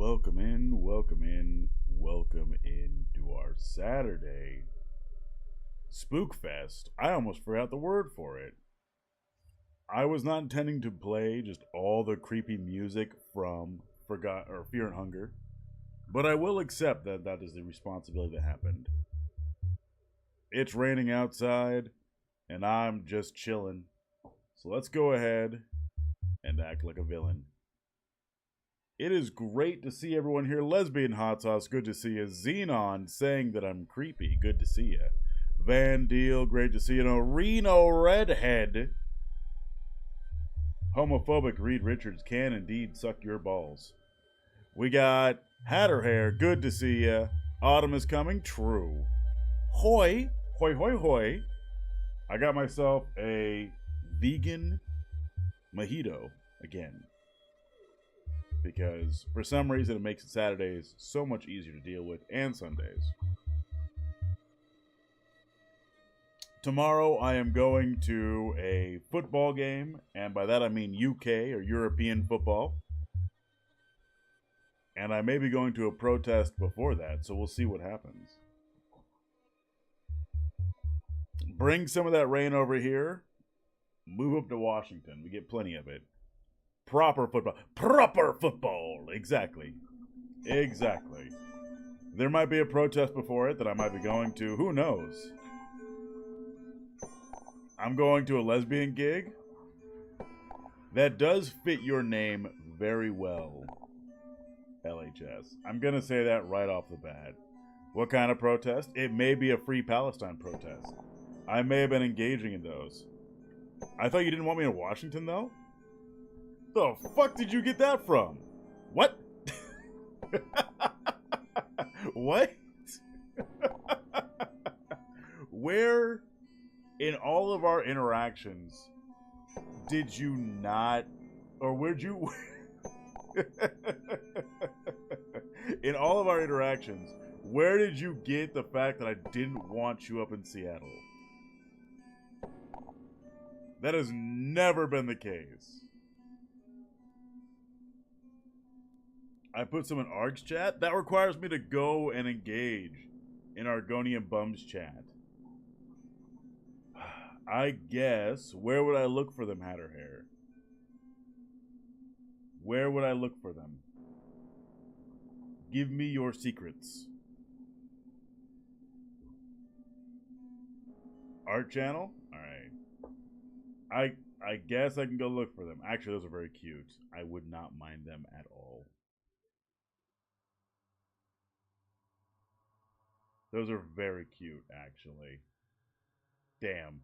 Welcome in, welcome in, welcome in to our Saturday Spook Fest. I almost forgot the word for it. I was not intending to play just all the creepy music from Forgot or Fear and Hunger, but I will accept that that is the responsibility that happened. It's raining outside, and I'm just chilling. So let's go ahead and act like a villain. It is great to see everyone here. Lesbian Hot Sauce, good to see you. Xenon saying that I'm creepy, good to see you. Van Deal, great to see you. Reno Redhead. Homophobic Reed Richards can indeed suck your balls. We got Hatter Hair, good to see ya. Autumn is coming, true. Hoy, hoy, hoy, hoy. I got myself a vegan mojito again. Because for some reason it makes Saturdays so much easier to deal with, and Sundays. Tomorrow I am going to a football game, and by that I mean UK or European football. And I may be going to a protest before that, so we'll see what happens. Bring some of that rain over here. Move up to Washington. We get plenty of it. Proper football. Proper football. Exactly. Exactly. There might be a protest before it that I might be going to. Who knows? I'm going to a lesbian gig. That does fit your name very well, LHS. I'm going to say that right off the bat. What kind of protest? It may be a Free Palestine protest. I may have been engaging in those. I thought you didn't want me in Washington, though? The fuck did you get that from? What? What? Where in all of our interactions did you not, or where'd you... In all of our interactions, where did you get the fact that I didn't want you up in Seattle? That has never been the case. I put some in Arg's chat. That requires me to go and engage in Argonian Bums chat. I guess, where would I look for them, Hatter Hair? Where would I look for them? Give me your secrets. Art channel? Alright. I guess I can go look for them. Actually, those are very cute. I would not mind them at all. Those are very cute, actually. Damn.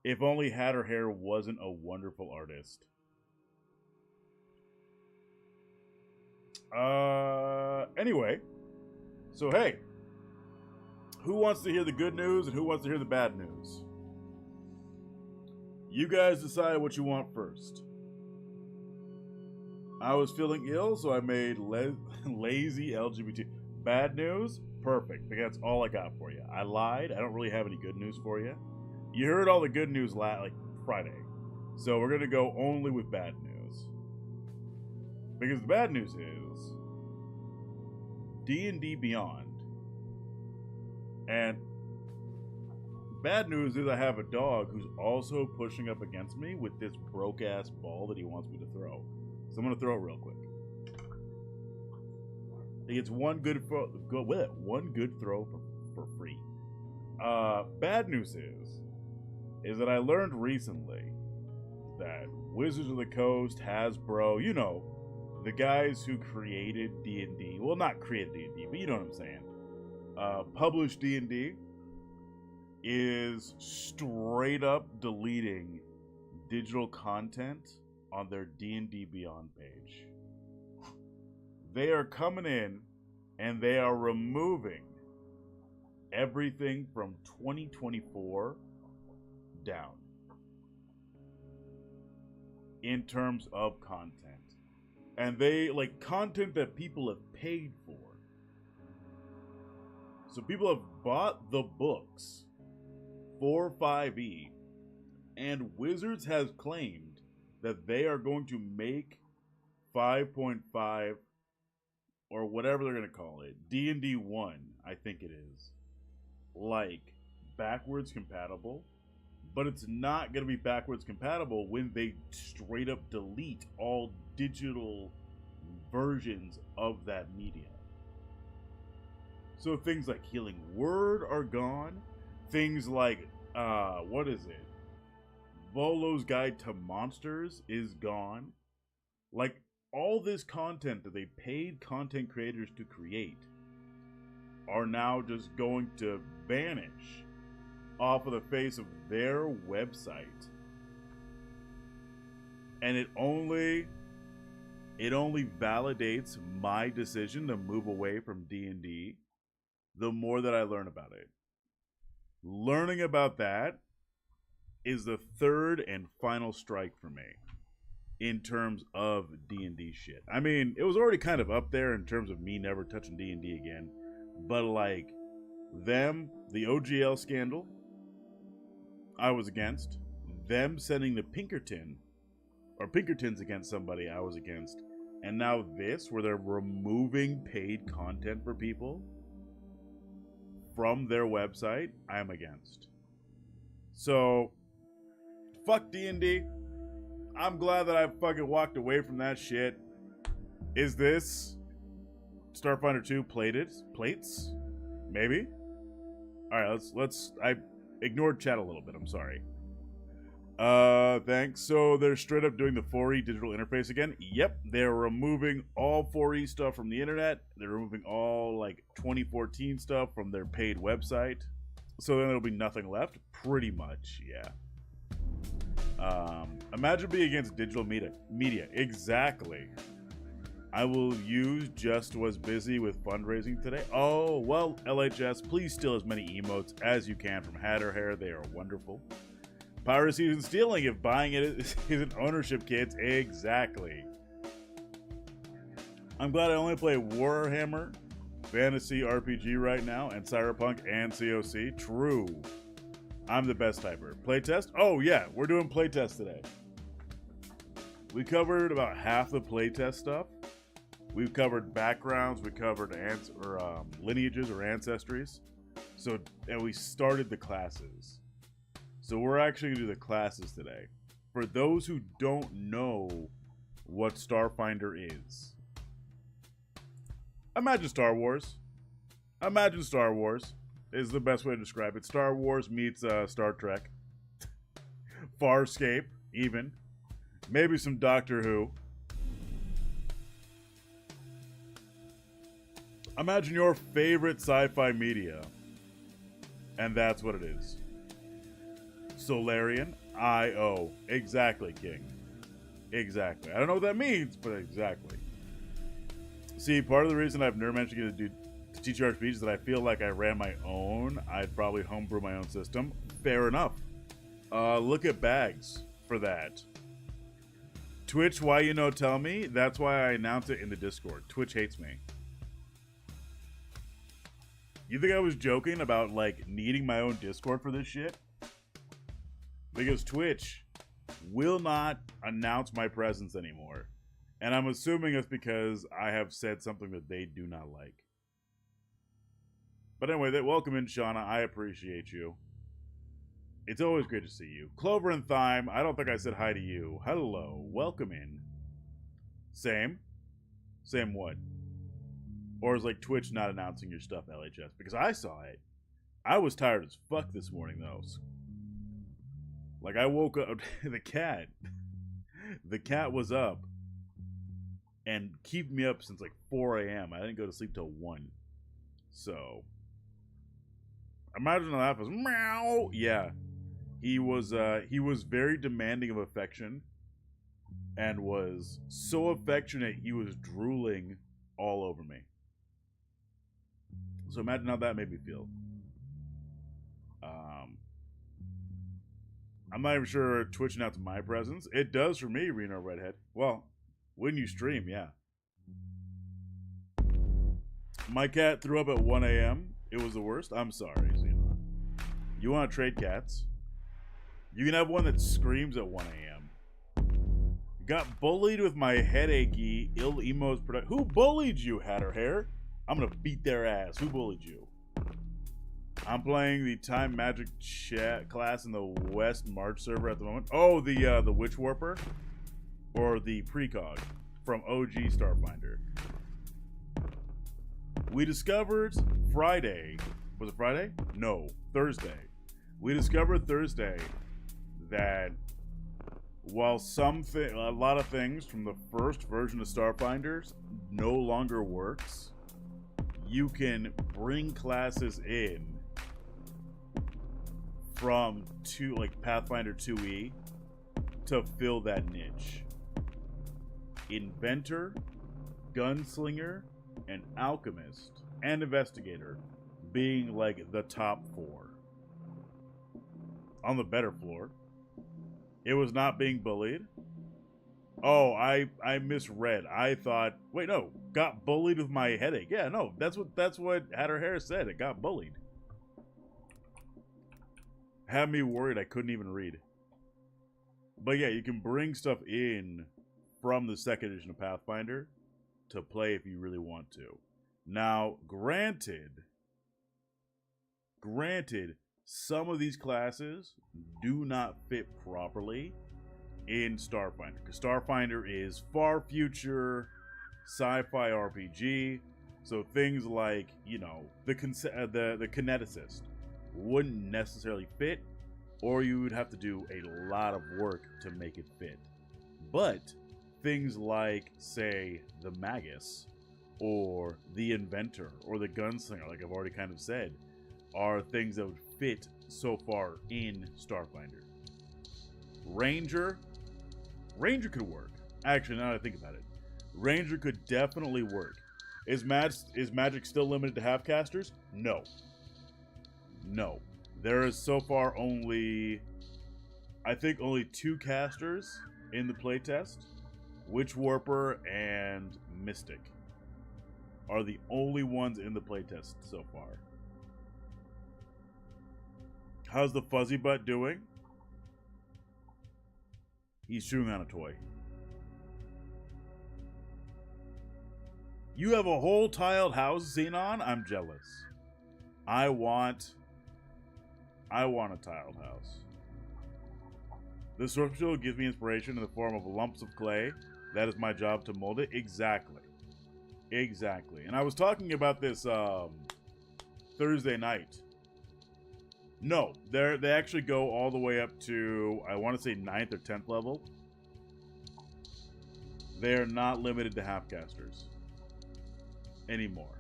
If only Hatter Hair wasn't a wonderful artist. Anyway. So, hey. Who wants to hear the good news and who wants to hear the bad news? You guys decide what you want first. I was feeling ill, so I made lazy LGBT. Bad news? Perfect. That's all I got for you. I lied. I don't really have any good news for you. You heard all the good news like Friday. So we're going to go only with bad news. Because the bad news is D&D Beyond. And bad news is I have a dog who's also pushing up against me with this broke-ass ball that he wants me to throw. So I'm going to throw it real quick. He gets one good throw for free. Bad news is that I learned recently that Wizards of the Coast, Hasbro, you know, the guys who created D&D, well, not created D&D, but you know what I'm saying, published D&D, is straight up deleting digital content on their D&D Beyond page. They are coming in and they are removing everything from 2024 down in terms of content. And they, like, content that people have paid for. So people have bought the books for 5e, and Wizards has claimed that they are going to make 5.5 or whatever they're going to call it, D&D 1, I think it is, like, backwards compatible. But it's not going to be backwards compatible when they straight up delete all digital versions of that media. So things like Healing Word are gone. Things like, what is it? Volo's Guide to Monsters is gone. Like, all this content that they paid content creators to create are now just going to vanish off of the face of their website. And it only it only validates my decision to move away from D&D the more that I learn about it. Learning about that is the third and final strike for me in terms of D&D shit. I mean, it was already kind of up there in terms of me never touching D&D again, but like them, the OGL scandal, I was against. Them sending the Pinkertons against somebody, I was against. And now this, where they're removing paid content for people from their website, I'm against. So, fuck D&D. I'm glad that I fucking walked away from that shit. Is this Starfinder 2 plates? Maybe? Alright, let's I ignored chat a little bit, I'm sorry. Thanks. So they're straight up doing the 4E digital interface again? Yep, they're removing all 4E stuff from the internet. They're removing all, like, 2014 stuff from their paid website. So then there'll be nothing left? Pretty much, yeah. Imagine being against digital media. Exactly. I will use just was busy with fundraising today. Oh, well, LHS, please steal as many emotes as you can from Hatter Hair. They are wonderful. Piracy isn't stealing if buying it isn't ownership, kids. Exactly. I'm glad I only play Warhammer, Fantasy RPG right now, and Cyberpunk and COC. True. I'm the best typer. Playtest? Oh, yeah. We're doing playtest today. We covered about half the playtest stuff. We've covered backgrounds. We covered lineages or ancestries. And we started the classes. So we're actually going to do the classes today. For those who don't know what Starfinder is, imagine Star Wars. Imagine Star Wars is the best way to describe it. Star Wars meets Star Trek. Farscape, even. Maybe some Doctor Who. Imagine your favorite sci-fi media. And that's what it is. Solarian I.O. Exactly, King. Exactly. I don't know what that means, but exactly. See, part of the reason I've never managed to teach RPGs is that I feel like I ran my own. I'd probably homebrew my own system. Fair enough. Look at Bags for that. Twitch, why you know tell me? That's why I announce it in the Discord. Twitch hates me. You think I was joking about, like, needing my own Discord for this shit? Because Twitch will not announce my presence anymore. And I'm assuming it's because I have said something that they do not like. But anyway, welcome in, Shauna. I appreciate you. It's always great to see you. Clover and Thyme, I don't think I said hi to you. Hello. Welcome in. Same? Same what? Or is like Twitch not announcing your stuff, LHS? Because I saw it. I was tired as fuck this morning, though. Like, I woke up, the cat was up and keep me up since like 4 a.m. I didn't go to sleep till 1. So, imagine that was meow. Yeah, he was very demanding of affection and was so affectionate he was drooling all over me. So imagine how that made me feel. I'm not even sure Twitch announced my presence. It does for me, Reno Redhead. Well, when you stream, yeah. My cat threw up at 1 a.m. It was the worst. I'm sorry, Xenon. You want to trade cats? You can have one that screams at 1 a.m. Got bullied with my headachy, ill emos product. Who bullied you, Hatter Hair? I'm gonna beat their ass. Who bullied you? I'm playing the Time Magic chat class in the West March server at the moment. Oh, the Witch Warper? Or the Precog from OG Starfinder. We discovered Friday. Was it Friday? No, Thursday. We discovered Thursday that while a lot of things from the first version of Starfinders no longer works, you can bring classes in from Pathfinder 2e to fill that niche. Inventor, Gunslinger, and Alchemist, and Investigator being like the top 4. On the better floor, it was not being bullied. Oh, I misread. I thought, wait, no, got bullied with my headache. Yeah, no, that's what Hatter Harris said. It got bullied. Had me worried I couldn't even read. But yeah, you can bring stuff in from the 2nd edition of Pathfinder to play if you really want to. Now, granted, some of these classes do not fit properly in Starfinder, because Starfinder is far future sci-fi RPG, so things like, you know, the kineticist wouldn't necessarily fit, or you would have to do a lot of work to make it fit. But things like, say, the Magus, or the Inventor, or the Gunslinger, like I've already kind of said, are things that would fit so far in Starfinder. Ranger could work. Actually, now that I think about it, Ranger could definitely work. Is magic still limited to half-casters? No. There is so far only, I think, only 2 casters in the playtest. Witch Warper and Mystic are the only ones in the playtest so far. How's the Fuzzy Butt doing? He's chewing on a toy. You have a whole tiled house, Xenon? I'm jealous. I want a tiled house. The source material gives me inspiration in the form of lumps of clay. That is my job to mold it. Exactly. And I was talking about this Thursday night. No, they actually go all the way up to, I want to say 9th or 10th level. They are not limited to half-casters anymore.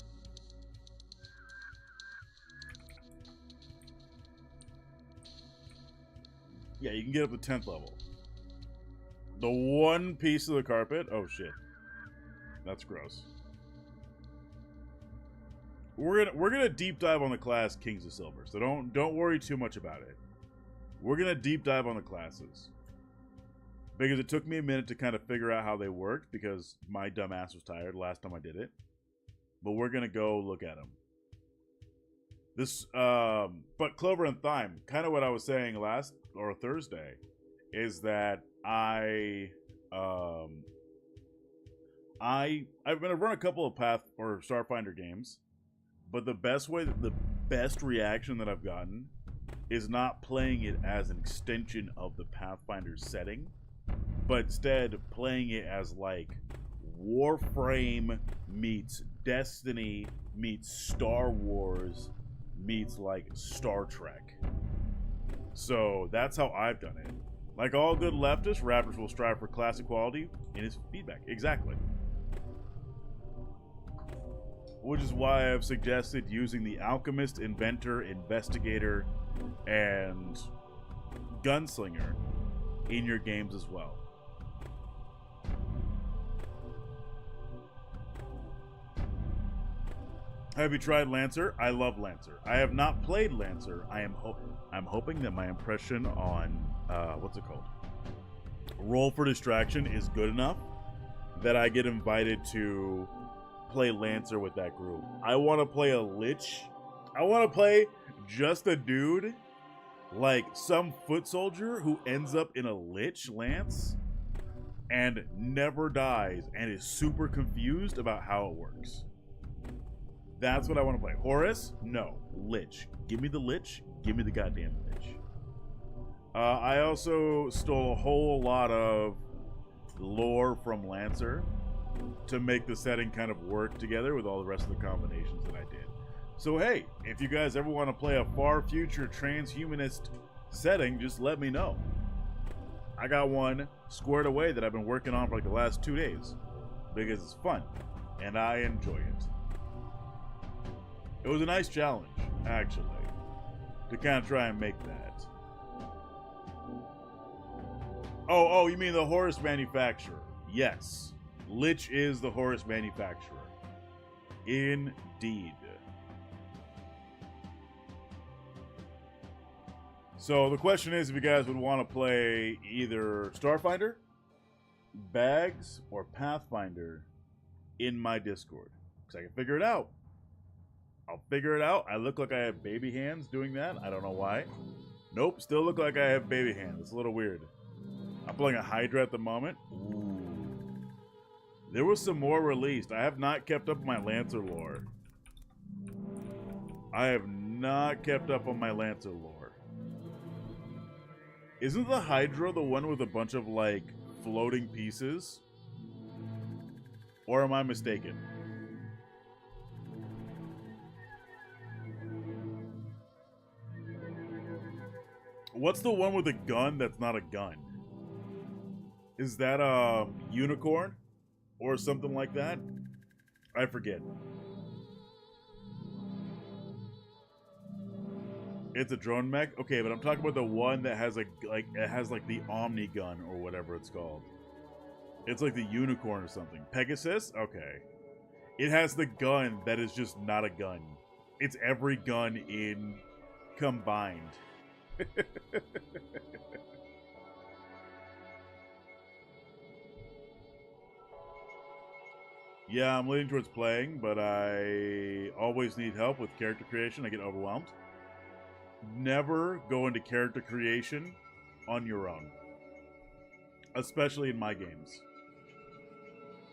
Yeah, you can get up to 10th level. The one piece of the carpet, oh shit. That's gross. We're gonna deep dive on the class Kings of Silver, so don't worry too much about it. We're gonna deep dive on the classes because it took me a minute to kind of figure out how they worked because my dumb ass was tired last time I did it. But we're gonna go look at them. This, but Clover and Thyme, kind of what I was saying last or Thursday, is that I've been run a couple of Path or Starfinder games. But the best reaction that I've gotten is not playing it as an extension of the Pathfinder setting, but instead playing it as like Warframe meets Destiny meets Star Wars meets like Star Trek. So that's how I've done it. Like all good leftists, Raptors will strive for classic quality in his feedback. Exactly. Which is why I've suggested using the Alchemist, Inventor, Investigator, and Gunslinger in your games as well. Have you tried Lancer? I love Lancer. I have not played Lancer. I'm hoping that my impression on what's it called? Roll for Distraction is good enough that I get invited to play Lancer with that group. I want to play a Lich. I want to play just a dude, like some foot soldier who ends up in a Lich Lance and never dies and is super confused about how it works. That's what I want to play. Horus? No. Lich. Give me the Lich. Give me the goddamn Lich. I also stole a whole lot of lore from Lancer to make the setting kind of work together with all the rest of the combinations that I did. So hey, if you guys ever want to play a far future transhumanist setting, just let me know. I got one squared away that I've been working on for like the last 2 days because it's fun and I enjoy it. It was a nice challenge, actually, to kind of try and make that. Oh, you mean the Horus manufacturer? Yes. Lich is the horse manufacturer. Indeed. So the question is if you guys would want to play either Starfinder, Bags, or Pathfinder in my Discord. Because I can figure it out. I'll figure it out. I look like I have baby hands doing that. I don't know why. Nope, still look like I have baby hands. It's a little weird. I'm playing a Hydra at the moment. Ooh. There was some more released. I have not kept up with my Lancer lore. I have not kept up on my Lancer lore. Isn't the Hydra the one with a bunch of, like, floating pieces? Or am I mistaken? What's the one with a gun that's not a gun? Is that a unicorn? Or something like that? I forget. It's a drone mech? Okay, but I'm talking about the one that has like the Omni gun or whatever it's called. It's like the unicorn or something. Pegasus? Okay. It has the gun that is just not a gun. It's every gun in combined. Yeah, I'm leaning towards playing, but I always need help with character creation. I get overwhelmed. Never go into character creation on your own. Especially in my games.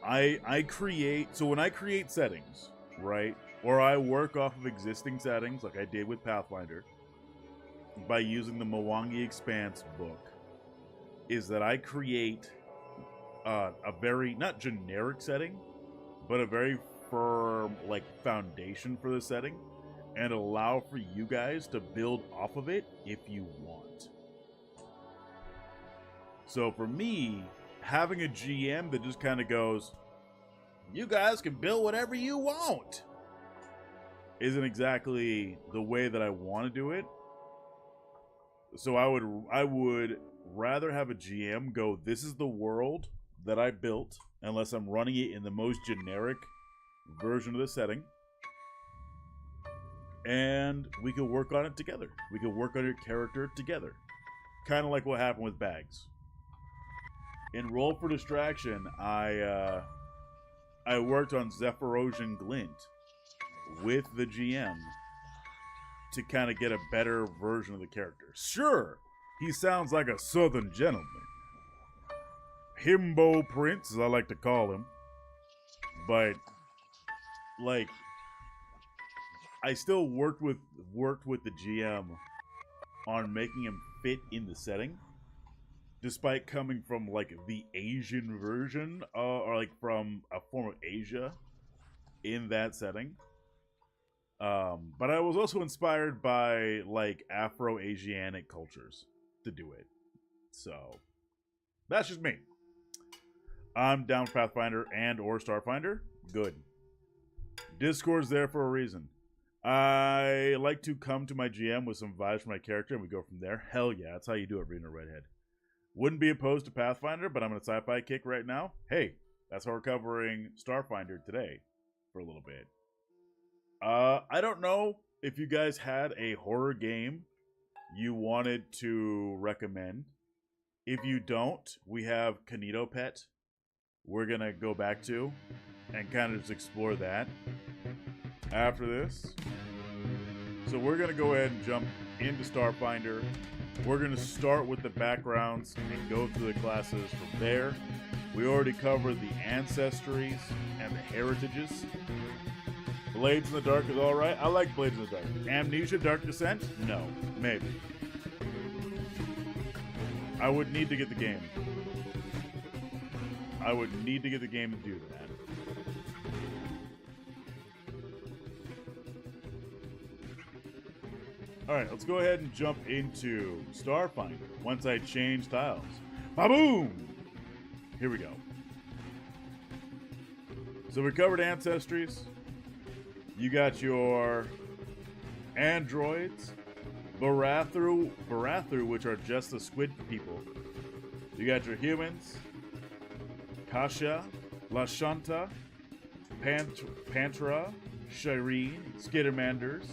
I create, so when I create settings, right, or I work off of existing settings like I did with Pathfinder by using the Mwangi Expanse book, is that I create a very, not generic setting, but a very firm, like, foundation for the setting, and allow for you guys to build off of it if you want. So for me, having a GM that just kind of goes, you guys can build whatever you want, isn't exactly the way that I want to do it. So I would rather have a GM go, this is the world that I built, unless I'm running it in the most generic version of the setting. And we can work on it together. We can work on your character together. Kind of like what happened with Bags. In Roll for Distraction, I worked on Zephyrosian Glint with the GM to kind of get a better version of the character. Sure, he sounds like a southern gentleman. Himbo Prince, as I like to call him. But, like, I still worked with the GM on making him fit in the setting, despite coming from, like, the Asian version, or, like, from a form of Asia in that setting. But I was also inspired by, like, Afro-Asianic cultures to do it. So, that's just me. I'm down for Pathfinder and or Starfinder. Good. Discord's there for a reason. I like to come to my GM with some vibes for my character, and we go from there. Hell yeah, that's how you do it, being a redhead. Wouldn't be opposed to Pathfinder, but I'm in a sci-fi kick right now. Hey, that's how we're covering Starfinder today for a little bit. I don't know if you guys had a horror game you wanted to recommend. If you don't, we have Kanito Pet we're going to go back to and kind of just explore that after this. So we're going to go ahead and jump into Starfinder. We're going to start with the backgrounds and go through the classes from there. We already covered the ancestries and the heritages. Blades in the Dark is alright. I like Blades in the Dark. Amnesia Dark Descent? No. Maybe. I would need to get the game. I would need to get the game to do that. Alright, let's go ahead and jump into Starfinder once I change tiles. Ba-boom! Here we go. So we covered ancestries. You got your androids, Barathu, which are just the squid people. You got your humans, Kasha, Lashunta, Pantra, Shireen, Skittermanders,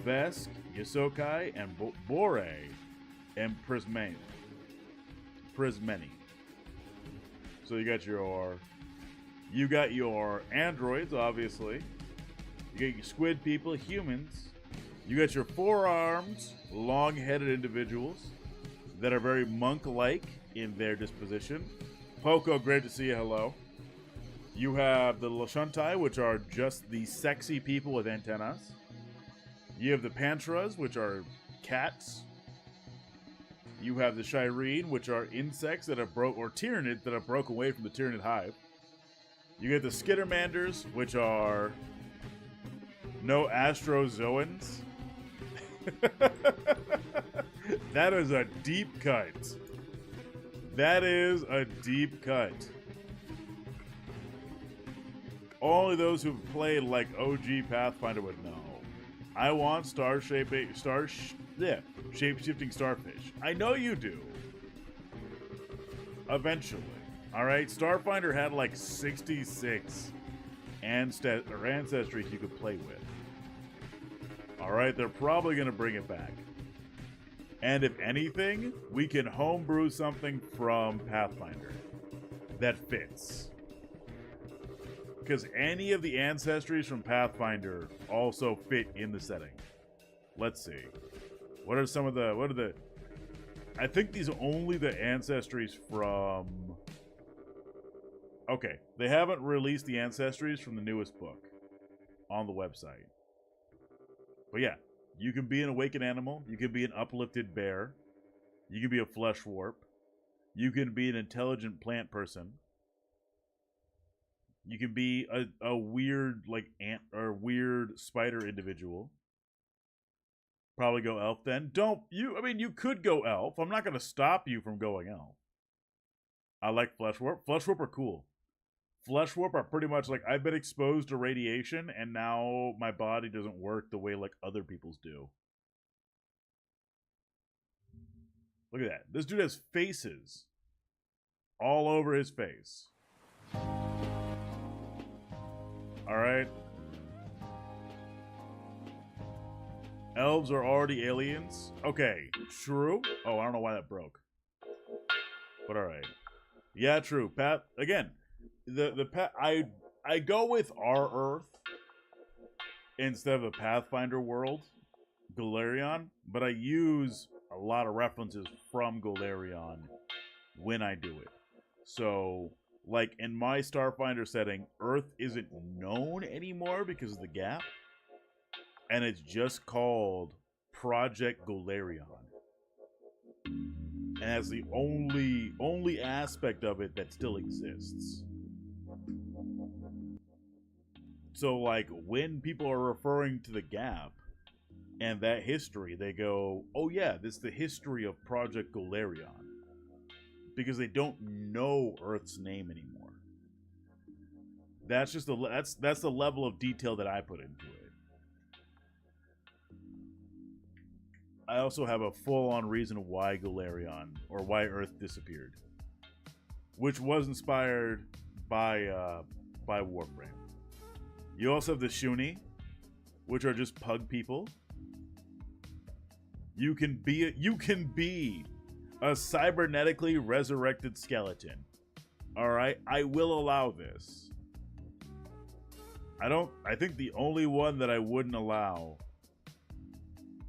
Vesk, Yosokai, and Bore, and Prismeni. So you got your androids, obviously. You got your squid people, humans. You got your four-armed, long-headed individuals that are very monk-like in their disposition. Poco, great to see you. Hello. You have the Lashuntai, which are just the sexy people with antennas. You have the Pantras, which are cats. You have the Shireen, which are insects that have or Tyranids that have broke away from the Tyranid hive. You get the Skittermanders, which are no Astrozoans. That is a deep cut. That is a deep cut. Only those who've played like OG Pathfinder would know. I want shape-shifting starfish. I know you do. Eventually. Alright, Starfinder had like 66 ancestries you could play with. Alright, they're probably going to bring it back. And if anything, we can homebrew something from Pathfinder that fits. Because any of the ancestries from Pathfinder also fit in the setting. Let's see. What are the... I think these are only the ancestries from... Okay, they haven't released the ancestries from the newest book on the website. But yeah, you can be an awakened animal. You can be an uplifted bear. You can be a flesh warp. You can be an intelligent plant person. You can be a weird like ant or weird spider individual. Probably go elf then. You could go elf. I'm not going to stop you from going elf. I like flesh warp. Flesh warp are cool. Flesh warp are pretty much like I've been exposed to radiation and now my body doesn't work the way like other people's do. Look at that. This dude has faces all over his face. Alright. Elves are already aliens? Okay, true. Oh, I don't know why that broke. But alright. Yeah, true. Again, I go with our Earth instead of the Pathfinder world, Golarion, but I use a lot of references from Golarion when I do it. So, like, in my Starfinder setting, Earth isn't known anymore because of the gap. And it's just called Project Golarion. And that's the only aspect of it that still exists. So, like, when people are referring to the gap and that history, they go, oh yeah, this is the history of Project Golarion. Because they don't know Earth's name anymore. That's just that's the level of detail that I put into it. I also have a full-on reason why Golarion or why Earth disappeared, which was inspired by Warframe. You also have the Shuni, which are just pug people. You can be a cybernetically resurrected skeleton. Alright? I will allow this. I think the only one that I wouldn't allow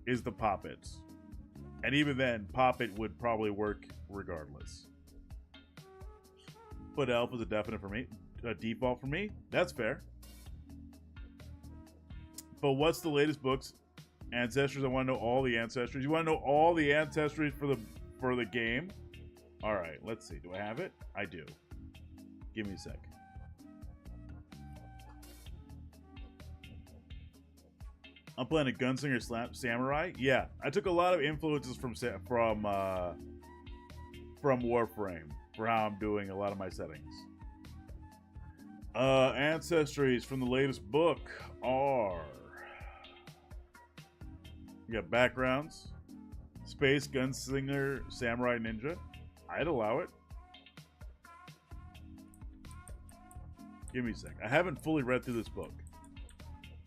is the Poppets. And even then, Poppet would probably work regardless. But Elf is a definite for me. A default for me. That's fair. But what's the latest books? Ancestors, I want to know all the ancestries. You want to know all the ancestries for the game? Alright, let's see. Do I have it? I do. Give me a sec. I'm playing a gunslinger samurai. Yeah, I took a lot of influences from Warframe for how I'm doing a lot of my settings. Ancestries from the latest book are... You got backgrounds. Space, gunslinger, samurai, ninja. I'd allow it. Give me a sec. I haven't fully read through this book,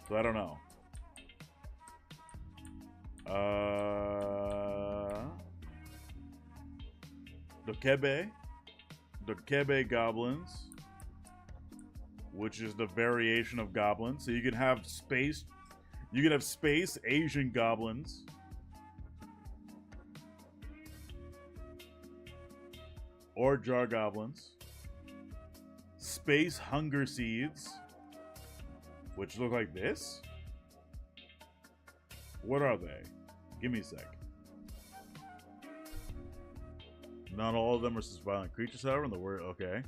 so I don't know. Dokebe goblins, which is the variation of goblins. So you can have space Asian goblins. Or jar goblins. Space hunger seeds, which look like this. What are they? Give me a sec. Not all of them are such violent creatures, however, in the word. Okay.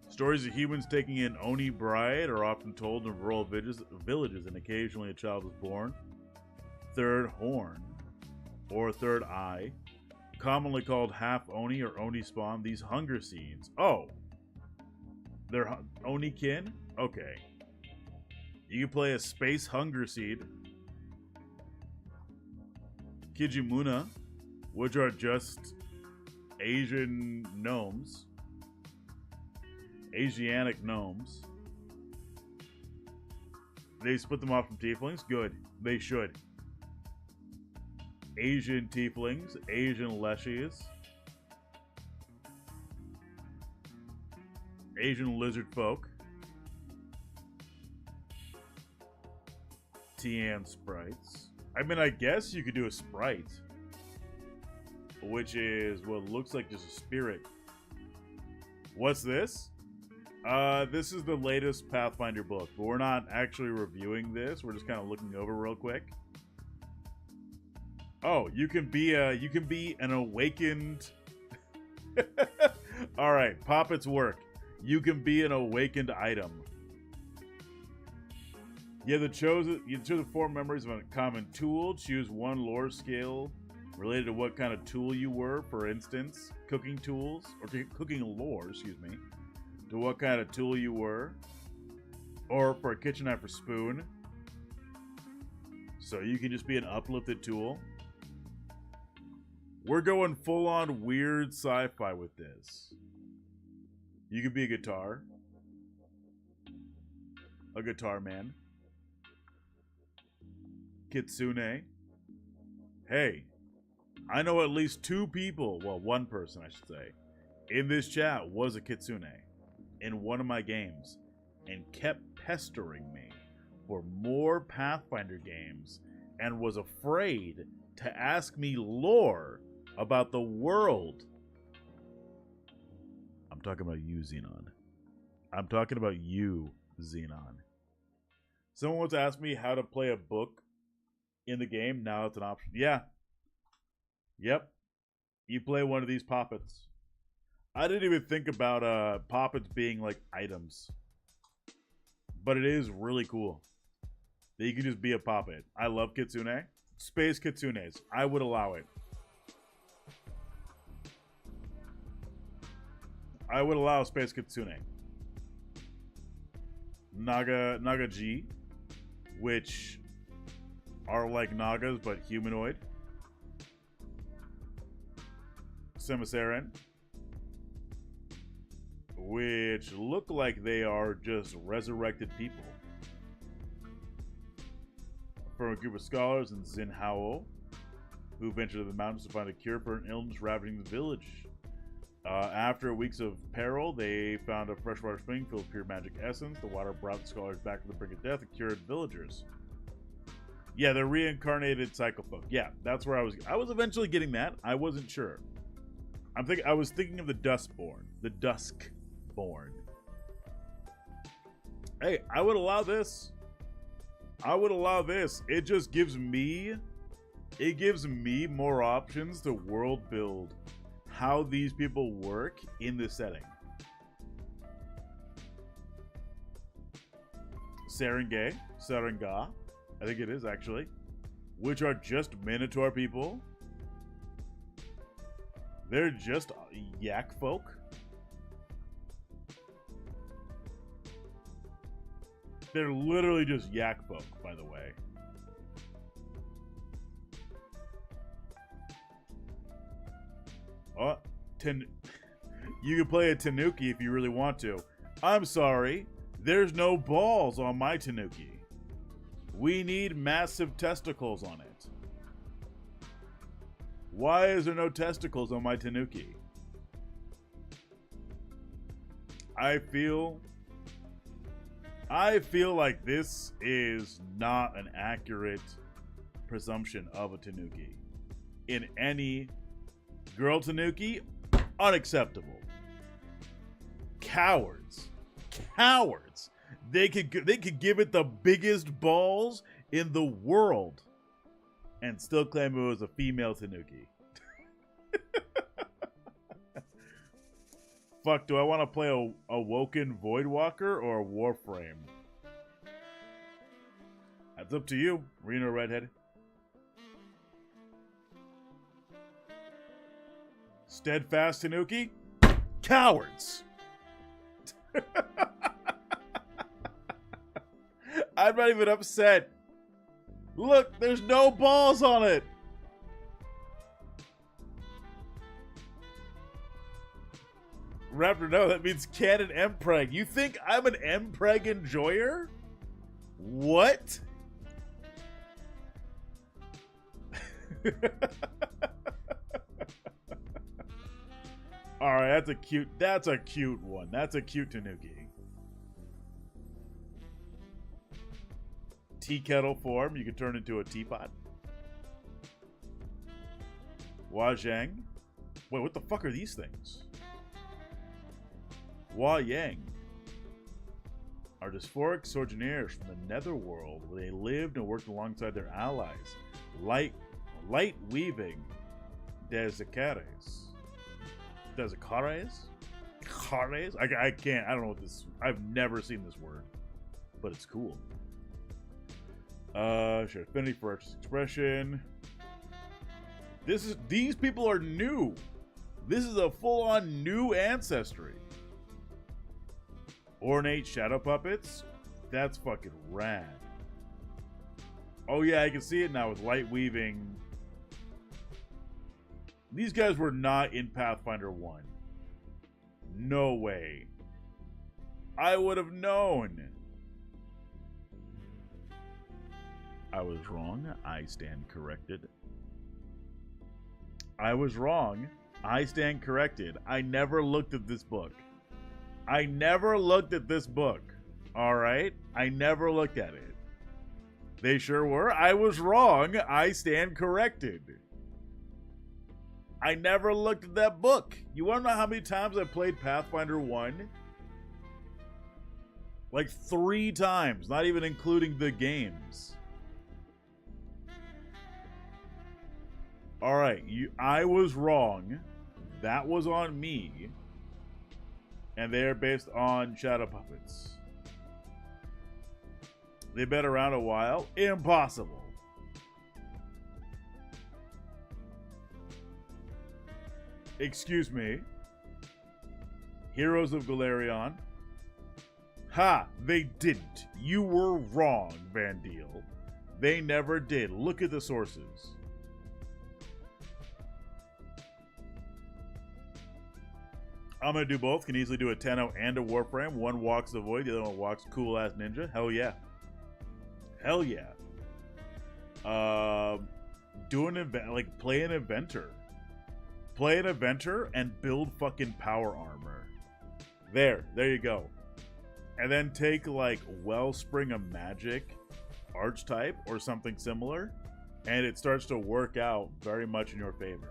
Stories of humans taking in Oni bride are often told in rural villages, and occasionally a child is born. Third horn, or third eye, commonly called half Oni or Oni spawn. These hunger seeds. Oh, they're Oni kin. Okay. You can play a space hunger seed. Kijimuna, which are just Asian gnomes. Asiatic gnomes. They split them off from tieflings? Good. They should. Asian tieflings. Asian leshies. Asian lizard folk. Tian sprites. I mean, I guess you could do a sprite, which is what looks like just a spirit. What's this? This is the latest Pathfinder book, but we're not actually reviewing this. We're just kind of looking over real quick. Oh, you can be an awakened. All right, Poppet's work. You can be an awakened item. You chose 4 memories of a common tool. Choose one lore scale related to what kind of tool you were. For instance, cooking tools, or cooking lore, excuse me, to what kind of tool you were. Or for a kitchen knife or spoon. So you can just be an uplifted tool. We're going full-on weird sci-fi with this. You could be a guitar man. Kitsune. Hey, I know at least 2 people, well, 1 person I should say, in this chat was a Kitsune in one of my games and kept pestering me for more Pathfinder games and was afraid to ask me lore about the world. I'm talking about you, Xenon. I'm talking about you, Xenon. Someone once asked me how to play a book in the game. Now it's an option. Yeah. Yep. You play one of these poppets. I didn't even think about poppets being like items. But it is really cool that you can just be a poppet. I love Kitsune. Space Kitsunes. I would allow it. I would allow Space Kitsune. Naga G, which are like Nagas but humanoid. Semisarin, which look like they are just resurrected people. From a group of scholars in Xinhao, who ventured to the mountains to find a cure for an illness ravaging the village. After weeks of peril, they found a freshwater spring filled with pure magic essence. The water brought the scholars back from the brink of death and cured villagers. Yeah, they're reincarnated psychofolk. Yeah, that's where I was. I was eventually getting that. I wasn't sure. I was thinking of the Duskborn. The Duskborn. Hey, I would allow this. I would allow this. It just gives me... It gives me more options to world build how these people work in this setting. Sarenga, I think it is actually, which are just Minotaur people. They're just yak folk. They're literally just yak folk, by the way. Oh, you can play a Tanuki if you really want to. I'm sorry, there's no balls on my tanuki. We need massive testicles on it. Why is there no testicles on my tanuki? I feel like this is not an accurate presumption of a tanuki. In any girl tanuki, unacceptable. Cowards. Cowards. They could give it the biggest balls in the world and still claim it was a female tanuki. Fuck, do I want to play a Woken Voidwalker or a Warframe? That's up to you, Reno Redhead. Steadfast Tanuki? Cowards! I'm not even upset. Look, there's no balls on it. Raptor, no, that means canon Mpreg. You think I'm an Mpreg enjoyer? What? Alright, that's a cute one. That's a cute tanuki. Tea kettle form, you can turn into a teapot. Wajang. Wait, what the fuck are these things? Hua Yang are dysphoric sojourners from the netherworld where they lived and worked alongside their allies. Light weaving Dezicares. Cares? I can't. I don't know what this. I've never seen this word, but it's cool. Share affinity for artistic expression. These people are new. This is a full-on new ancestry. Ornate shadow puppets. That's fucking rad. Oh yeah, I can see it now with light weaving. These guys were not in Pathfinder 1. No way. I would have known. I was wrong. I stand corrected. I was wrong. I stand corrected. I never looked at this book. I never looked at this book. Alright? I never looked at it. They sure were. I was wrong. I stand corrected. I never looked at that book. You want to know how many times I played Pathfinder 1? Like 3 times, not even including the games. Alright, I was wrong. That was on me. And they're based on shadow puppets. They've been around a while. Impossible. Excuse me. Heroes of Galarion. Ha! They didn't. You were wrong, Van Deal. They never did. Look at the sources. I'm going to do both. Can easily do a Tenno and a Warframe. One walks the void, the other one walks cool-ass ninja. Hell yeah. Hell yeah. Do an event, like play an Eventer. Play an Eventer and build fucking power armor. There you go. And then take like Wellspring of Magic archetype or something similar, and it starts to work out very much in your favor.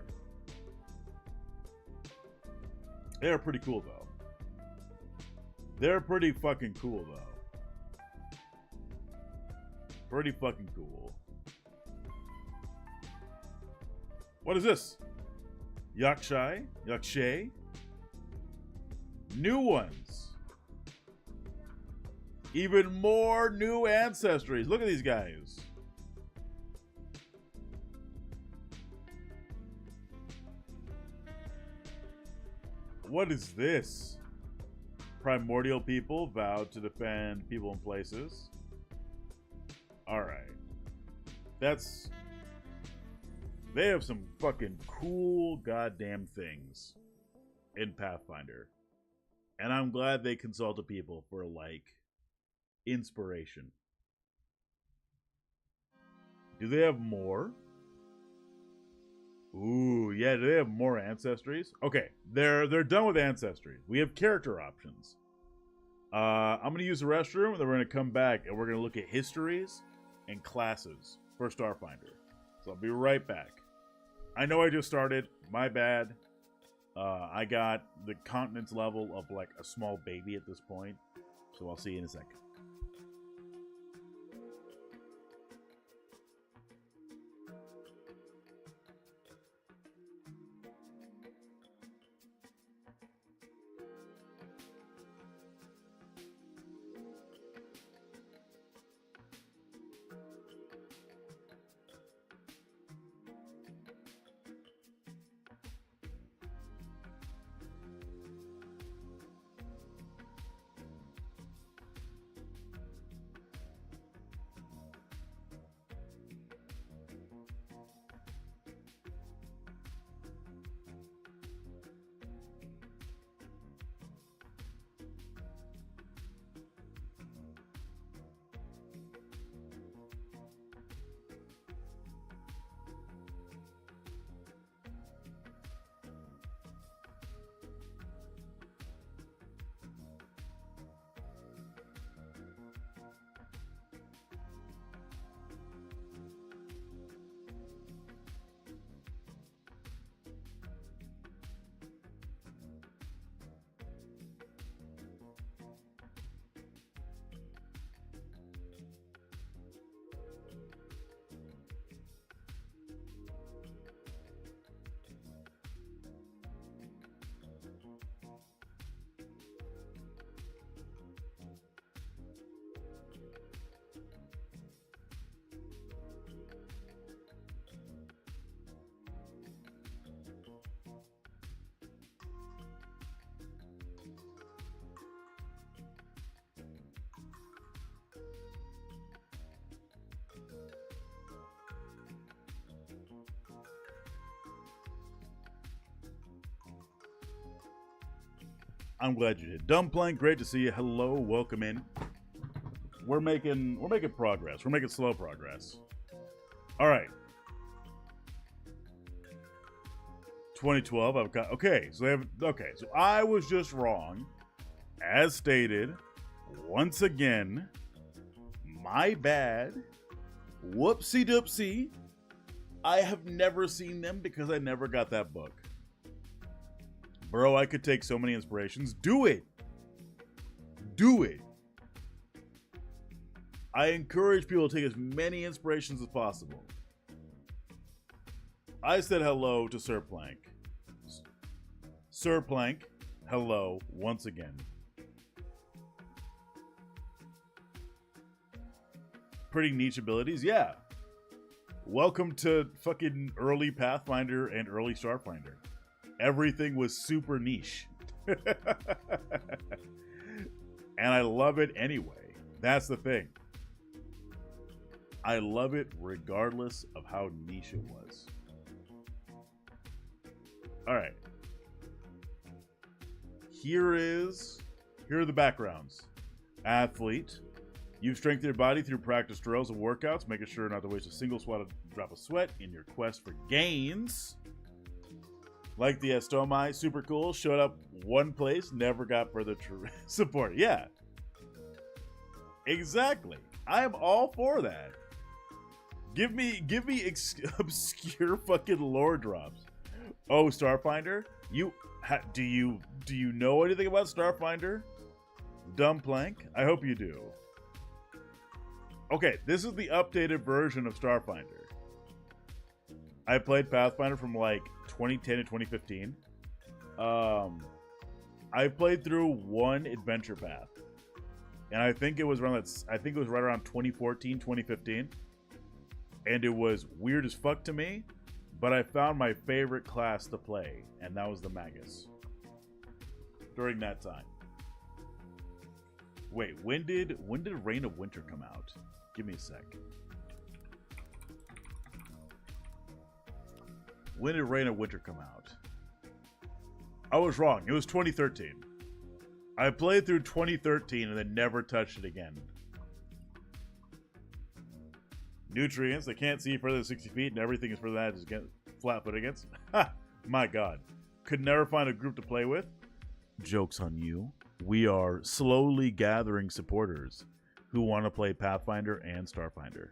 They're pretty cool, though. They're pretty fucking cool, though. Pretty fucking cool. What is this? Yakshay? Yakshay? New ones. Even more new ancestries. Look at these guys. What is this? Primordial people vowed to defend people and places. Alright. That's... They have some fucking cool goddamn things in Pathfinder. And I'm glad they consulted people for like inspiration. Do they have more? Ooh, yeah, do they have more ancestries? Okay, they're done with ancestry. We have character options. I'm gonna use the restroom, and then we're gonna come back and we're gonna look at histories and classes for Starfinder. So I'll be right back. I know I just started. My bad. I got the continence level of like a small baby at this point. So I'll see you in a second. I'm glad you did. Dumpling, great to see you. Hello, welcome in. We're making progress. We're making slow progress. All right. 2012. I've got okay. So they have okay. So I was just wrong, as stated. Once again, my bad. Whoopsie doopsie. I have never seen them because I never got that book. Bro, I could take so many inspirations. Do it. Do it. I encourage people to take as many inspirations as possible. I said hello to Sir Plank. Sir Plank, hello once again. Pretty niche abilities, yeah. Welcome to fucking early Pathfinder and early Starfinder. Everything was super niche. And I love it anyway. That's the thing. I love it regardless of how niche it was. All right. Here are the backgrounds. Athlete. You've strengthened your body through practice drills and workouts, making sure not to waste a single drop of sweat in your quest for gains. Like the Estomai, super cool. Showed up one place, never got further support. Yeah. Exactly. I am all for that. Give me obscure fucking lore drops. Oh, Starfinder? Do you know anything about Starfinder? Dumb Plank? I hope you do. Okay, this is the updated version of Starfinder. I played Pathfinder from like 2010 to 2015. I played through one adventure path, and I think it was around right around 2014, 2015, and it was weird as fuck to me. But I found my favorite class to play, and that was the Magus. During that time. Wait, when did Reign of Winter come out? Give me a sec. When did Reign of Winter come out? I was wrong. It was 2013. I played through 2013 and then never touched it again. Nutrients, they can't see further than 60 feet and everything is further than that is get flat foot against. Ha! My god. Could never find a group to play with. Joke's on you. We are slowly gathering supporters who want to play Pathfinder and Starfinder.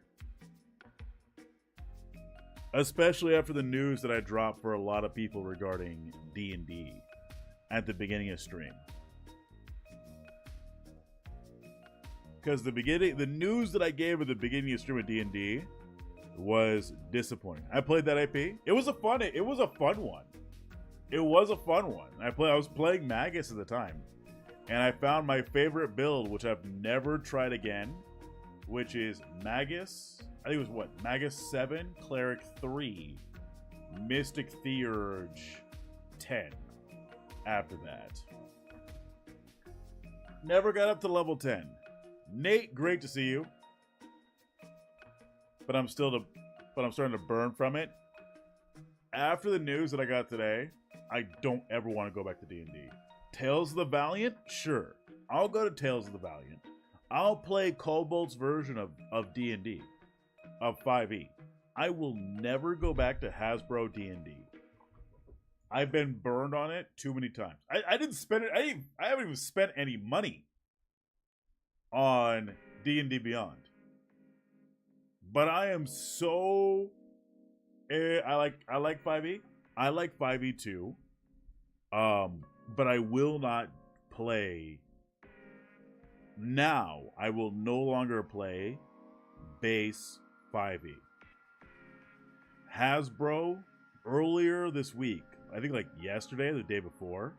Especially after the news that I dropped for a lot of people regarding D&D at the beginning of stream. Because the news that I gave at the beginning of stream of D&D was disappointing. I played that IP. It was a fun one. It was a fun one. I was playing Magus at the time, and I found my favorite build, which I've never tried again, which is Magus. I think it was what? Magus 7, Cleric 3, Mystic Theurge 10. After that, never got up to level 10. Nate, great to see you. But I'm starting to burn from it. After the news that I got today, I don't ever want to go back to D&D. Tales of the Valiant? Sure. I'll go to Tales of the Valiant. I'll play Kobold's version of D&D, of 5e. I will never go back to Hasbro D&D. I've been burned on it too many times. I didn't spend it. I haven't even spent any money on D&D Beyond. But I am so I like 5e. I like 5e too. But I will not play now. I will no longer play base 5e. Hasbro earlier this week, I think like yesterday or the day before,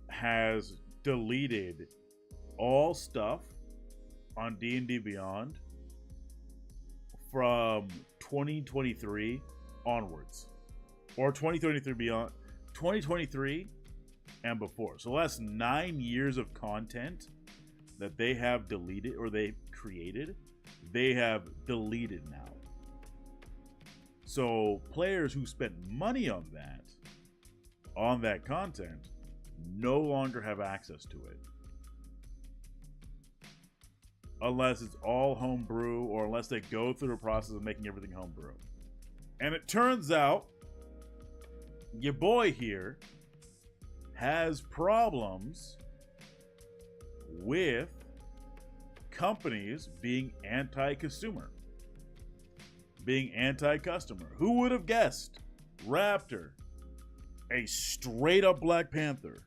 has deleted all stuff on D&D Beyond from 2023 onwards, or 2023 beyond, 2023 and before. So the last 9 years of content that they have deleted, or they created, they have deleted now. So players who spent money on that content, no longer have access to it. Unless it's all homebrew, or unless they go through the process of making everything homebrew. And it turns out, your boy here has problems with companies being anti-consumer, being anti-customer. Who would have guessed Raptor, a straight-up Black Panther,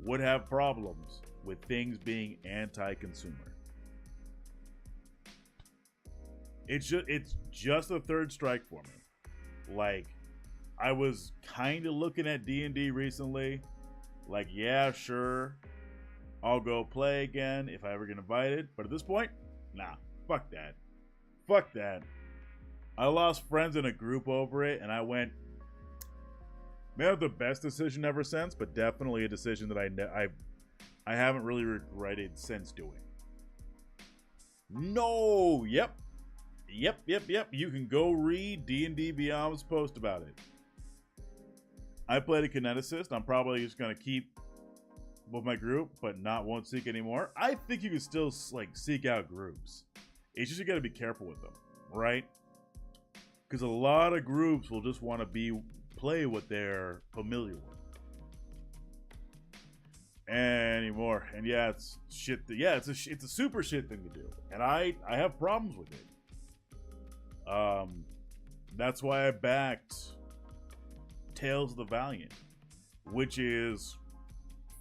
would have problems with things being anti-consumer? It's just a third strike for me. Like, I was kind of looking at D&D recently. Like, yeah, sure, I'll go play again if I ever get invited. But at this point, nah, fuck that. Fuck that. I lost friends in a group over it, and I went, maybe not the best decision ever since, but definitely a decision that I haven't really regretted since doing. No, Yep. You can go read D&D Beyond's post about it. I played a kineticist. I'm probably just going to keep with my group, but won't seek anymore. I think you can still like seek out groups. It's just you got to be careful with them, right? Because a lot of groups will just want to play what they're familiar with. Anymore. And yeah, it's shit. It's a super shit thing to do. And I have problems with it. That's why I backed Tales of the Valiant, which is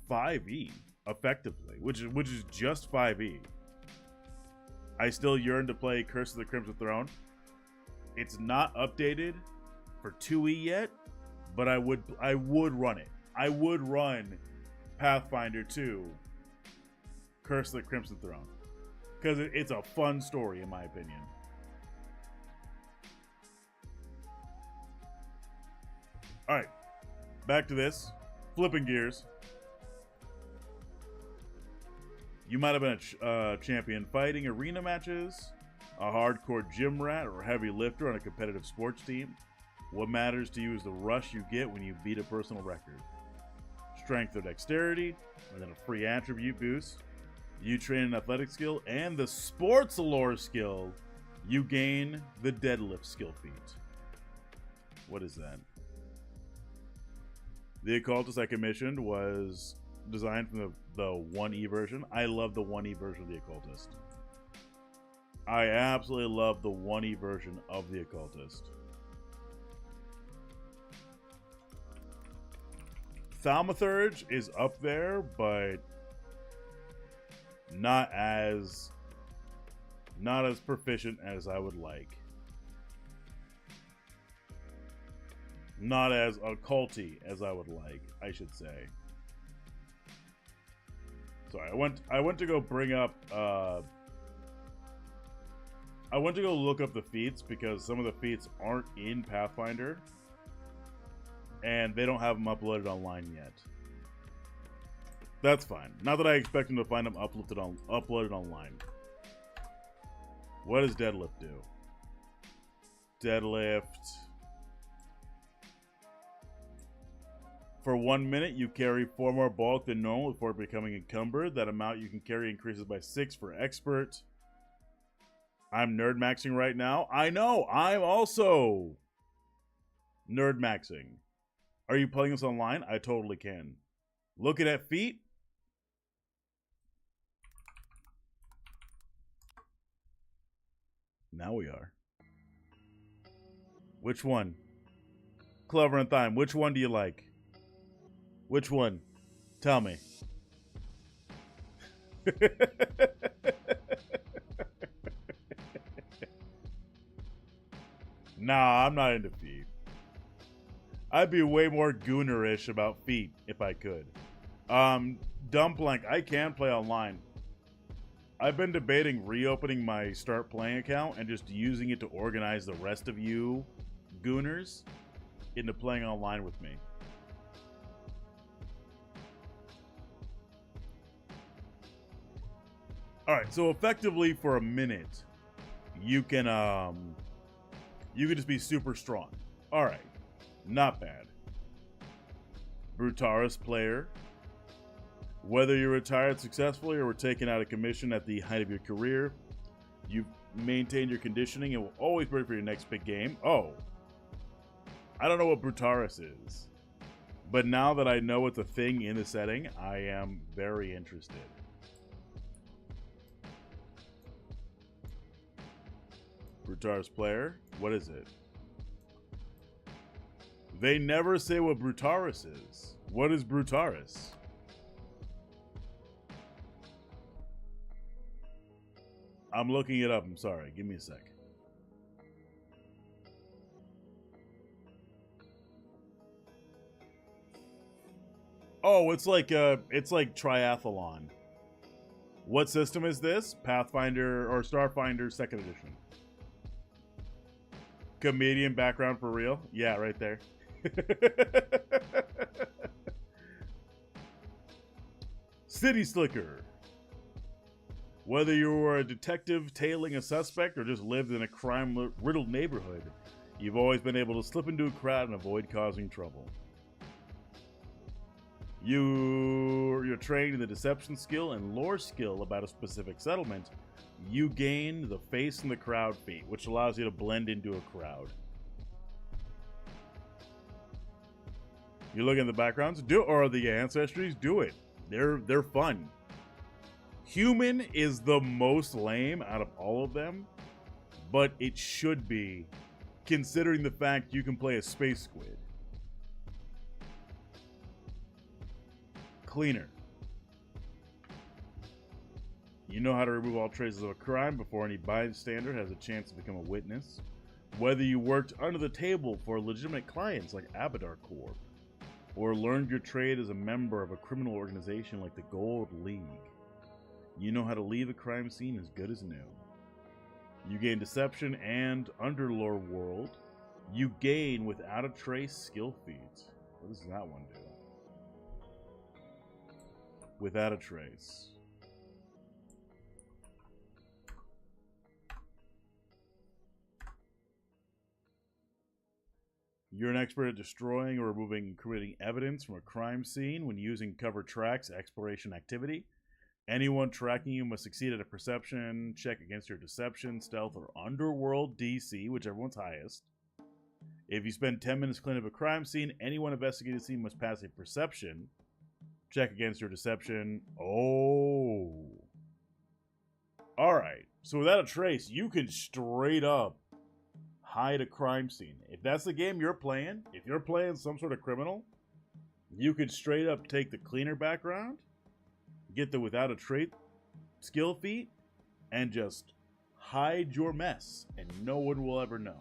5e effectively, which is just 5e. I still yearn to play Curse of the Crimson Throne. It's not updated for 2e yet, but I would run it. I would run Pathfinder 2 Curse of the Crimson Throne because it's a fun story in my opinion. All right, back to this. Flipping gears. You might have been a champion fighting arena matches, a hardcore gym rat, or a heavy lifter on a competitive sports team. What matters to you is the rush you get when you beat a personal record. strength or dexterity, and then a free attribute boost. You train an athletic skill, and the sports lore skill, you gain the deadlift skill feat. What is that? The occultist I commissioned was designed from the 1E version. I love the 1E version of the occultist. I absolutely love the 1E version of the occultist. Thaumaturge is up there, but not as proficient as I would like. Not as occulty as I would like, I should say. Sorry, I went to go bring up I went to go look up the feats because some of the feats aren't in Pathfinder and they don't have them uploaded online yet. That's fine. Not that I expect them to find them uploaded online. What does deadlift do? Deadlift. For 1 minute, you carry 4 more bulk than normal before becoming encumbered. That amount you can carry increases by 6 for expert. I'm nerd maxing right now. I know, I'm also nerd maxing. Are you playing this online? I totally can. Looking at feet. Now we are. Which one? Clover and Thyme, which one do you like? Which one? Tell me. Nah, I'm not into feet. I'd be way more goonerish about feet if I could. Dumb blank, I can play online. I've been debating reopening my Start Playing account and just using it to organize the rest of you gooners into playing online with me. Alright, so effectively for a minute, you can just be super strong. Alright, not bad. Brutaris player. Whether you're retired successfully or were taken out of commission at the height of your career, you've maintained your conditioning and will always be ready for your next big game. Oh. I don't know what Brutaris is. But now that I know it's a thing in the setting, I am very interested. Brutaris player. What is it? They never say what Brutaris is. What is Brutaris? I'm looking it up. I'm sorry. Give me a sec. Oh, it's like triathlon. What system is this? Pathfinder or Starfinder 2nd edition. Comedian background for real? Yeah, right there. City Slicker. Whether you were a detective tailing a suspect or just lived in a crime-riddled neighborhood, you've always been able to slip into a crowd and avoid causing trouble. You're trained in the deception skill and lore skill about a specific settlement. You gain the face in the crowd feat, which allows you to blend into a crowd. You look in the backgrounds, or the ancestries, do it. They're fun. Human is the most lame out of all of them, but it should be, considering the fact you can play a space squid. Cleaner. You know how to remove all traces of a crime before any bystander has a chance to become a witness. Whether you worked under the table for legitimate clients like Abadar Corp, or learned your trade as a member of a criminal organization like the Gold League, you know how to leave a crime scene as good as new. You gain Deception and Underlore World. You gain Without a Trace skill feat. What does that one do? Without a Trace. You're an expert at destroying or removing incriminating evidence from a crime scene when using cover tracks, exploration activity. Anyone tracking you must succeed at a perception check against your deception, stealth, or underworld DC, whichever one's highest. If you spend 10 minutes cleaning up a crime scene, anyone investigating the scene must pass a perception check against your deception. Oh. Alright, so without a trace, you can straight up hide a crime scene. If that's the game you're playing, if you're playing some sort of criminal, you could straight up take the cleaner background, get the without a trait skill feat, and just hide your mess, and no one will ever know.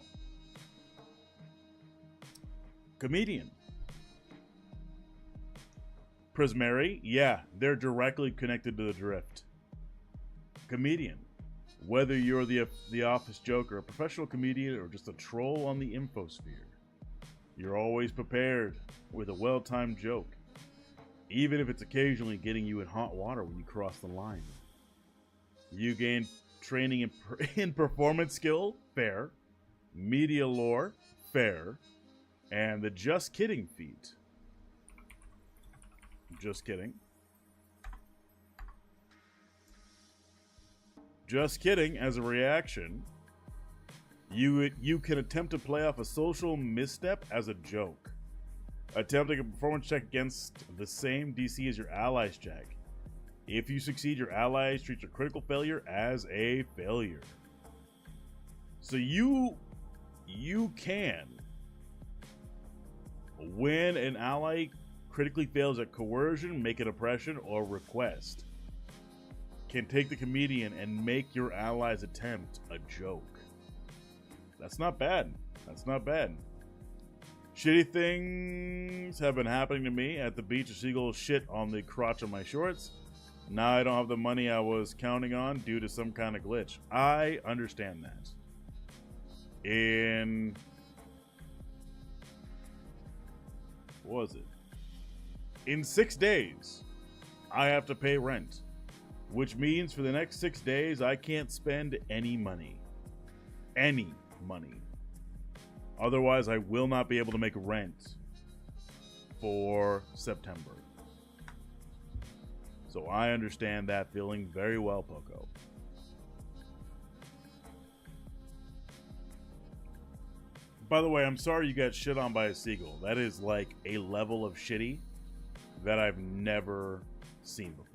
Comedian. Prismary, yeah, they're directly connected to the drift. Comedian. Whether you're the office joker, a professional comedian, or just a troll on the infosphere, you're always prepared with a well-timed joke, even if it's occasionally getting you in hot water when you cross the line. You gain training in performance skill, fair, media lore, fair, and the just kidding feat. Just kidding. Just kidding, as a reaction, you can attempt to play off a social misstep as a joke. Attempting a performance check against the same DC as your allies check. If you succeed, your allies treat your critical failure as a failure. So you can, when an ally critically fails at coercion, make an oppression, or request, can take the comedian and make your allies attempt a joke. That's not bad. That's not bad. Shitty things have been happening to me. At the beach, a seagull shit on the crotch of my shorts. Now I don't have the money I was counting on due to some kind of glitch. I understand that. What was it? In 6 days, I have to pay rent, which means for the next 6 days, I can't spend any money. Any money. Otherwise, I will not be able to make rent for September. So I understand that feeling very well, Poco. By the way, I'm sorry you got shit on by a seagull. That is like a level of shitty that I've never seen before.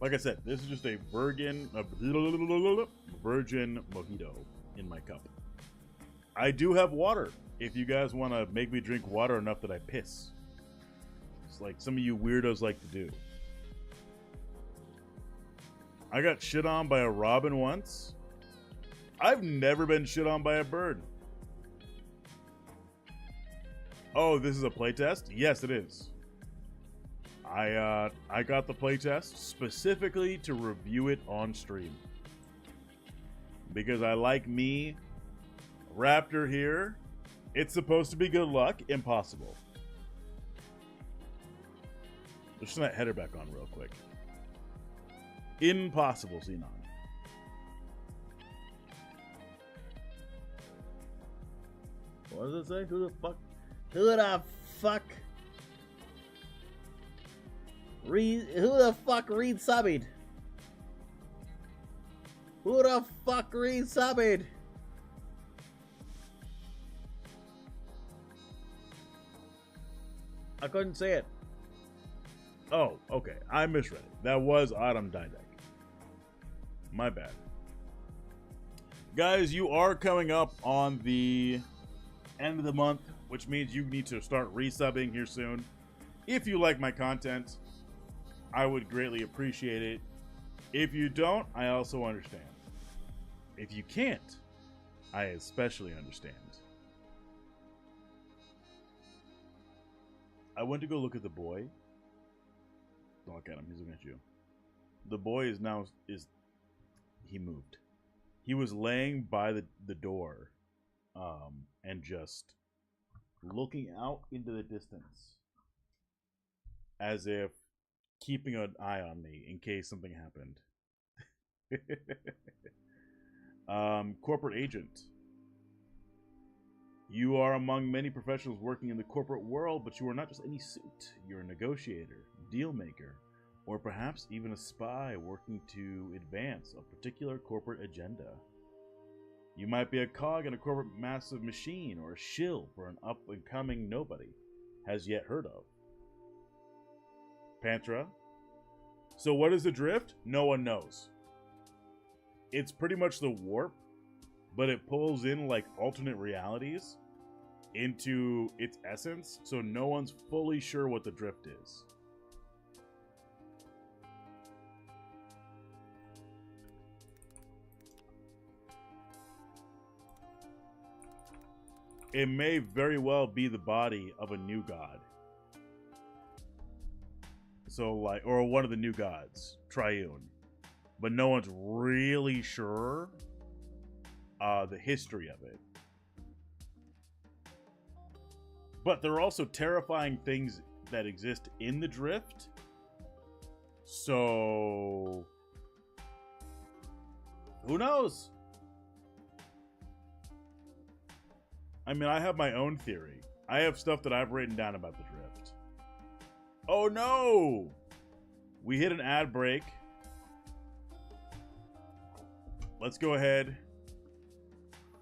Like I said, this is just a virgin mojito in my cup. I do have water if you guys want to make me drink water enough that I piss. It's like some of you weirdos like to do. I got shit on by a robin once. I've never been shit on by a bird. Oh, this is a playtest? Yes, it is. I got the playtest specifically to review it on stream. Because I like me, Raptor here. It's supposed to be good luck. Impossible. Let's turn that header back on real quick. Impossible, Xenon. What does it say? Who the fuck? Who the fuck? Who the fuck resubbed? Who the fuck resubbed? I couldn't say it. Oh, okay. I misread it. That was Autumn Didek. My bad. Guys, you are coming up on the end of the month, which means you need to start resubbing here soon. If you like my content, I would greatly appreciate it. If you don't, I also understand. If you can't, I especially understand. I went to go look at the boy. Don't look at him, he's looking at you. The boy he moved. He was laying by the door and just looking out into the distance as if keeping an eye on me in case something happened. Corporate agent. You are among many professionals working in the corporate world, but you are not just any suit. You're a negotiator, deal maker, or perhaps even a spy working to advance a particular corporate agenda. You might be a cog in a corporate massive machine or a shill for an up-and-coming nobody has yet heard of. Pantra. So what is the drift? No one knows. It's pretty much the warp, but it pulls in like alternate realities into its essence, so no one's fully sure what the drift is. It may very well be the body of a new god. So like, or one of the new gods, Triune. But no one's really sure the history of it. But there are also terrifying things that exist in the drift. So who knows? I mean, I have my own theory. I have stuff that I've written down about the drift. Oh no! We hit an ad break. Let's go ahead.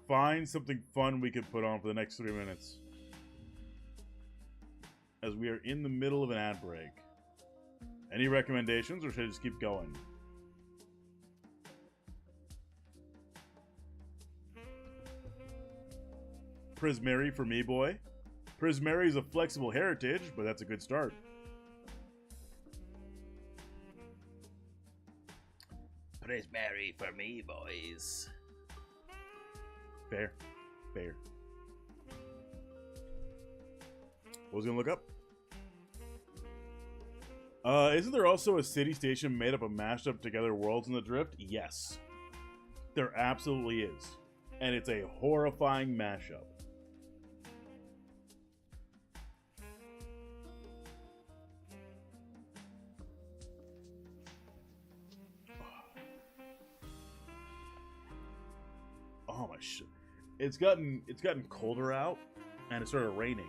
Find something fun we can put on for the next 3 minutes. As we are in the middle of an ad break. Any recommendations, or should I just keep going? Prismary for me, boy. Prismary is a flexible heritage, but that's a good start. Prismary for me, boys. Fair. Fair. What was I gonna look up? Isn't there also a city station made up of mashed up together worlds in the drift? Yes. There absolutely is. And it's a horrifying mashup. Oh my shit. It's gotten colder out and it started raining.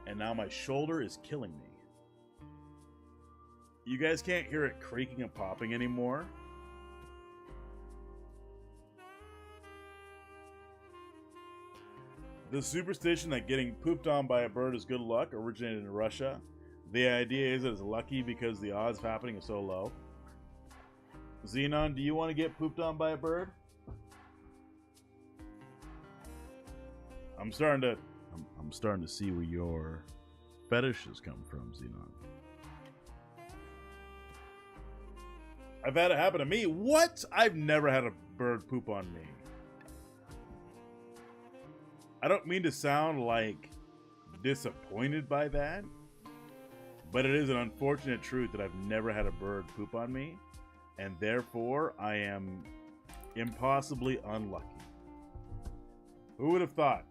And now my shoulder is killing me. You guys can't hear it creaking and popping anymore. The superstition that getting pooped on by a bird is good luck originated in Russia. The idea is that it's lucky because the odds of happening are so low. Xenon, do you want to get pooped on by a bird? I'm starting to see where your fetishes come from, Xenon. I've had it happen to me. What? I've never had a bird poop on me. I don't mean to sound like disappointed by that, but it is an unfortunate truth that I've never had a bird poop on me, and therefore I am impossibly unlucky. Who would have thought?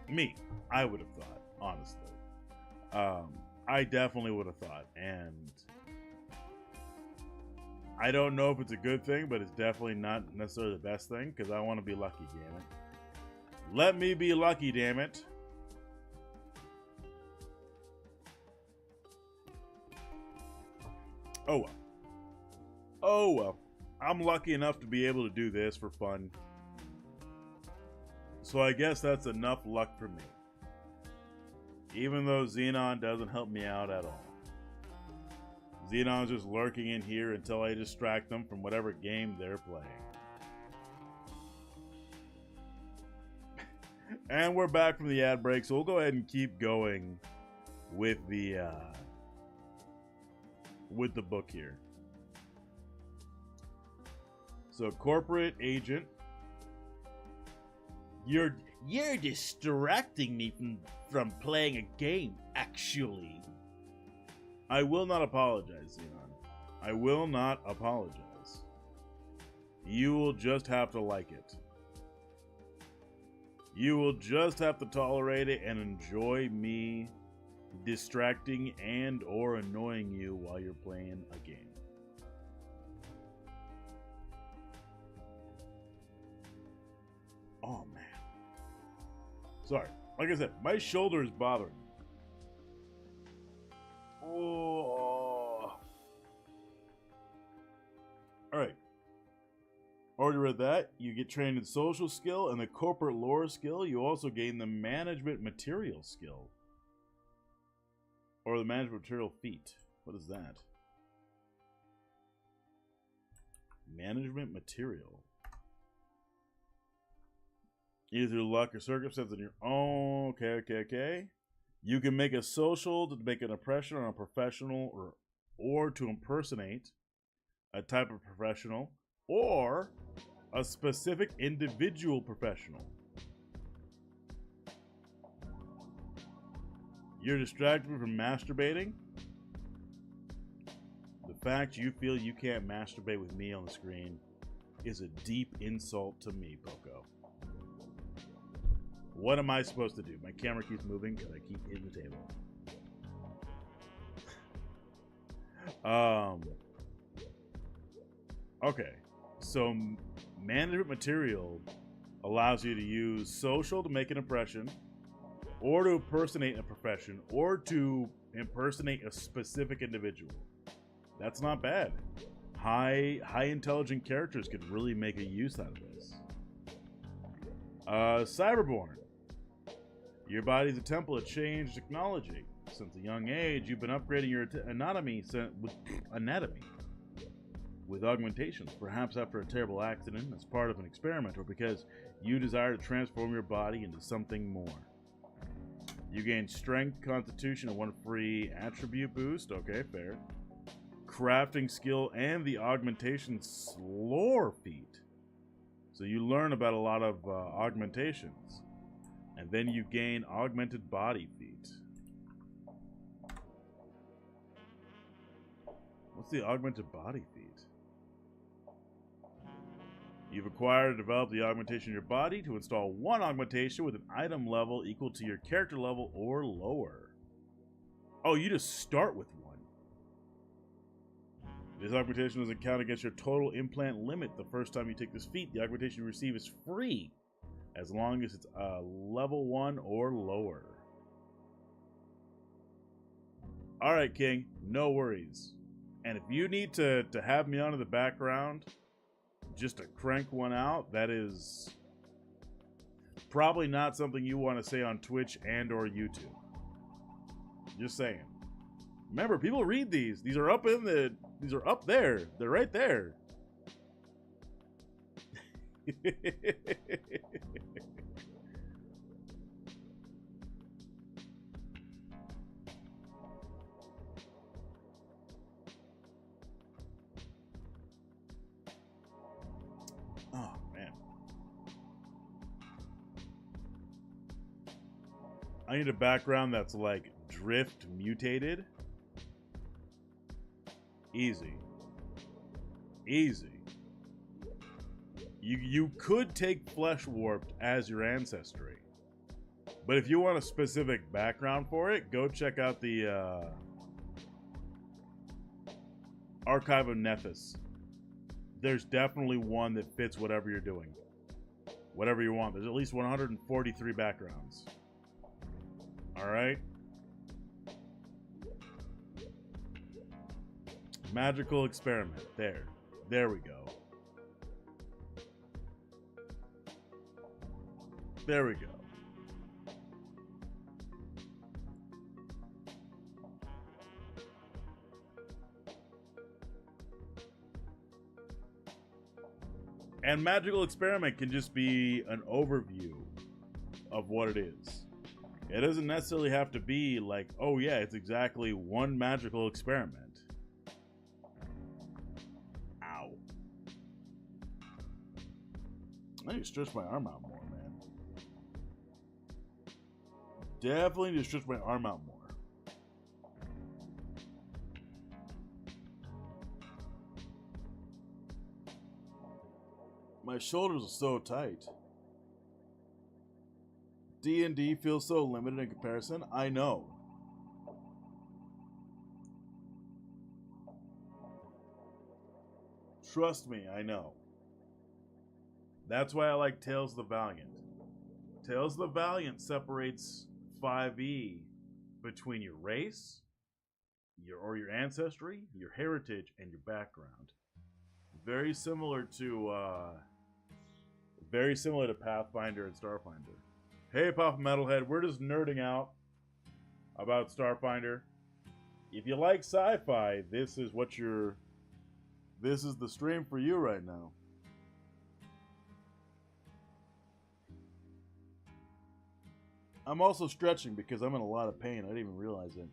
Me. I would have thought, honestly. I definitely would have thought, and I don't know if it's a good thing, but it's definitely not necessarily the best thing, because I want to be lucky, damn it. Let me be lucky, damn it. Oh well. Oh well. I'm lucky enough to be able to do this for fun. So I guess that's enough luck for me. Even though Xenon doesn't help me out at all. Xenon's just lurking in here until I distract them from whatever game they're playing. And we're back from the ad break, so we'll go ahead and keep going with the book here. So, corporate agent. You're distracting me from playing a game, actually. I will not apologize, Xenon. I will not apologize. You will just have to like it. You will just have to tolerate it and enjoy me distracting and or annoying you while you're playing a game. Sorry. Like I said, my shoulder is bothering me. Oh. Alright. Already read that. You get trained in social skill and the corporate lore skill. You also gain the management material skill. Or the management material feat. What is that? Management material. Either through luck or circumstance on your own. Okay. You can make a social to make an impression on a professional or to impersonate a type of professional or a specific individual professional. You're distracted from masturbating. The fact you feel you can't masturbate with me on the screen is a deep insult to me, Poco. What am I supposed to do? My camera keeps moving because I keep hitting the table. Okay, so management material allows you to use social to make an impression, or to impersonate a profession, or to impersonate a specific individual. That's not bad. High intelligent characters could really make a use out of this. Cyberborn. Your body's a temple of change technology. Since a young age, you've been upgrading your anatomy with augmentations, perhaps after a terrible accident, as part of an experiment, or because you desire to transform your body into something more. You gain strength, constitution, and one free attribute boost. Okay, fair. Crafting skill and the augmentation lore feat. So you learn about a lot of augmentations. And then you gain augmented body feat. What's the augmented body feat? You've acquired or developed the augmentation in your body to install one augmentation with an item level equal to your character level or lower. Oh, you just start with one. This augmentation doesn't count against your total implant limit. The first time you take this feat, the augmentation you receive is free, as long as it's level 1 or lower. Alright, King, no worries. And if you need to have me on in the background just to crank one out, that is probably not something you want to say on Twitch and or YouTube. Just saying. Remember, people read these. These are up there. They're right there. Oh, man. I need a background that's like drift mutated. Easy. You could take Flesh Warped as your ancestry. But if you want a specific background for it, go check out the Archive of Nephis. There's definitely one that fits whatever you're doing. Whatever you want. There's at least 143 backgrounds. Alright? Magical experiment. There we go. There we go. And magical experiment can just be an overview of what it is. It doesn't necessarily have to be like, oh yeah, it's exactly one magical experiment. Ow. I need to stretch my arm out more, man. Definitely need to stretch my arm out more. My shoulders are so tight. D&D feels so limited in comparison. I know. Trust me, I know. That's why I like Tales of the Valiant. Tales of the Valiant separates 5e between your race, your ancestry, your heritage, and your background. Very similar to Pathfinder and Starfinder. Hey, Pop Metalhead, we're just nerding out about Starfinder. If you like sci-fi, this is the stream for you right now. I'm also stretching because I'm in a lot of pain. I didn't even realize it.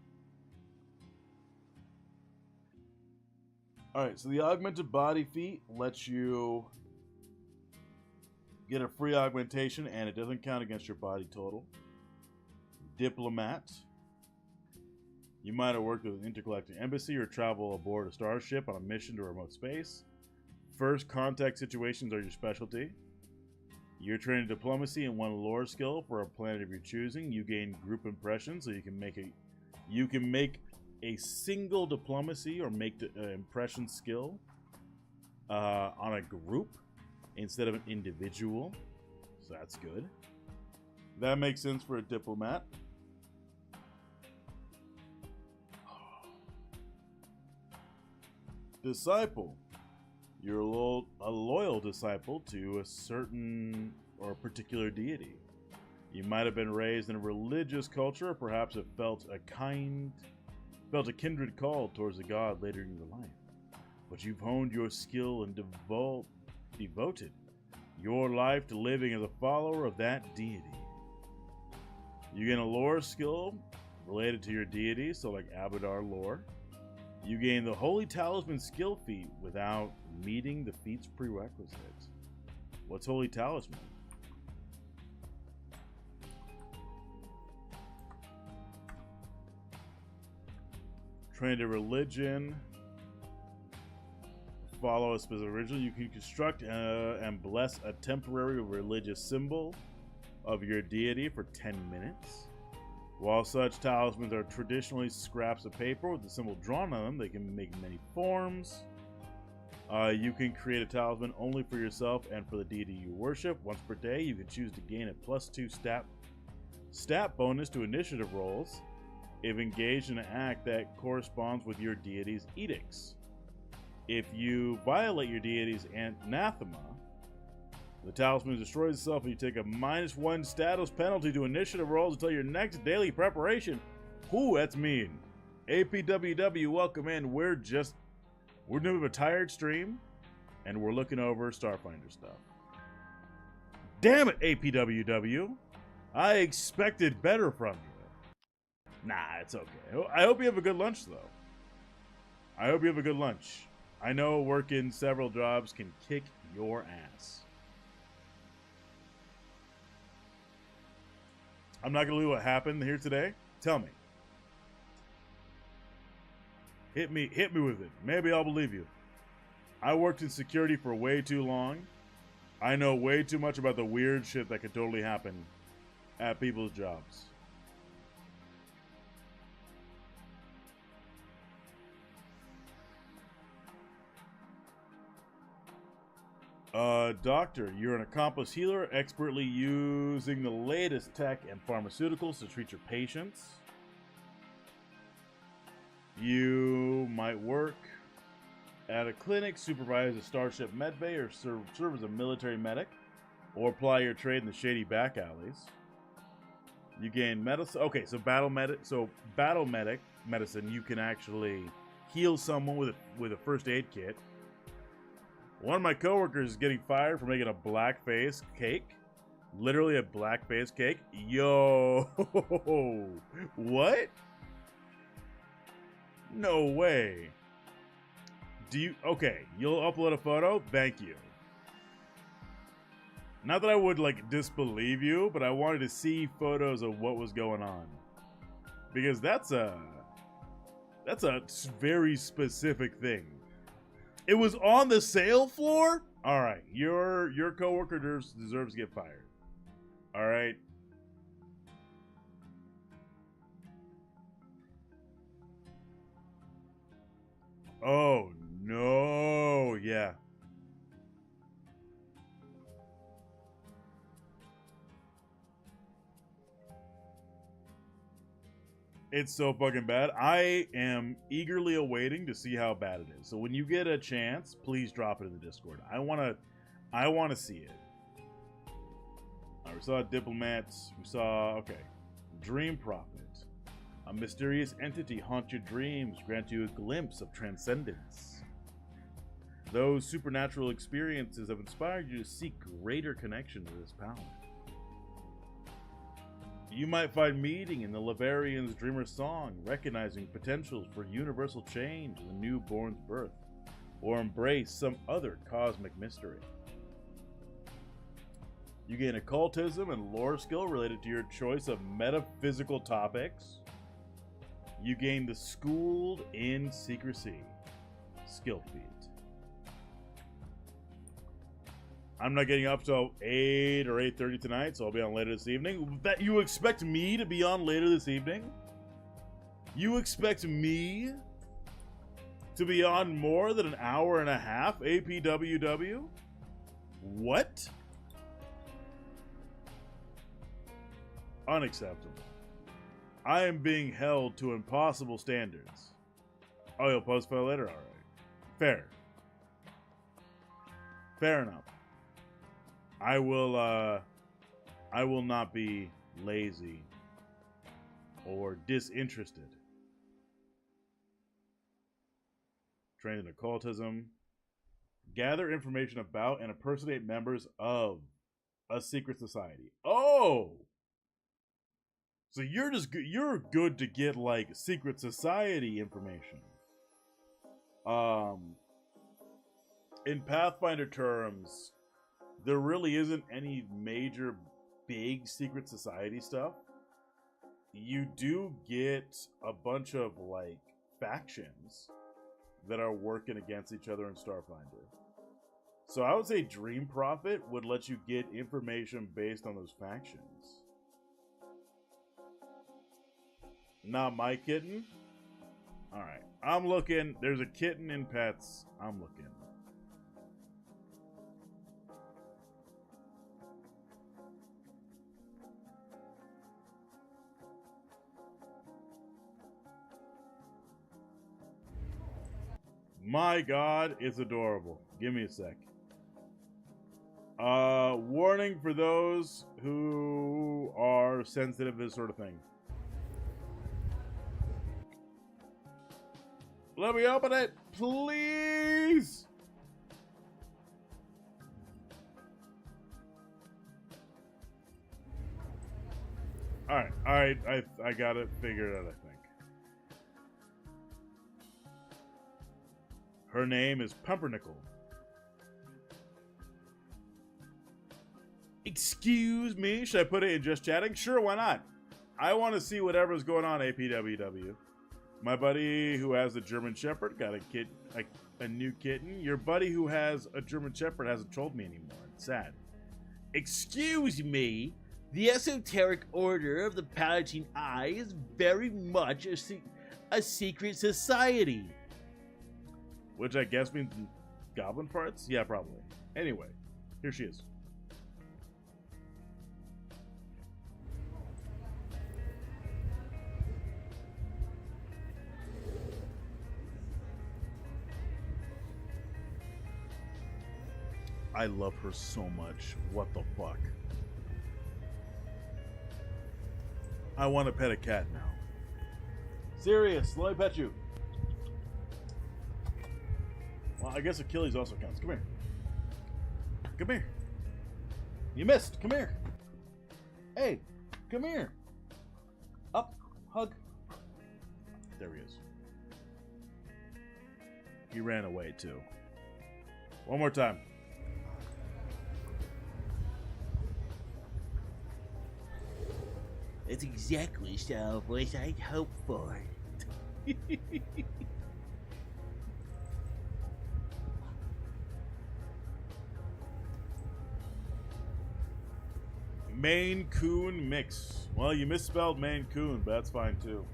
Alright, so the augmented body feat lets you get a free augmentation and it doesn't count against your body total. Diplomat. You might have worked with an intergalactic embassy or travel aboard a starship on a mission to remote space. First contact situations are your specialty. You're trained in diplomacy and one lore skill for a planet of your choosing. You gain group impression, so you can make a single diplomacy or make the impression skill on a group instead of an individual. So that's good. That makes sense for a diplomat. Disciple. You're a loyal disciple to a certain or particular deity. You might have been raised in a religious culture, or perhaps have felt a kindred call towards a god later in your life. But you've honed your skill and devoted your life to living as a follower of that deity. You gain a lore skill related to your deity, so like Abadar lore. You gain the Holy Talisman skill feat without meeting the feat's prerequisites. What's Holy Talisman? Trained in religion. Follow a specific ritual. You can construct and bless a temporary religious symbol of your deity for 10 minutes. While such talismans are traditionally scraps of paper with the symbol drawn on them, they can make many forms. You can create a talisman only for yourself and for the deity you worship. Once per day, you can choose to gain a +2 stat bonus to initiative rolls if engaged in an act that corresponds with your deity's edicts. If you violate your deity's anathema, the talisman destroys itself and you take a -1 status penalty to initiative rolls until your next daily preparation. Ooh, that's mean. APWW, welcome in. We're doing a tired stream, and we're looking over Starfinder stuff. Damn it, APWW. I expected better from you. Nah, it's okay. I hope you have a good lunch, though. I hope you have a good lunch. I know working several jobs can kick your ass. I'm not going to do what happened here today. Tell me. Hit me with it. Maybe I'll believe you. I worked in security for way too long. I know way too much about the weird shit that could totally happen at people's jobs. Doctor, you're an accomplished healer, expertly using the latest tech and pharmaceuticals to treat your patients. You might work at a clinic, supervise a starship medbay, or serve as a military medic, or apply your trade in the shady back alleys. You gain medicine. Okay, so battle medic medicine. You can actually heal someone with a first aid kit. One of my coworkers is getting fired for making a blackface cake. Literally a blackface cake. Yo, what? No way. Okay, you'll upload a photo? Thank you. Not that I would, disbelieve you, but I wanted to see photos of what was going on. Because that's a very specific thing. It was on the sale floor? Alright, your coworker deserves to get fired. Alright? Oh, no. Yeah. It's so fucking bad. I am eagerly awaiting to see how bad it is. So when you get a chance, please drop it in the Discord. I wanna see it. We saw diplomats. We saw Dream Prophet. A mysterious entity haunt your dreams, grant you a glimpse of transcendence. Those supernatural experiences have inspired you to seek greater connection to this power. You might find meaning in the Lavarian's Dreamer's Song, recognizing potentials for universal change in the newborn's birth, or embrace some other cosmic mystery. You gain occultism and lore skill related to your choice of metaphysical topics. You gain the Schooled in Secrecy skill feat. I'm not getting up till 8 or 8:30 tonight, so I'll be on later this evening. That you expect me to be on later this evening? You expect me to be on more than an hour and a half APWW? What? Unacceptable. I am being held to impossible standards. Oh, you'll post for later? Alright. Fair. Fair enough. I will not be lazy or disinterested. Trained in occultism. Gather information about and impersonate members of a secret society. Oh! So you're good to get like secret society information. In Pathfinder terms, there really isn't any major big secret society stuff. You do get a bunch of like factions that are working against each other in Starfinder. So I would say Dream Prophet would let you get information based on those factions. Not my kitten? Alright. I'm looking. There's a kitten in pets. I'm looking. My God, it's adorable. Give me a sec. Warning for those who are sensitive to this sort of thing. Let me open it, please. All right. I got it figured out, I think. Her name is Pumpernickel. Excuse me, should I put it in just chatting? Sure, why not? I want to see whatever's going on, APWW. My buddy who has a German Shepherd got a new kitten. Your buddy who has a German Shepherd hasn't told me anymore. It's sad. Excuse me, the Esoteric Order of the Palatine Eye is very much a secret society. Which I guess means goblin farts? Yeah, probably. Anyway, here she is. I love her so much. What the fuck? I want to pet a cat now. Serious, let me pet you. Well, I guess Achilles also counts. Come here. Come here. You missed. Come here. Hey, come here. Up. Hug. There he is. He ran away, too. One more time. That's exactly the style of voice I'd hoped for. Maine Coon mix. Well, you misspelled Maine Coon, but that's fine too.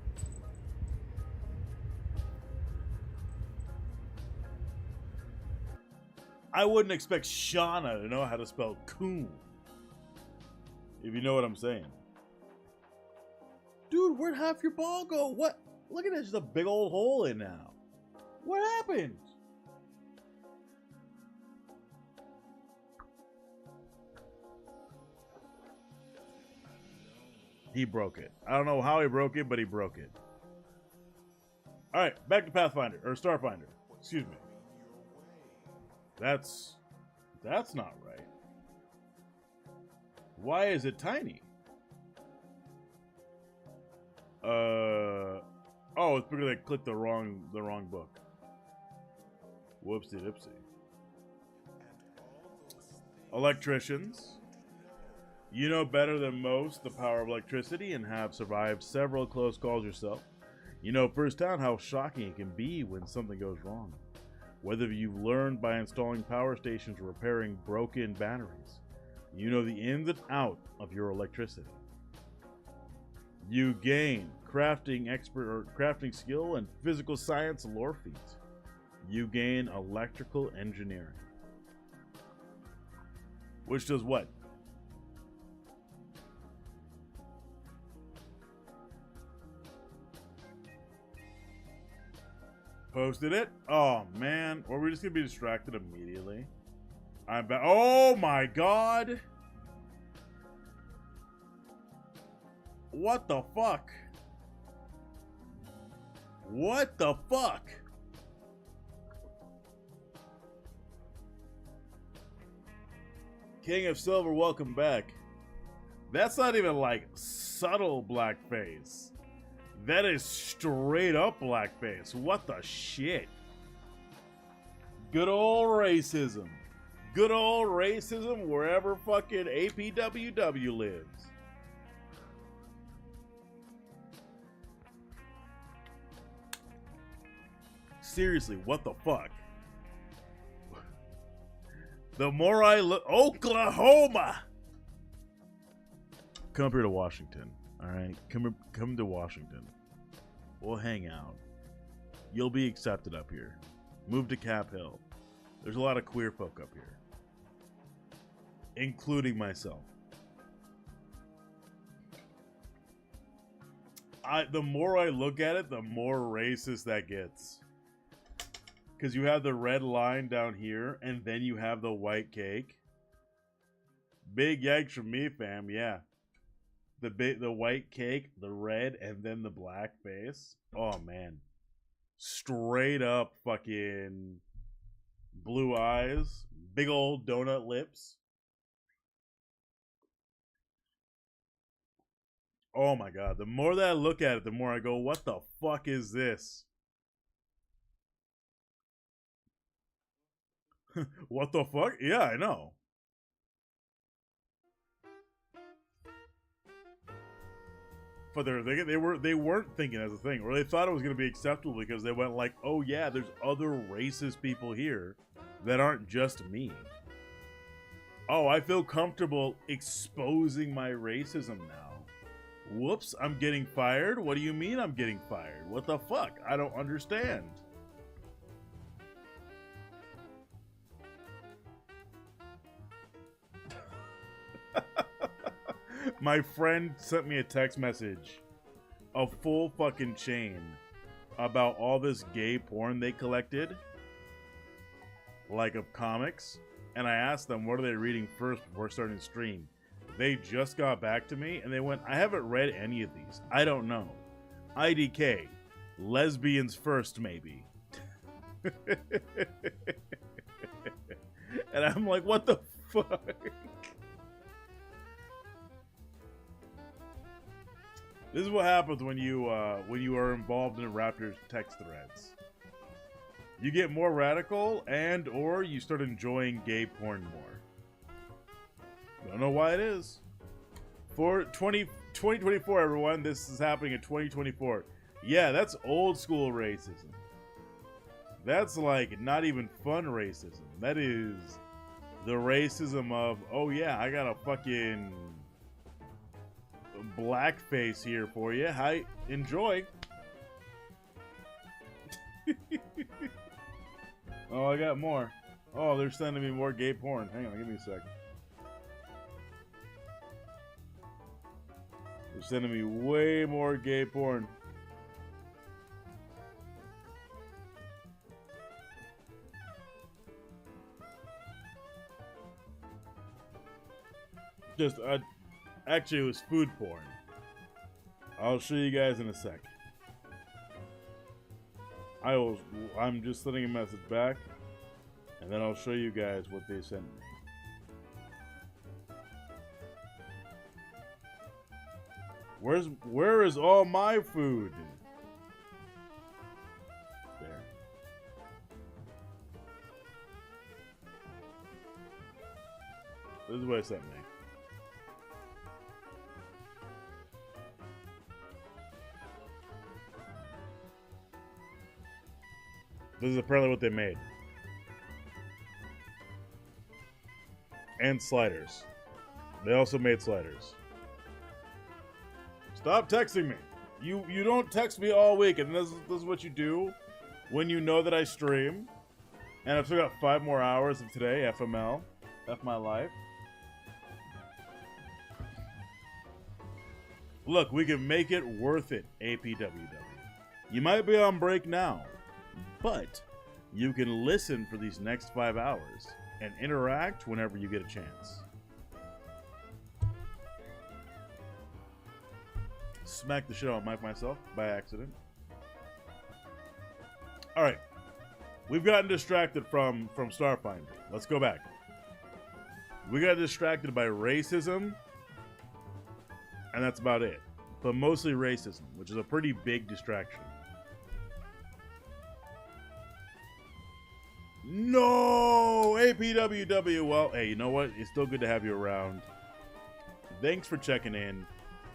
I wouldn't expect Shauna to know how to spell coon. If you know what I'm saying. Dude, where'd half your ball go? What? Look at this, there's a big old hole in now. What happened? He broke it. I don't know how he broke it, but he broke it. Alright, back to Pathfinder, or Starfinder. Excuse me. That's not right. Why is it tiny? Oh, it's because I clicked the wrong book. Whoopsie dipsy. Electricians. You know better than most the power of electricity and have survived several close calls yourself. You know firsthand how shocking it can be when something goes wrong. Whether you've learned by installing power stations or repairing broken batteries, you know the ins and outs of your electricity. You gain crafting skill and physical science lore feats. You gain electrical engineering. Which does what? Posted it? Oh man. Or we're just gonna be distracted immediately. I'm back. Oh my god! What the fuck? What the fuck? King of Silver, welcome back. That's not even like subtle blackface. That is straight up blackface. What the shit? Good old racism. Good old racism wherever fucking APWW lives. Seriously, what the fuck? The more I look... Oklahoma! Come up here to Washington, alright? Come to Washington. We'll hang out. You'll be accepted up here. Move to Cap Hill. There's a lot of queer folk up here. Including myself. The more I look at it, the more racist that gets. Because you have the red line down here, and then you have the white cake. Big yikes from me, fam, yeah. The white cake, the red, and then the black face. Oh, man. Straight up fucking blue eyes. Big old donut lips. Oh, my God. The more that I look at it, the more I go, what the fuck is this? What the fuck? Yeah, I know. But they weren't thinking as a thing, or they thought it was gonna be acceptable because they went like, oh yeah, there's other racist people here that aren't just me. Oh, I feel comfortable exposing my racism now. Whoops, I'm getting fired? What do you mean I'm getting fired? What the fuck? I don't understand. My friend sent me a text message, a full fucking chain, about all this gay porn they collected, like of comics, and I asked them what are they reading first before starting the stream. They just got back to me and they went, I haven't read any of these. I don't know. IDK, lesbians first maybe. And I'm like, what the fuck? This is what happens when you are involved in Raptors text threads. You get more radical and or you start enjoying gay porn more. Don't know why it is. For 2024, everyone, this is happening in 2024. Yeah, that's old school racism. That's like not even fun racism. That is the racism of, oh yeah, I got a fucking blackface here for you. Hi, enjoy. Oh, I got more. Oh, they're sending me more gay porn. Hang on, give me a sec. They're sending me way more gay porn. Just, actually, it was food porn. I'll show you guys in a sec. I'm just sending a message back, and then I'll show you guys what they sent me. Where is all my food? There. This is what it sent me. This is apparently what they made. And sliders. They also made sliders. Stop texting me. You don't text me all week, and this is what you do when you know that I stream. And I've still got 5 more hours of today, FML. F my life. Look, we can make it worth it, APWW. You might be on break now, but you can listen for these next 5 hours and interact whenever you get a chance. Smack the shit out of Mike myself by accident. Alright. We've gotten distracted from Starfinder. Let's go back. We got distracted by racism, and that's about it. But mostly racism, which is a pretty big distraction. No! APWW! Well, hey, you know what? It's still good to have you around. Thanks for checking in.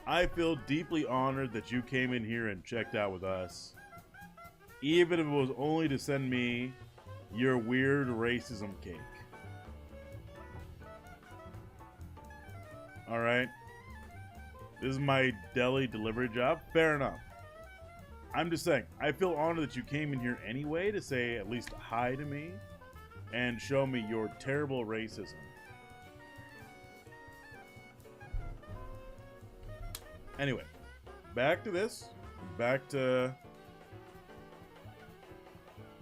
I feel deeply honored that you came in here and checked out with us. Even if it was only to send me your weird racism cake. Alright? This is my deli delivery job. Fair enough. I'm just saying, I feel honored that you came in here anyway to say at least hi to me and show me your terrible racism. Anyway, back to this. Back to...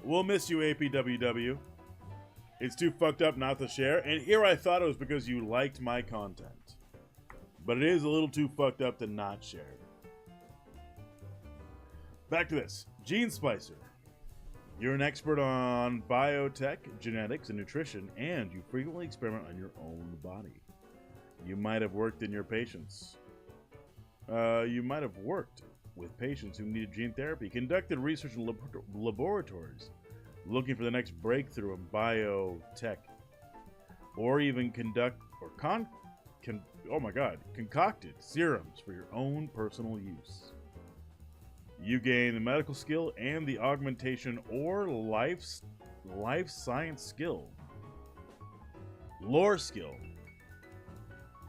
We'll miss you, APWW. It's too fucked up not to share. And here I thought it was because you liked my content. But it is a little too fucked up to not share. Back to this. Gene Splicer. You're an expert on biotech, genetics, and nutrition, and you frequently experiment on your own body. You might have worked in your patients. You might have worked with patients who needed gene therapy, conducted research in laboratories, looking for the next breakthrough in biotech, or even concocted serums for your own personal use. You gain the medical skill and the augmentation or life science skill. Lore skill.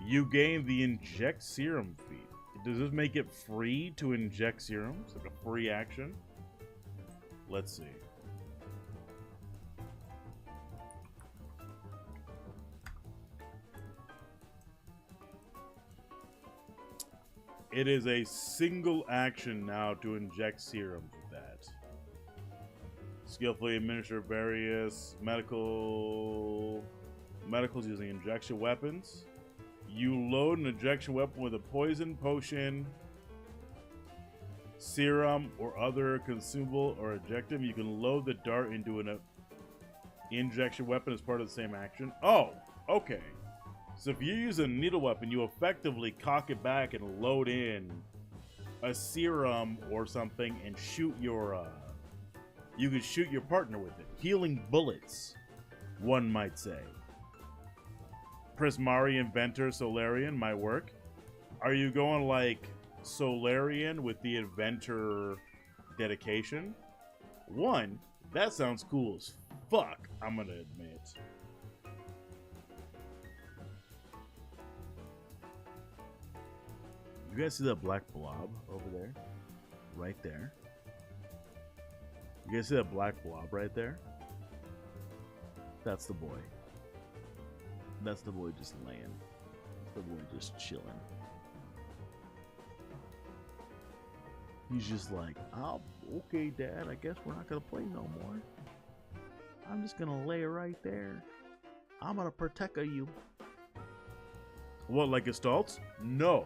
You gain the inject serum feat. Does this make it free to inject serums? Like a free action? Let's see. It is a single action now to inject serums with that. Skillfully administer various medicals using injection weapons. You load an injection weapon with a poison, potion, serum, or other consumable or ejectum. You can load the dart into an injection weapon as part of the same action. Oh, okay. So if you use a needle weapon, you effectively cock it back and load in a serum or something and shoot your, you can shoot your partner with it. Healing bullets, one might say. Prismari Inventor Solarian might work. Are you going like Solarian with the Inventor dedication? One, that sounds cool as fuck, I'm gonna admit. You guys see that black blob over there? Right there? You guys see that black blob right there? That's the boy. That's the boy just laying. That's the boy just chilling. He's just like, oh, okay, Dad, I guess we're not going to play no more. I'm just going to lay right there. I'm going to protect you. What, like Gestalts? No.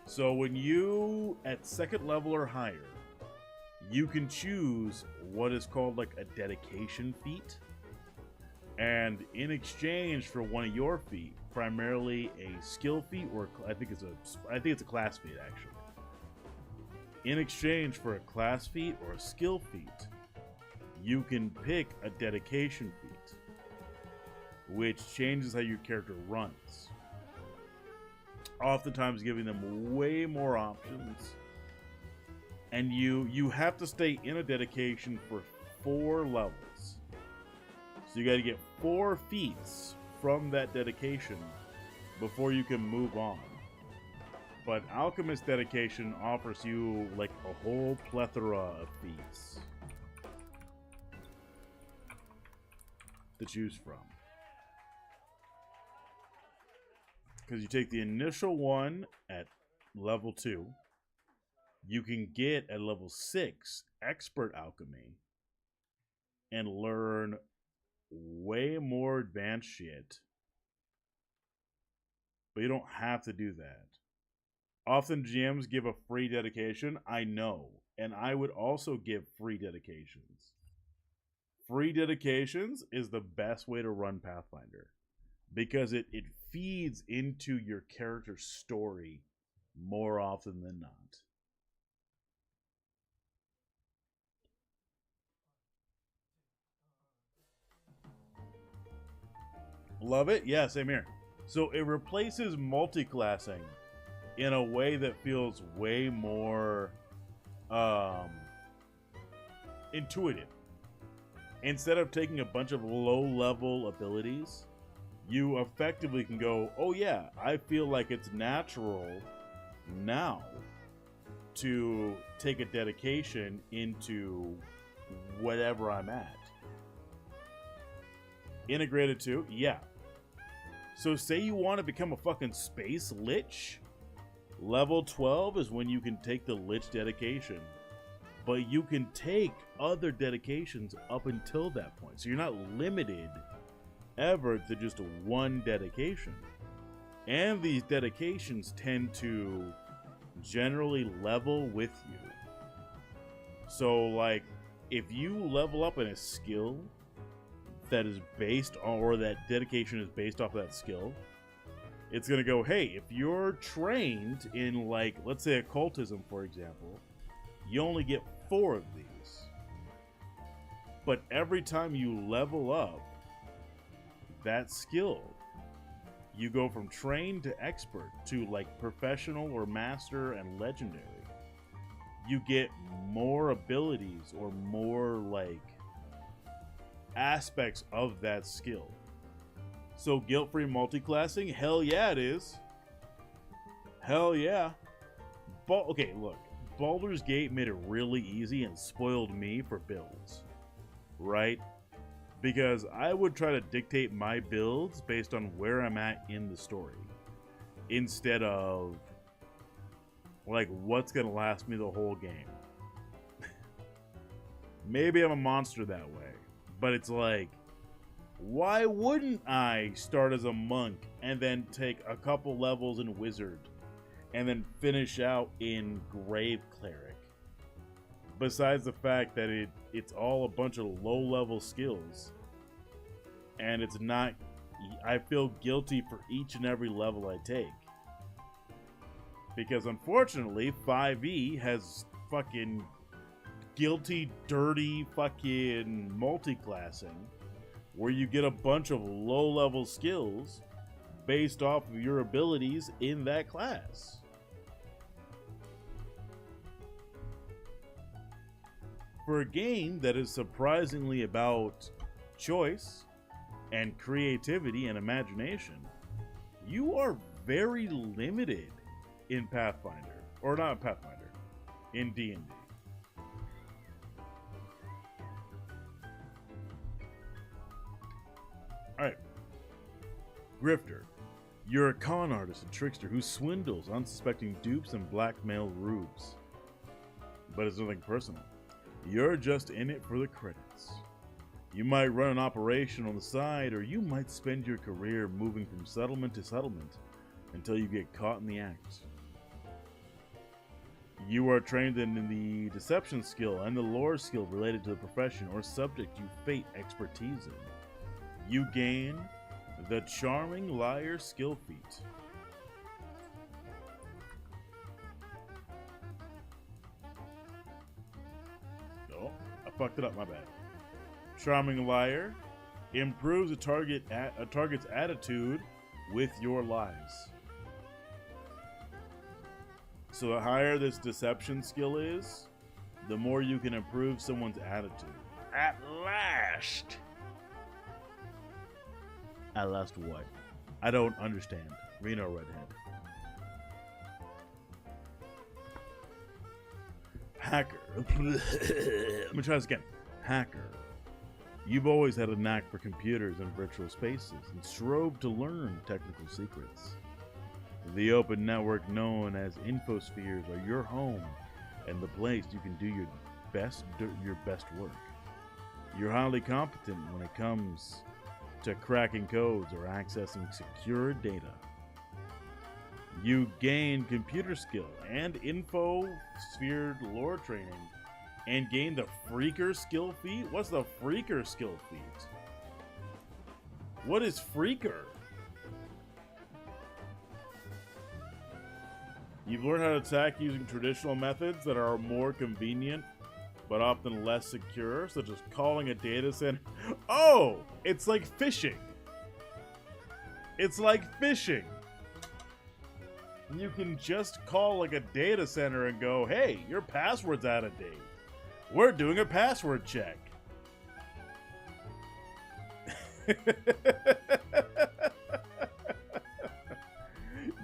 So when you, at second level or higher, you can choose what is called like a dedication feat. And in exchange for one of your feat, primarily a skill feat, or I think it's a class feat actually. In exchange for a class feat or a skill feat, you can pick a dedication feat, which changes how your character runs. Oftentimes giving them way more options. And you have to stay in a dedication for 4 levels. So you got to get 4 feats from that dedication before you can move on. But Alchemist dedication offers you like a whole plethora of feats to choose from. Because you take the initial one at level 2, you can get at level 6 Expert Alchemy and learn way more advanced shit. But you don't have to do that. Often GMs give a free dedication, I know, and I would also give free dedications. Free dedications is the best way to run Pathfinder because it feeds into your character's story more often than not. Love it? Yeah, same here. So it replaces multi-classing in a way that feels way more intuitive. Instead of taking a bunch of low-level abilities, you effectively can go, oh yeah, I feel like it's natural now to take a dedication into whatever I'm at. Integrated too? Yeah. So say you want to become a fucking space lich. Level 12 is when you can take the lich dedication. But you can take other dedications up until that point. So you're not limited ever to just one dedication. And these dedications tend to generally level with you. So like if you level up in a skill that is based on, or that dedication is based off of that skill, it's going to go, hey, if you're trained in, like, let's say occultism, for example, you only get 4 of these. But every time you level up that skill, you go from trained to expert to, like, professional or master and legendary. You get more abilities or more, like, aspects of that skill. So guilt-free multi-classing? Hell yeah, it is. Hell yeah. Okay, look. Baldur's Gate made it really easy and spoiled me for builds. Right? Because I would try to dictate my builds based on where I'm at in the story. Instead of, like, what's going to last me the whole game. Maybe I'm a monster that way. But it's like, why wouldn't I start as a monk and then take a couple levels in wizard and then finish out in grave cleric? Besides the fact that it's all a bunch of low-level skills, and it's not, I feel guilty for each and every level I take. Because unfortunately, 5e has fucking guilty, dirty fucking multi-classing where you get a bunch of low-level skills based off of your abilities in that class. For a game that is surprisingly about choice and creativity and imagination, you are very limited in Pathfinder. Or not Pathfinder, in D&D. Alright. Grifter. You're a con artist and trickster who swindles unsuspecting dupes and blackmail rubes. but it's nothing personal. You're just in it for the credits. You might run an operation on the side, or you might spend your career moving from settlement to settlement until you get caught in the act. You are trained in the deception skill and the lore skill related to the profession or subject you fate expertise in. You gain the Charming Liar skill feat. Oh, I fucked it up, my bad. Charming Liar improves a target's attitude with your lies. So the higher this deception skill is, the more you can improve someone's attitude. At last! At last what? I don't understand. Reno Redhead. Hacker. Let me try this again. Hacker. You've always had a knack for computers and virtual spaces and strove to learn technical secrets. The open network known as infospheres are your home and the place you can do your best work. You're highly competent when it comes to cracking codes or accessing secure data. You gain computer skill and infosphere lore training and gain the Freaker skill feat? What's the Freaker skill feat? What is Freaker? You've learned how to attack using traditional methods that are more convenient but often less secure, such as calling a data center. Oh, it's like phishing. It's like phishing. You can just call like a data center and go, hey, your password's out of date. We're doing a password check.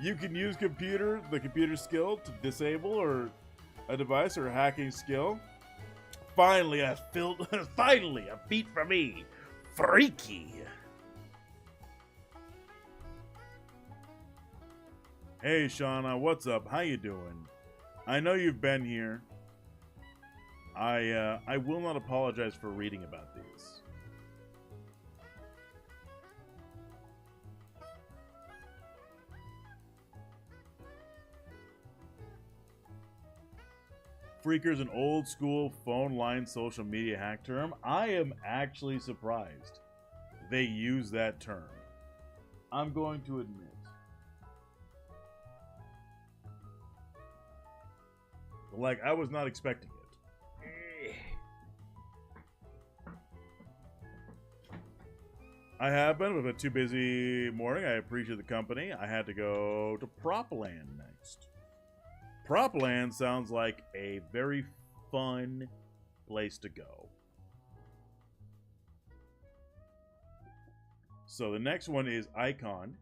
You can use the computer skill to disable or a device or a hacking skill. Finally, a feat for me. Freaky. Hey, Shauna, what's up? How you doing? I know you've been here. I will not apologize for reading about these. Freaker's an old school phone line social media hack term. I am actually surprised they use that term. I'm going to admit. Like, I was not expecting it. I have been with a too busy morning. I appreciate the company. I had to go to Propland next. Propland sounds like a very fun place to go. So the next one is Icon.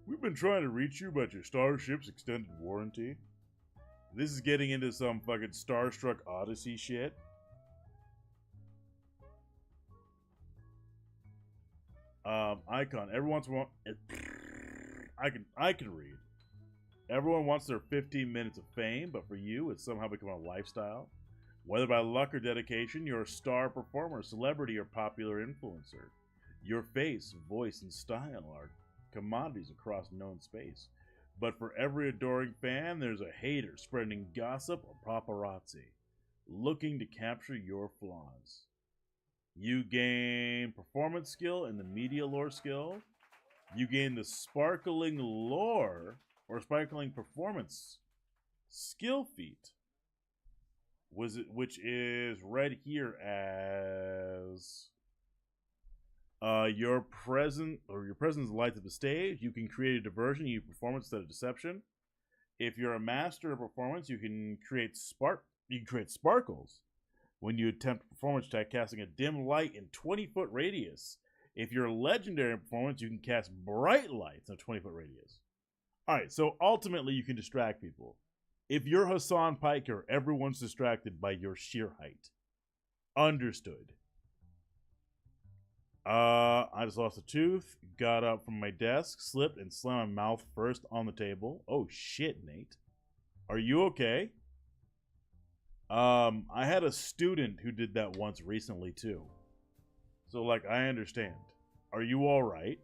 We've been trying to reach you about your Starship's extended warranty. This is getting into some fucking Starstruck Odyssey shit. Icon. I can read. Everyone wants their 15 minutes of fame, but for you, it's somehow become a lifestyle. Whether by luck or dedication, you're a star performer, celebrity, or popular influencer. Your face, voice, and style are commodities across known space. But for every adoring fan, there's a hater spreading gossip or paparazzi, looking to capture your flaws. You gain performance skill and the media lore skill. You gain the sparkling lore or sparkling performance skill feat, which is read here as your presence lights up the stage. You can create a diversion, you performance instead of deception. If you're a master of performance, you can create sparkles when you attempt a performance check, casting a dim light in 20-foot radius. If you're legendary in performance, you can cast bright lights in a 20-foot radius. Alright, so ultimately you can distract people. If you're Hassan Piker, everyone's distracted by your sheer height. Understood. I just lost a tooth, got up from my desk, slipped, and slammed my mouth first on the table. Oh shit, Nate. Are you okay? I had a student who did that once recently too. So like I understand. Are you all right?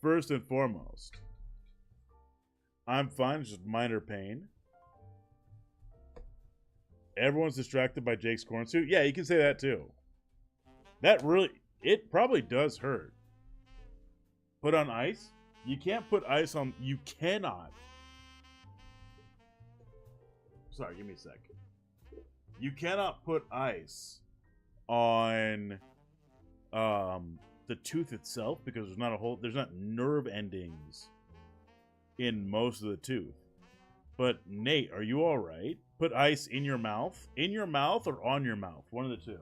First and foremost, I'm fine, it's just minor pain. Everyone's distracted by Jake's corn suit. Yeah, you can say that too. That really, it probably does hurt. Put on ice? You can't put ice on, you cannot. Sorry, give me a sec. You cannot put ice on the tooth itself because there's not nerve endings in most of the tooth. But Nate, are you all right? Put ice in your mouth or on your mouth, one of the two.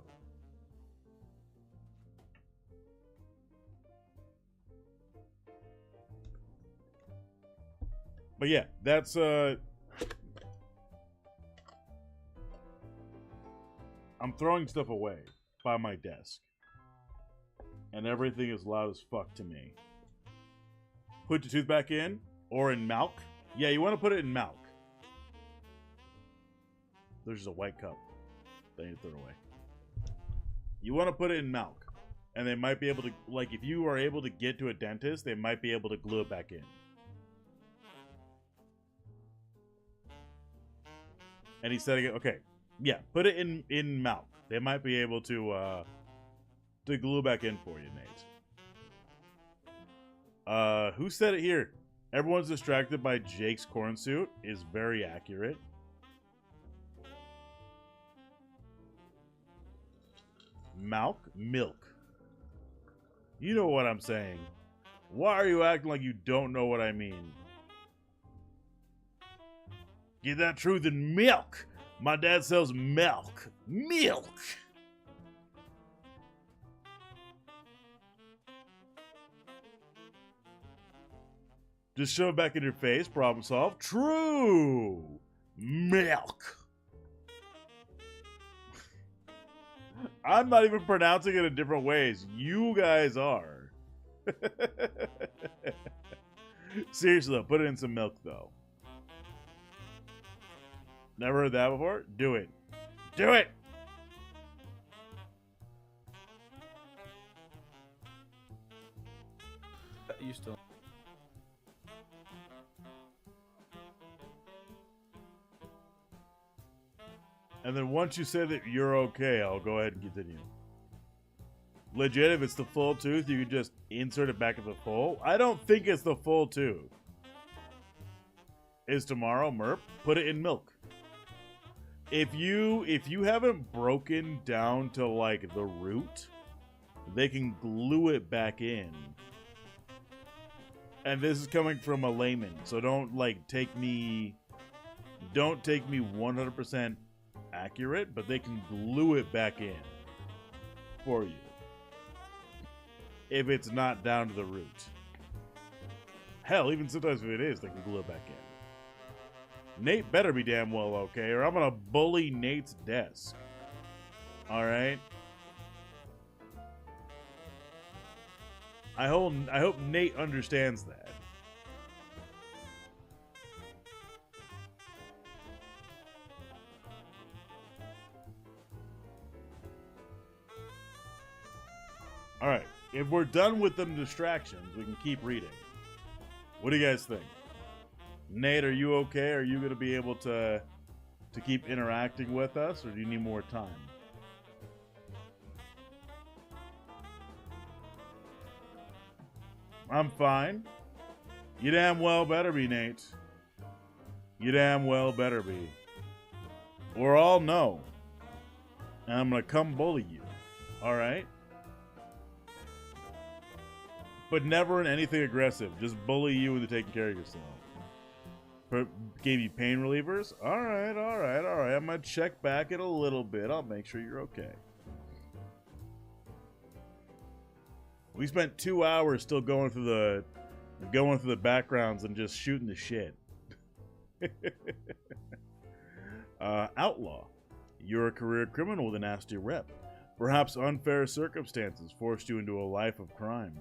But yeah, that's I'm throwing stuff away by my desk. And everything is loud as fuck to me. Put your tooth back in or in milk. Yeah, you want to put it in milk. There's just a white cup that you throw away. You want to put it in milk. And they might be able to, like, if you are able to get to a dentist, they might be able to glue it back in. And he said, okay, yeah, put it in milk. They might be able to glue back in for you, Nate. Who said it here? Everyone's distracted by Jake's corn suit is very accurate. Milk? You know what I'm saying. Why are you acting like you don't know what I mean? Get that truth in milk. My dad sells milk. Milk! Just shove it back in your face, problem solved. True! Milk! I'm not even pronouncing it in different ways. You guys are. Seriously though, put it in some milk though. Never heard that before? Do it. Do it! You still. And then once you say that you're okay, I'll go ahead and continue. Legit, if it's the full tooth, you can just insert it back in the full. I don't think it's the full tooth. Is tomorrow, Merp? Put it in milk. If you haven't broken down to like the root, they can glue it back in. And this is coming from a layman, so don't take me 100% accurate, but they can glue it back in for you if it's not down to the root. Hell, even sometimes if it is, they can glue it back in. Nate better be damn well okay, or I'm gonna bully Nate's desk. Alright? I hope Nate understands that. Alright, if we're done with them distractions, we can keep reading. What do you guys think? Nate, are you okay? Are you going to be able to keep interacting with us, or do you need more time? I'm fine. You damn well better be, Nate. You damn well better be. Or I'll know. And I'm going to come bully you. Alright? But never in anything aggressive. Just bully you into taking care of yourself. Gave you pain relievers? Alright. I'm going to check back in a little bit. I'll make sure you're okay. We spent 2 hours still going through the backgrounds and just shooting the shit. Outlaw. You're a career criminal with a nasty rep. Perhaps unfair circumstances forced you into a life of crime.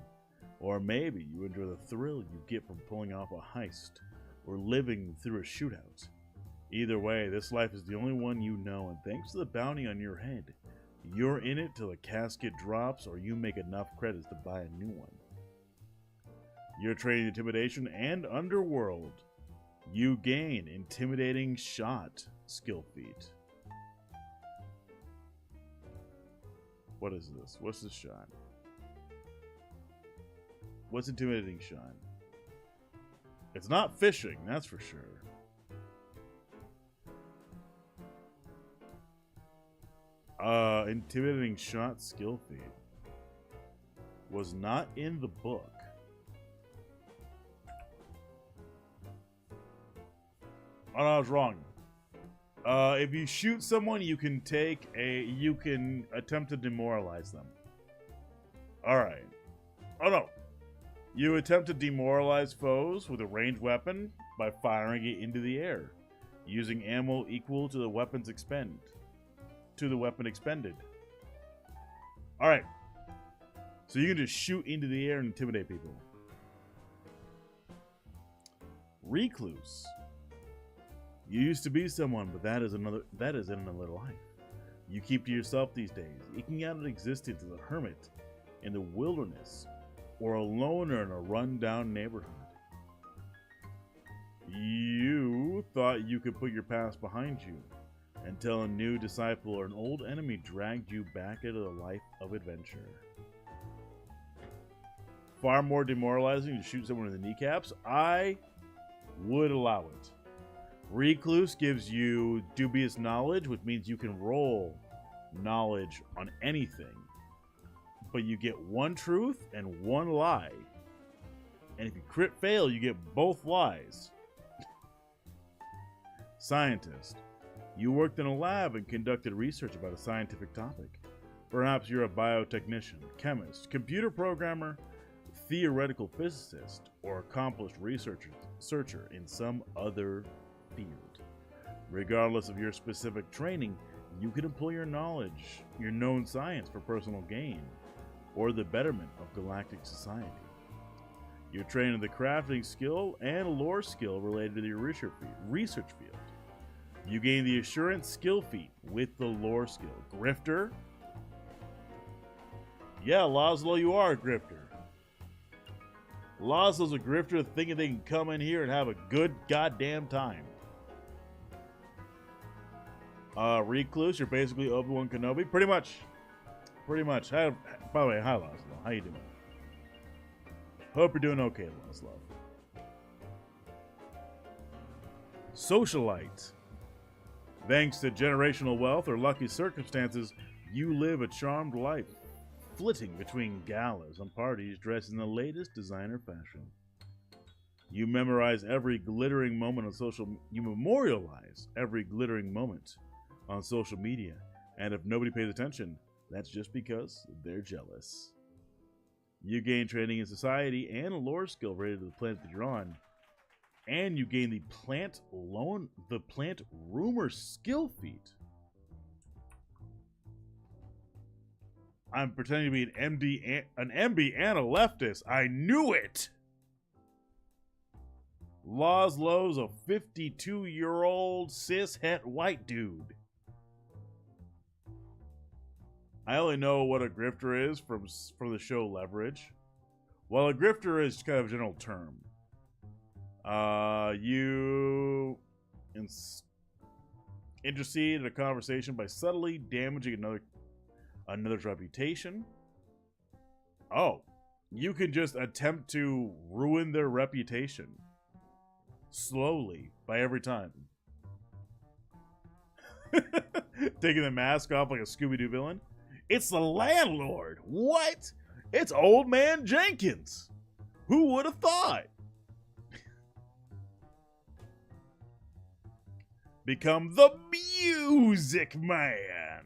Or maybe you enjoy the thrill you get from pulling off a heist or living through a shootout. Either way, this life is the only one you know, and thanks to the bounty on your head, you're in it till the casket drops or you make enough credits to buy a new one. You're trained in intimidation and underworld. You gain intimidating shot skill feat. What is this? What's this shot? What's intimidating shot? It's not fishing, that's for sure. Intimidating shot skill feat was not in the book. Oh, no, I was wrong. If you shoot someone, you can attempt to demoralize them. Alright. Oh no. You attempt to demoralize foes with a ranged weapon by firing it into the air, using ammo equal to the weapon expended. Alright. So you can just shoot into the air and intimidate people. Recluse. You used to be someone, but that is in another life. You keep to yourself these days, eking out an existence as a hermit in the wilderness or a loner in a run-down neighborhood. You thought you could put your past behind you until a new disciple or an old enemy dragged you back into the life of adventure. Far more demoralizing to shoot someone in the kneecaps? I would allow it. Recluse gives you dubious knowledge, which means you can roll knowledge on anything. But you get one truth and one lie. And if you crit fail, you get both lies. Scientist. You worked in a lab and conducted research about a scientific topic. Perhaps you're a biotechnician, chemist, computer programmer, theoretical physicist, or accomplished researcher in some other field. Regardless of your specific training, you can employ your knowledge, your known science for personal gain, or the betterment of galactic society. You're trained in the crafting skill and lore skill related to your research field. You gain the assurance skill feat with the lore skill. Grifter? Yeah, Laszlo, you are a grifter. Laszlo's a grifter thinking they can come in here and have a good goddamn time. Recluse, you're basically Obi-Wan Kenobi. Pretty much. By the way, hi Laszlo. How you doing? Hope you're doing okay, Laszlo. Socialite. Thanks to generational wealth or lucky circumstances, you live a charmed life, flitting between galas and parties dressed in the latest designer fashion. You memorialize every glittering moment on social media, and if nobody pays attention, that's just because they're jealous. You gain training in society and a lore skill related to the planet that you're on, and you gain the plant rumor skill feat. I'm pretending to be an MB and a leftist. I knew it! Laszlo's a 52-year-old cis-het white dude. I only know what a grifter is from the show Leverage. Well, a grifter is kind of a general term. You intercede in a conversation by subtly damaging another's reputation. Oh, you can just attempt to ruin their reputation slowly by every time. Taking the mask off like a Scooby-Doo villain. It's the landlord. What? It's Old Man Jenkins. Who would have thought? Become the Music Man.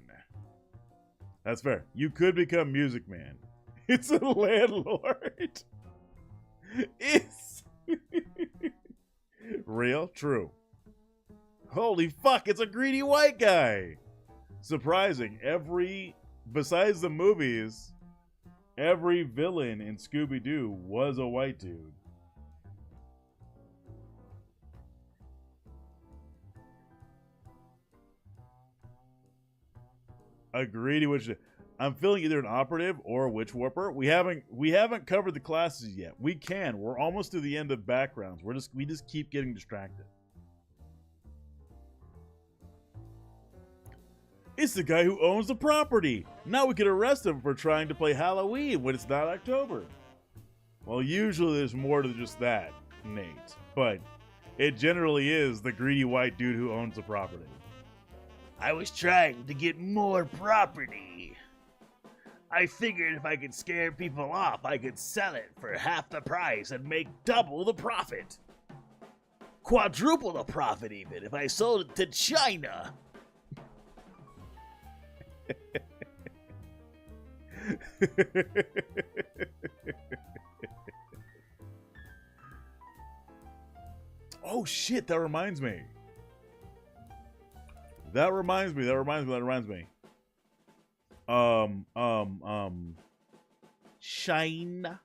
That's fair. You could become Music Man. It's a landlord. It's real? True. Holy fuck, it's a greedy white guy. Surprising. Besides the movies, every villain in Scooby-Doo was a white dude. A greedy witch. I'm feeling either an operative or a witch warper. We haven't covered the classes yet. We can. We're almost to the end of backgrounds. We just keep getting distracted. It's the guy who owns the property. Now we could arrest him for trying to play Halloween when it's not October. Well, usually there's more to just that, Nate. But it generally is the greedy white dude who owns the property. I was trying to get more property. I figured if I could scare people off, I could sell it for half the price and make double the profit. Quadruple the profit even if I sold it to China. Oh shit, that reminds me. China.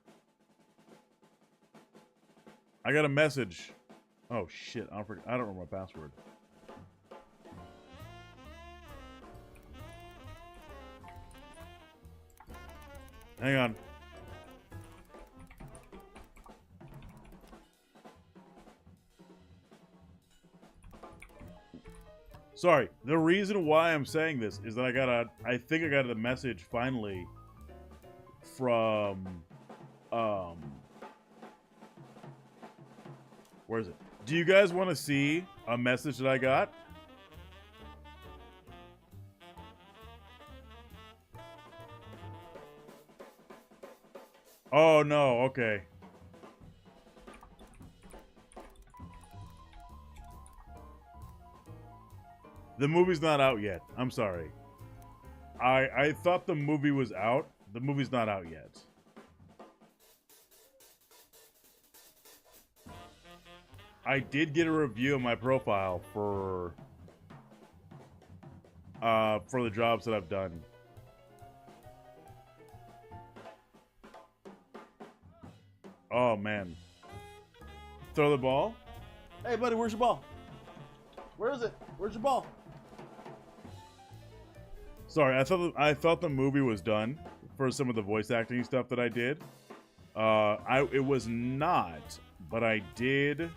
I got a message. Oh shit, I don't remember my password. Hang on. Sorry, the reason why I'm saying this is that I think I got a message finally from, where is it? Do you guys want to see a message that I got? Oh no, okay. The movie's not out yet. I'm sorry. I thought the movie was out. The movie's not out yet. I did get a review of my profile for the jobs that I've done. Oh man. Throw the ball? Hey buddy, where's your ball? Where is it? Where's your ball? Sorry, I thought the movie was done for some of the voice acting stuff that I did. It was not, but I did.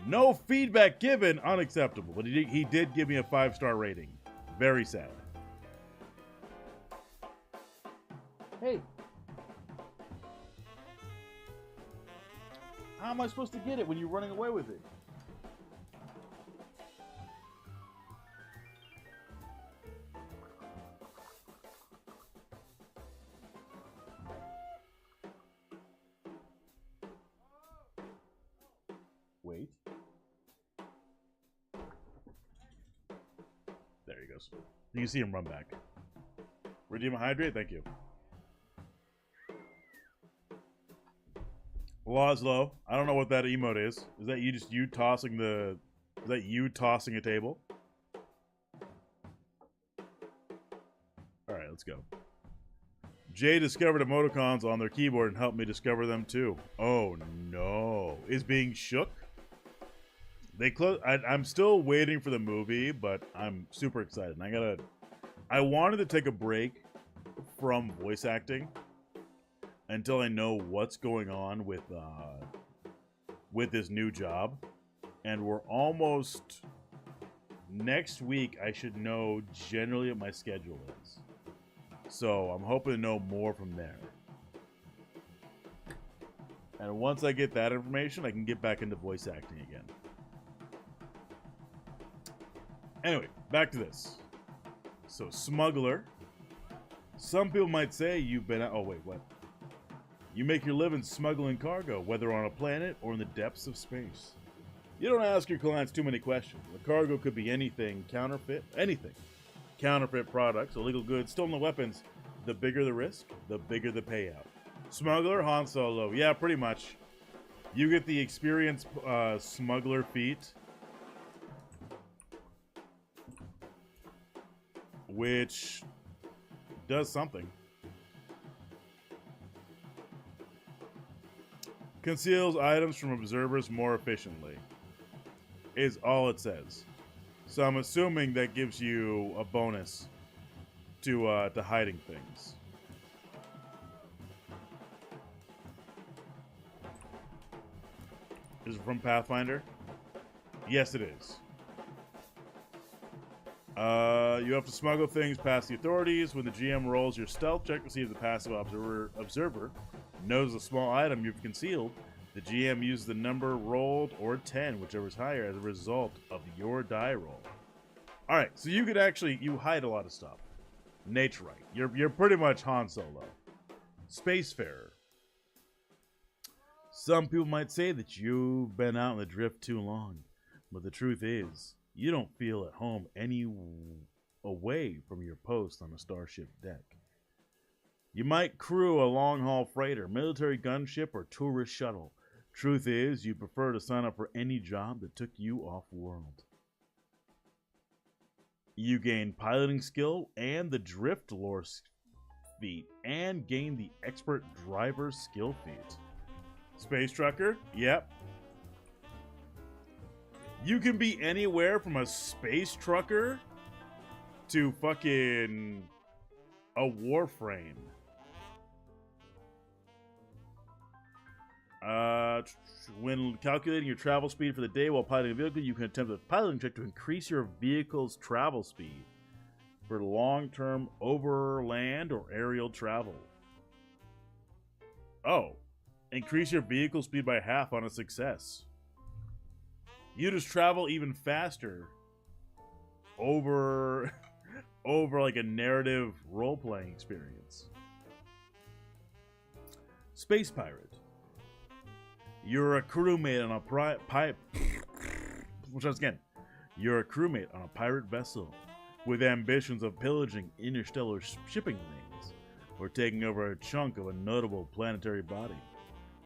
No feedback given, unacceptable. But he did give me a 5-star rating. Very sad. Hey. How am I supposed to get it when you're running away with it? Wait. There he goes. You can see him run back. Redeem a hydrate, thank you. Laszlo, I don't know what that emote is. Is that you tossing the... Is that you tossing a table? Alright, let's go. Jay discovered emoticons on their keyboard and helped me discover them too. Oh no. Is being shook? I'm still waiting for the movie, but I'm super excited. And I wanted to take a break from voice acting until I know what's going on with this new job. And we're almost next week. I should know generally what my schedule is. So I'm hoping to know more from there. And once I get that information, I can get back into voice acting again. Anyway, back to this. So, smuggler. Some people might say you've been... Oh, wait, what? You make your living smuggling cargo, whether on a planet or in the depths of space. You don't ask your clients too many questions. The cargo could be anything, counterfeit, anything. Counterfeit products, illegal goods, stolen weapons. The bigger the risk, the bigger the payout. Smuggler, Han Solo. Yeah, pretty much. You get the experienced smuggler feat, which does something. Conceals items from observers more efficiently, is all it says. So I'm assuming that gives you a bonus to hiding things. Is it from Pathfinder? Yes, it is. You have to smuggle things past the authorities. When the GM rolls your stealth check to see if the passive observer knows a small item you've concealed, the GM uses the number rolled or 10, whichever is higher, as a result of your die roll. All right, so you could actually you hide a lot of stuff. Naturite, you're pretty much Han Solo. Spacefarer. Some people might say that you've been out in the drift too long, but the truth is, you don't feel at home any away from your post on a starship deck. You might crew a long-haul freighter, military gunship, or tourist shuttle. Truth is, you prefer to sign up for any job that took you off-world. You gain piloting skill and the drift lore feat, and gain the expert driver skill feat. Space trucker? Yep. You can be anywhere from a space trucker to fucking a warframe. When calculating your travel speed for the day while piloting a vehicle, you can attempt a piloting check to increase your vehicle's travel speed for long-term overland or aerial travel. Oh, increase your vehicle speed by half on a success. You just travel even faster over like a narrative role-playing experience. Space pirate. You're a crewmate on a You're a crewmate on a pirate vessel with ambitions of pillaging interstellar shipping lanes or taking over a chunk of a notable planetary body.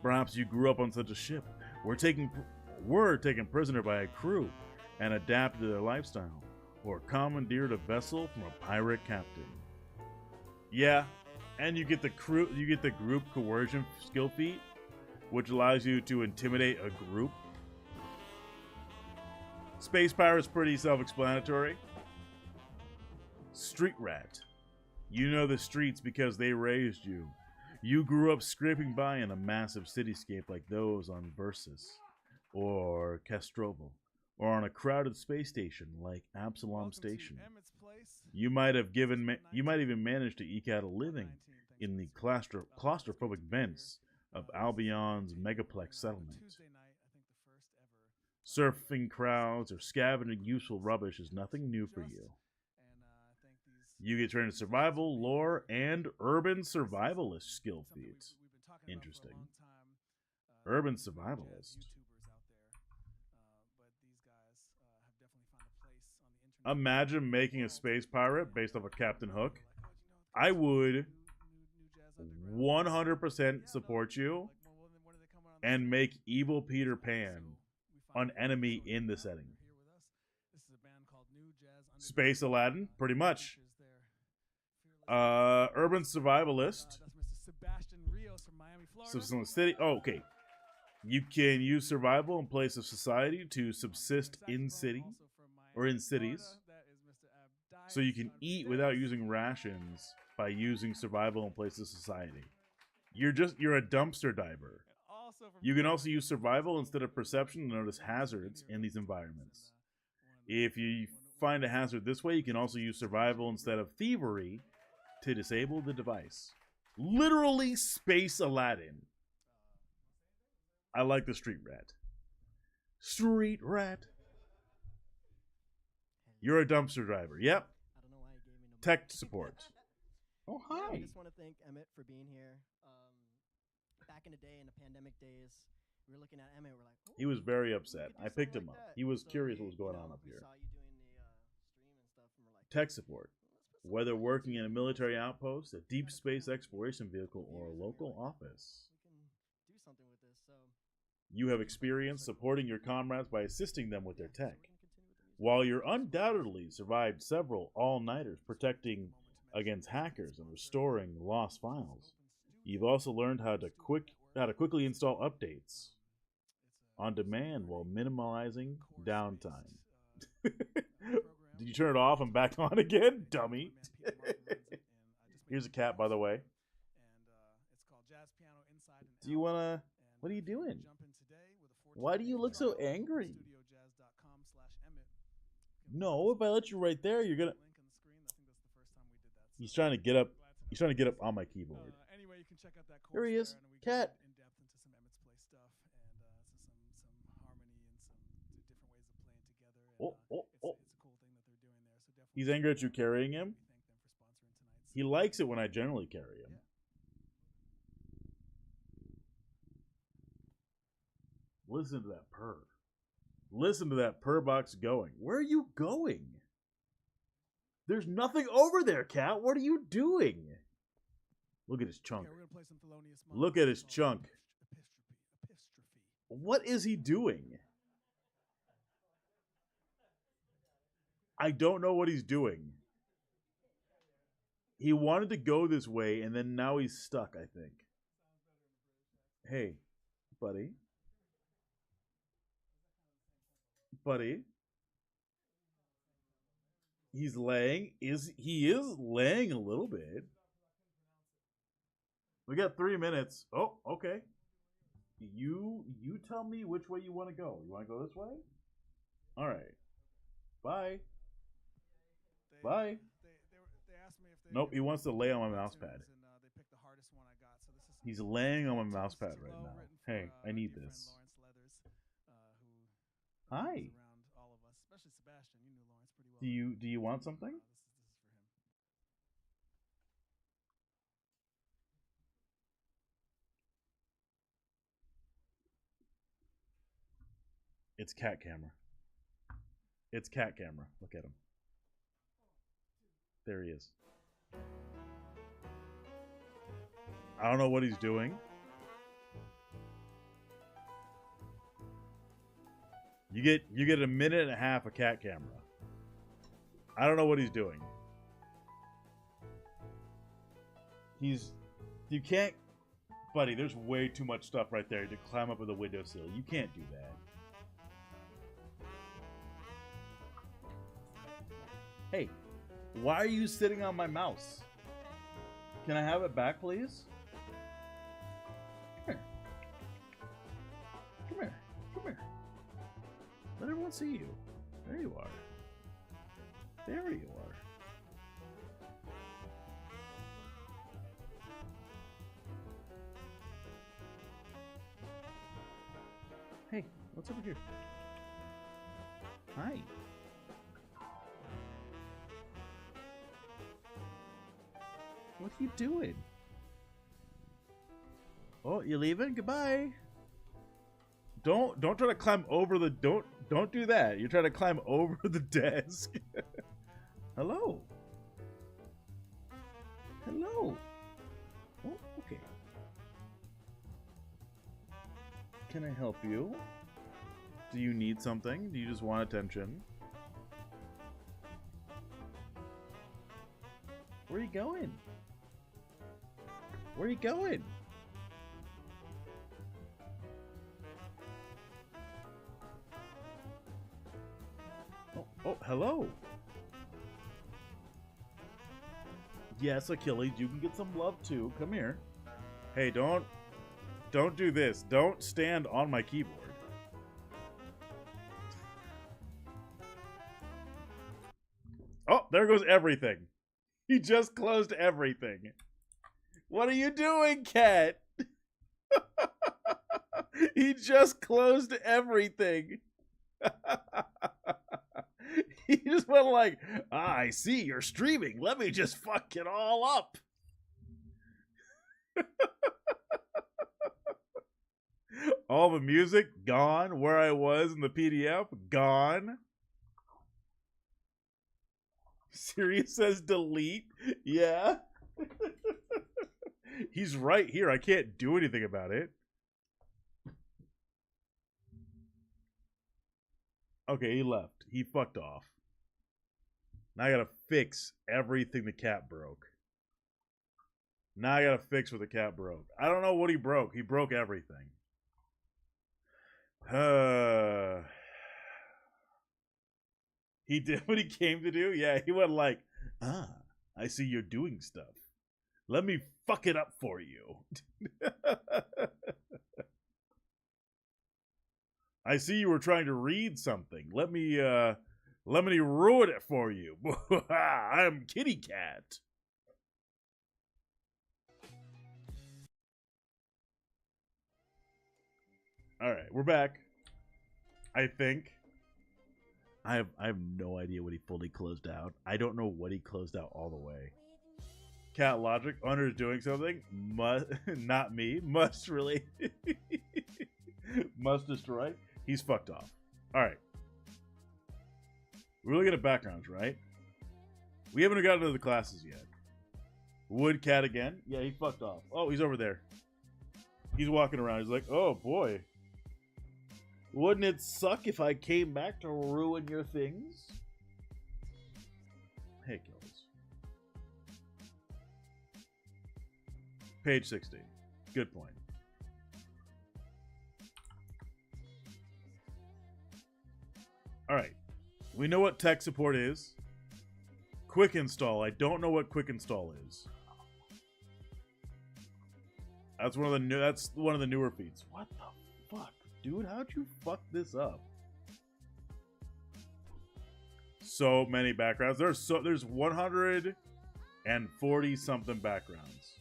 Perhaps you grew up on such a ship. Were taken prisoner by a crew and adapted to their lifestyle, or commandeered a vessel from a pirate captain. Yeah, and you get the group coercion skill feat, which allows you to intimidate a group. Space Pirate's pretty self-explanatory. Street rat. You know the streets because they raised you. You grew up scraping by in a massive cityscape like those on Versus, or Castrovel, or on a crowded space station like Absalom Station. You might even manage to eke out a living in the claustrophobic vents of Albion's megaplex settlement. Surfing crowds or scavenging useful rubbish is nothing new for you. You get trained in survival, lore, and urban survivalist skill feats. Interesting. Urban survivalist. Imagine making a space pirate based off of Captain Hook. I would 100% support you and make evil Peter Pan an enemy in the setting. Space Aladdin, pretty much. Urban survivalist. City. Oh, okay. You can use survival in place of society to subsist in cities. So you can eat without using rations by using survival in place of society. You're a dumpster diver. You can also use survival instead of perception to notice hazards in these environments. If you find a hazard this way, you can also use survival instead of thievery to disable the device. Literally Space Aladdin. I like the street rat. Street rat. You're a dumpster driver. Yep. Tech support. Oh, hi. I just want to thank Emmett for being here. Back in the day, in the pandemic days, we were looking at Emmett. We're like, he was very upset. I picked him up. He was curious what was going on up here. Tech support. Whether working in a military outpost, a deep space exploration vehicle, or a local office, you have experience supporting your comrades by assisting them with their tech. While you undoubtedly survived several all-nighters protecting against hackers and restoring lost files, you've also learned how to quickly install updates on demand while minimizing downtime. Did you turn it off and back on again? Dummy. Here's a cat, by the way. Do you want to... What are you doing? Why do you look so angry? No, if I let you right there, you're gonna... He's trying to get up. He's trying to get up on my keyboard. Anyway, you can check out that course. There he is. Cat. In depth into some Emmett's Play stuff and some harmony and some different ways of playing together. And, Oh. it's a cool thing that they're doing there. So definitely. He's angry at you carrying him. We thank them for sponsoring tonight's. He likes it when I generally carry him. Listen to that purr. Listen to that purr box going. Where are you going? There's nothing over there, cat. What are you doing? Look at his chunk. Okay, we're gonna play some Thelonious Monk. Look at his chunk. Epistrophe. What is he doing? I don't know what he's doing. He wanted to go this way, and then now he's stuck, I think. Hey, buddy. Buddy. He's laying. He is laying a little bit. We got 3 minutes. Oh, okay. You tell me which way you want to go. You want to go this way? All right. Bye. Bye. They asked me if they Nope, he wants to lay on my mouse pad. And, they picked the hardest one I got. So this is He's laying on my mouse pad this is right low, now. written for, Hey, I need dear friend this. Lawrence Leathers, who Hi. is around all of us, especially Sebastian. You knew Lawrence pretty well. Do you want something? This is for him. It's cat camera. It's cat camera. Look at him. There he is. I don't know what he's doing. You get a minute and a half of cat camera. I don't know what he's doing. You can't, buddy, there's way too much stuff right there to climb up with a windowsill. You can't do that. Hey, why are you sitting on my mouse? Can I have it back, please? Come here. Come here. Come here. Let everyone see you. There you are. There you are. Hey, what's over here? Hi. What are you doing? Oh, you leaving? Goodbye. Don't try to climb over the don't do that. You're trying to climb over the desk. Hello. Hello. Oh, okay. Can I help you? Do you need something? Do you just want attention? Where are you going? Where are you going? Oh, hello. Yes, Achilles, you can get some love too. Come here. Hey, don't do this. Don't stand on my keyboard. Oh, there goes everything. He just closed everything. What are you doing, cat? He just closed everything. He just went like, I see you're streaming. Let me just fuck it all up. All the music gone. Where I was in the PDF gone. Sirius says delete. Yeah. He's right here. I can't do anything about it. Okay, he left. He fucked off. Now I gotta fix everything the cat broke. Now I gotta fix what the cat broke. I don't know what he broke. He broke everything. He did what he came to do? Yeah, he went like, I see you're doing stuff. Let me fuck it up for you. I see you were trying to read something. Let me ruin it for you. I'm Kitty Cat. All right, we're back. I think. I have no idea what he fully closed out. I don't know what he closed out all the way. Cat Logic, Hunter is doing something. Not me. Must really. Must destroy. He's fucked off. All right. We're looking at backgrounds, right? We haven't gotten to the classes yet. Wood Cat again. Yeah, he fucked off. Oh, he's over there. He's walking around. He's like, oh boy. Wouldn't it suck if I came back to ruin your things? Hey, kills. Page 60. Good point. All right. We know what tech support is. Quick install. I don't know what quick install is. That's one of the newer feats. What the fuck? Dude, how'd you fuck this up? So many backgrounds. There's 140 something backgrounds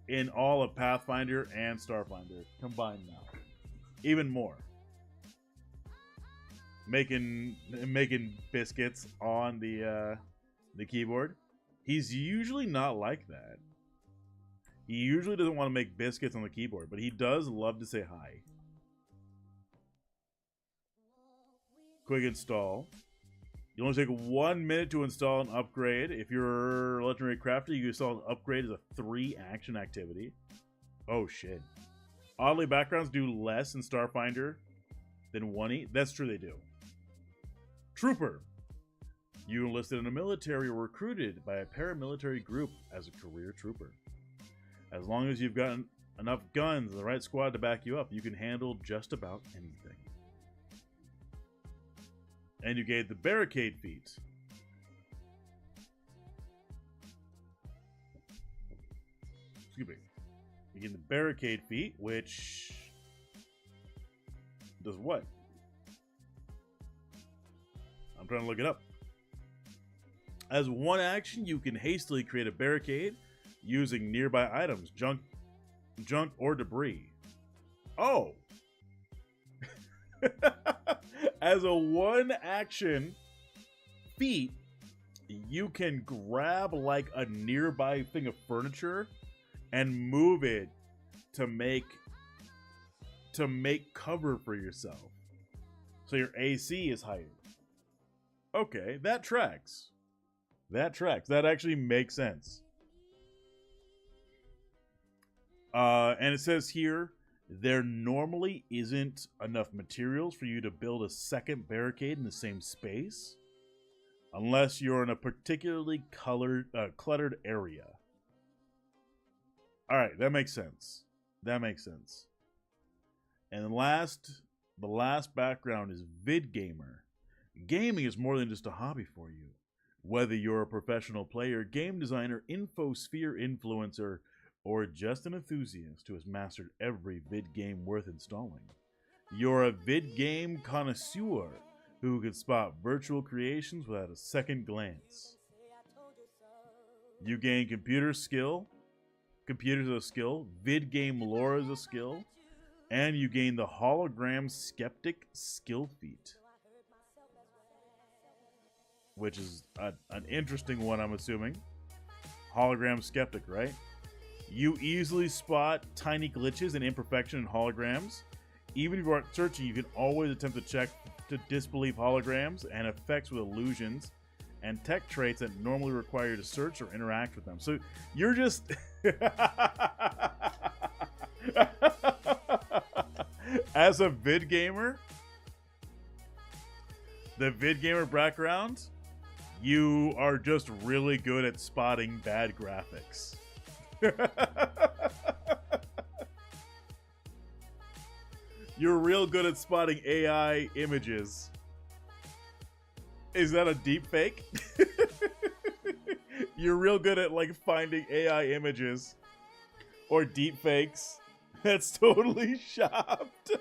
in all of Pathfinder and Starfinder combined now. Even more. Making biscuits on the keyboard. He's usually not like that. He usually doesn't want to make biscuits on the keyboard, but he does love to say hi. Quick install. You only take 1 minute to install an upgrade. If you're a legendary crafter, you can install an upgrade as a 3-action activity. Oh shit. Oddly, backgrounds do less in Starfinder than 1E. That's true, they do. Trooper. You enlisted in the military or recruited by a paramilitary group as a career trooper. As long as you've got enough guns and the right squad to back you up, you can handle just about anything. And you gave the barricade feat. Excuse me. You get the barricade feat, which does what? I'm trying to look it up. As one action, you can hastily create a barricade using nearby items, junk or debris. Oh! As a one action feat, you can grab like a nearby thing of furniture and move it to make cover for yourself. So your AC is higher. Okay, that tracks. That tracks. That actually makes sense. And it says here, there normally isn't enough materials for you to build a second barricade in the same space, unless you're in a particularly cluttered area. All right, that makes sense. That makes sense. And the last background is vid gamer. Gaming is more than just a hobby for you. Whether you're a professional player, game designer, infosphere influencer, or just an enthusiast who has mastered every vid game worth installing, you're a vid game connoisseur who can spot virtual creations without a second glance. You gain computers as a skill, vid game lore as a skill, and you gain the hologram skeptic skill feat, which is an interesting one, I'm assuming. Hologram skeptic, right? You easily spot tiny glitches and imperfection in holograms. Even if you aren't searching, you can always attempt to check to disbelieve holograms and effects with illusions and tech traits that normally require you to search or interact with them. So you're just... As a vid gamer, the vid gamer background, you are just really good at spotting bad graphics. You're real good at spotting AI images Is that a deep fake? You're real good at like finding AI images or deep fakes. That's totally shopped.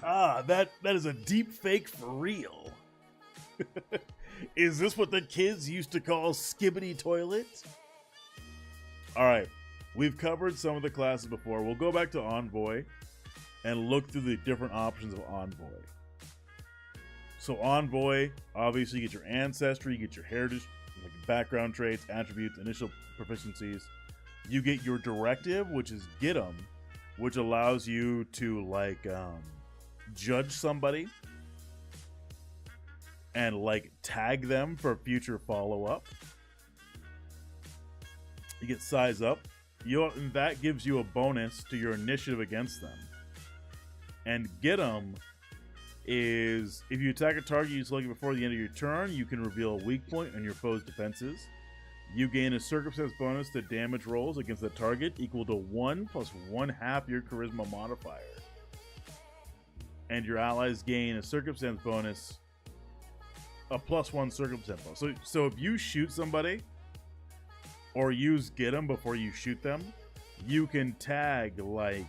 That is a deep fake for real. Is this what the kids used to call skibbity toilet? All right, we've covered some of the classes before. We'll go back to Envoy and look through the different options of Envoy. So Envoy, obviously you get your ancestry, you get your heritage, like background traits, attributes, initial proficiencies. You get your directive, which is get 'em, which allows you to like judge somebody and like tag them for future follow-up. You get size up. And that gives you a bonus to your initiative against them. And get 'em is if you attack a target you select before the end of your turn, you can reveal a weak point on your foe's defenses. You gain a circumstance bonus to damage rolls against the target equal to 1 plus 1/2 your charisma modifier. And your allies gain a circumstance bonus, a +1 circumstance bonus. So if you shoot somebody or use get 'em before you shoot them, you can tag like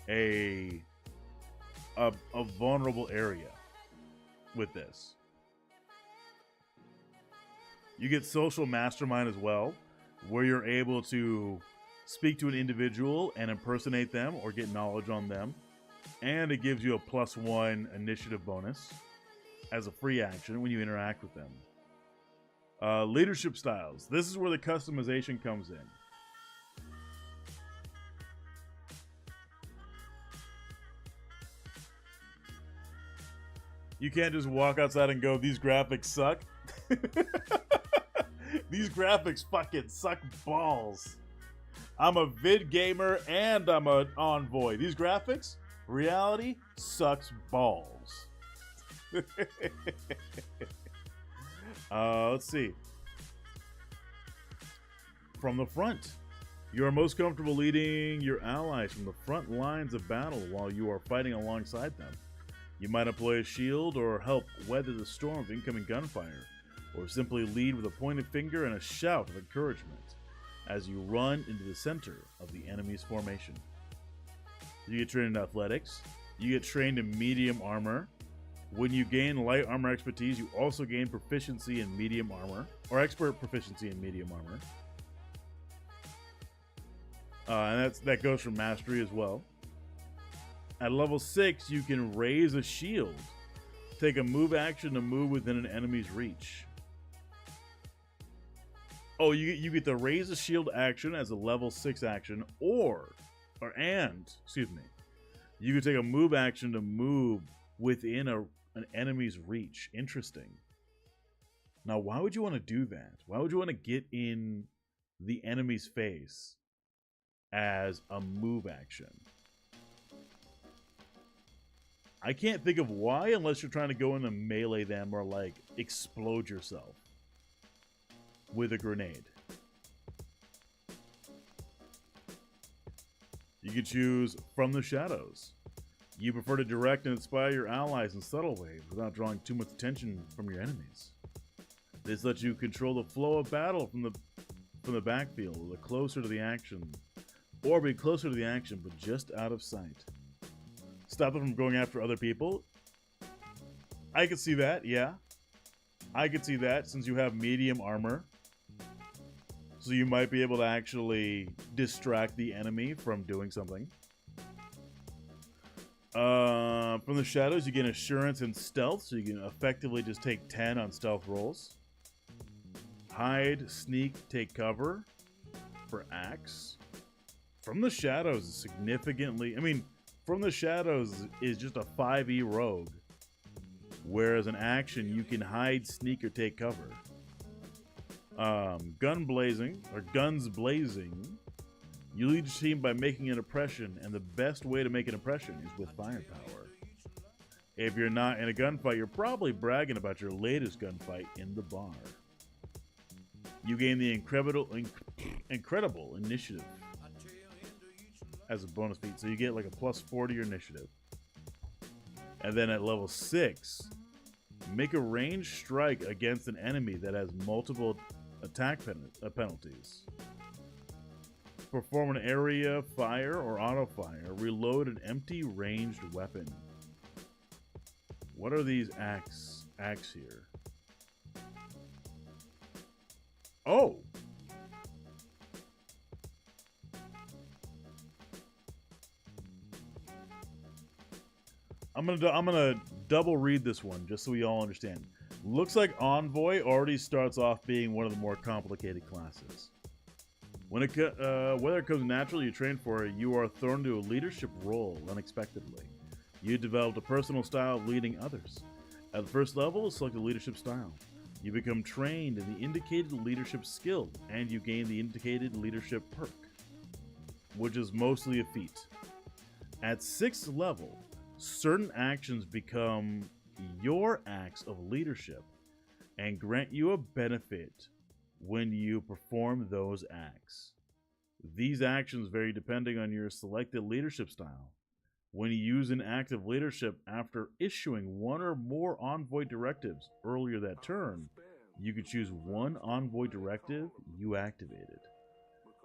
a vulnerable area with this. You get social mastermind as well, where you're able to speak to an individual and impersonate them or get knowledge on them. And it gives you a +1 initiative bonus as a free action when you interact with them. Leadership styles. This is where the customization comes in. You can't just walk outside and go, these graphics suck. These graphics fucking suck balls. I'm a vid gamer and I'm an Envoy. These graphics, reality sucks balls. Let's see. From the front. You are most comfortable leading your allies from the front lines of battle while you are fighting alongside them. You might employ a shield or help weather the storm of incoming gunfire, or simply lead with a pointed finger and a shout of encouragement as you run into the center of the enemy's formation. You get trained in athletics. You get trained in medium armor. When you gain light armor expertise, you also gain proficiency in medium armor, or expert proficiency in medium armor. And that goes from mastery as well. At level 6, you can raise a shield. Take a move action to move within an enemy's reach. Oh, you get the raise a shield action as a level 6 action, excuse me. You can take a move action to move within an enemy's reach. Interesting. Now, why would you want to do that? Why would you want to get in the enemy's face as a move action? I can't think of why unless you're trying to go in and melee them or like explode yourself with a grenade. You can choose from the shadows. You prefer to direct and inspire your allies in subtle ways without drawing too much attention from your enemies. This lets you control the flow of battle from the backfield, or closer to the action, or be closer to the action but just out of sight. Stop them from going after other people. I could see that, yeah. I could see that since you have medium armor. So you might be able to actually distract the enemy from doing something. From the shadows, you get assurance and stealth, so you can effectively just take 10 on stealth rolls. Hide, sneak, take cover for axe. From the shadows is significantly... From the shadows is just a 5e rogue, whereas an action you can hide, sneak, or take cover. Guns blazing, you lead your team by making an impression, and the best way to make an impression is with firepower. If you're not in a gunfight, you're probably bragging about your latest gunfight in the bar. You gain the incredible initiative. as a bonus feat. So you get like a +4 to your initiative. And then at level 6, make a ranged strike against an enemy that has multiple attack penalties. Perform an area fire or auto fire. Reload an empty ranged weapon. What are these acts here? Oh! I'm gonna double read this one just so we all understand. Looks like Envoy already starts off being one of the more complicated classes. Whether it comes naturally you train for it, you are thrown into a leadership role unexpectedly. You developed a personal style of leading others. At the first level, select a leadership style. You become trained in the indicated leadership skill, and you gain the indicated leadership perk, which is mostly a feat. At 6th level, certain actions become your acts of leadership and grant you a benefit when you perform those acts. These actions vary depending on your selected leadership style. When you use an act of leadership after issuing one or more envoy directives earlier that turn, you can choose one envoy directive you activated.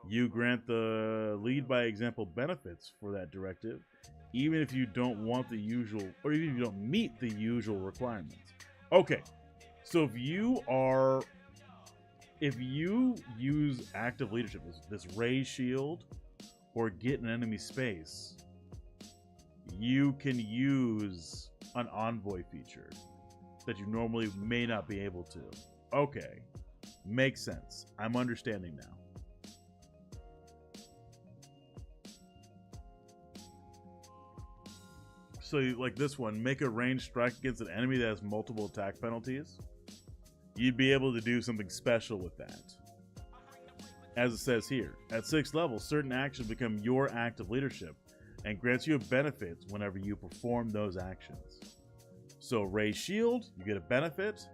You grant the lead by example benefits for that directive, even if you don't want the usual, or even if you don't meet the usual requirements. Okay, so if you use active leadership, this raise shield, or get an enemy space, you can use an envoy feature that you normally may not be able to. Okay, makes sense. I'm understanding now. So like this one, make a ranged strike against an enemy that has multiple attack penalties. You'd be able to do something special with that. As it says here, at 6th level, certain actions become your act of leadership and grants you benefits whenever you perform those actions. So raise shield, you get a benefit.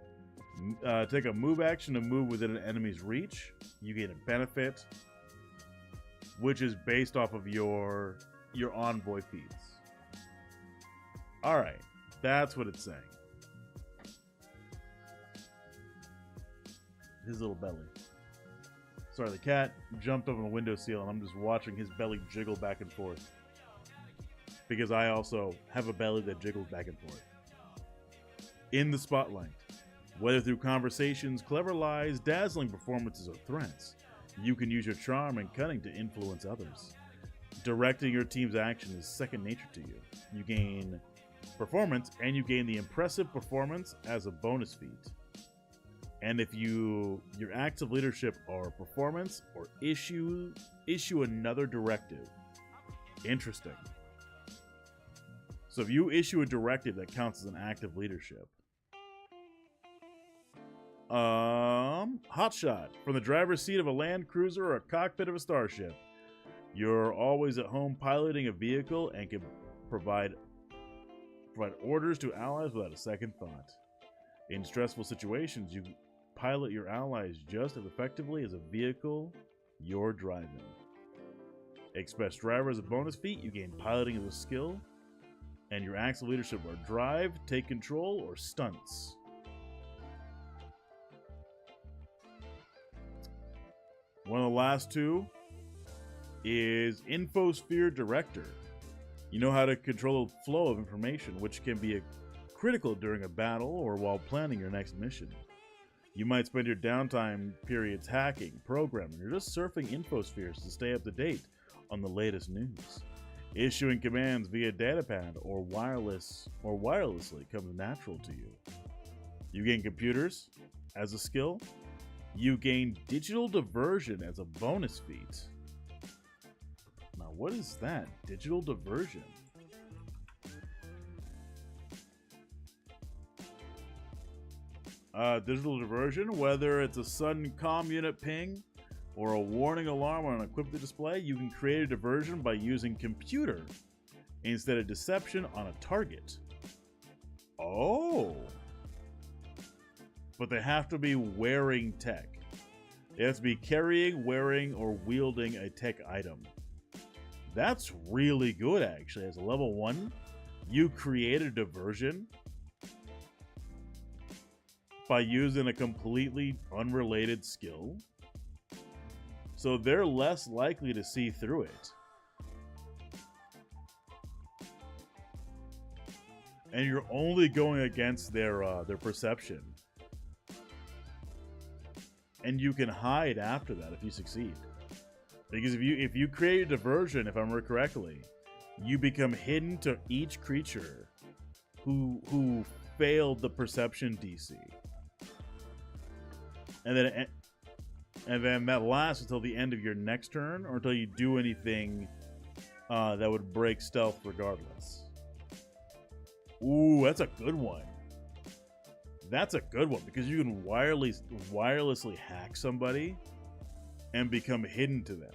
Take a move action to move within an enemy's reach, you get a benefit, which is based off of your envoy feats. Alright, that's what it's saying. His little belly. Sorry, the cat jumped over the windowsill and I'm just watching his belly jiggle back and forth. Because I also have a belly that jiggles back and forth. In the spotlight, whether through conversations, clever lies, dazzling performances, or threats, you can use your charm and cunning to influence others. Directing your team's action is second nature to you. You gain performance, and you gain the impressive performance as a bonus feat. And if your acts of leadership are performance or issue another directive. Interesting. So if you issue a directive that counts as an act of leadership. Hotshot. From the driver's seat of a Land Cruiser or a cockpit of a starship. You're always at home piloting a vehicle and can provide orders to allies without a second thought. In stressful situations, you pilot your allies just as effectively as a vehicle you're driving. Express driver as a bonus feat, you gain piloting as a skill, and your acts of leadership are drive, take control, or stunts. One of the last two is Infosphere Director. You know how to control the flow of information, which can be critical during a battle or while planning your next mission. You might spend your downtime periods hacking, programming, or just surfing infospheres to stay up to date on the latest news. Issuing commands via datapad or wirelessly comes natural to you. You gain computers as a skill. You gain digital diversion as a bonus feat. Now, what is that? Digital diversion. Digital diversion, whether it's a sudden comm unit ping or a warning alarm on an equipment display, you can create a diversion by using computer instead of deception on a target. Oh. But they have to be wearing tech. They have to be carrying, wearing, or wielding a tech item. That's really good, actually. As a level 1, you create a diversion by using a completely unrelated skill. So they're less likely to see through it. And you're only going against their perception. And you can hide after that if you succeed. Because if you create a diversion, if I remember correctly, you become hidden to each creature who failed the perception DC. And then that lasts until the end of your next turn, or until you do anything that would break stealth regardless. Ooh, that's a good one. That's a good one, because you can wirelessly hack somebody and become hidden to them.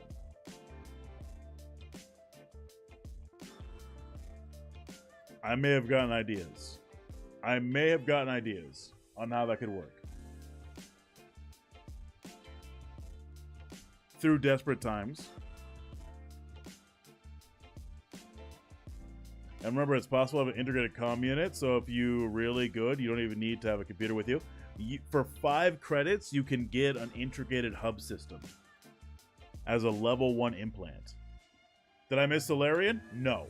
I may have gotten ideas. On how that could work. Through desperate times. And remember, it's possible to have an integrated comm unit, so if you're really good, you don't even need to have a computer with you. For 5 credits, you can get an integrated hub system as a level 1 implant. Did I miss Solarian? No.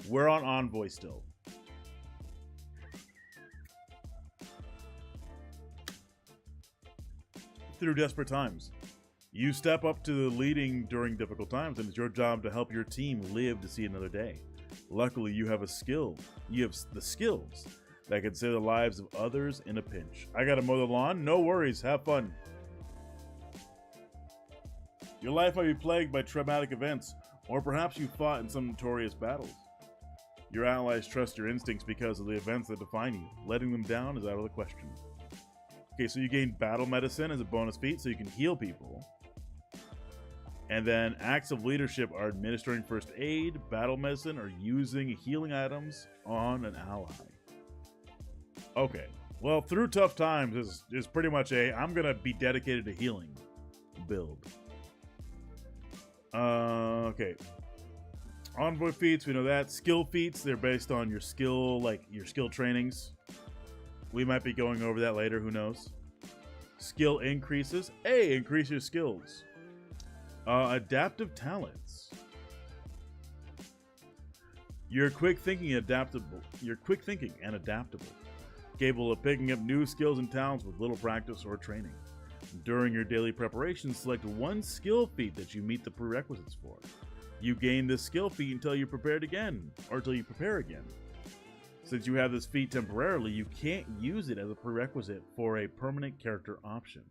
We're on Envoy still. Through desperate times. You step up to the leading during difficult times, and it's your job to help your team live to see another day. Luckily, you have a skill. You have the skills that can save the lives of others in a pinch. I gotta mow the lawn? No worries, have fun. Your life might be plagued by traumatic events, or perhaps you fought in some notorious battles. Your allies trust your instincts because of the events that define you. Letting them down is out of the question. Okay, so you gain battle medicine as a bonus feat, so you can heal people. And then acts of leadership are administering first aid, battle medicine, or using healing items on an ally. Okay, well, through tough times is pretty much I'm going to be dedicated to healing build. Okay. Envoy feats, we know that. Skill feats, they're based on your skill, like your skill trainings. We might be going over that later, who knows. Skill increases. Increase your skills. Adaptive talents. You're quick thinking and adaptable. Capable of picking up new skills and talents with little practice or training. During your daily preparation, select one skill feat that you meet the prerequisites for. You gain this skill feat until you prepare again. Since you have this feat temporarily, you can't use it as a prerequisite for a permanent character option.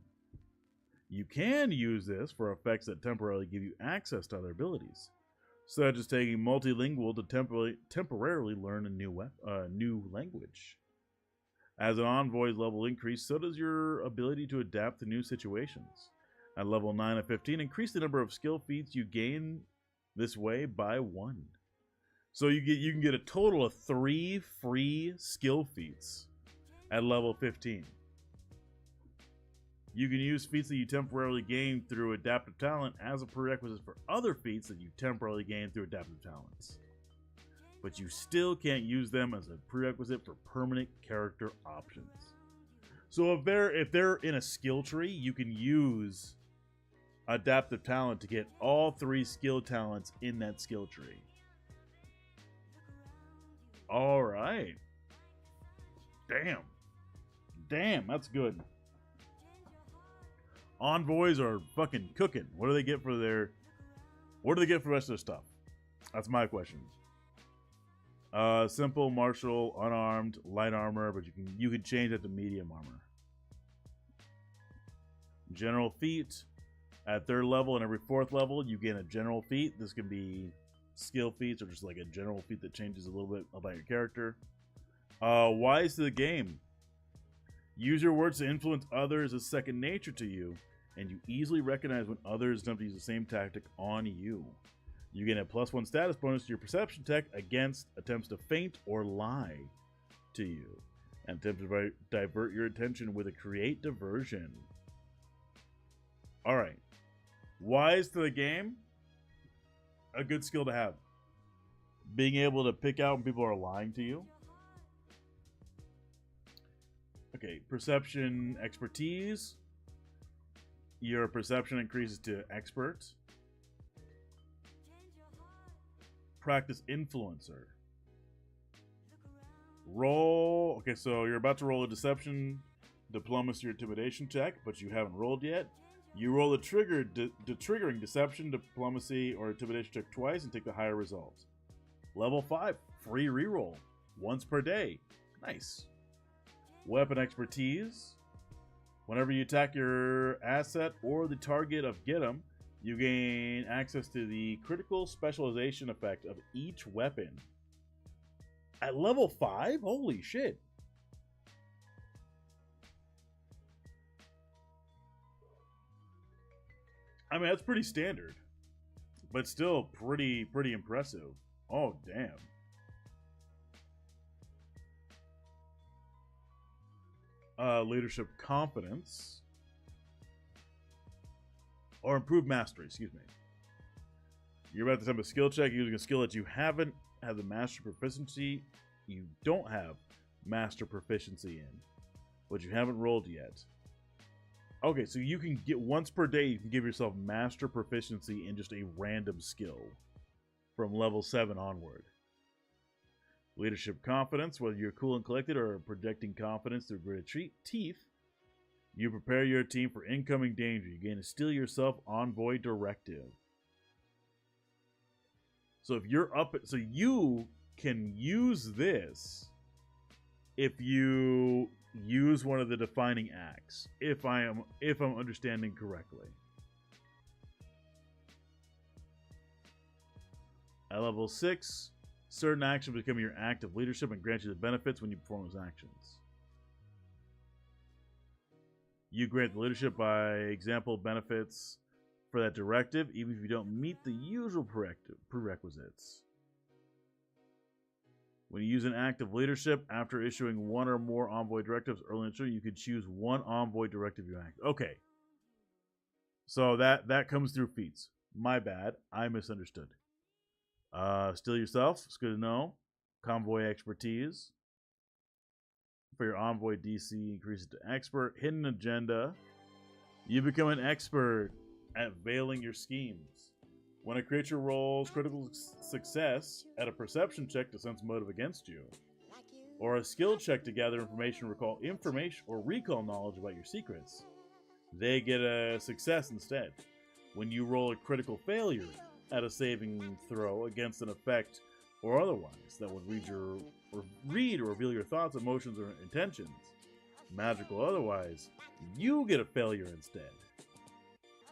You can use this for effects that temporarily give you access to other abilities, such as taking multilingual to temporarily learn a new language. As an envoy's level increase, so does your ability to adapt to new situations. At level 9 of 15, increase the number of skill feats you gain this way by 1. So you can get a total of 3 free skill feats at level 15. You can use feats that you temporarily gain through adaptive talent as a prerequisite for other feats that you temporarily gain through adaptive talents. But you still can't use them as a prerequisite for permanent character options. So if they're in a skill tree, you can use adaptive talent to get all 3 skill talents in that skill tree. Alright. Damn, that's good. Envoys are fucking cooking. What do they get for the rest of their stuff? That's my question. Simple, martial, unarmed, light armor, but you can change that to medium armor. General feat. At 3rd level and every 4th level, you gain a general feat. This can be skill feats or just like a general feat that changes a little bit about your character. Wise to the game. Use your words to influence others as second nature to you, and you easily recognize when others attempt to use the same tactic on you. You gain a +1 status bonus to your perception tech against attempts to feint or lie to you, and attempt to divert your attention with a create diversion. Alright. Wise to the game. a good skill to have. Being able to pick out when people are lying to you. Okay, perception expertise. Your perception increases to expert. Practice influencer. Roll. Okay, so you're about to roll a deception, diplomacy, or intimidation check, but you haven't rolled yet. You roll a triggering deception, diplomacy, or intimidation check twice and take the higher result. Level 5, free reroll. Once per day. Nice. Weapon expertise. Whenever you attack your asset or the target of Get 'em, you gain access to the critical specialization effect of each weapon. At level 5? Holy shit. I mean, that's pretty standard. But still pretty impressive. Oh, damn. Leadership confidence. Or improved mastery, excuse me. You're about to attempt a skill check using a skill that you haven't had the master proficiency. You don't have master proficiency in. But you haven't rolled yet. Okay, so you can get once per day, you can give yourself master proficiency in just a random skill from level 7 onward. Leadership confidence, whether you're cool and collected or projecting confidence through gritted teeth, you prepare your team for incoming danger. You gain a steal yourself envoy directive. So if you're up, so you can use this if you use one of the defining acts, if I'm understanding correctly. At level 6, certain actions become your act of leadership and grant you the benefits when you perform those actions. You grant the leadership by example benefits for that directive, even if you don't meet the usual prerequisites. When you use an act of leadership after issuing one or more envoy directives early in the show, you can choose one envoy directive you act. Okay. So that comes through feats. My bad. I misunderstood. Steal yourself. It's good to know. Convoy expertise. For your envoy DC, increase it to expert. Hidden agenda. You become an expert at veiling your schemes. When a creature rolls critical success at a perception check to sense motive against you, or a skill check to gather information, recall knowledge about your secrets, they get a success instead. When you roll a critical failure at a saving throw against an effect or otherwise that would read or reveal your thoughts, emotions, or intentions, magical or otherwise, you get a failure instead.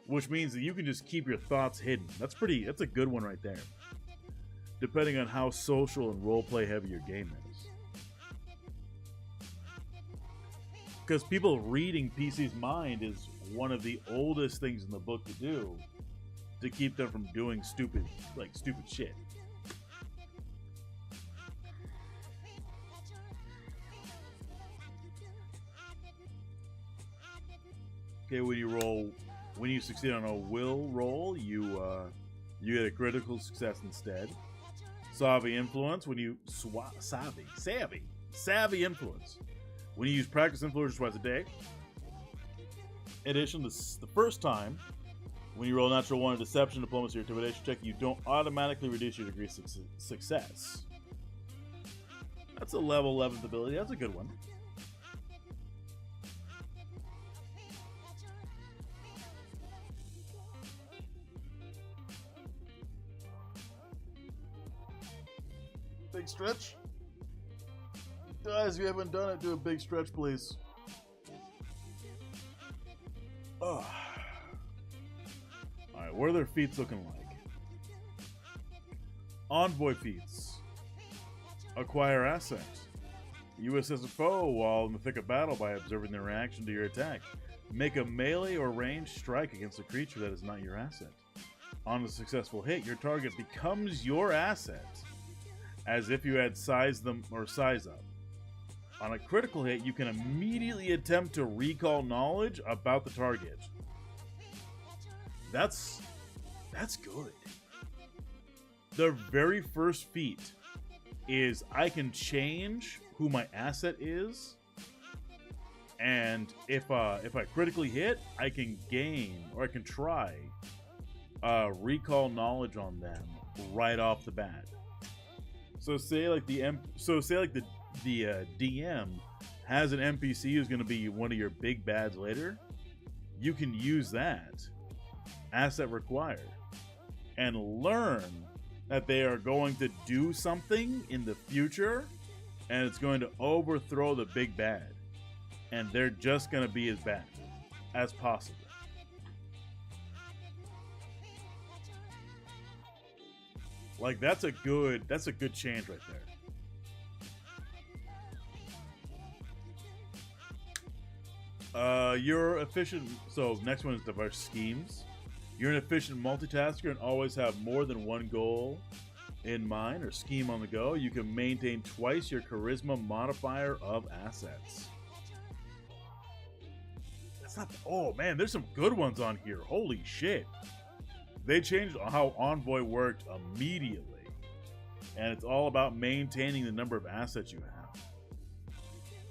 Which means that you can just keep your thoughts hidden. That's a good one right there. Depending on how social and roleplay heavy your game is. Because people reading PC's mind is one of the oldest things in the book to do to keep them from doing stupid shit. Okay, when you succeed on a will roll, you get a critical success instead. Savvy influence, when you savvy influence. When you use practice influence twice a day. In addition, the first time, when you roll a natural 1 in deception, diplomacy, or intimidation check, you don't automatically reduce your degree of success. That's a level 11th ability. That's a good one. Big stretch? Guys, if you haven't done it, do a big stretch, please. Oh. Alright, what are their feats looking like? Envoy feats. Acquire assets. You assist a foe while in the thick of battle by observing their reaction to your attack. Make a melee or ranged strike against a creature that is not your asset. On a successful hit, your target becomes your asset, as if you had sized them or size up. On a critical hit, you can immediately attempt to recall knowledge about the target. That's good. the very first feat is I can change who my asset is, and if I critically hit, I can gain, or I can try recall knowledge on them right off the bat. So say like the DM has an NPC who's going to be one of your big bads later. You can use that asset required and learn that they are going to do something in the future, and it's going to overthrow the big bad, and they're just going to be as bad as possible. Like that's a good change right there. You're efficient. So next one is diverse schemes. You're an efficient multitasker and always have more than one goal in mind or scheme on the go. You can maintain twice your charisma modifier of assets. That's not. Oh man, there's some good ones on here. Holy shit! They changed how Envoy worked immediately, and it's all about maintaining the number of assets you have.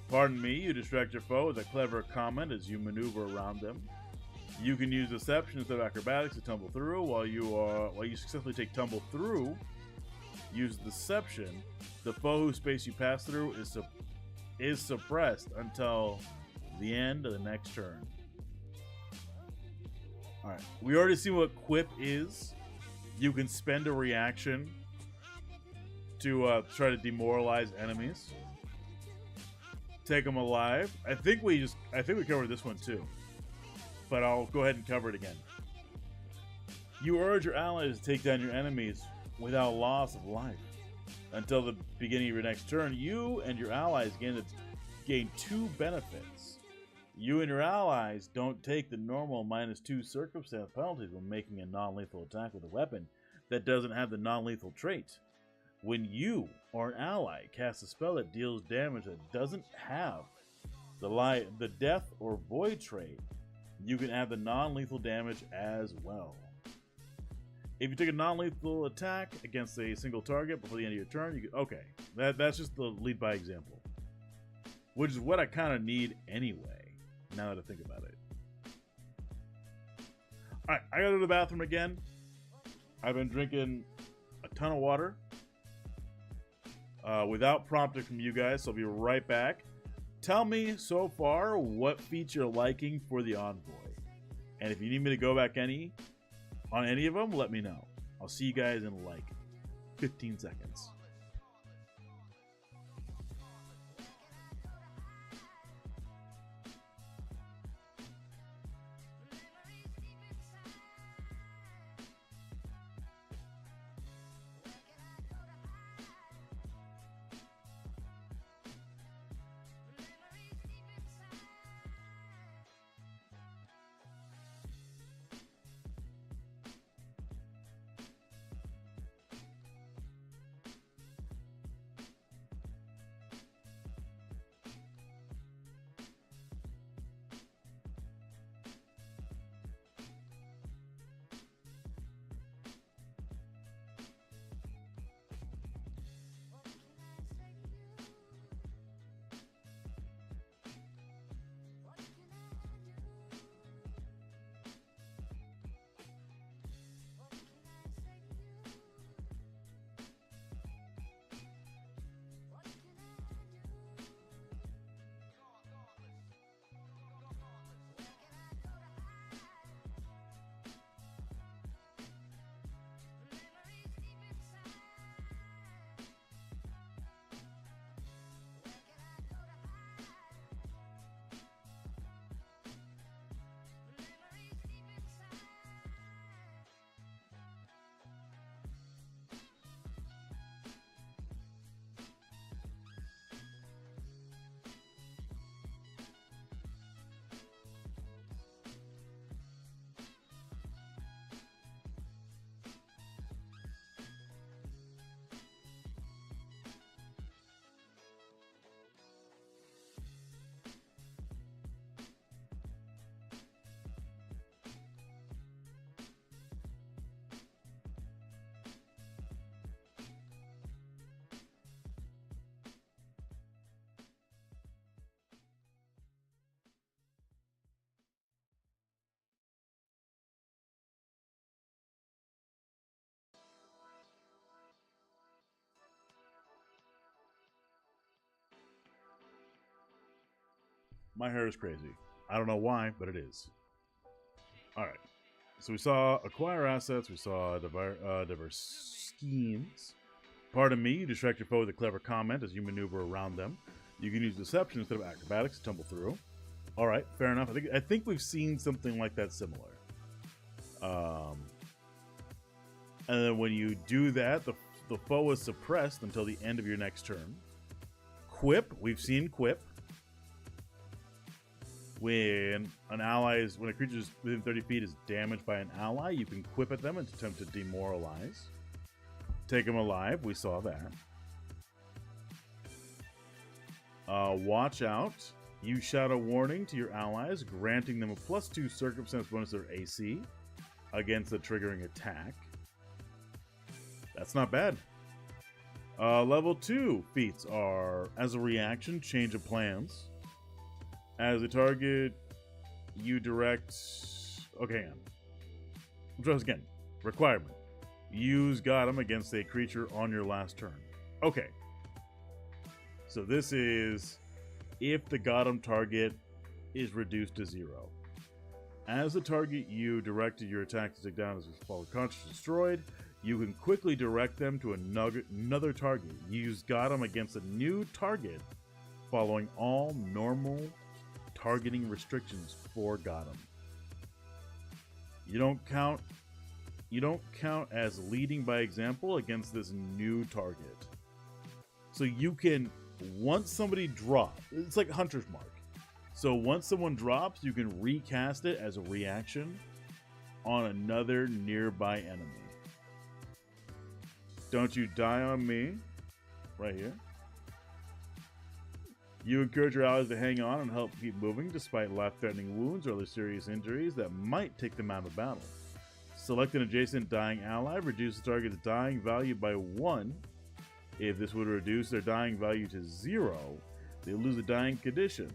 Pardon me, you distract your foe with a clever comment as you maneuver around them. You can use deception instead of acrobatics to tumble through. While you successfully take tumble through, use deception. The foe whose space you pass through is suppressed until the end of the next turn. All right, we already see what Quip is. You can spend a reaction to try to demoralize enemies. Take them alive. I think we covered this one too, but I'll go ahead and cover it again. You urge your allies to take down your enemies without loss of life. Until the beginning of your next turn, you and your allies gain 2 benefits. You and your allies don't take the normal -2 circumstance penalties when making a non-lethal attack with a weapon that doesn't have the non-lethal trait. When you or an ally casts a spell that deals damage that doesn't have the death or void trait, you can add the non-lethal damage as well. If you take a non-lethal attack against a single target before the end of your turn, you can, okay, that's just the lead by example, which is what I kind of need anyway, now that I think about it. Alright, I gotta go to the bathroom again. I've been drinking a ton of water without prompting from you guys, so I'll be right back. Tell me so far what feat you're liking for the Envoy. And if you need me to go back on any of them, let me know. I'll see you guys in like 15 seconds. My hair is crazy. I don't know why, but it is. All right. So we saw acquire assets. We saw diverse schemes. Pardon me, you distract your foe with a clever comment as you maneuver around them. You can use deception instead of acrobatics to tumble through. All right, fair enough. I think we've seen something like that similar. And then when you do that, the foe is suppressed until the end of your next turn. Quip, we've seen Quip. When a creature is within 30 feet is damaged by an ally, you can quip at them and attempt to demoralize. Take them alive, we saw that. Watch out. You shout a warning to your allies, granting them a +2 circumstance bonus to their AC against a triggering attack. That's not bad. Level 2 feats are, as a reaction, change of plans. As a target, you direct... Okay, try this again. Requirement. Use Gotham against a creature on your last turn. Okay. So this is if the Gotham target is reduced to 0. As the target you directed your attack to take down is fallen conscious destroyed, you can quickly direct them to another target. Use Gotham against a new target following all normal targeting restrictions for Gotham. You don't count as leading by example against this new target. So you can, once somebody drops, it's like Hunter's Mark. So once someone drops, you can recast it as a reaction on another nearby enemy. Don't you die on me, right here. You encourage your allies to hang on and help keep moving despite life-threatening wounds or other serious injuries that might take them out of battle. Select an adjacent dying ally, reduce the target's dying value by 1. If this would reduce their dying value to 0, they lose a dying condition.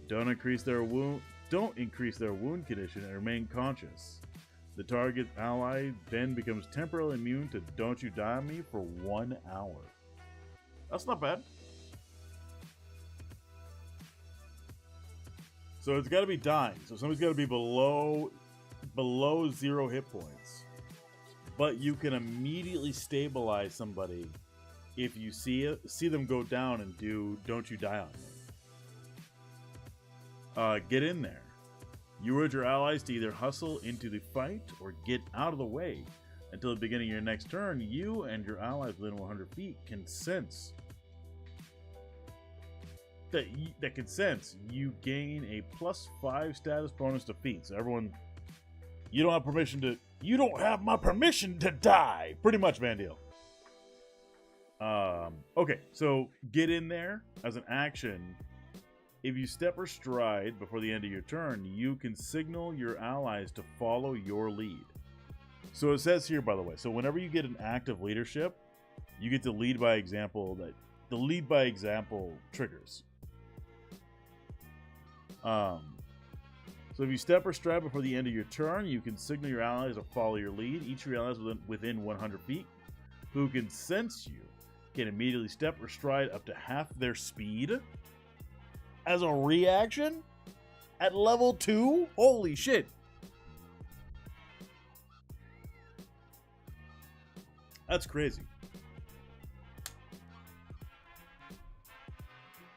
Don't increase their wound condition and remain conscious. The target ally then becomes temporarily immune to Don't You Die on Me for 1 hour. That's not bad. So it's got to be dying. So somebody's got to be below 0 hit points. But you can immediately stabilize somebody if you see them go down and do Don't You Die on Me. Get in there. You urge your allies to either hustle into the fight or get out of the way. Until the beginning of your next turn, you and your allies within 100 feet can sense that can sense you gain a +5 status bonus to feats. So everyone, you don't have my permission to die. Pretty much, Van Deal. Okay, so get in there as an action. If you step or stride before the end of your turn, you can signal your allies to follow your lead. So it says here, by the way, so whenever you get an act of leadership, you get to lead by example. The lead by example triggers. So if you step or stride before the end of your turn, you can signal your allies to follow your lead. Each of your allies within 100 feet who can sense you can immediately step or stride up to half their speed as a reaction at level 2. Holy shit. That's crazy.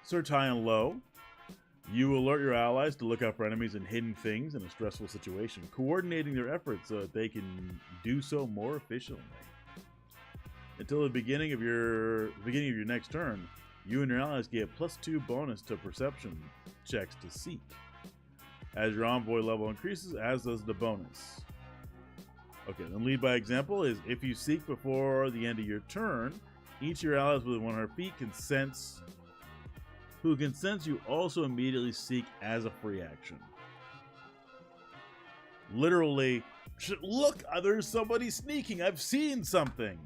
Search high and low. You alert your allies to look out for enemies and hidden things in a stressful situation, coordinating their efforts so that they can do so more efficiently. Until the beginning of your next turn, you and your allies get a +2 bonus to perception checks to seek. As your envoy level increases, as does the bonus. Okay, then lead by example is if you seek before the end of your turn, each of your allies within 100 feet who can sense you also immediately seek as a free action. Literally, look, there's somebody sneaking. I've seen something.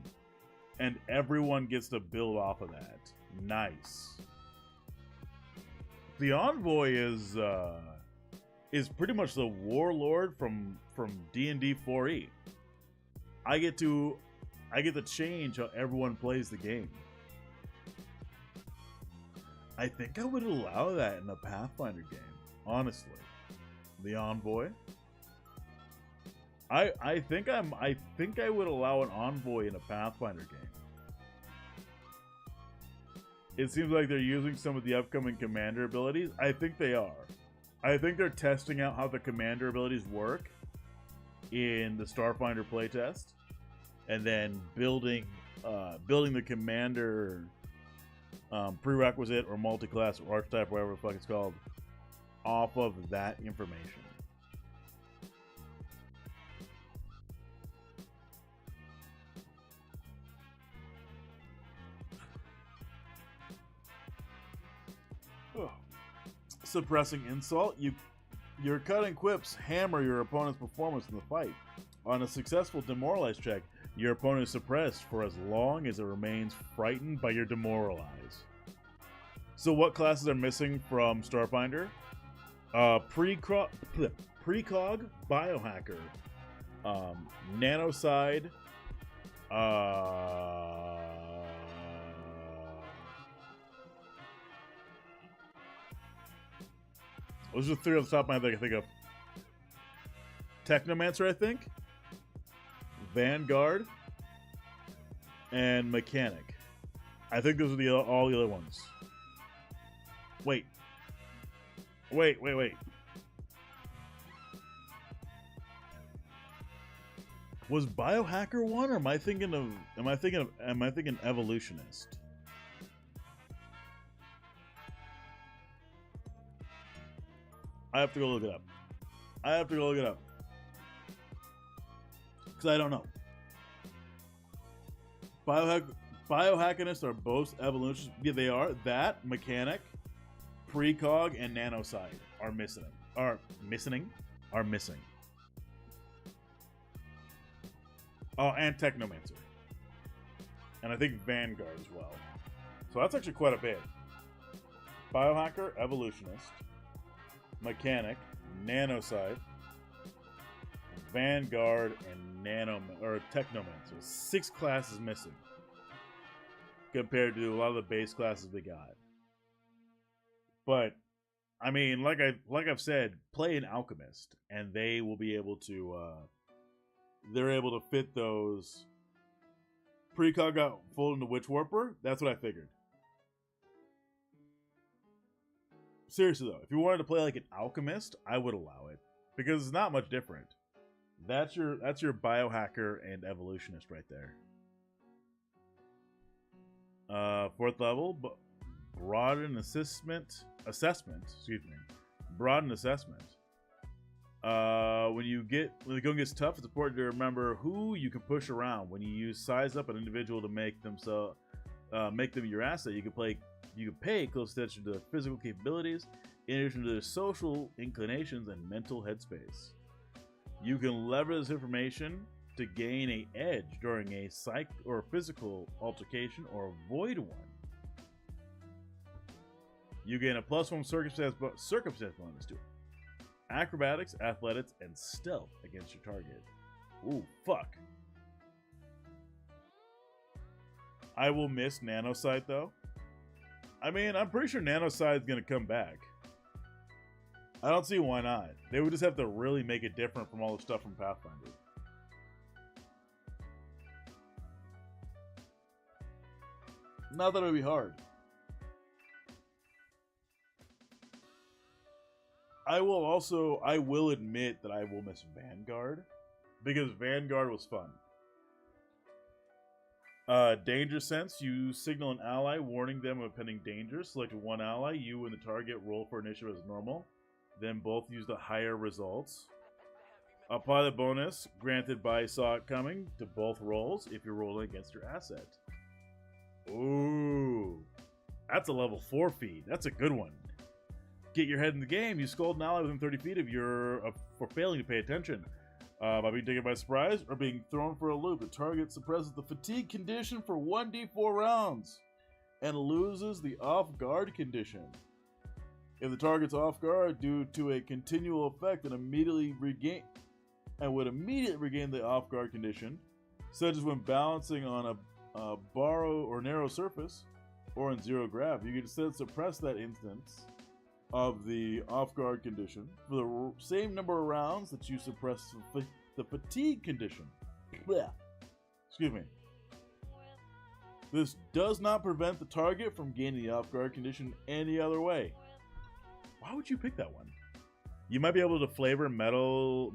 And everyone gets to build off of that. Nice. The envoy is pretty much the warlord from D&D 4e. I get to change how everyone plays the game. I think I would allow that in a Pathfinder game. honestly. The Envoy. I think I would allow an Envoy in a Pathfinder game. It seems like they're using some of the upcoming commander abilities. I think they are. I think they're testing out how the commander abilities work in the Starfinder playtest, and then building the commander prerequisite or multi-class or archetype, whatever the fuck it's called, off of that information. Suppressing insult. Your cutting quips hammer your opponent's performance in the fight. On a successful demoralize check, your opponent is suppressed for as long as it remains frightened by your demoralize. So what classes are missing from Starfinder? Precog, Biohacker, Nanoside, those are three off the top of my head that I can think of. Technomancer, I think. Vanguard. And Mechanic. I think those are all the other ones. Wait. Was Biohacker one, or am I thinking Evolutionist? I have to go look it up. Because I don't know. Biohackinists are both evolutionists. Yeah, they are. That, Mechanic, Precog, and Nanoside are missing. Oh, and Technomancer. And I think Vanguard as well. So that's actually quite a bit. Biohacker, Evolutionist, Mechanic, Nanoside, Vanguard, and Technomancer. 6 classes missing compared to a lot of the base classes we got. But I mean, like I've said, play an Alchemist, and they will be able to. They're able to fit those. Precog got full into Witch Warper. That's what I figured. Seriously though, if you wanted to play like an Alchemist, I would allow it because it's not much different. That's your Biohacker and Evolutionist right there. 4th level, broaden assessment. Excuse me, broaden assessment. When the going gets tough, it's important to remember who you can push around. When you size up an individual to make them your asset, you can pay close attention to their physical capabilities, in addition to their social inclinations and mental headspace. You can leverage this information to gain an edge during a psych or physical altercation or avoid one. You gain a +1 circumstance bonus to it. Acrobatics, athletics, and stealth against your target. Ooh, fuck. I will miss Nanoside though. I mean, I'm pretty sure Nanoside's gonna come back. I don't see why not. They would just have to really make it different from all the stuff from Pathfinder. Not that it would be hard. I will admit that I will miss Vanguard, because Vanguard was fun. Danger sense. You signal an ally, warning them of impending danger. Select one ally. You and the target roll for initiative as normal. Then both use the higher results. Apply the bonus granted by saw it coming to both rolls if you're rolling against your asset. Ooh, that's a level 4 feed. That's a good one. Get your head in the game. You scold an ally within 30 feet for failing to pay attention. By being taken by surprise or being thrown for a loop, the target suppresses the fatigue condition for 1d4 rounds and loses the off-guard condition. If the target's off guard due to a continual effect and would immediately regain the off-guard condition, such as when balancing on a borrow or narrow surface or in zero grav, you can instead suppress that instance of the off-guard condition for the same number of rounds that you suppress the fatigue condition. Blech. Excuse me. This does not prevent the target from gaining the off-guard condition any other way. Why would you pick that one? You might be able to flavor metal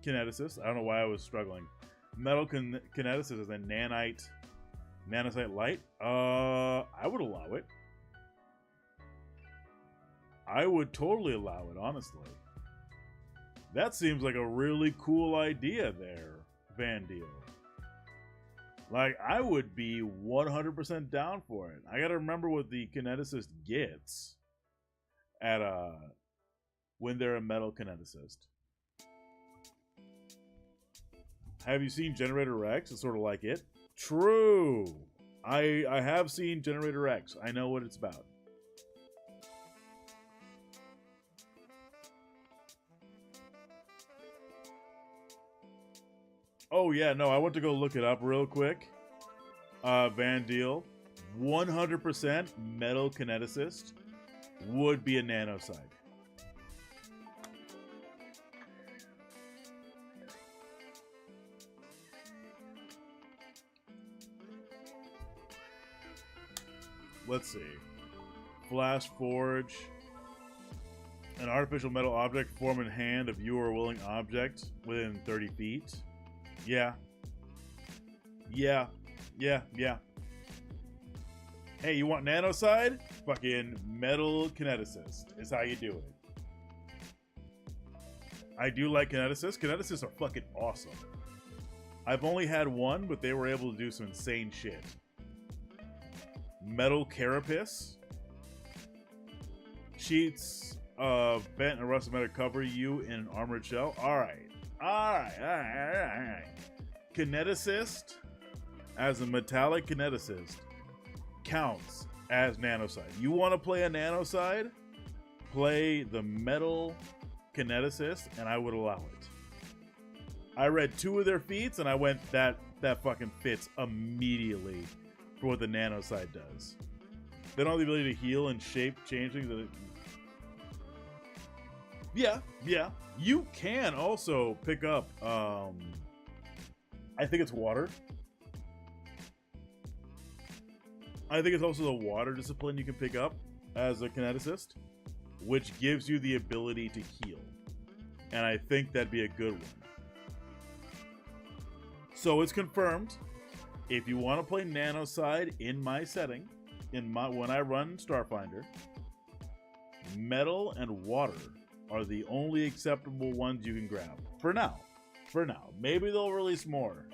kineticist. I don't know why I was struggling. Metal kineticist is a nanosite light. I would allow it. I would totally allow it, honestly. That seems like a really cool idea there, Van Deal. Like, I would be 100% down for it. I gotta remember what the kineticist gets at when they're a metal kineticist. Have you seen Generator X? It's sort of like it. True. I have seen Generator X. I know what it's about. Oh yeah, no, I went to go look it up real quick. Van Deal, 100% metal kineticist would be a nanoside. Let's see. Flash Forge. An artificial metal object form in hand of you or a willing object within 30 feet. Yeah. Hey, you want nanoside? Fucking metal kineticist is how you do it. I do like kineticists. Kineticists are fucking awesome. I've only had one, but they were able to do some insane shit. Metal carapace. Sheets of bent and rusted metal cover you in an armored shell. Alright. Kineticist as a metallic kineticist counts as nanoside. You want to play a nanoside? Play the metal kineticist, and I would allow it. I read 2 of their feats, and I went, that fucking fits immediately for what the nanoside does. They don't have the ability to heal and shape change things. Yeah. You can also pick up, I think it's water. I think it's also the water discipline you can pick up as a kineticist, which gives you the ability to heal. And I think that'd be a good one. So it's confirmed. If you want to play nanoside in my setting, when I run Starfinder, metal and water are the only acceptable ones you can grab. For now. Maybe they'll release more.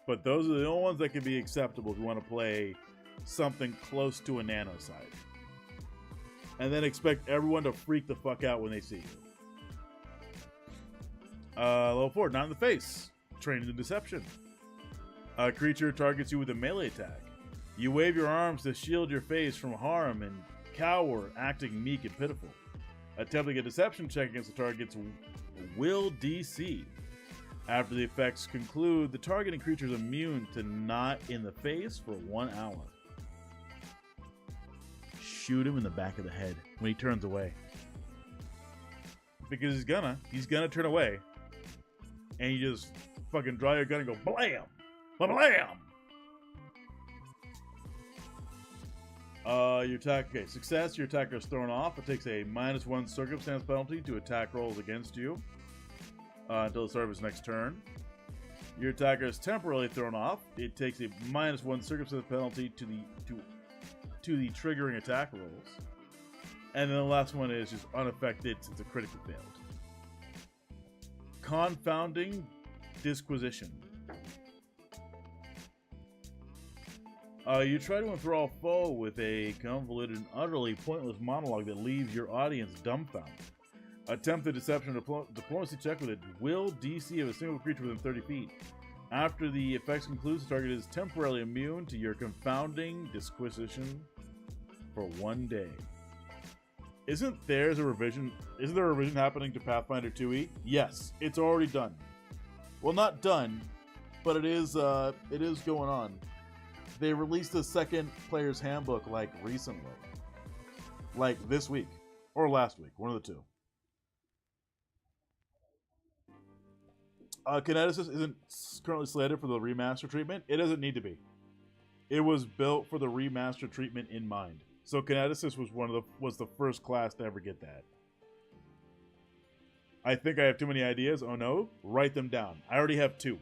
But those are the only ones that can be acceptable if you want to play something close to a nanoside. And then expect everyone to freak the fuck out when they see you. Level 4, not in the face. Training the deception. A creature targets you with a melee attack. You wave your arms to shield your face from harm and cower, acting meek and pitiful. Attempting a deception check against the target's will DC. After the effects conclude, the targeting creature is immune to not in the face for 1 hour. Shoot him in the back of the head when he turns away. Because he's gonna turn away. And you just fucking draw your gun and go blam! Blam! Your attack, okay, success, your attacker is thrown off. It takes a -1 circumstance penalty to attack rolls against you until the start of his next turn. Your attacker is temporarily thrown off. It takes a -1 circumstance penalty to the triggering attack rolls. And then the last one is just unaffected since it critically failed. Confounding Disquisition. You try to enthrall a foe with a convoluted and utterly pointless monologue that leaves your audience dumbfounded. Attempt the deception diplomacy check with a will DC of a single creature within 30 feet. After the effects concludes, the target is temporarily immune to your confounding disquisition for 1 day. Isn't there a revision happening to Pathfinder 2e? Yes, it's already done. Well, not done, but it is going on. They released a second player's handbook like recently. Like this week. Or last week. One of the two. Kineticist isn't currently slated for the remaster treatment. It doesn't need to be. It was built for the remaster treatment in mind. So Kineticist was the first class to ever get that. I think I have too many ideas. Oh no, write them down. I already have two.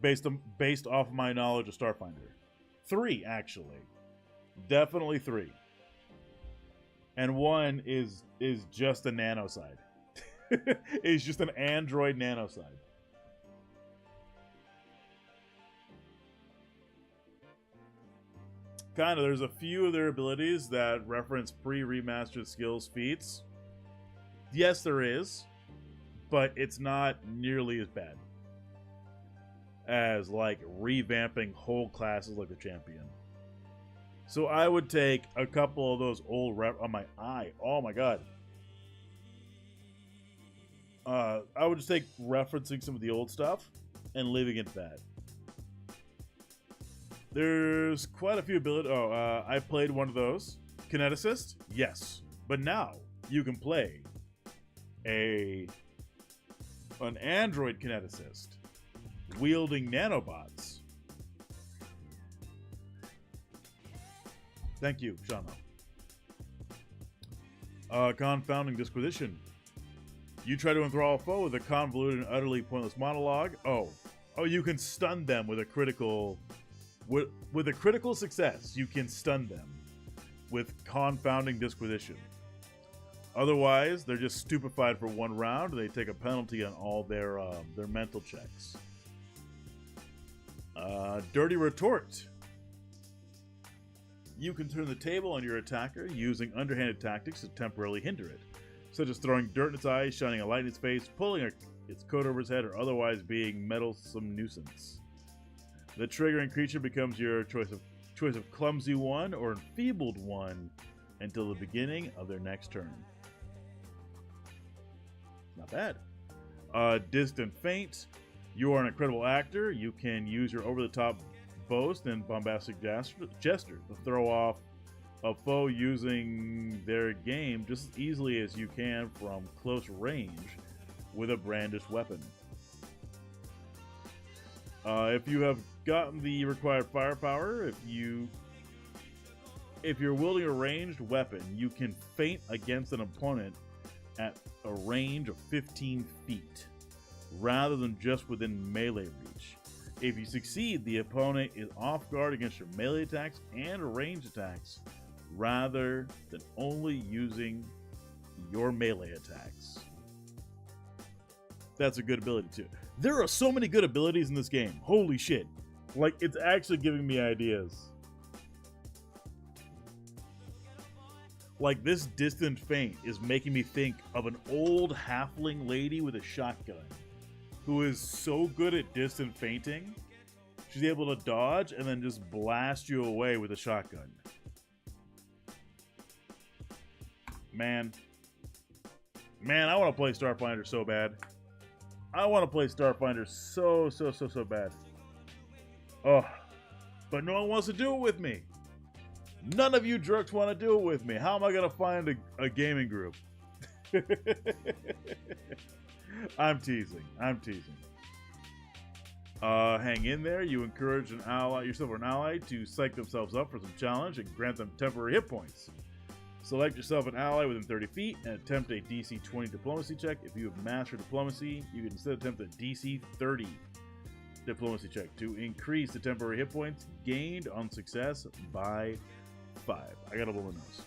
Based off my knowledge of Starfinder. 3 actually. Definitely 3. And one is just a nanoside. It's just an android nanoside. Kind of. There's a few of their abilities that reference pre-remastered skills feats. Yes, there is, but it's not nearly as bad as like revamping whole classes like the champion. So I would take a couple of those old on my eye. Oh my god. I would just take referencing some of the old stuff and leaving it at that. There's quite a few abilities. I played one of those. Kineticist? Yes. But now you can play an android kineticist wielding nanobots. Thank you, Shano. Confounding disquisition. You try to enthrall a foe with a convoluted and utterly pointless monologue. Oh, you can stun them with a critical... With a critical success, you can stun them with confounding disquisition. Otherwise, they're just stupefied for 1 round. And they take a penalty on all their mental checks. Dirty retort. You can turn the table on your attacker using underhanded tactics to temporarily hinder it, such as throwing dirt in its eyes, shining a light in its face, pulling its coat over its head, or otherwise being meddlesome nuisance. The triggering creature becomes your choice of clumsy one or enfeebled one until the beginning of their next turn. Not bad. Distant feint. You are an incredible actor. You can use your over-the-top boast and bombastic gesture to throw off a foe using their game just as easily as you can from close range with a brandished weapon. If you have gotten the required firepower, if you're wielding a ranged weapon, you can feint against an opponent at a range of 15 feet, rather than just within melee reach. If you succeed, the opponent is off guard against your melee attacks and ranged attacks, rather than only using your melee attacks. That's a good ability too. There are so many good abilities in this game. Holy shit. Like, it's actually giving me ideas. Like, this distant feint is making me think of an old halfling lady with a shotgun who is so good at distant feinting, she's able to dodge and then just blast you away with a shotgun. Man, I want to play Starfinder so bad. I want to play Starfinder so bad. Oh, but no one wants to do it with me. None of you jerks want to do it with me. How am I going to find a gaming group? I'm teasing. Hang in there. You encourage yourself or an ally to psych themselves up for some challenge and grant them temporary hit points. Select yourself an ally within 30 feet and attempt a DC 20 diplomacy check. If you have mastered diplomacy, you can instead attempt a DC 30 diplomacy check to increase the temporary hit points gained on success by 5. I gotta blow my nose.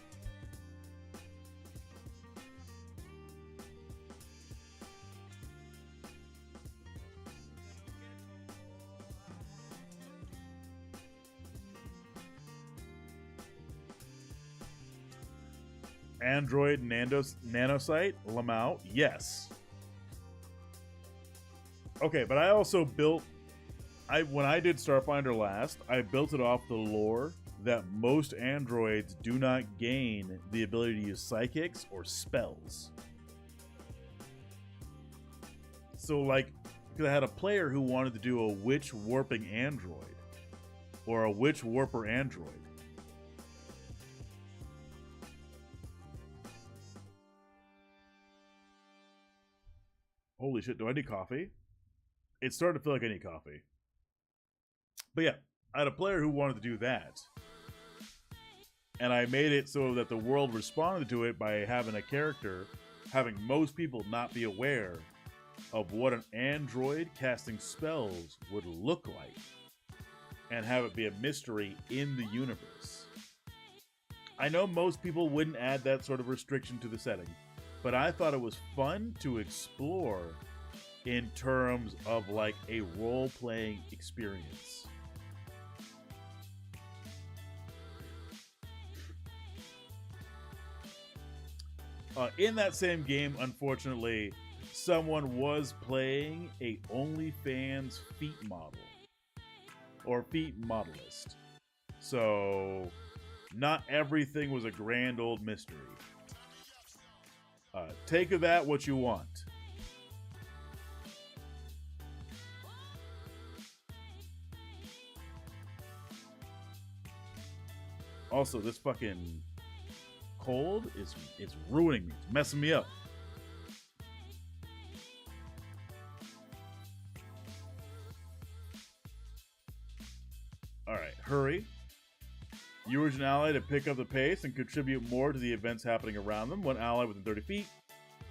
Android nanosite, Lamau, yes. Okay, but I also built... when I did Starfinder last, I built it off the lore that most androids do not gain the ability to use psychics or spells. So, like, because I had a player who wanted to do a witch warping android. Or a witch warper android. Holy shit, do I need coffee? It's starting to feel like I need coffee. But yeah, I had a player who wanted to do that. And I made it so that the world responded to it by having a character, having most people not be aware of what an android casting spells would look like. And have it be a mystery in the universe. I know most people wouldn't add that sort of restriction to the setting, but I thought it was fun to explore in terms of like a role-playing experience. In that same game, unfortunately, someone was playing a OnlyFans feet model. Or feet modelist. So, not everything was a grand old mystery. Take of that what you want. Also, this fucking cold is ruining me. It's messing me up. Alright, hurry. You urge an ally to pick up the pace and contribute more to the events happening around them. One ally within 30 feet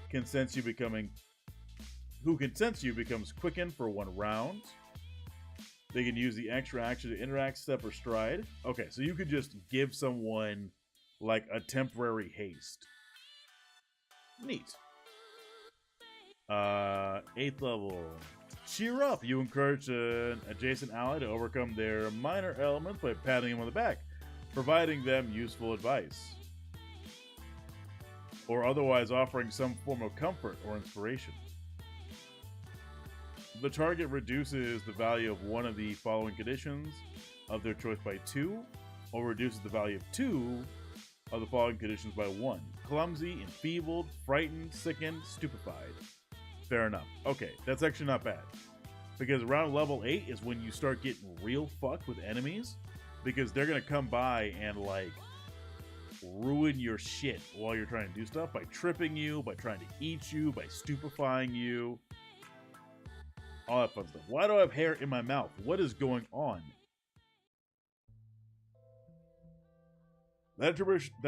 can sense you becomes quickened for 1 round. They can use the extra action to interact, step, or stride. Okay, so you could just give someone like a temporary haste. Neat. 8th level. Cheer up! You encourage an adjacent ally to overcome their minor ailments by patting them on the back, providing them useful advice, or otherwise offering some form of comfort or inspiration. The target reduces the value of one of the following conditions of their choice by 2, or reduces the value of 2 of the following conditions by 1. Clumsy, enfeebled, frightened, sickened, stupefied. Fair enough. Okay, that's actually not bad. Because around level 8 is when you start getting real fucked with enemies. Because they're going to come by and, like, ruin your shit while you're trying to do stuff. By tripping you, by trying to eat you, by stupefying you. All that fun stuff. Why do I have hair in my mouth? What is going on? That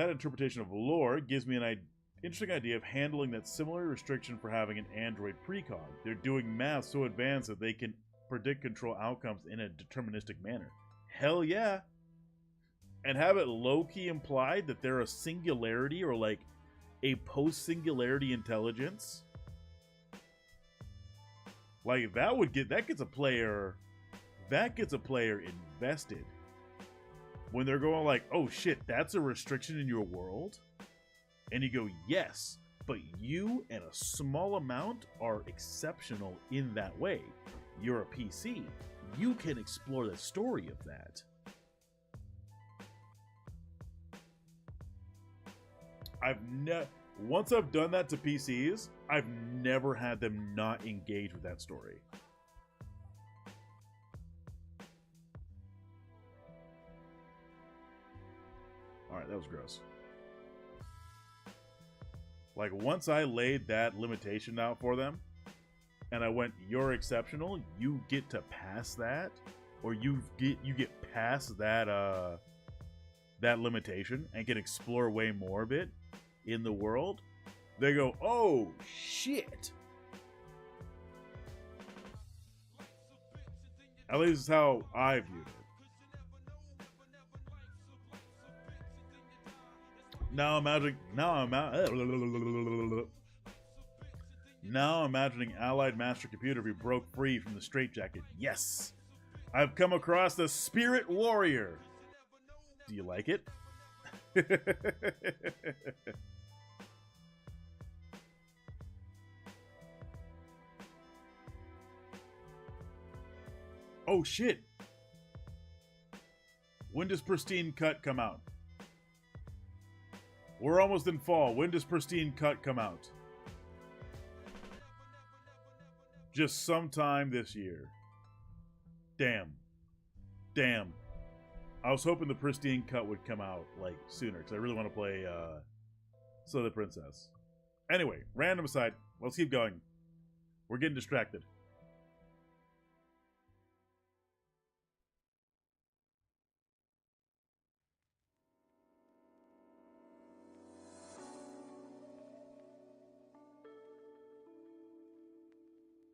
interpretation of lore gives me an interesting idea of handling that similar restriction for having an android precog. They're doing math so advanced that they can predict control outcomes in a deterministic manner. Hell yeah. And have it low-key implied that they're a singularity or like a post-singularity intelligence. Like that gets a player invested. When they're going like, oh shit, that's a restriction in your world? And you go, yes, but you and a small amount are exceptional in that way. You're a PC. You can explore the story of that. Once I've done that to PCs, I've never had them not engage with that story. Alright, that was gross. Like, once I laid that limitation out for them, and I went, you're exceptional, you get to pass that, or you get past that that limitation and can explore way more of it in the world, they go, oh shit. At least is how I viewed it. Now imagining Allied Master Computer be broke free from the straitjacket. Yes! I've come across the Spirit Warrior. Do you like it? Oh shit! When does Pristine Cut come out? We're almost in fall. When does Pristine Cut come out? Just sometime this year. Damn. Damn. I was hoping the pristine cut would come out, like, sooner, because I really want to play, Slay the Princess. Anyway, random aside, let's keep going. We're getting distracted.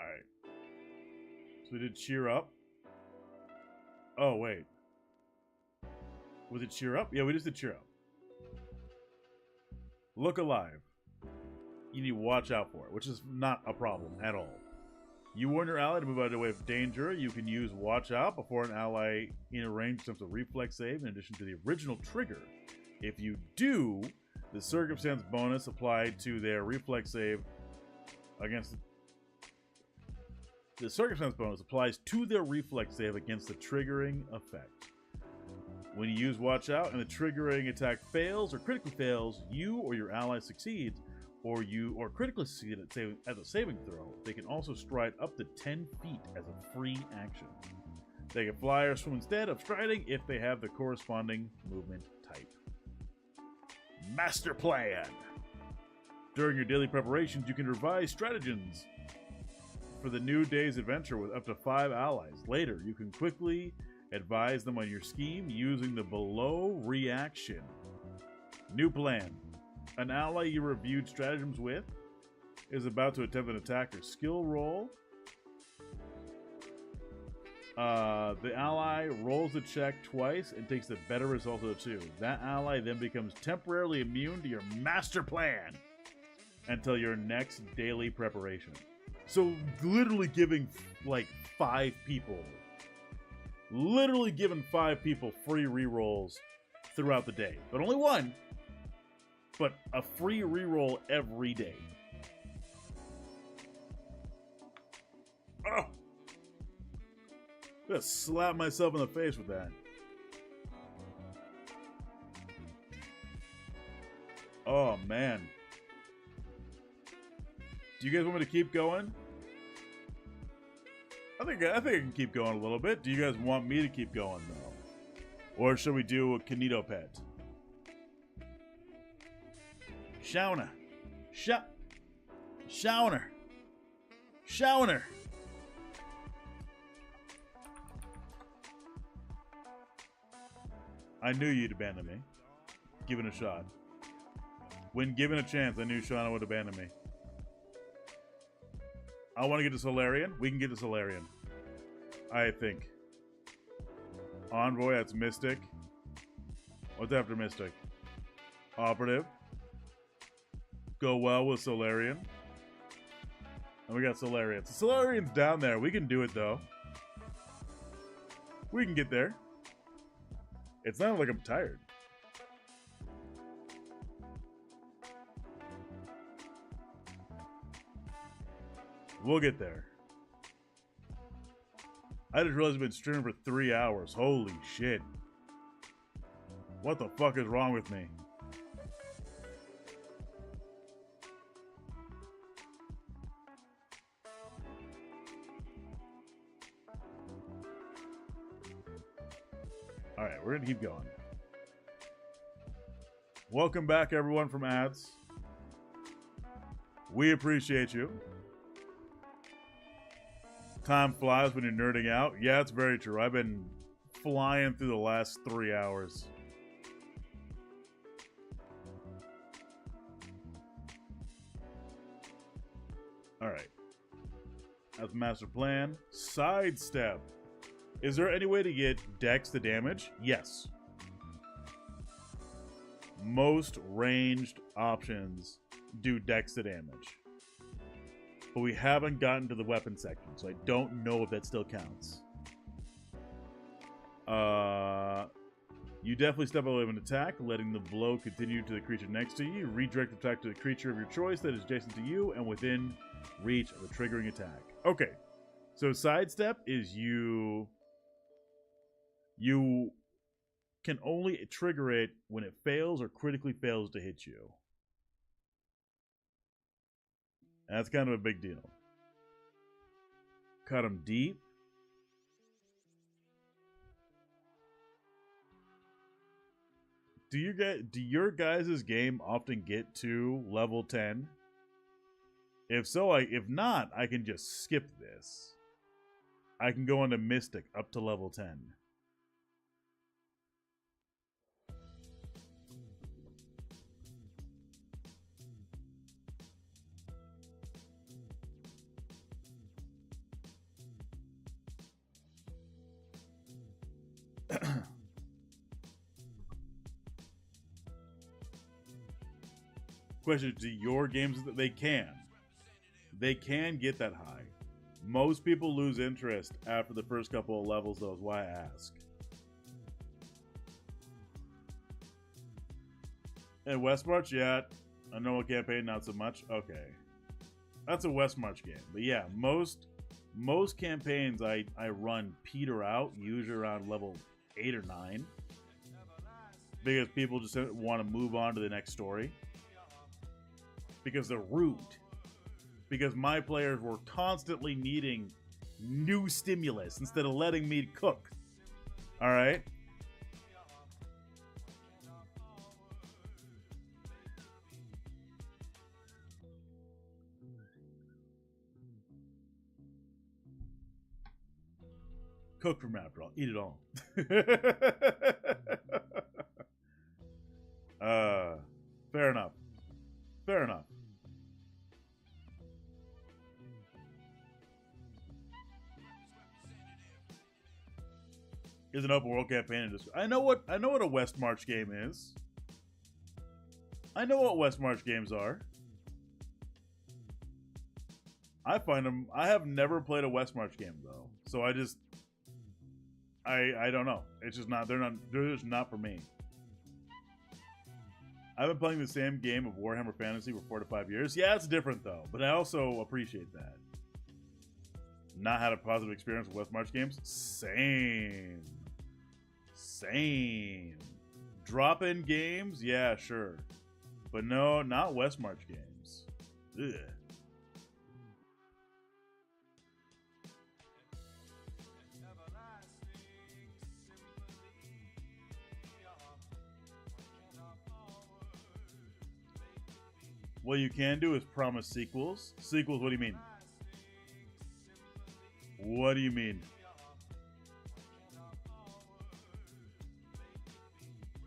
Alright. So we did cheer up. Oh, wait. Was it cheer up? Yeah, we just did cheer up. Look alive. You need to watch out for it, which is not a problem at all. You warn your ally to move out of the way of danger. You can use watch out before an ally in range attempts a reflex save in addition to the original trigger. If you do, the circumstance bonus applied to their reflex save against the circumstance bonus applies to their reflex save against the triggering effect. When you use watch out and the triggering attack fails or critically fails, you or your ally succeeds, or critically succeed at a saving throw. They can also stride up to 10 feet as a free action. They can fly or swim instead of striding if they have the corresponding movement type. Master Plan. During your daily preparations, you can revise stratagems for the new day's adventure with up to 5 allies. Later, you can quickly advise them on your scheme using the below reaction. New plan. An ally you reviewed stratagems with is about to attempt an attack or skill roll. The ally rolls the check twice and takes the better result of the two. That ally then becomes temporarily immune to your master plan until your next daily preparation. So literally giving like 5 people free rerolls throughout the day. But only one. But a free reroll every day. Oh! I'm gonna slap myself in the face with that. Oh, man. Do you guys want me to keep going? I think I can keep going a little bit. Do you guys want me to keep going, though? Or should we do a Kanito pet? Shauner. Shauner. Shauner. I knew you'd abandon me. Given a shot. When given a chance, I knew Shauna would abandon me. I want to get to Solarian. We can get to Solarian. I think. Envoy, that's Mystic. What's after Mystic? Operative. Go well with Solarian. And we got Solarian. So Solarian's down there. We can do it, though. We can get there. It's not like I'm tired. We'll get there. I just realized I've been streaming for 3 hours. Holy shit. What the fuck is wrong with me? Alright, we're gonna keep going. Welcome back, everyone, from ads. We appreciate you. Time flies when you're nerding out. Yeah, it's very true. I've been flying through the last 3 hours. Alright. That's the master plan. Sidestep. Is there any way to get dex to damage? Yes. Most ranged options do dex to damage. But we haven't gotten to the weapon section, so I don't know if that still counts. You definitely step away from an attack, letting the blow continue to the creature next to you. Redirect the attack to the creature of your choice that is adjacent to you and within reach of the triggering attack. Okay. So sidestep is you can only trigger it when it fails or critically fails to hit you. And that's kind of a big deal. cut them deep. Do your guys' game often get to level 10? If so, if not, I can just skip this. I can go into Mystic up to level 10. Question, do your games, they can get that high. Most people lose interest after the first couple of levels, though, is why I ask. And West March, yeah. A normal campaign, not so much. Okay. That's a West March game. But yeah, most campaigns I run peter out, usually around level 8 or 9. Because people just want to move on to the next story. Because they're rude. Because my players were constantly needing new stimulus instead of letting me cook. Alright? Cook from after all. Eat it all. Fair enough. Fair enough. Is an open world campaign. I know what a West March game is. I know what West March games are. I find them. I have never played a West March game though, so I don't know. It's just not. They're just not for me. I've been playing the same game of Warhammer Fantasy for 4 to 5 years. Yeah, it's different though, but I also appreciate that. Not had a positive experience with West March games. Same. Drop-in games? Yeah, sure. But no, not West March games. Ugh. What you can do is promise sequels. Sequels, what do you mean? What do you mean?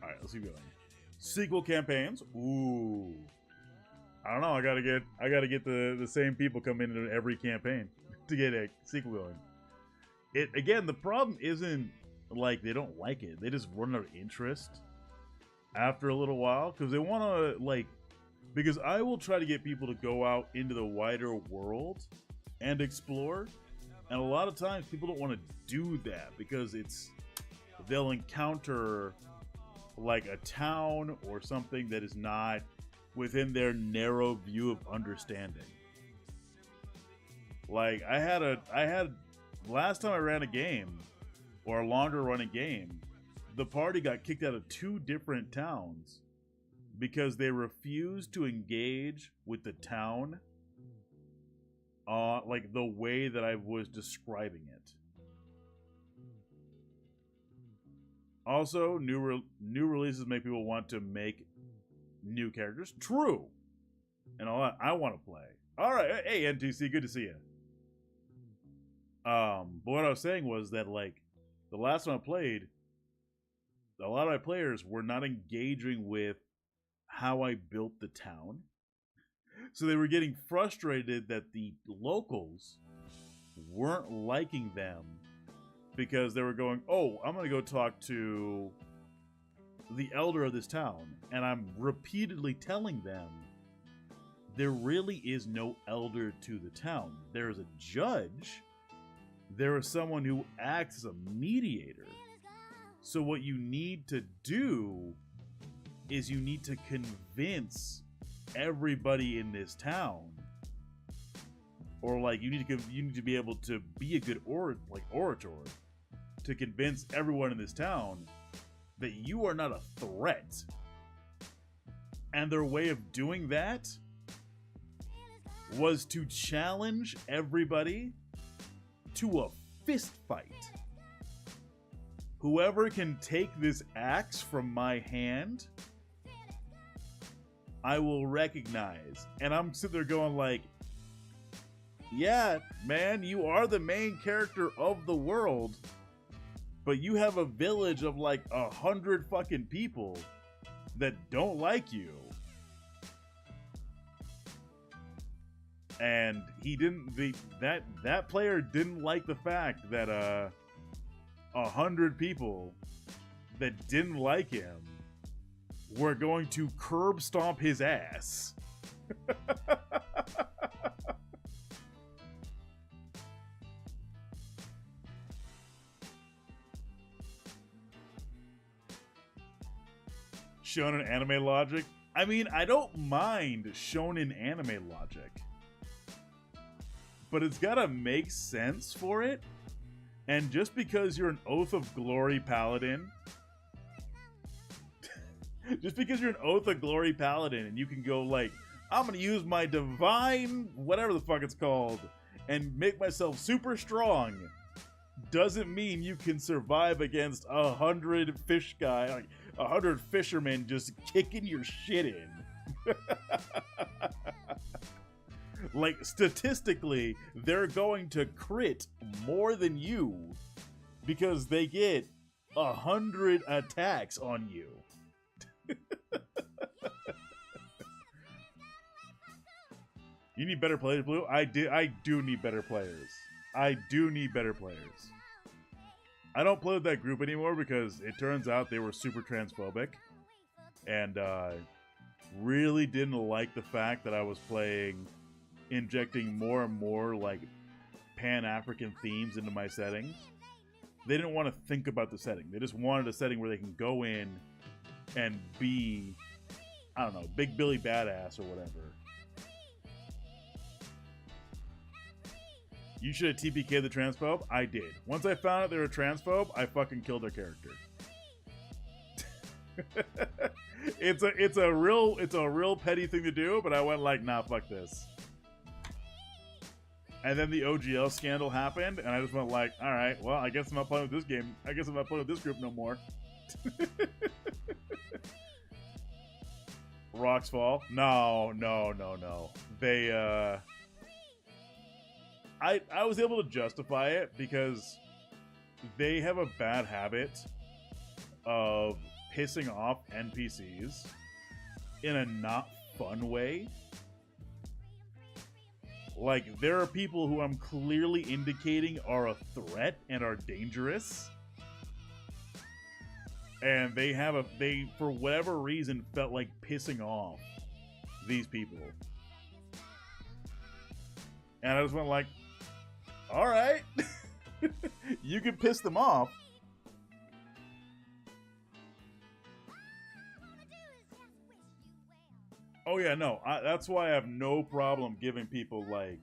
Alright, let's keep going. Sequel campaigns. Ooh. I don't know, I gotta get the same people come into every campaign to get a sequel going. Again, the problem isn't like they don't like it. They just run out of interest after a little while. Because they wanna because I will try to get people to go out into the wider world and explore. And a lot of times people don't want to do that because they'll encounter like a town or something that is not within their narrow view of understanding. Like I had last time I ran a game or a longer running game, the party got kicked out of 2 different towns because they refused to engage with the town like the way that I was describing it. Also, new releases make people want to make new characters. True. And all that. I want to play. All right. Hey, NTC, good to see you. But what I was saying was that, like, the last time I played, a lot of my players were not engaging with how I built the town. So they were getting frustrated that the locals weren't liking them because they were going, oh, I'm going to go talk to the elder of this town. And I'm repeatedly telling them there really is no elder to the town. There is a judge. There is someone who acts as a mediator. So what you need to do is you need to convince everybody in this town, or like you need to be able to be a good orator to convince everyone in this town that you are not a threat. And their way of doing that was to challenge everybody to a fist fight. Whoever can take this axe from my hand, I will recognize. And I'm sitting there going like, yeah, man, you are the main character of the world, but you have a village of like 100 fucking people that don't like you. And he didn't, that player didn't like the fact that 100 people that didn't like him were going to curb stomp his ass. Shonen anime logic. I mean, I don't mind shonen anime logic, but it's gotta make sense for it. And just because you're an Oath of Glory paladin, just because you're an Oath of Glory paladin and you can go like, I'm gonna use my divine, whatever the fuck it's called, and make myself super strong, doesn't mean you can survive against 100 fish guy, like 100 fishermen just kicking your shit in. Like, statistically, they're going to crit more than you because they get 100 attacks on you. You need better players, Blue? I do need better players. I do need better players. I don't play with that group anymore because it turns out they were super transphobic and really didn't like the fact that I was injecting more and more like Pan-African themes into my settings. They didn't want to think about the setting. They just wanted a setting where they can go in and be, I don't know, Big Billy Badass or whatever. You should have TPK'd the transphobe? I did. Once I found out they were a transphobe, I fucking killed their character. It's a real petty thing to do, but I went like, nah, fuck this. And then the OGL scandal happened, and I just went like, all right, well, I guess I'm not playing with this game. I guess I'm not playing with this group no more. Rocks Fall? No. They, I was able to justify it because they have a bad habit of pissing off NPCs in a not fun way. Like, there are people who I'm clearly indicating are a threat and are dangerous. And they, for whatever reason, felt like pissing off these people. And I just went like, all right, you can piss them off. Oh yeah, no, that's why I have no problem giving people like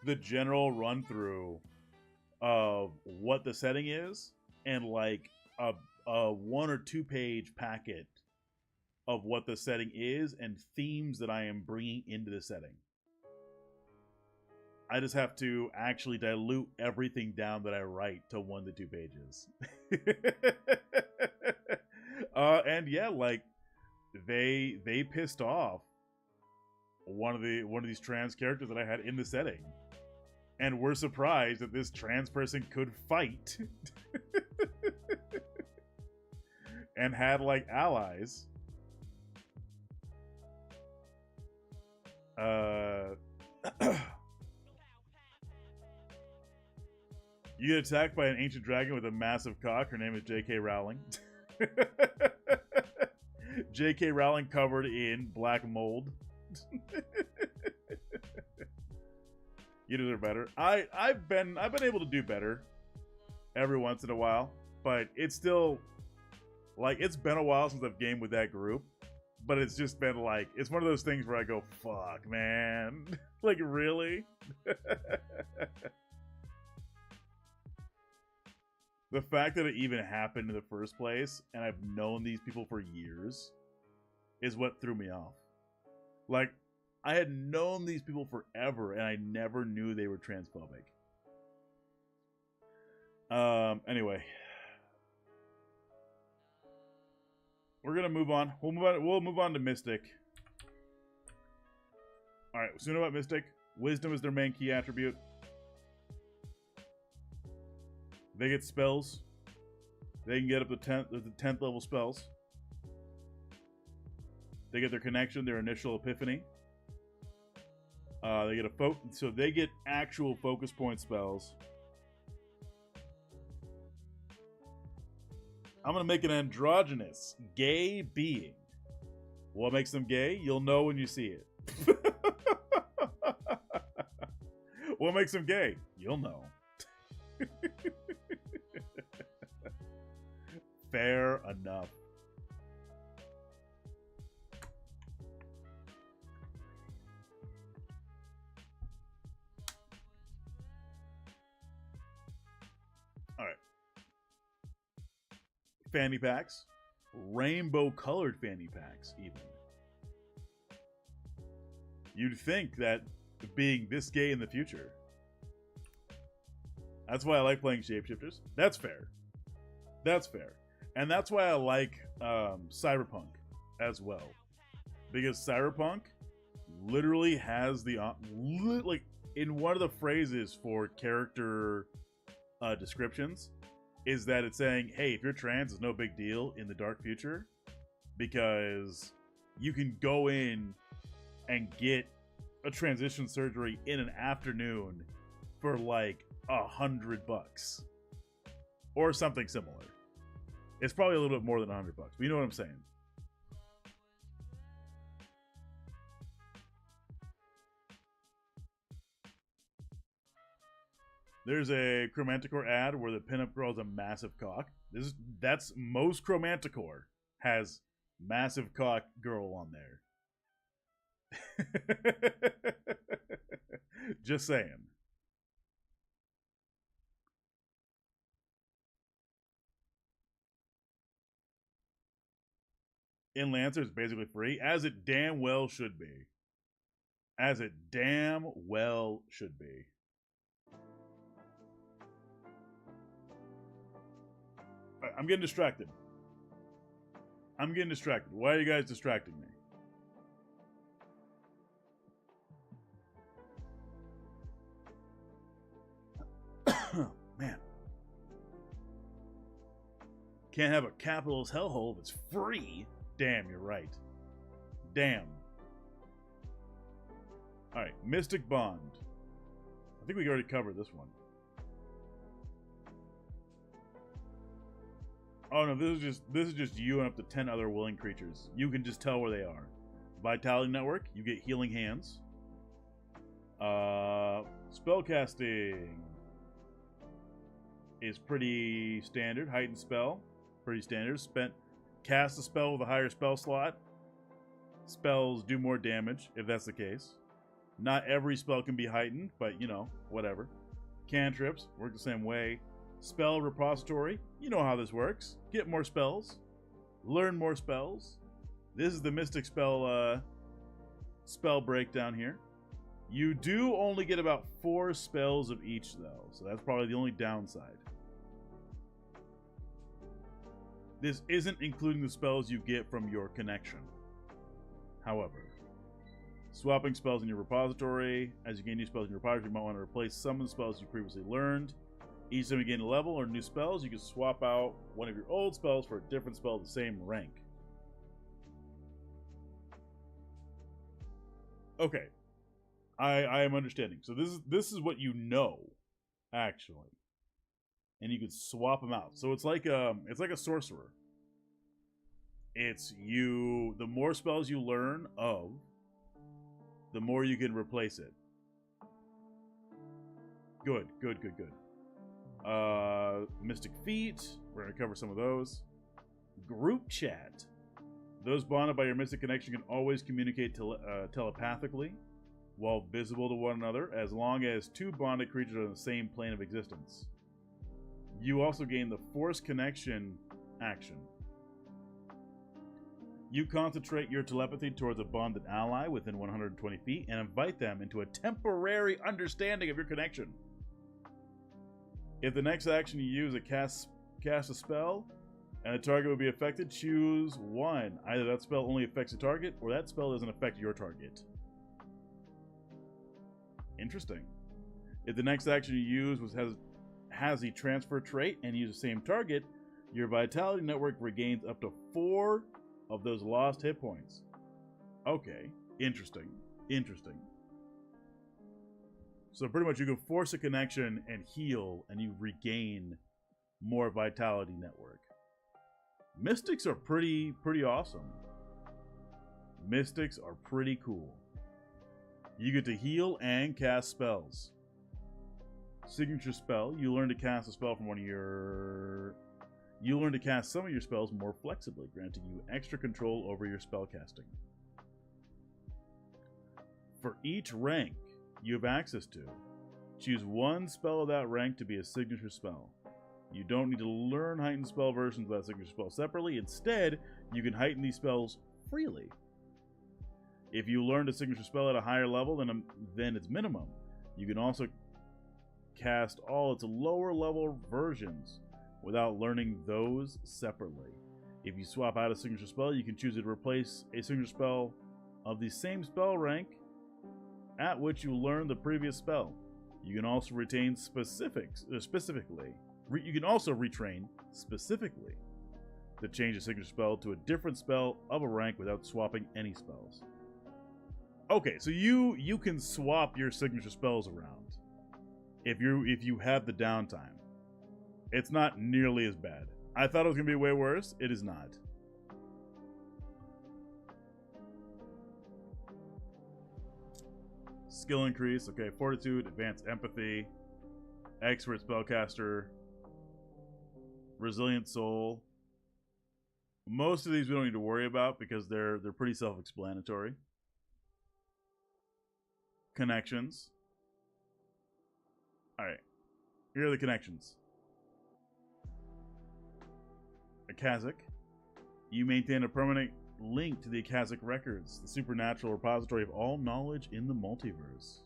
the general run through of what the setting is and like a 1 or 2 page packet of what the setting is and themes that I am bringing into the setting. I just have to actually dilute everything down that I write to 1 to 2 pages. And yeah, like they pissed off one of these trans characters that I had in the setting, and were surprised that this trans person could fight and had like allies. You get attacked by an ancient dragon with a massive cock. Her name is J.K. Rowling. J.K. Rowling covered in black mold. You deserve better. I've been able to do better every once in a while, but it's still like, it's been a while since I've gamed with that group. But it's just been like, it's one of those things where I go, fuck, man. Like, really? The fact that it even happened in the first place, and I've known these people for years, is what threw me off. Like, I had known these people forever, and I never knew they were transphobic. Anyway. We're gonna move on. We'll move on to Mystic. Alright, soon about Mystic. Wisdom is their main key attribute. They get spells. They can get up to 10th level spells. They get their connection, their initial epiphany. They get so they get actual focus point spells. I'm gonna make an androgynous, gay being. What makes them gay? You'll know when you see it. What makes them gay? You'll know. Fair enough. Alright. Fanny packs. Rainbow colored fanny packs, even. You'd think that being this gay in the future. That's why I like playing shapeshifters. That's fair. That's fair. And that's why I like Cyberpunk as well. Because Cyberpunk literally has the like in one of the phrases for character descriptions is that it's saying, hey, if you're trans, it's no big deal in the dark future because you can go in and get a transition surgery in an afternoon for like $100 or something similar. It's probably a little bit more than $100, but you know what I'm saying. There's a Chromanticore ad where the pinup girl has a massive cock. That's most Chromanticore has massive cock girl on there. Just saying. In Lancer, it's basically free, as it damn well should be. As it damn well should be. Right, I'm getting distracted. Why are you guys distracting me? Man. Can't have a capitalist hellhole if it's free. Damn, you're right. Damn. Alright, Mystic Bond. I think we already covered this one. Oh no, this is just you and up to 10 other willing creatures. You can just tell where they are. Vitality Network, you get healing hands. Spellcasting is pretty standard. Heightened spell, pretty standard. Cast a spell with a higher spell slot. Spells do more damage, if that's the case. Not every spell can be heightened, but, you know, whatever. Cantrips work the same way. Spell repository, you know how this works. Get more spells. Learn more spells. This is the Mystic spell breakdown here. You do only get about 4 spells of each, though, so that's probably the only downside. This isn't including the spells you get from your connection. However, swapping spells in your repository. As you gain new spells in your repository, you might want to replace some of the spells you previously learned. Each time you gain a level or new spells, you can swap out one of your old spells for a different spell of the same rank. Okay. I am understanding. So this is what you know, actually. And you can swap them out. So it's like a sorcerer. It's you. The more spells you learn of, the more you can replace it. Good. Mystic Feet. We're gonna cover some of those. Group chat. Those bonded by your mystic connection can always communicate telepathically while visible to one another, as long as 2 bonded creatures are on the same plane of existence. You also gain the Force Connection action. You concentrate your telepathy towards a bonded ally within 120 feet and invite them into a temporary understanding of your connection. If the next action you use cast a spell and the target will be affected, choose one. Either that spell only affects the target or that spell doesn't affect your target. Interesting. If the next action you use has the transfer trait and use the same target, your vitality network regains up to 4 of those lost hit points. Okay, interesting. Interesting. So pretty much you can force a connection and heal and you regain more vitality network. Mystics are pretty awesome. Mystics are pretty cool. You get to heal and cast spells. Signature spell, you learn to cast a spell from one of your... You learn to cast some of your spells more flexibly, granting you extra control over your spell casting. For each rank you have access to, choose one spell of that rank to be a signature spell. You don't need to learn heightened spell versions of that signature spell separately. Instead, you can heighten these spells freely. If you learned a signature spell at a higher level than its minimum, you can also cast all its lower level versions without learning those separately. If you swap out a signature spell, you can choose to replace a signature spell of the same spell rank at which you learned the previous spell. You can also retain you can also retrain specifically to change a signature spell to a different spell of a rank without swapping any spells. Okay, so you can swap your signature spells around if you have the downtime. It's not nearly as bad. I thought it was gonna be way worse. It is not. Skill increase. Okay, fortitude, advanced empathy, expert spellcaster, resilient soul. Most of these we don't need to worry about because they're pretty self-explanatory. Connections. All right, here are the connections. Akashic. You maintain a permanent link to the Akashic records, the supernatural repository of all knowledge in the multiverse.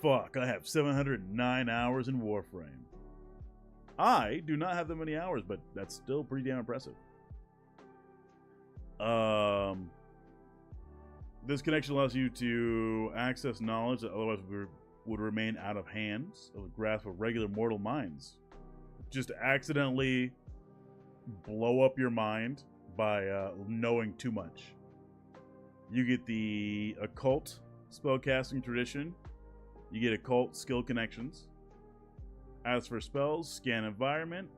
Fuck, I have 709 hours in Warframe. I do not have that many hours, but that's still pretty damn impressive. This connection allows you to access knowledge that otherwise would remain out of hands of the grasp of regular mortal minds. Just accidentally blow up your mind by knowing too much. You get the occult spellcasting tradition. You get occult skill connections. As for spells, scan environment,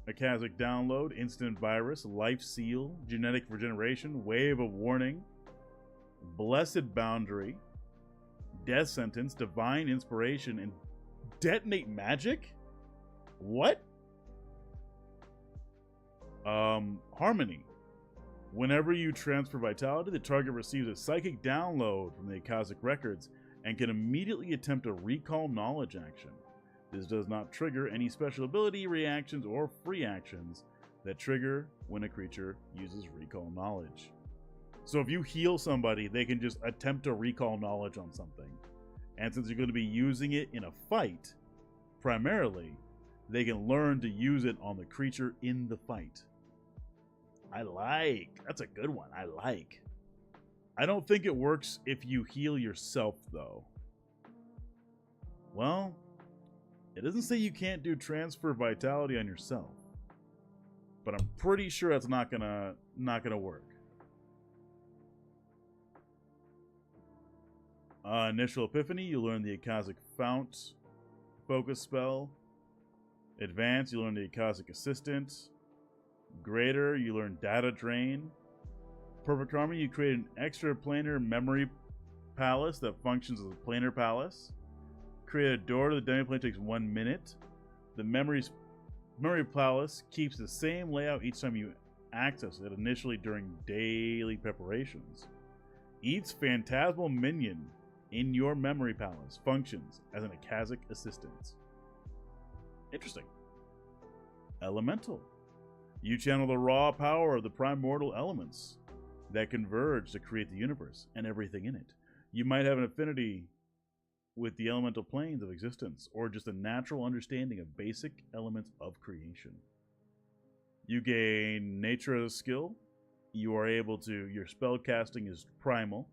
Akashic download, instant virus, life seal, genetic regeneration, wave of warning, blessed boundary, death sentence, divine inspiration, and detonate magic? What? Harmony. Whenever you transfer vitality, the target receives a psychic download from the Akashic records and can immediately attempt a recall knowledge action. This does not trigger any special ability reactions or free actions that trigger when a creature uses recall knowledge. So if you heal somebody, they can just attempt to recall knowledge on something. And since you're going to be using it in a fight, primarily, they can learn to use it on the creature in the fight. That's a good one. I don't think it works if you heal yourself, though. Well, it doesn't say you can't do transfer vitality on yourself, but I'm pretty sure that's not gonna work. Initial Epiphany, you learn the Akashic Fount focus spell. Advanced, you learn the Akashic Assistant. Greater, you learn Data Drain. Perfect Harmony, you create an extra planar memory palace that functions as a planar palace. Create a door to the demiplane takes 1 minute. The memory palace keeps the same layout each time you access it, initially during daily preparations. Each phantasmal minion in your memory palace functions as an Akashic assistant. Interesting. Elemental. You channel the raw power of the primordial elements that converge to create the universe and everything in it. You might have an affinity with the elemental planes of existence, or just a natural understanding of basic elements of creation. You gain nature as a skill. You are able to, your spell casting is primal.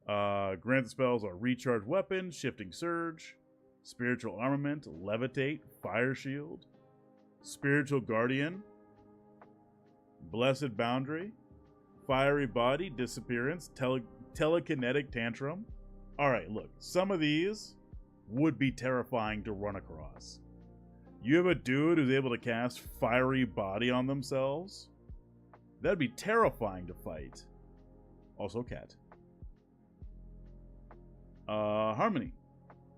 Granted spells are recharge weapon, shifting surge, spiritual armament, levitate, fire shield, spiritual guardian, blessed boundary, fiery body, disappearance, telekinetic tantrum. Alright, look, some of these would be terrifying to run across. You have a dude who's able to cast fiery body on themselves? That'd be terrifying to fight. Also cat. Harmony.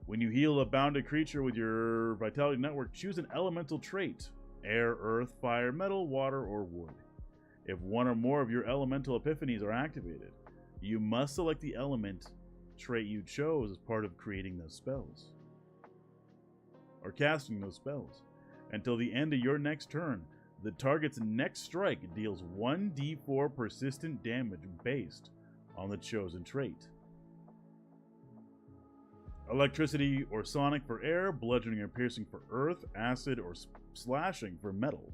When you heal a bounded creature with your vitality network, choose an elemental trait. Air, earth, fire, metal, water, or wood. If one or more of your elemental epiphanies are activated, you must select the element trait you chose as part of creating those spells. Or casting those spells. Until the end of your next turn, the target's next strike deals 1d4 persistent damage based on the chosen trait. Electricity or sonic for air, bludgeoning or piercing for earth, acid or slashing for metal.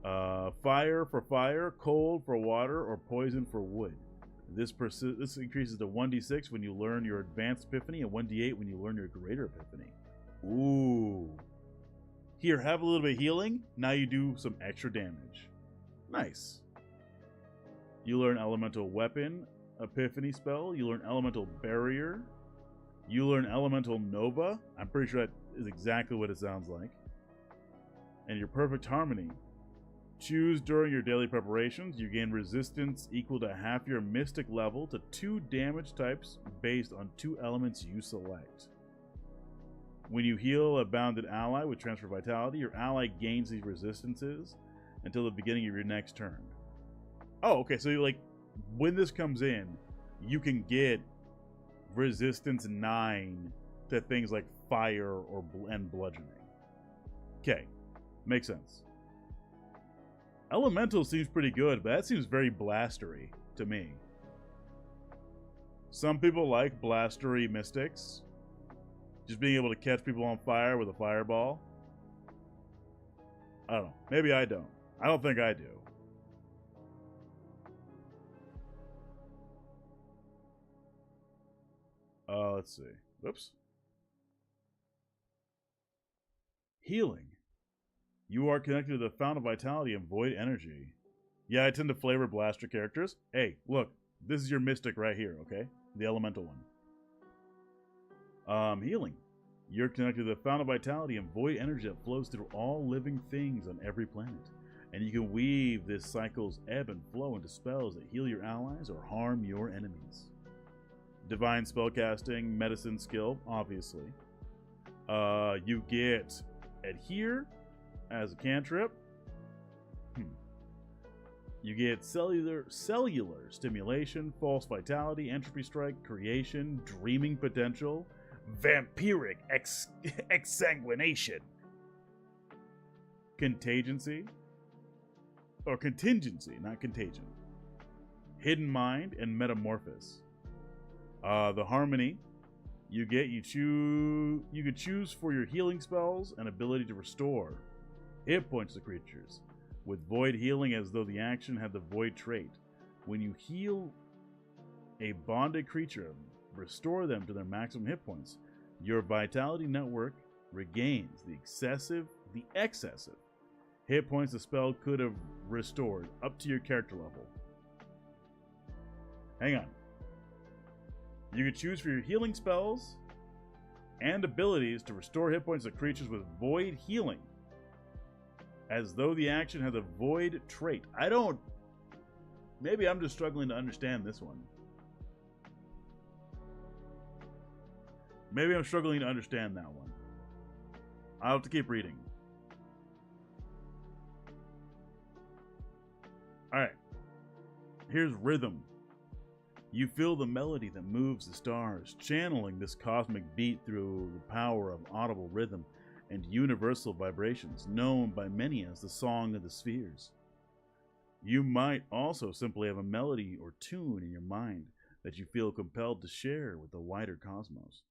Fire for fire, cold for water, or poison for wood. This increases to 1d6 when you learn your advanced epiphany and 1d8 when you learn your greater epiphany. Ooh. Here, have a little bit of healing. Now you do some extra damage. Nice. You learn elemental weapon, epiphany spell. You learn elemental barrier. You learn elemental nova. I'm pretty sure that is exactly what it sounds like. And your perfect harmony. Choose during your daily preparations. You gain resistance equal to half your mystic level to 2 damage types based on 2 elements you select. When you heal a bounded ally with transfer vitality, your ally gains these resistances until the beginning of your next turn. Oh, okay, so like when this comes in, you can get resistance 9 to things like fire and bludgeoning. Okay, makes sense. Elemental seems pretty good, but that seems very blastery to me. Some people like blastery mystics. Just being able to catch people on fire with a fireball. I don't know. Maybe I don't. I don't think I do. Let's see. Whoops. Healing. You are connected to the Fount of Vitality and Void Energy. Yeah, I tend to flavor blaster characters. Hey, look. This is your mystic right here, okay? The elemental one. Healing. You're connected to the Fount of Vitality and Void Energy that flows through all living things on every planet. And you can weave this cycle's ebb and flow into spells that heal your allies or harm your enemies. Divine spellcasting, medicine skill, obviously. You get Adhere as a cantrip. You get cellular stimulation, false vitality, entropy strike, creation, dreaming potential, Vampiric exsanguination. Contingency, not contagion. Hidden mind and metamorphosis. The harmony you could choose for your healing spells and ability to restore hit points to creatures, with void healing as though the action had the void trait. When you heal a bonded creature, restore them to their maximum hit points, your vitality network regains the excessive hit points the spell could have restored up to your character level. Hang on. You can choose for your healing spells and abilities to restore hit points to creatures with void healing, as though the action had the void trait. Maybe I'm just struggling to understand this one. Maybe I'm struggling to understand that one. I'll have to keep reading. Alright. Here's rhythm. You feel the melody that moves the stars, channeling this cosmic beat through the power of audible rhythm and universal vibrations, known by many as the Song of the Spheres. You might also simply have a melody or tune in your mind that you feel compelled to share with the wider cosmos,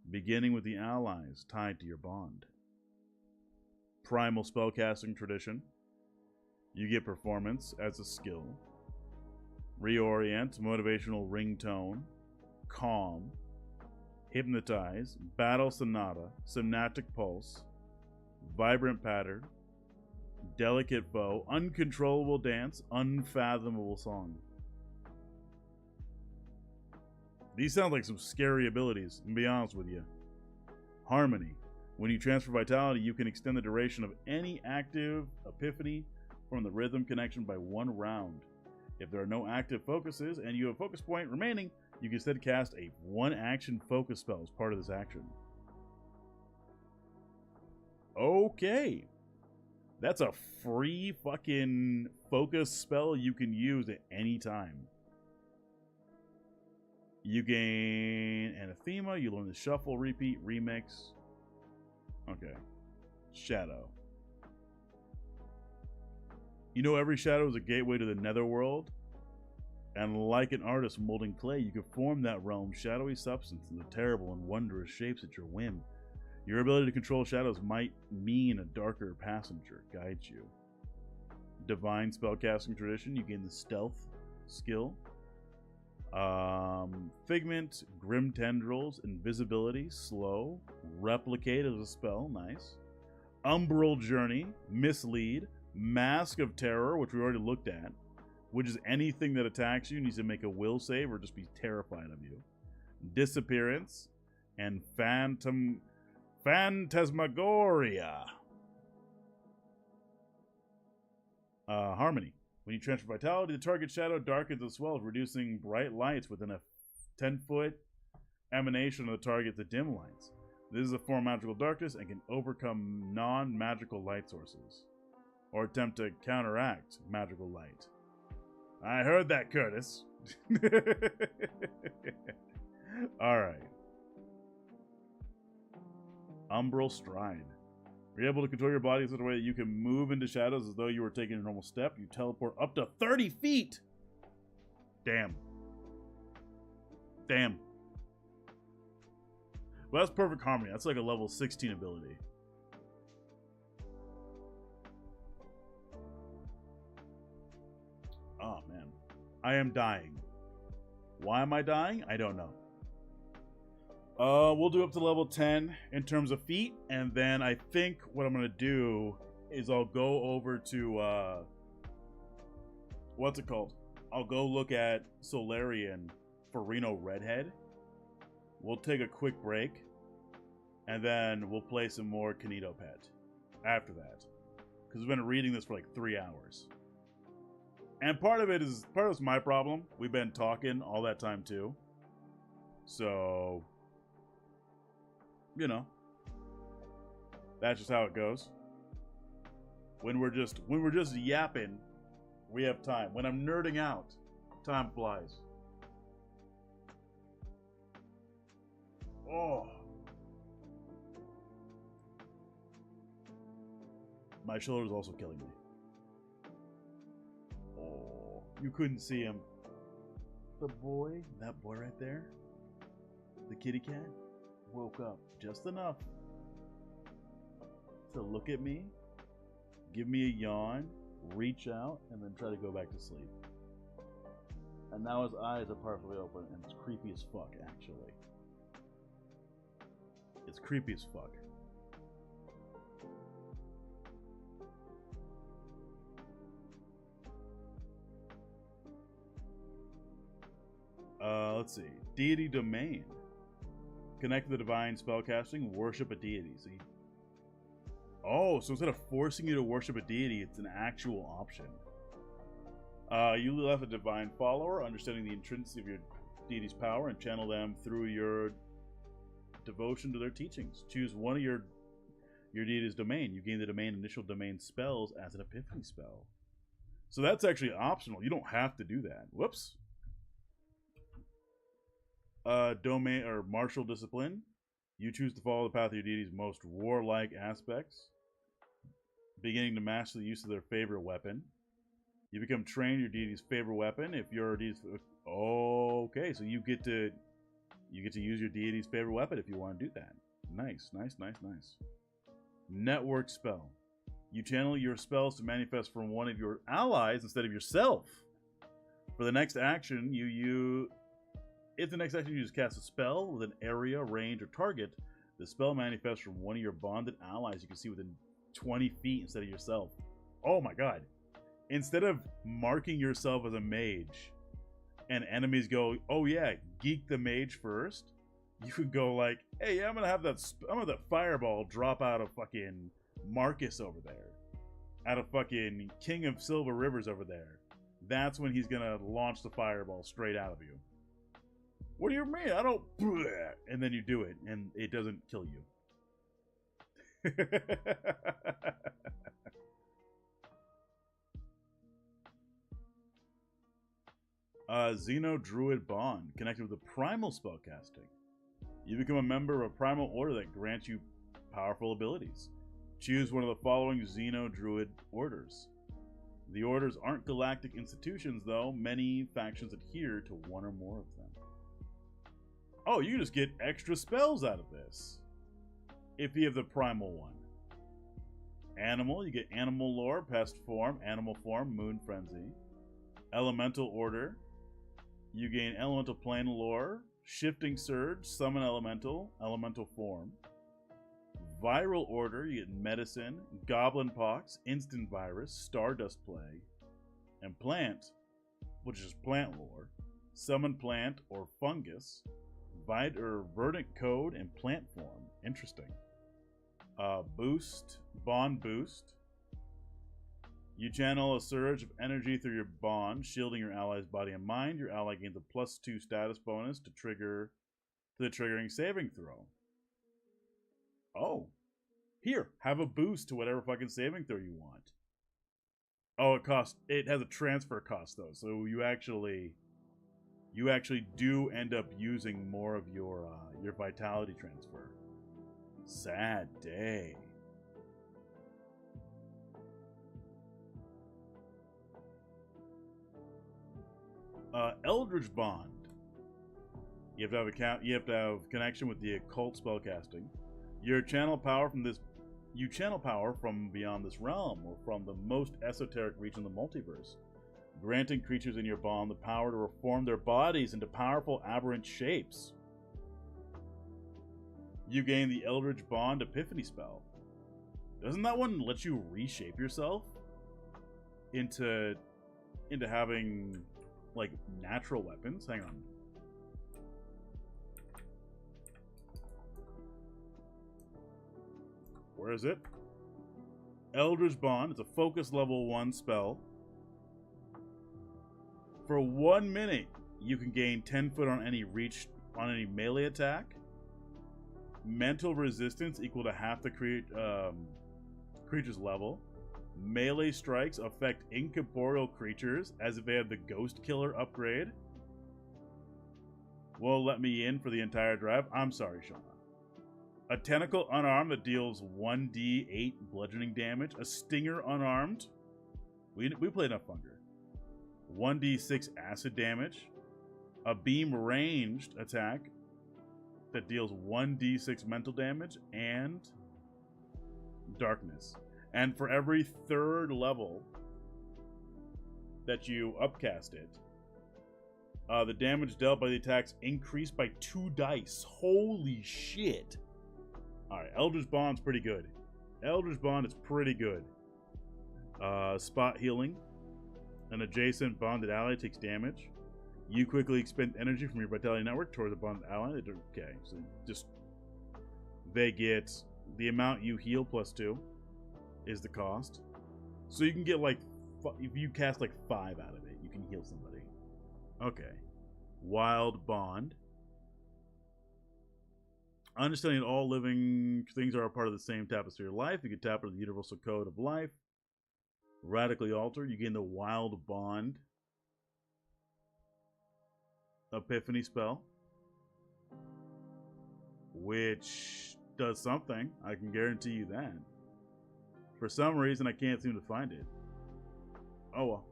beginning with the allies tied to your bond. Primal spellcasting tradition. You get performance as a skill. Reorient, motivational ringtone. Calm. Hypnotize, battle sonata, synaptic pulse, vibrant pattern, delicate bow, uncontrollable dance, unfathomable song. These sound like some scary abilities, to be honest with you. Harmony. When you transfer vitality, you can extend the duration of any active epiphany from the rhythm connection by 1 round. If there are no active focuses and you have a focus point remaining, you can instead cast a 1-action focus spell as part of this action. Okay. That's a free fucking focus spell you can use at any time. You gain Anathema, you learn the Shuffle, Repeat, Remix. Okay. Shadow. You know every shadow is a gateway to the netherworld? And like an artist molding clay, you can form that realm's shadowy substance into terrible and wondrous shapes at your whim. Your ability to control shadows might mean a darker passenger guides you. Divine spellcasting tradition, you gain the Stealth skill. Figment, Grim Tendrils, Invisibility, Slow, Replicate as a spell, nice. Umbral Journey, Mislead, Mask of Terror, which we already looked at, which is anything that attacks you needs to make a will save or just be terrified of you. Disappearance, and Phantasmagoria. Harmony. When you transfer vitality, the target shadow darkens as well, reducing bright lights within a 10-foot emanation of the target to dim lights. This is a form of magical darkness and can overcome non-magical light sources, or attempt to counteract magical light. I heard that, Curtis. Alright. Umbral Stride. You're able to control your body in such a way that you can move into shadows as though you were taking a normal step. You teleport up to 30 feet! Damn. Damn. Well, that's perfect harmony. That's like a level 16 ability. Oh, man. I am dying. Why am I dying? I don't know. We'll do up to level 10 in terms of feat, and then I think what I'm going to do is I'll go over to, what's it called? I'll go look at Solarian for Reno Redhead. We'll take a quick break, and then we'll play some more Kanito Pet after that. Because we've been reading this for like 3 hours. And part of it's my problem. We've been talking all that time too. So, you know, that's just how it goes. When we're just yapping, we have time. When I'm nerding out, time flies. Oh. My shoulder's also killing me. Oh, you couldn't see him. The boy, that boy right there, the kitty cat, woke up just enough to look at me, give me a yawn, reach out, and then try to go back to sleep. And now his eyes are partially open, and it's creepy as fuck, actually. It's creepy as fuck. Let's see. Deity Domain. Connect to the divine spellcasting, worship a deity. So instead of forcing you to worship a deity, it's an actual option. You left a divine follower, understanding the intrinsic of your deity's power, and channel them through your devotion to their teachings. Choose one of your deity's domain. You gain the domain initial domain spells as an epiphany spell. So that's actually optional. You don't have to do that. Whoops. Domain or martial discipline. You choose to follow the path of your deity's most warlike aspects, beginning to master the use of their favorite weapon. You become trained your deity's favorite weapon. If your deity's okay, so you get to use your deity's favorite weapon if you want to do that. Nice. Network spell. You channel your spells to manifest from one of your allies instead of yourself. For the next action, if the next action you just cast a spell with an area, range, or target, the spell manifests from one of your bonded allies you can see within 20 feet instead of yourself. Oh my god. Instead of marking yourself as a mage and enemies go, oh yeah, geek the mage first, you could go like, hey, I'm gonna have that fireball drop out of fucking Marcus over there, out of fucking King of Silver Rivers over there. That's when he's gonna launch the fireball straight out of you. What do you mean? I don't. And then you do it, and it doesn't kill you. Xeno Druid Bond, connected with the Primal spellcasting. You become a member of a Primal Order that grants you powerful abilities. Choose one of the following Xeno Druid orders. The orders aren't galactic institutions, though. Many factions adhere to one or more of them. Oh, you can just get extra spells out of this if you have the Primal one. Animal, you get Animal Lore, Pest Form, Animal Form, Moon Frenzy. Elemental Order, you gain Elemental Plane Lore, Shifting Surge, Summon Elemental, Elemental Form. Viral Order, you get Medicine, Goblin Pox, Instant Virus, Stardust Plague. And Plant, which is Plant Lore, Summon Plant or Fungus, Verdant Code, and Plant Form. Interesting. Boost, Bond Boost. You channel a surge of energy through your bond, shielding your ally's body and mind. Your ally gains a +2 status bonus to the triggering saving throw. Oh. Here, have a boost to whatever fucking saving throw you want. Oh, it has a transfer cost though, so you actually do end up using more of your vitality transfer. Sad day. Eldritch Bond. You have to have connection with the occult spellcasting. You channel power from beyond this realm or from the most esoteric region of the multiverse, granting creatures in your bond the power to reform their bodies into powerful aberrant shapes. You gain the Eldritch Bond Epiphany spell. Doesn't that one let you reshape yourself into having like natural weapons? Hang on. Where is it? Eldritch Bond. It's a focus level 1 spell. For 1 minute, you can gain 10 foot on any melee attack. Mental resistance equal to half the creature's level. Melee strikes affect incorporeal creatures as if they had the Ghost Killer upgrade. Won't let me in for the entire drive. I'm sorry, Shauna. A tentacle unarmed that deals 1d8 bludgeoning damage. A stinger unarmed. We played enough Funger. 1d6 acid damage. A beam ranged attack that deals 1d6 mental damage and darkness. And for every 3rd level that you upcast it, the damage dealt by the attacks increased by 2 dice. Holy shit. Alright, Eldritch Bond's pretty good. Eldritch Bond is pretty good. Spot healing. An adjacent bonded ally takes damage. You quickly expend energy from your vitality network towards a bonded ally. Okay, so just they get the amount you heal +2 is the cost. So you can get like, if you cast like 5 out of it, you can heal somebody. Okay. Wild Bond. Understanding that all living things are a part of the same tapestry of life. You can tap into the universal code of life. Radically alter. You gain the Wild Bond Epiphany spell, which does something. I can guarantee you that. For some reason, I can't seem to find it. Oh well.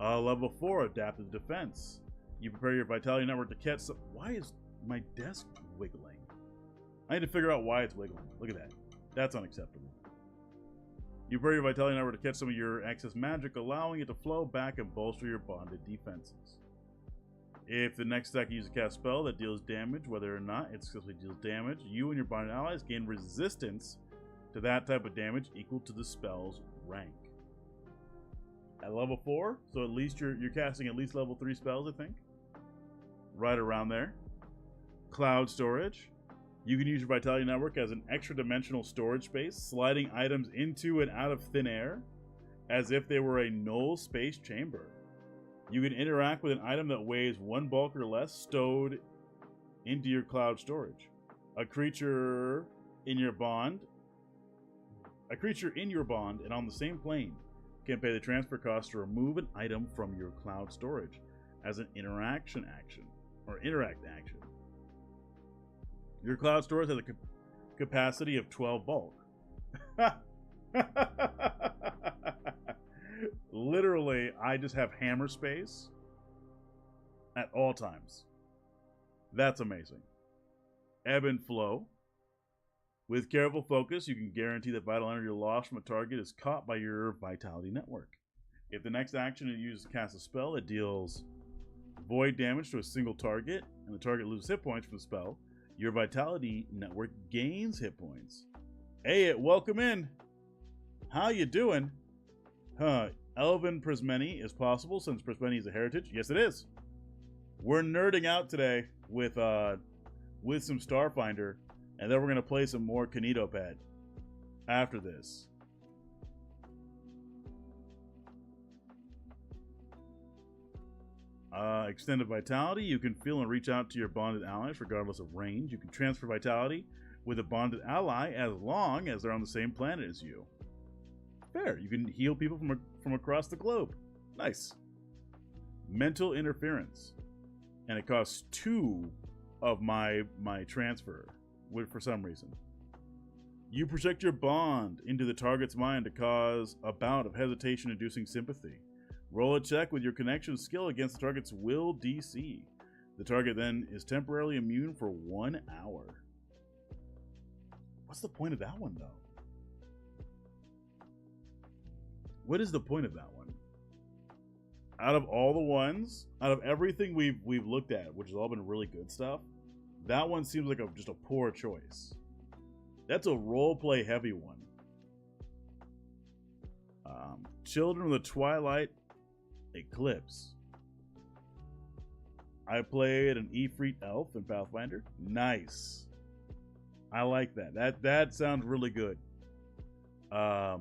Level 4, Adaptive Defense. You prepare your Vitality Network to catch some... Why is my desk wiggling? I need to figure out why it's wiggling. Look at that. That's unacceptable. You prepare your Vitality Network to catch some of your excess magic, allowing it to flow back and bolster your bonded defenses. If the next attack uses a cast spell that deals damage, whether or not it successfully deals damage, you and your bonded allies gain resistance to that type of damage equal to the spell's rank. At level 4, so at least you're casting at least level 3 spells, I think. Right around there. Cloud storage. You can use your Vitality Network as an extra dimensional storage space, sliding items into and out of thin air as if they were a null space chamber. You can interact with an item that weighs 1 bulk or less stowed into your cloud storage. A creature in your bond and on the same plane can pay the transfer cost to remove an item from your cloud storage as an interact action. Your cloud storage has a capacity of 12 bulk. Literally, I just have hammer space at all times. That's amazing. Ebb and flow. With careful focus, you can guarantee that vital energy lost from a target is caught by your Vitality Network. If the next action it uses to cast a spell that deals void damage to a single target, and the target loses hit points from the spell, your Vitality Network gains hit points. Hey, welcome in. How you doing? Elven Prismeni is possible since Prismeni is a heritage. Yes, it is. We're nerding out today with some Starfinder, and then we're gonna play some more Kanito after this. Extended Vitality. You can feel and reach out to your bonded allies regardless of range. You can transfer Vitality with a bonded ally as long as they're on the same planet as you. Fair. You can heal people from across the globe. Nice. Mental Interference. And it costs 2 of my transfer for some reason. You project your bond into the target's mind to cause a bout of hesitation-inducing sympathy. Roll a check with your connection skill against the target's will DC. The target then is temporarily immune for 1 hour. What's the point of that one, though? What is the point of that one? Out of all the ones, out of everything we've looked at, which has all been really good stuff, that one seems like just a poor choice. That's a roleplay heavy one. Children of the Twilight Eclipse. I played an Ifrit elf in Pathfinder. Nice. I like that. That sounds really good. My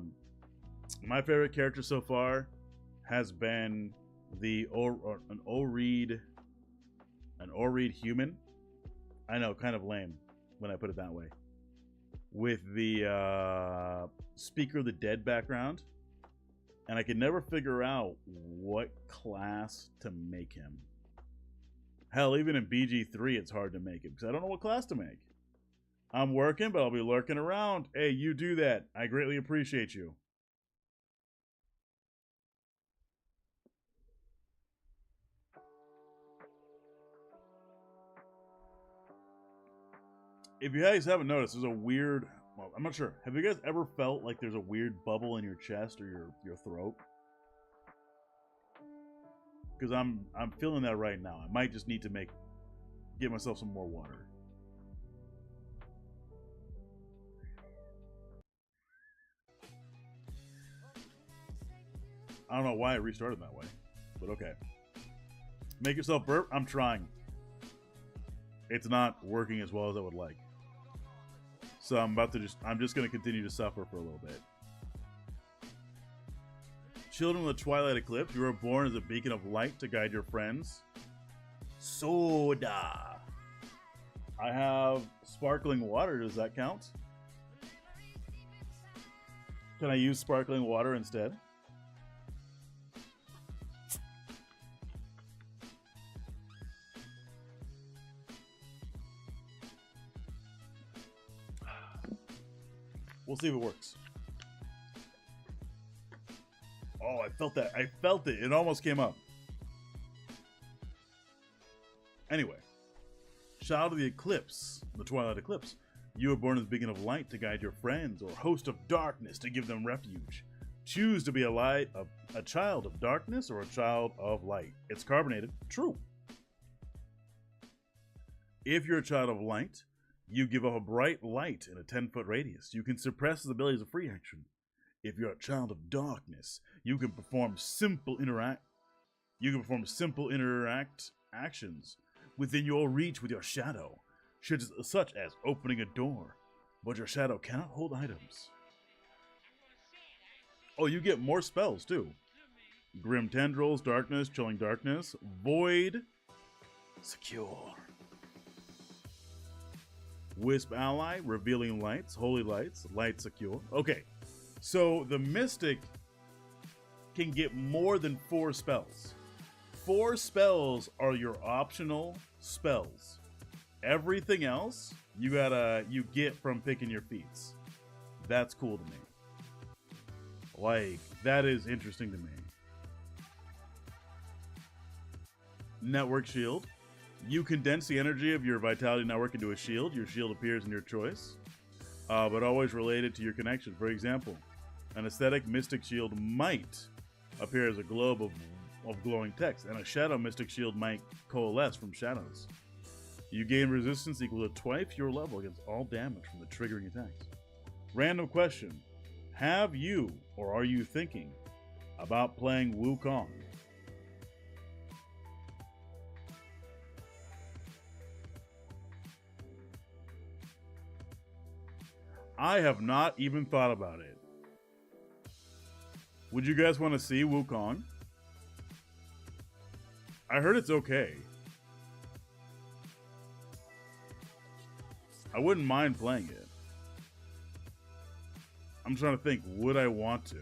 favorite character so far has been an Oread human. I know, kind of lame when I put it that way. With the Speaker of the Dead background. And I can never figure out what class to make him. Hell, even in BG3, it's hard to make him because I don't know what class to make. I'm working, but I'll be lurking around. Hey, you do that. I greatly appreciate you. If you guys haven't noticed, there's a weird... Well, I'm not sure. Have you guys ever felt like there's a weird bubble in your chest or your throat? Because I'm feeling that right now. I might just need to get myself some more water. I don't know why it restarted that way, but okay. Make yourself burp. I'm trying. It's not working as well as I would like. So I'm just going to continue to suffer for a little bit. Children of the Twilight Eclipse, you were born as a beacon of light to guide your friends. Soda. I have sparkling water. Does that count? Can I use sparkling water instead? We'll see if it works. Oh, I felt that. I felt it. It almost came up. Anyway. Child of the Eclipse, the Twilight Eclipse. You were born as a beacon of light to guide your friends, or host of darkness to give them refuge. Choose to be a child of darkness or a child of light. It's carbonated. True. If you're a child of light, you give off a bright light in a 10-foot radius. You can suppress his abilities of free action. If you're a child of darkness, you can perform simple actions within your reach with your shadow, such as opening a door, but your shadow cannot hold items. Oh, you get more spells too. Grim Tendrils, Darkness, Chilling Darkness, Void, Secure. Wisp Ally, Revealing Lights, Holy Lights, Light Secure. Okay, so the Mystic can get more than 4 spells. 4 spells are your optional spells. Everything else you get from picking your feats. That's cool to me. Like, that is interesting to me. Network Shield. You condense the energy of your Vitality network into a shield. Your shield appears in your choice, but always related to your connection. For example, an aesthetic Mystic Shield might appear as a globe of glowing text, and a Shadow Mystic Shield might coalesce from shadows. You gain resistance equal to twice your level against all damage from the triggering attacks. Random question. Have you, or are you thinking about playing Wukong? I have not even thought about it. Would you guys want to see Wukong? I heard it's okay. I wouldn't mind playing it. I'm trying to think, would I want to?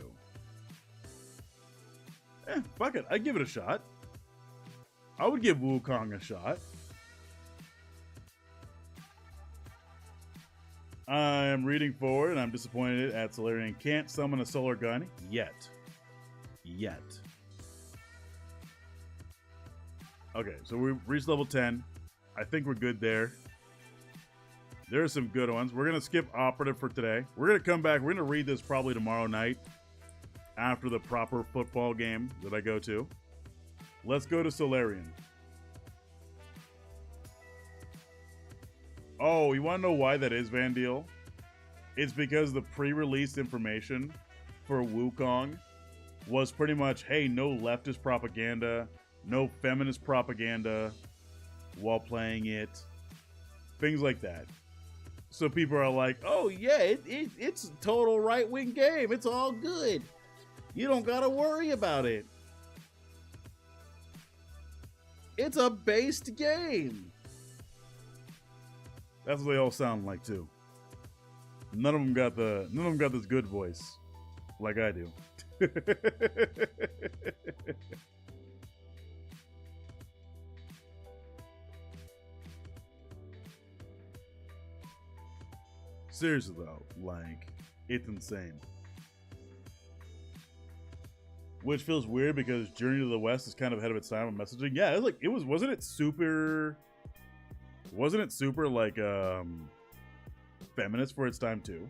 Fuck it, I'd give it a shot. I would give Wukong a shot. I'm reading forward and I'm disappointed at Solarian can't summon a solar gun yet. Okay, so we reached level 10. I think we're good there. There are some good ones. We're going to skip Operative for today. We're going to come back. We're going to read this probably tomorrow night after the proper football game that I go to. Let's go to Solarian. Oh, you want to know why that is, Van Deal? It's because the pre-release information for Wukong was pretty much, hey, no leftist propaganda, no feminist propaganda while playing it. Things like that. So people are like, oh yeah, it's a total right-wing game. It's all good. You don't gotta worry about it. It's a based game. That's what they all sound like too. None of them got this good voice like I do. Seriously though, like, it's insane. Which feels weird because Journey to the West is kind of ahead of its time on messaging. Yeah, it was like wasn't it super like feminist for its time too,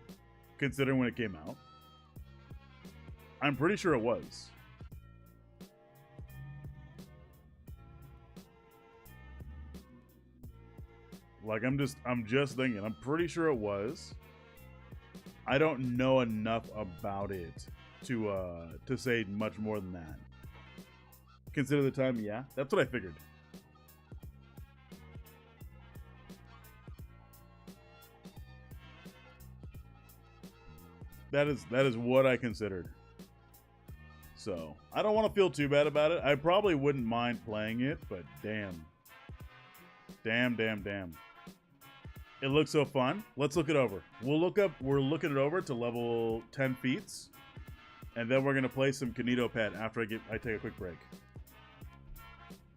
considering when it came out? I'm pretty sure it was. Like, I'm just thinking, I'm pretty sure it was. I don't know enough about it to say much more than that. Consider the time, yeah. That's what I figured. That is what I considered. So, I don't want to feel too bad about it. I probably wouldn't mind playing it, but damn. Damn. It looks so fun. Let's look it over. We're looking it over to level 10 feats. And then we're going to play some Kanito Pet after I take a quick break.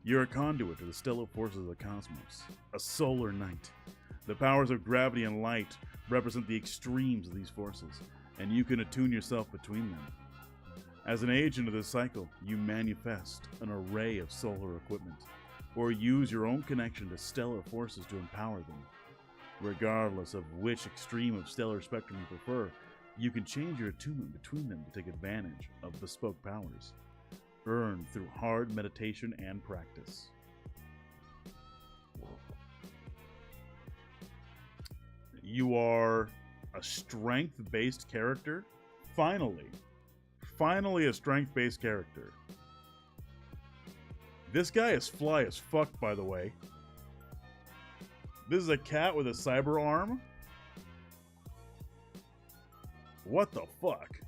You're a conduit to the stellar forces of the cosmos. A solar knight. The powers of gravity and light represent the extremes of these forces, and you can attune yourself between them. As an agent of this cycle, you manifest an array of solar equipment, or use your own connection to stellar forces to empower them. Regardless of which extreme of stellar spectrum you prefer, you can change your attunement between them to take advantage of bespoke powers, earned through hard meditation and practice. You are a strength-based character? Finally a strength-based character. This guy is fly as fuck, by the way. This is a cat with a cyber arm? What the fuck?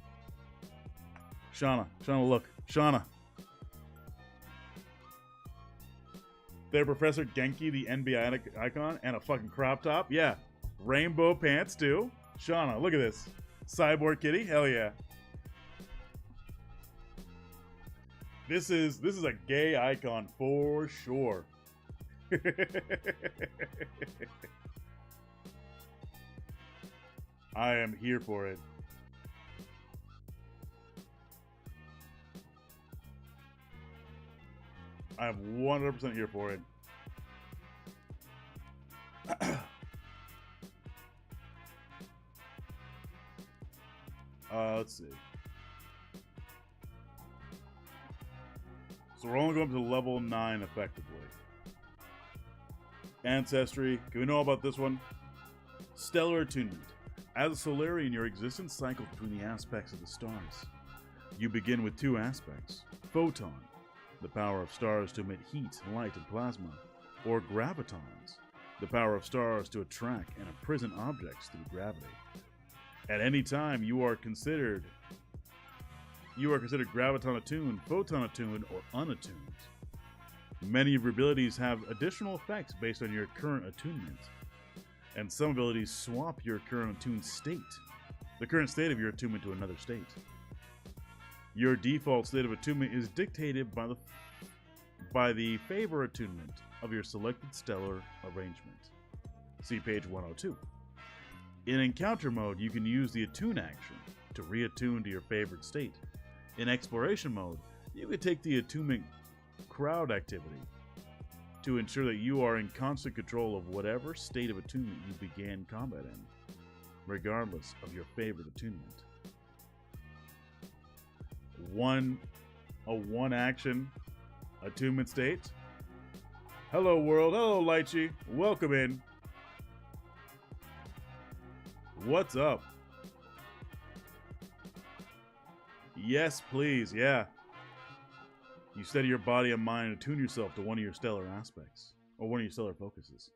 Shauna, look. Shauna. They're Professor Genki, the NBA icon, and a fucking crop top? Yeah. Rainbow pants, too. Shauna, look at this. Cyborg kitty? Hell yeah. This is a gay icon for sure. I am here for it. I am 100% here for it. Let's see. So we're only going to level 9 effectively. Ancestry. Can we know about this one? Stellar attunement. As a Solarian, your existence cycles between the aspects of the stars. You begin with 2 aspects. Photon, the power of stars to emit heat, light, and plasma. Or gravitons, the power of stars to attract and imprison objects through gravity. At any time, you are considered graviton attuned, photon attuned, or unattuned. Many of your abilities have additional effects based on your current attunement, and some abilities swap your current attuned state, the current state of your attunement, to another state. Your default state of attunement is dictated by the favor attunement of your selected stellar arrangement. See page 102. In encounter mode, you can use the attune action to reattune to your favored state. In exploration mode, you can take the attunement crowd activity to ensure that you are in constant control of whatever state of attunement you began combat in, regardless of your favorite attunement. A one action attunement state. Hello world, hello Lychee, welcome in. What's up? Yes, please, yeah. You steady your body and mind and attune yourself to one of your stellar aspects, or one of your stellar focuses.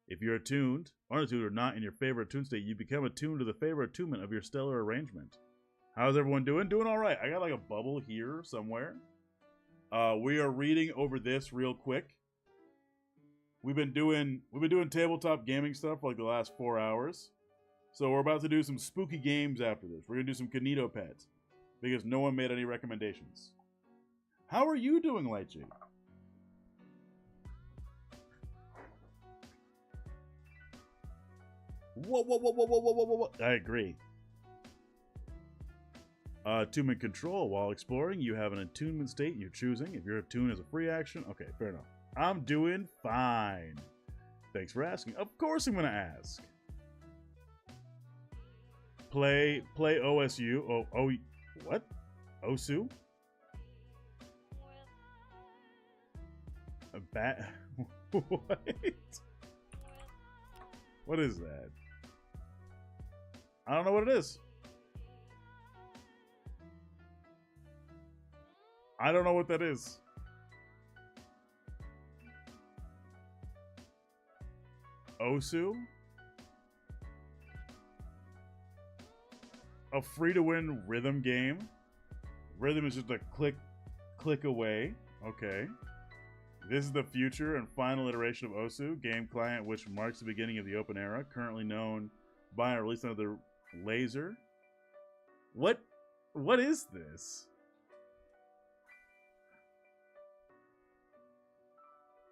If you're attuned, unattuned, or not in your favorite attune state, you become attuned to the favorite attunement of your stellar arrangement. How's everyone doing? Doing all right. I got like a bubble here somewhere. We are reading over this real quick. We've been doing tabletop gaming stuff for like the last 4 hours. So we're about to do some spooky games after this. We're gonna do some Canito Pet, because no one made any recommendations. How are you doing, Lychee? Whoa. I agree. Attunement control. While exploring, you have an attunement state you're choosing. If you're attuned as a free action, okay, fair enough. I'm doing fine. Thanks for asking. Of course I'm gonna ask. Play OSU. Oh, what? OSU? A bat? What? What is that? I don't know what it is. I don't know what that is. OSU? A free-to-win rhythm game? Rhythm is just a click away. Okay. This is the future and final iteration of OSU, game client which marks the beginning of the open era, currently known by a release under the Laser. What is this?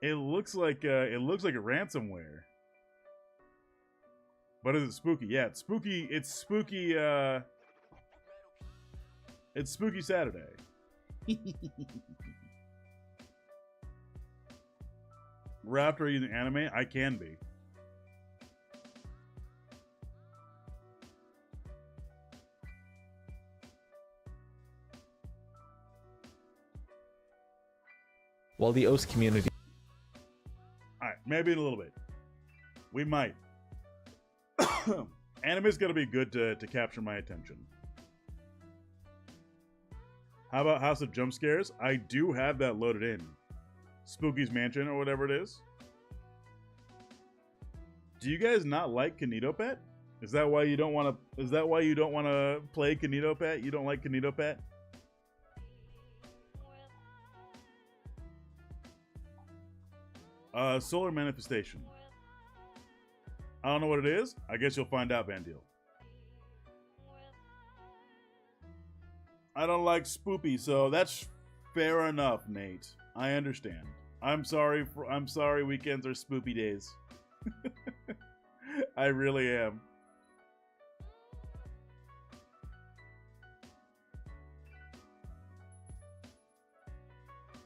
It looks like a ransomware. But is it spooky? Yeah, it's spooky. It's spooky. It's Spooky Saturday. Raptor using anime? I can be. While the OS community... Alright, maybe in a little bit. We might. Anime's gonna be good to capture my attention. How about House of Jump Scares? I do have that loaded in. Spooky's Mansion or whatever it is. Do you guys not like Kanito Pet? Is that why you don't want to? Is that why you don't want to play Kanito Pet? You don't like Kanito Pet? Solar Manifestation. I don't know what it is. I guess you'll find out, Vandeel. I don't like spoopy, so that's fair enough, Nate. I understand. I'm sorry weekends are spoopy days. I really am.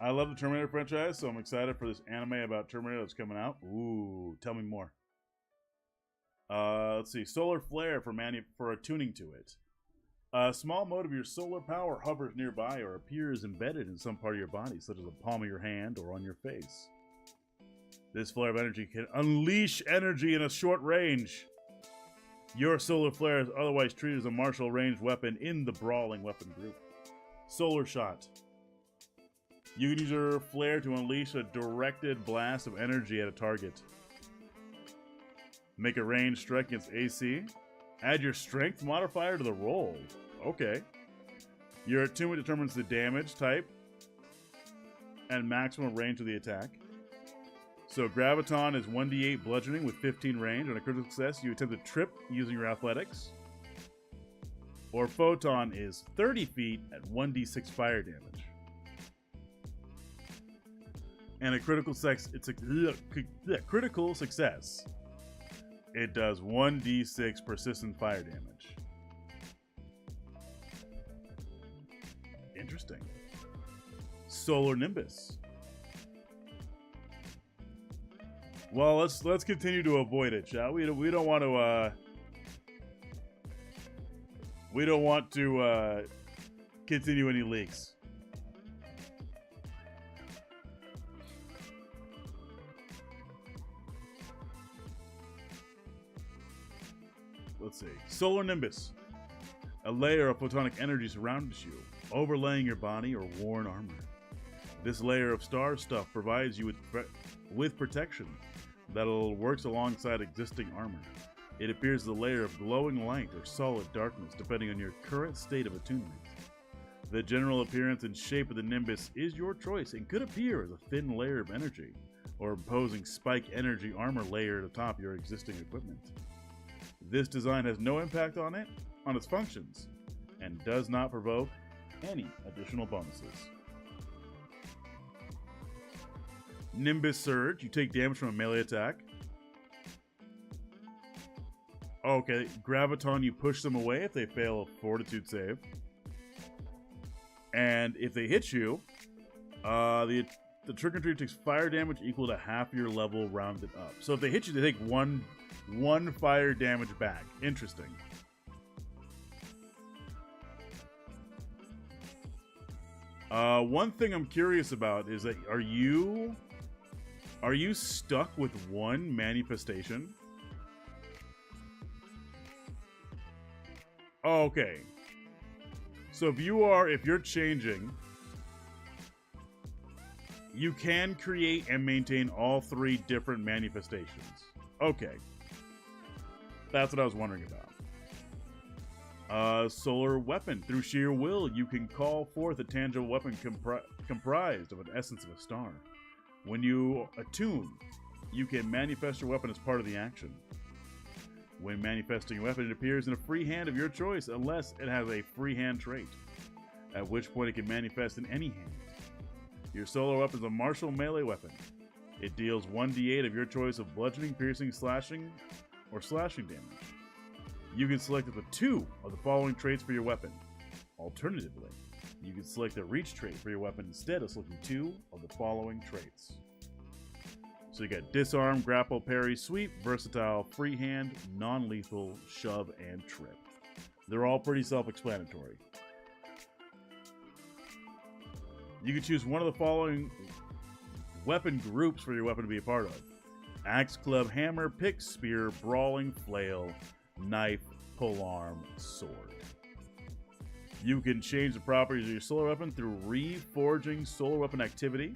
I love the Terminator franchise, so I'm excited for this anime about Terminator that's coming out. Ooh, tell me more. Let's see. Solar Flare for attuning to it. A small mode of your solar power hovers nearby or appears embedded in some part of your body, such as the palm of your hand or on your face. This flare of energy can unleash energy in a short range. Your solar flare is otherwise treated as a martial ranged weapon in the brawling weapon group. Solar Shot. You can use your flare to unleash a directed blast of energy at a target. Make a ranged strike against AC. Add your strength modifier to the roll. Okay. Your attunement determines the damage type and maximum range of the attack. So Graviton is 1d8 bludgeoning with 15 range. On a critical success, you attempt to trip using your athletics. Or Photon is 30 feet at 1d6 fire damage. And a critical success, critical success. It does 1d6 persistent fire damage. Interesting. Solar Nimbus. Well, let's continue to avoid it, shall we? We don't want to continue any leaks. Let's see. Solar Nimbus. A layer of photonic energy surrounds you, overlaying your body or worn armor. This layer of star stuff provides you with protection that works alongside existing armor. It appears as a layer of glowing light or solid darkness, depending on your current state of attunement. The general appearance and shape of the Nimbus is your choice and could appear as a thin layer of energy or imposing spike energy armor layer atop your existing equipment. This design has no impact on its functions, and does not provoke any additional bonuses. Nimbus Surge, you take damage from a melee attack. Okay, Graviton, you push them away if they fail a Fortitude save. And if they hit you, the trick-or-treat takes fire damage equal to half your level rounded up. So if they hit you, they take one fire damage back. Interesting. One thing I'm curious about is that are you stuck with one manifestation? Oh, okay. So if you're changing, you can create and maintain all 3 different manifestations. Okay. That's what I was wondering about. Solar Weapon. Through sheer will, you can call forth a tangible weapon comprised of an essence of a star. When you attune, you can manifest your weapon as part of the action. When manifesting a weapon, it appears in a free hand of your choice unless it has a free hand trait, at which point it can manifest in any hand. Your solar weapon is a martial melee weapon. It deals 1d8 of your choice of bludgeoning, piercing, slashing, or slashing damage. You can select up to 2 of the following traits for your weapon. Alternatively, you can select the reach trait for your weapon instead of selecting 2 of the following traits. So you got disarm, grapple, parry, sweep, versatile, freehand, non-lethal, shove, and trip. They're all pretty self-explanatory. You can choose one of the following weapon groups for your weapon to be a part of. Axe, club, hammer, pick, spear, brawling, flail, knife, polearm, sword. You can change the properties of your solar weapon through reforging solar weapon activity.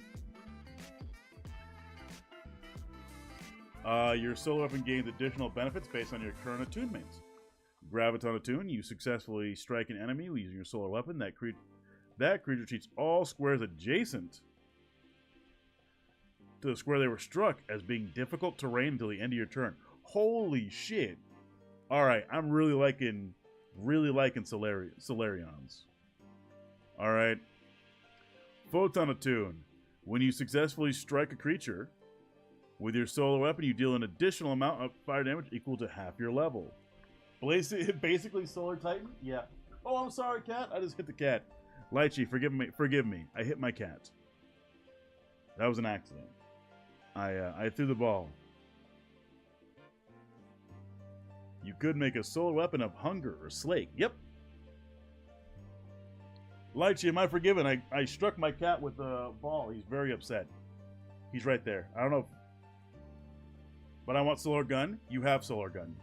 Your solar weapon gains additional benefits based on your current attunements. Graviton attune, you successfully strike an enemy using your solar weapon. That creature treats all squares adjacent to the square they were struck as being difficult terrain until the end of your turn. Holy shit. Alright, I'm really liking Solarions. Alright. Photon attune. When you successfully strike a creature with your solar weapon, you deal an additional amount of fire damage equal to half your level. Basically Solar Titan? Yeah. Oh, I'm sorry, cat. I just hit the cat. Lychee, forgive me. I hit my cat. That was an accident. I threw the ball. You could make a solar weapon of hunger or slake. Yep. Lychee, am I forgiven? I struck my cat with a ball. He's very upset. He's right there. I don't know. But I want solar gun. You have solar gun.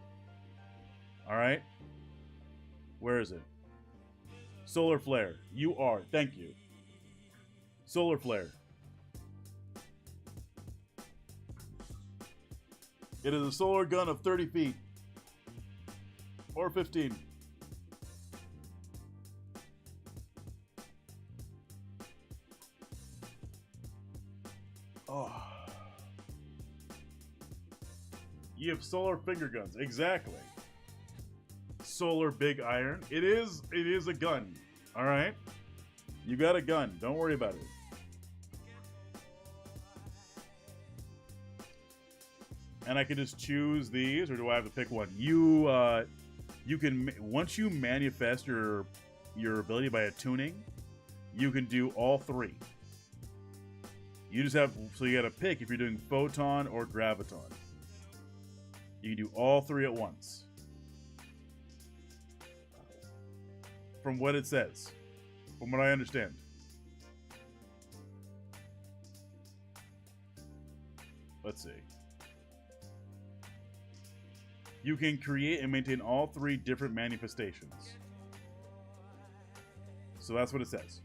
Alright. Where is it? Solar flare. You are. Thank you. Solar flare. It is a solar gun of 30 feet. Or 15. Oh. You have solar finger guns. Exactly. Solar big iron. It is a gun. All right. You got a gun. Don't worry about it. And I can just choose these, or do I have to pick one? You can, once you manifest your ability by attuning, you can do all 3. You just have, so you got to pick if you're doing photon or graviton. You can do all 3 at once. From what it says. From what I understand. Let's see. You can create and maintain all 3 different manifestations. So that's what it says.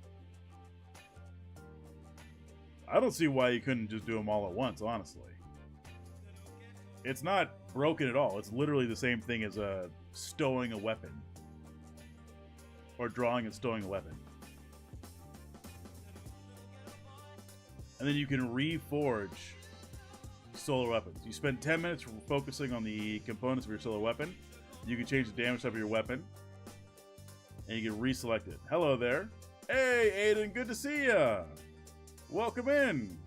I don't see why you couldn't just do them all at once, honestly. It's not broken at all. It's literally the same thing as stowing a weapon. Or drawing and stowing a weapon. And then you can reforge solar weapons. You spend 10 minutes focusing on the components of your solar weapon. You can change the damage type of your weapon. And you can reselect it. Hello there. Hey, Aiden, good to see ya. Welcome in.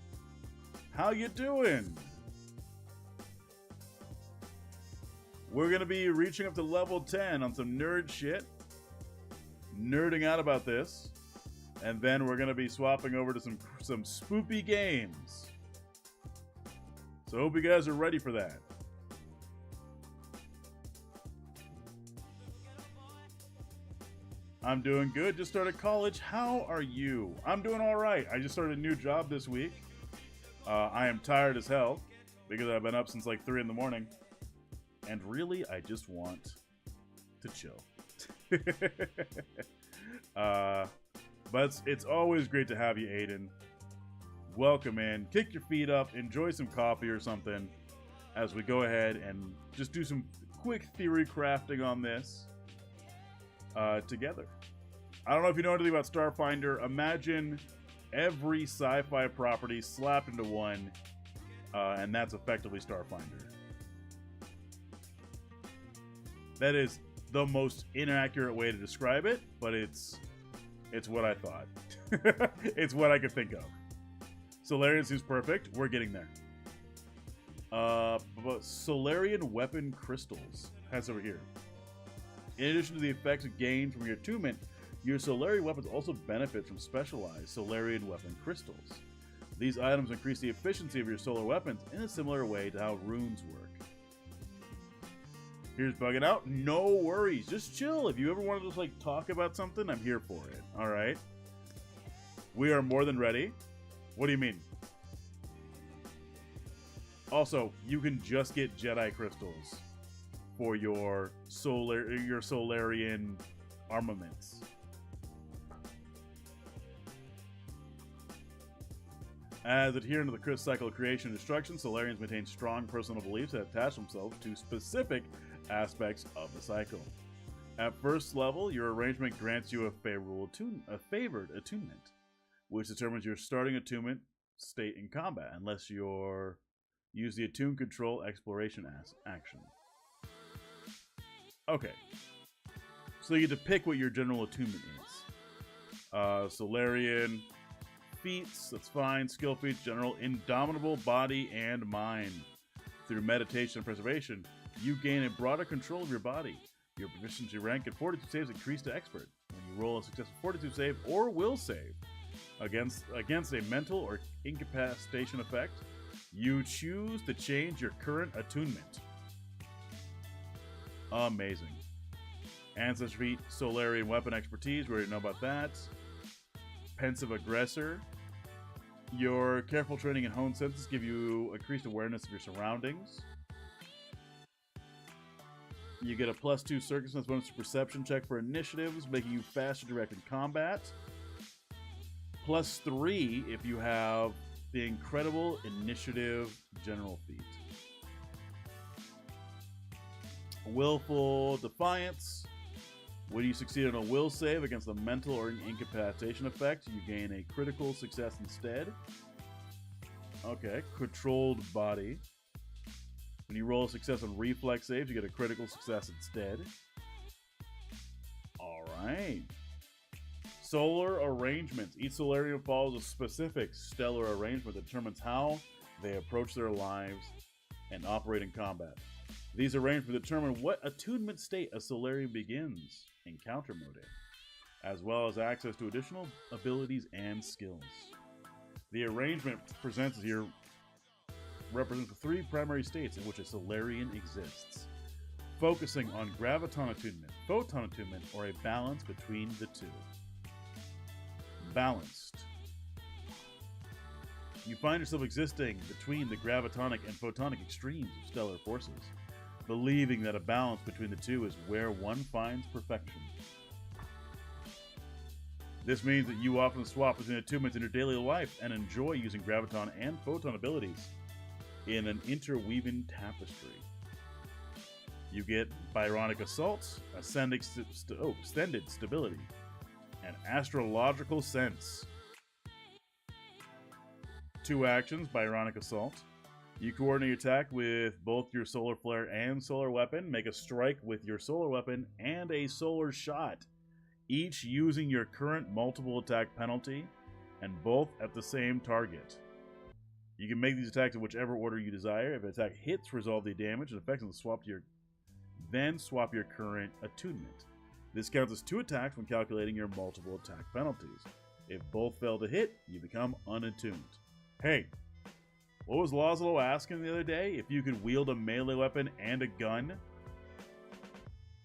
How you doing? We're going to be reaching up to level 10 on some nerd shit. Nerding out about this. And then we're going to be swapping over to some spoopy games. So I hope you guys are ready for that. I'm doing good. Just started college. How are you? I'm doing all right. I just started a new job this week. I am tired as hell because I've been up since like 3 in the morning. And really, I just want to chill. But it's always great to have you, Aiden. Welcome in. Kick your feet up. Enjoy some coffee or something as we go ahead and just do some quick theory crafting on this together. I don't know if you know anything about Starfinder. Imagine every sci-fi property slapped into one, and that's effectively Starfinder. That is the most inaccurate way to describe it, but it's what I thought. It's what I could think of. Solarian seems perfect. We're getting there. But Solarian weapon crystals has over here. In addition to the effects gained from your attunement, Your Solarian weapons also benefit from specialized Solarian weapon crystals. These items increase the efficiency of your solar weapons in a similar way to how runes work. Here's bugging out. No worries. Just chill. If you ever want to just like talk about something, I'm here for it. All right. We are more than ready. What do you mean? Also, you can just get Jedi crystals for your Solarian armaments. As adherent to the Chris cycle of creation and destruction, Solarians maintain strong personal beliefs that attach themselves to specific aspects of the cycle. At first level, your arrangement grants you a favored attunement, which determines your starting attunement state in combat, unless you use the attune control exploration action. Okay, so you get to pick what your general attunement is. Solarian feats, that's fine. Skill feats, general, indomitable body and mind. Through meditation and preservation, you gain a broader control of your body. Your proficiency rank and fortitude saves increase to expert. When you roll a successful fortitude save or will save against a mental or incapacitation effect, you choose to change your current attunement. Amazing. Ancestry feat, Solarian weapon expertise, we already know about that. Pensive aggressor. Your careful training and honed senses give you increased awareness of your surroundings. You get a +2 circumstance bonus to perception check for initiatives, making you faster direct in combat. +3 if you have the incredible initiative general feat. Willful defiance. When you succeed on a will save against a mental or an incapacitation effect, you gain a critical success instead. Okay, controlled body. When you roll a success on reflex saves, you get a critical success instead. Alright. Solar arrangements. Each Solarian follows a specific stellar arrangement that determines how they approach their lives and operate in combat. These arrangements determine what attunement state a Solarian begins encounter mode in, as well as access to additional abilities and skills. The arrangement represents the 3 primary states in which a Solarian exists, focusing on graviton attunement, photon attunement, or a balance between the two. Balanced. You find yourself existing between the gravitonic and photonic extremes of stellar forces, believing that a balance between the two is where one finds perfection. This means that you often swap between attunements in your daily life and enjoy using graviton and photon abilities in an interweaving tapestry. You get Byronic Assault, Extended Stability, and Astrological Sense. 2 actions, Byronic Assault. You coordinate attack with both your Solar Flare and Solar Weapon. Make a strike with your Solar Weapon and a Solar Shot, each using your current multiple attack penalty, and both at the same target. You can make these attacks in whichever order you desire. If an attack hits, resolve the damage and effects and then swap your current attunement. This counts as 2 attacks when calculating your multiple attack penalties. If both fail to hit, you become unattuned. Hey, what was Lazlo asking the other day? If you could wield a melee weapon and a gun?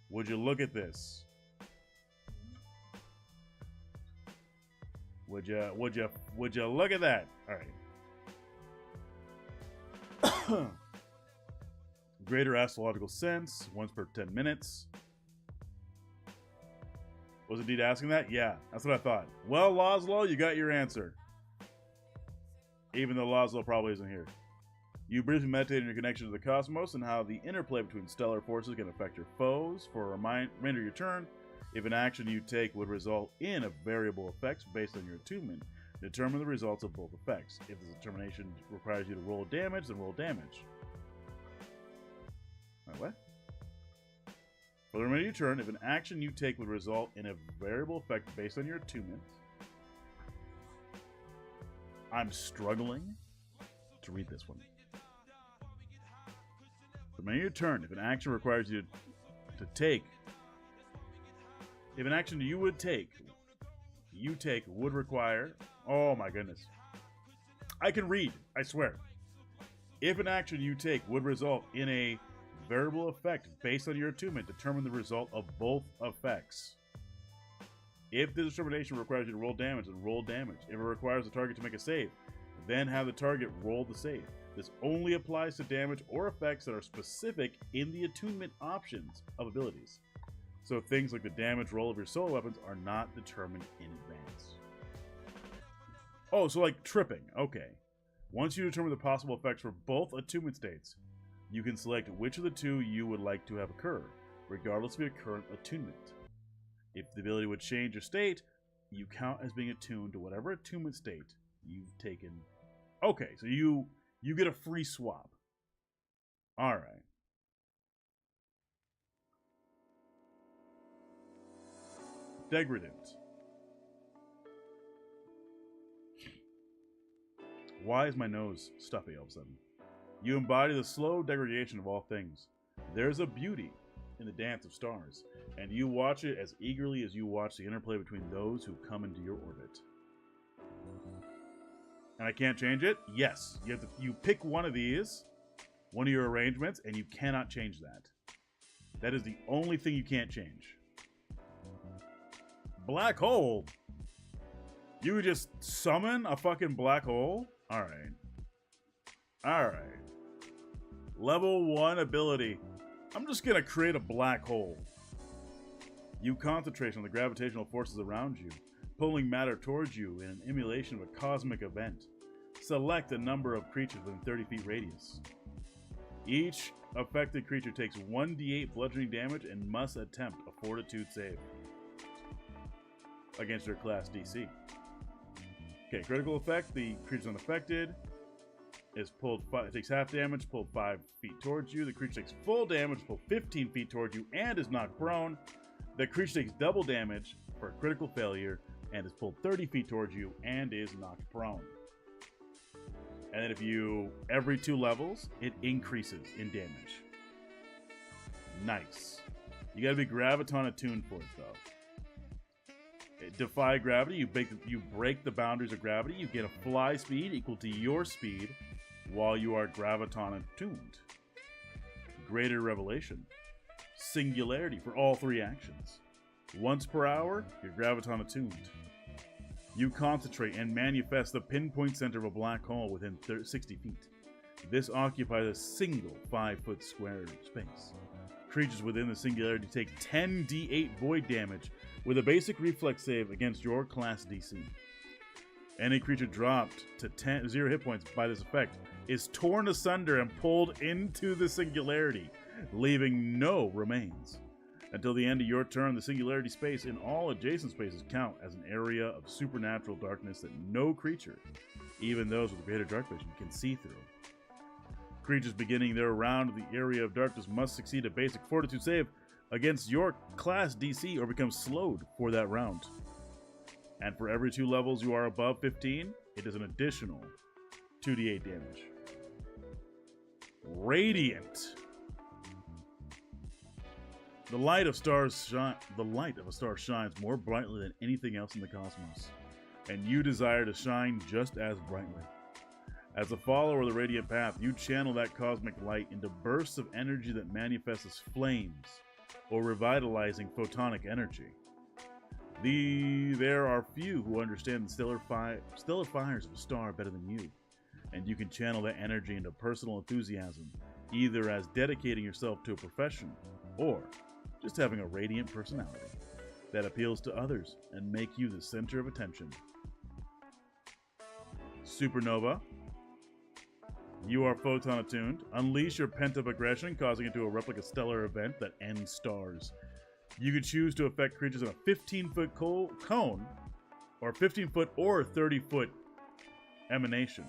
Would you look at this? Would you look at that? All right. Greater astrological sense, once per 10 minutes. Was indeed asking that? Yeah, that's what I thought. Well, Lazlo, you got your answer. Even though Lazlo probably isn't here. You briefly meditate on your connection to the cosmos and how the interplay between stellar forces can affect your foes. For a remainder of your turn, if an action you take would result in a variable effect based on your attunement, determine the results of both effects. If this determination requires you to roll damage, then roll damage. Wait, what? For the remainder of your turn, if an action you take would result in a variable effect based on your attunement, I'm struggling to read this one. For the remainder of your turn, if an action requires you to take If an action you take would require... Oh my goodness. I can read, I swear. If an action you take would result in a variable effect based on your attunement, determine the result of both effects. If the determination requires you to roll damage, then roll damage. If it requires the target to make a save, then have the target roll the save. This only applies to damage or effects that are specific in the attunement options of abilities. So things like the damage roll of your solo weapons are not determined in advance. Oh, so like tripping. Okay. Once you determine the possible effects for both attunement states, you can select which of the two you would like to have occur, regardless of your current attunement. If the ability would change your state, you count as being attuned to whatever attunement state you've taken. Okay, so you get a free swap. All right. Degradant. Why is my nose stuffy all of a sudden? You embody the slow degradation of all things. There's a beauty in the dance of stars, and you watch it as eagerly as you watch the interplay between those who come into your orbit. And I can't change it? Yes. You pick one of these, one of your arrangements, and you cannot change that. That is the only thing you can't change. Black hole? You would just summon a fucking black hole? Alright. Alright. Level 1 ability. I'm just gonna create a black hole. You concentrate on the gravitational forces around you, pulling matter towards you in an emulation of a cosmic event. Select a number of creatures within 30 feet radius. Each affected creature takes 1d8 bludgeoning damage and must attempt a fortitude save against their class DC. Okay, critical effect. The creature's unaffected. Is pulled takes half damage, pulled 5 feet towards you. The creature takes full damage, pulled 15 feet towards you, and is knocked prone. The creature takes double damage for a critical failure and is pulled 30 feet towards you and is knocked prone. And then if you, every 2 levels, it increases in damage. Nice. You gotta be graviton attuned for it though. Defy gravity, you break the boundaries of gravity, you get a fly speed equal to your speed while you are graviton attuned. Greater revelation. Singularity for all 3 actions. Once per hour, you're graviton attuned. You concentrate and manifest the pinpoint center of a black hole within 60 feet. This occupies a single 5-foot square space. Creatures within the singularity take 10d8 void damage with a basic reflex save against your class DC. Any creature dropped to 0 hit points by this effect is torn asunder and pulled into the singularity, leaving no remains. Until the end of your turn, the singularity space and all adjacent spaces count as an area of supernatural darkness that no creature, even those with greater dark vision, can see through. Creatures beginning their round of the area of darkness must succeed a basic fortitude save against your class DC or become slowed for that round. And for every 2 levels you are above 15, it is an additional 2d8 damage. Radiant. The light of a star shines more brightly than anything else in the cosmos, and you desire to shine just as brightly. As a follower of the radiant path, you channel that cosmic light into bursts of energy that manifest as flames or revitalizing photonic energy. There are few who understand the stellar fires of a star better than you, and you can channel that energy into personal enthusiasm, either as dedicating yourself to a profession or just having a radiant personality that appeals to others and make you the center of attention. Supernova. You are photon attuned. Unleash your pent-up aggression, causing it to erupt like a stellar event that ends stars. You can choose to affect creatures in a 15-foot cone, or 15-foot or 30-foot emanation.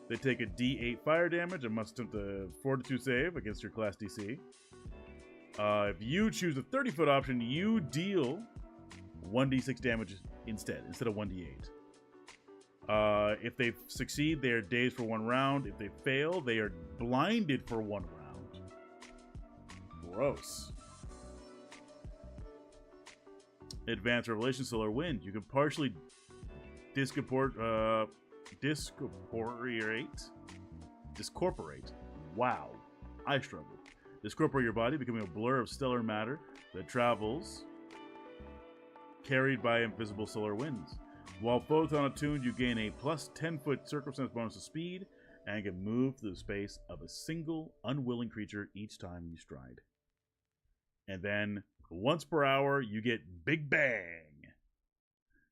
They take a d8 fire damage and must attempt a fortitude save against your class DC. If you choose the 30-foot option, you deal 1d6 damage instead of 1d8. If they succeed, they are dazed for 1 round. If they fail, they are blinded for 1 round. Gross. Advanced Revelation Solar Wind. You can partially discorporate. Wow. I struggled. Discorporate your body, becoming a blur of stellar matter that travels, carried by invisible solar winds. While photon attuned, you gain a plus 10-foot circumstance bonus to speed and can move through the space of a single unwilling creature each time you stride. And then, once per hour, you get Big Bang.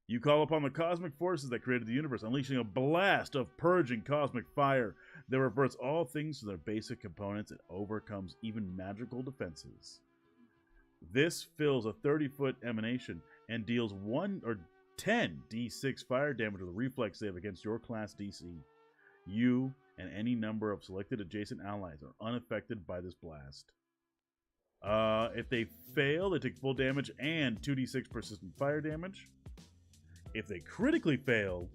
You call upon the cosmic forces that created the universe, unleashing a blast of purging cosmic fire that reverts all things to their basic components and overcomes even magical defenses. This fills a 30-foot emanation and deals 1 or 10 d6 fire damage with a reflex save against your class DC. You and any number of selected adjacent allies are unaffected by this blast. If they fail, they take full damage and 2d6 persistent fire damage. If they critically fail,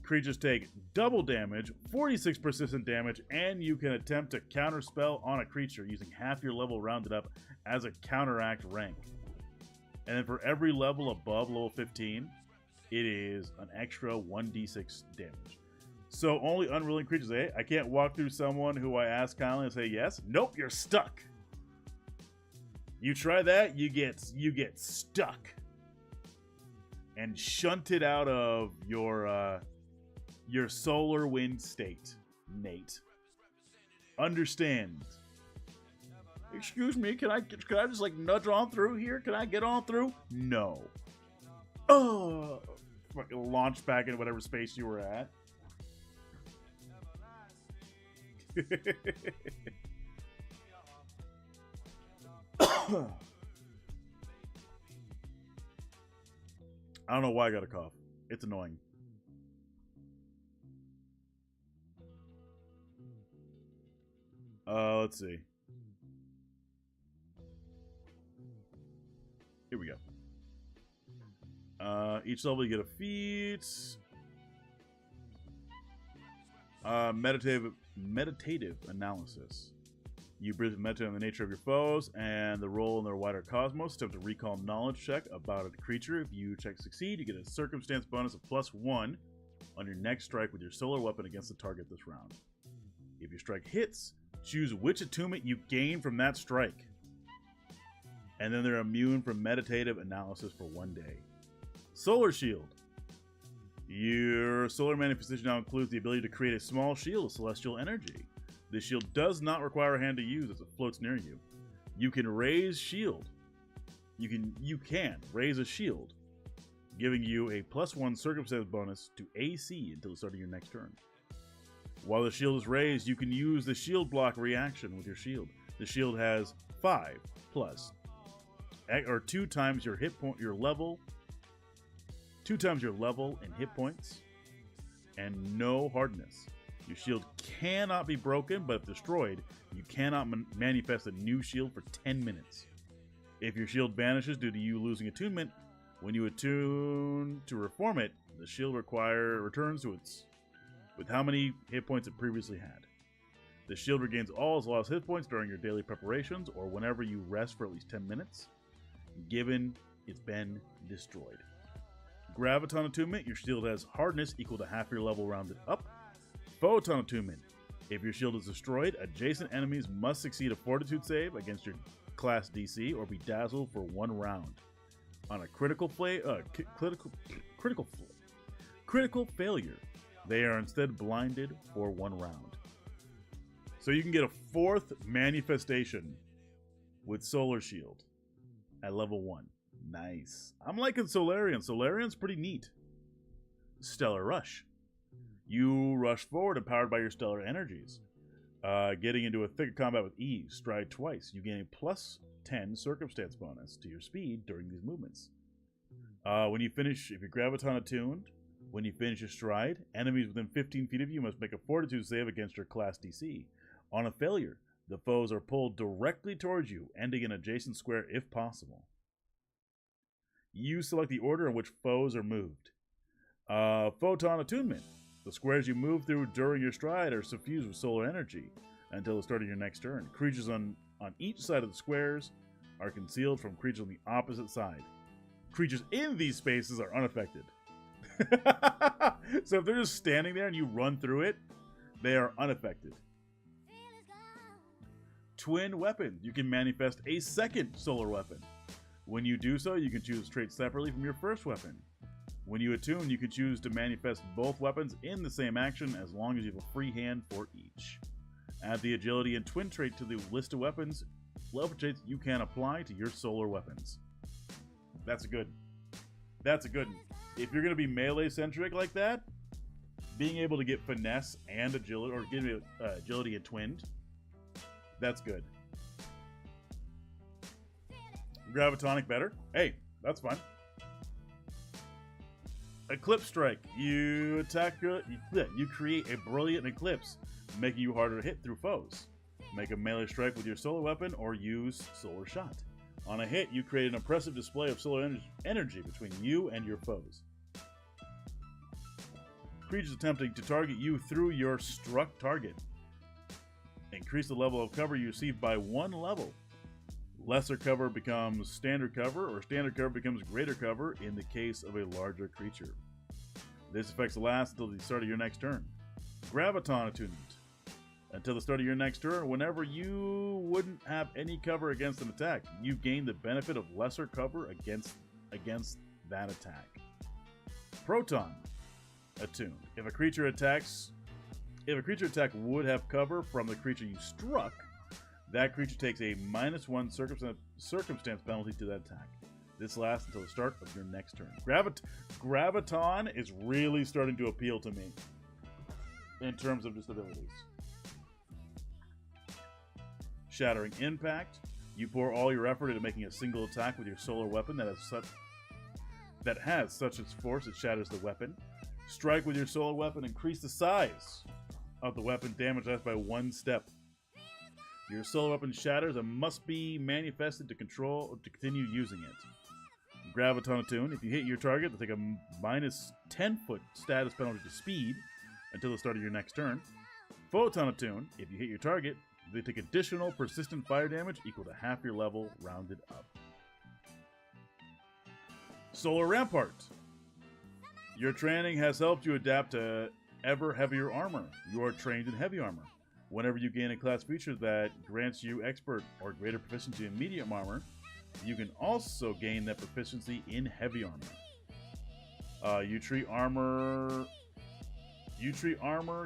creatures take double damage, 46 persistent damage, and you can attempt to counterspell on a creature using half your level rounded up as a counteract rank. And then for every level above level 15, it is an extra 1d6 damage. So only unwilling creatures, eh? I can't walk through someone who I ask kindly and say yes. Nope, you're stuck. You try that, you get stuck and shunted out of your solar wind state, Nate. Understand. Excuse me, can I just like nudge on through here? Can I get on through? No. Oh, fucking launch back into whatever space you were at. I don't know why I got a cough. It's annoying. Let's see. Here we go. Each level you get a feat. Meditative analysis. You briefly meditate on the nature of your foes and the role in their wider cosmos. Attempt to recall knowledge check about a creature. If you check succeed, you get a circumstance bonus of +1 on your next strike with your solar weapon against the target this round. If your strike hits, choose which attunement you gain from that strike. And then they're immune from meditative analysis for 1 day. Solar Shield. Your solar manifestation now includes the ability to create a small shield of celestial energy. This shield does not require a hand to use as it floats near you. You can raise shield. You can raise a shield, giving you a +1 circumstance bonus to AC until the start of your next turn. While the shield is raised, you can use the shield block reaction with your shield. The shield has 5 plus, or 2 times your hit point, your level, 2 times your level in hit points, and no hardness. Your shield cannot be broken, but if destroyed, you cannot manifest a new shield for 10 minutes. If your shield vanishes due to you losing attunement, when you attune to reform it, the shield returns to its with how many hit points it previously had. The shield regains all its lost hit points during your daily preparations or whenever you rest for at least 10 minutes, given it's been destroyed. Graviton attunement, your shield has hardness equal to half your level rounded up. Photon attunement. If your shield is destroyed, adjacent enemies must succeed a fortitude save against your class DC or be dazzled for 1 round. On a critical failure, they are instead blinded for 1 round. So you can get a 4th manifestation with Solar Shield at level 1. Nice. I'm liking Solarian. Solarian's pretty neat. Stellar Rush. You rush forward empowered by your stellar energies. Getting into a thick combat with ease. Stride twice. You gain a +10 circumstance bonus to your speed during these movements. When you finish, if you're Graviton attuned, when you finish your stride, enemies within 15 feet of you must make a fortitude save against your class DC. On a failure, the foes are pulled directly towards you, ending an adjacent square if possible. You select the order in which foes are moved. Photon attunement. The squares you move through during your stride are suffused with solar energy until the start of your next turn. Creatures on each side of the squares are concealed from creatures on the opposite side. creatures in these spaces are unaffected. So if they're just standing there and you run through it, they are unaffected. Twin weapon. You can manifest a second solar weapon. When you do so, you can choose traits separately from your first weapon. When you attune, you can choose to manifest both weapons in the same action as long as you have a free hand for each. Add the agility and twin trait to the list of weapons, level traits you can apply to your solar weapons. That's a good one. If you're going to be melee centric like that, being able to get finesse and agility, or getting agility and twinned, that's good. Gravitonic better? Hey, that's fine. Eclipse strike. You attack. You create a brilliant eclipse, making you harder to hit through foes. Make a melee strike with your solar weapon or use solar shot. On a hit, you create an impressive display of solar energy between you and your foes. Creatures attempting to target you through your struck target. Increase the level of cover you receive by 1 level. Lesser cover becomes standard cover, or standard cover becomes greater cover in the case of a larger creature. This effect lasts until the start of your next turn. Graviton attunement. Until the start of your next turn, whenever you wouldn't have any cover against an attack, you gain the benefit of lesser cover against that attack. Proton attuned. If a creature attack would have cover from the creature you struck, that creature takes a -1 circumstance penalty to that attack. This lasts until the start of your next turn. Graviton is really starting to appeal to me in terms of disabilities. Shattering Impact. You pour all your effort into making a single attack with your solar weapon that has such its force it shatters the weapon. Strike with your solar weapon. Increase the size of the weapon damage less by 1 step. Your solar weapon shatters and must be manifested to continue using it. Graviton attune. If you hit your target, they'll take a -10-foot status penalty to speed until the start of your next turn. Photon attune. If you hit your target, they take additional persistent fire damage equal to half your level, rounded up. Solar Rampart. Your training has helped you adapt to ever heavier armor. You are trained in heavy armor. Whenever you gain a class feature that grants you expert or greater proficiency in medium armor, you can also gain that proficiency in heavy armor. You treat armor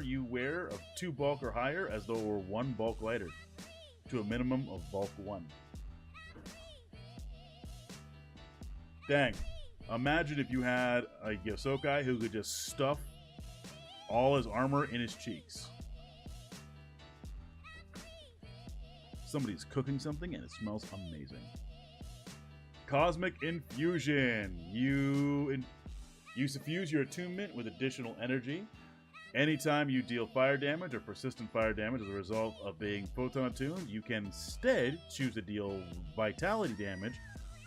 you wear of 2 bulk or higher as though it were 1 bulk lighter, to a minimum of bulk 1. Dang. Imagine if you had a Yosokai who could just stuff all his armor in his cheeks. Somebody's cooking something and it smells amazing. Cosmic Infusion. You suffuse your attunement with additional energy. Anytime you deal fire damage or persistent fire damage as a result of being photon attuned, you can instead choose to deal vitality damage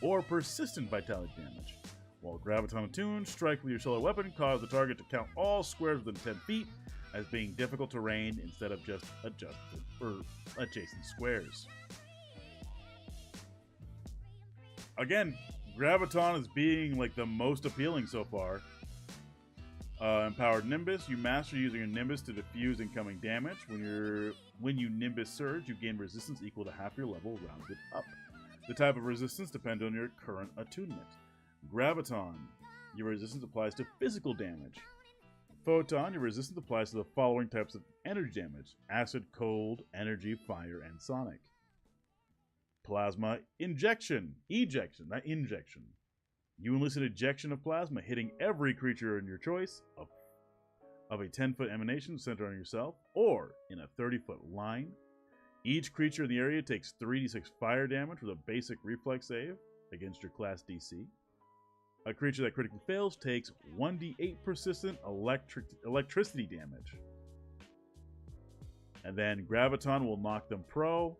or persistent vitality damage. While Graviton attuned, strike with your solar weapon cause the target to count all squares within 10 feet as being difficult terrain instead of just adjacent squares. Again, Graviton is being like the most appealing so far. Empowered Nimbus. You master using your Nimbus to diffuse incoming damage. When you Nimbus Surge, you gain resistance equal to half your level, rounded up. The type of resistance depends on your current attunement. Graviton. Your resistance applies to physical damage. Photon. Your resistance applies to the following types of energy damage: acid, cold, energy, fire, and sonic. Plasma Ejection. Not injection. You elicit ejection of plasma, hitting every creature in your choice of a 10-foot emanation centered on yourself, or in a 30-foot line. Each creature in the area takes 3d6 fire damage with a basic reflex save against your class DC. A creature that critically fails takes 1d8 persistent electricity damage. And then Graviton will knock them prone,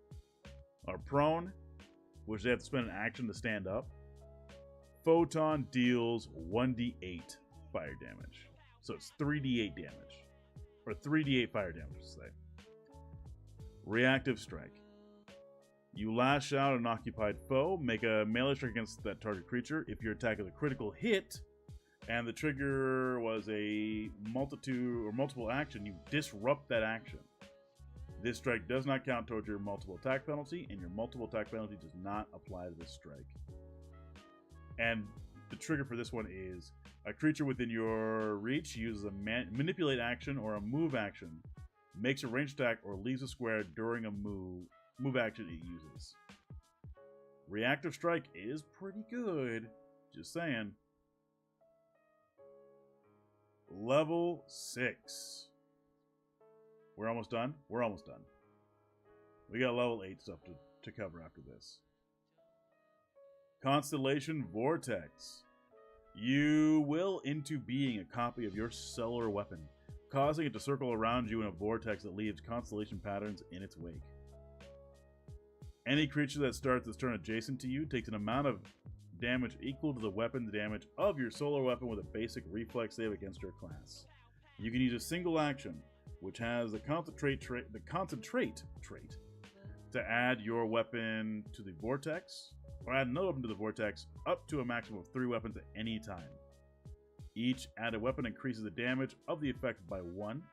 which they have to spend an action to stand up. Photon deals 1d8 fire damage. So it's 3d8 damage. Or 3d8 fire damage, to say. Reactive Strike. You lash out at an occupied foe. Make a melee strike against that target creature. If your attack is a critical hit, and the trigger was a multitude or multiple action, you disrupt that action. This strike does not count towards your multiple attack penalty, and your multiple attack penalty does not apply to this strike. And the trigger for this one is a creature within your reach uses a manipulate action or a move action, makes a ranged attack, or leaves a square during a move action it uses. Reactive strike is pretty good. Just saying. Level 6. We're almost done? We're almost done. We got level 8 stuff to cover after this. Constellation Vortex. You will into being a copy of your solar weapon, causing it to circle around you in a vortex that leaves constellation patterns in its wake. Any creature that starts its turn adjacent to you takes an amount of damage equal to the weapon's damage of your solar weapon with a basic reflex save against your class. You can use a single action, which has the concentrate trait to add your weapon to the vortex, or add another weapon to the vortex up to a maximum of 3 weapons at any time. Each added weapon increases the damage of the effect by 1.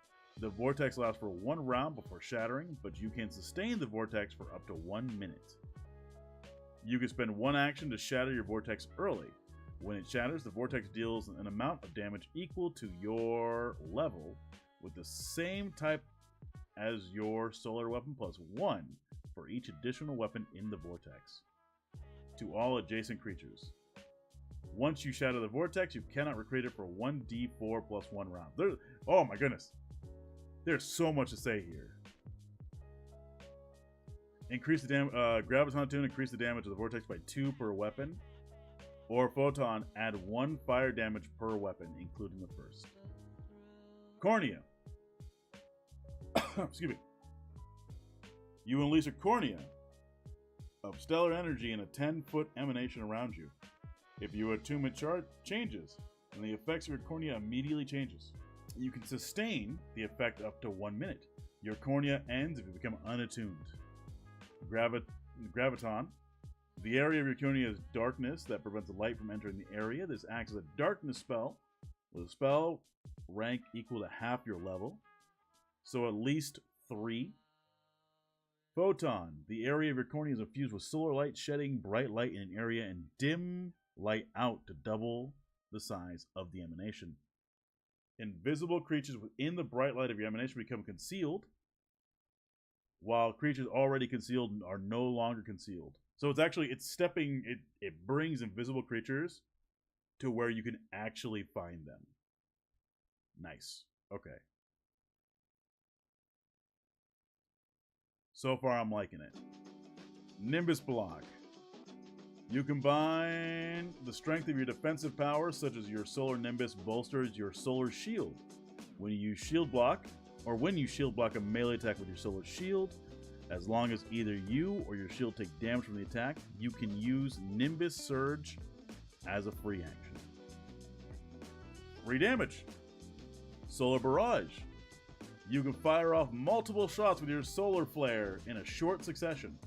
The vortex lasts for 1 round before shattering, but you can sustain the vortex for up to 1 minute. You can spend 1 action to shatter your vortex early. When it shatters, the vortex deals an amount of damage equal to your level, with the same type as your solar weapon plus 1 for each additional weapon in the vortex, to all adjacent creatures. Once you shatter the vortex, you cannot recreate it for 1d4 plus 1 round. Oh my goodness. There's so much to say here. Increase the damage. Graviton Tune, increase the damage of the vortex by 2 per weapon. Or Photon, add 1 fire damage per weapon, including the first. Cornea. Excuse me. You unleash a cornea of stellar energy in a 10-foot emanation around you. If your attunement chart changes, then the effects of your cornea immediately changes. You can sustain the effect up to 1 minute. Your cornea ends if you become unattuned. Graviton. The area of your cornea is darkness that prevents the light from entering the area. This acts as a darkness spell with a spell rank equal to half your level, so at least 3. Photon. The area of your cornea is infused with solar light, shedding bright light in an area and dim light out to double the size of the emanation. Invisible creatures within the bright light of your emanation become concealed, while creatures already concealed are no longer concealed. So it brings invisible creatures to where you can actually find them. Nice. Okay. So far, I'm liking it. Nimbus Block. You combine the strength of your defensive powers, such as your Solar Nimbus bolsters your Solar Shield. When you shield block, or when you shield block a melee attack with your Solar Shield, as long as either you or your shield take damage from the attack, you can use Nimbus Surge as a free action. Free damage. Solar Barrage. You can fire off multiple shots with your Solar Flare in a short succession.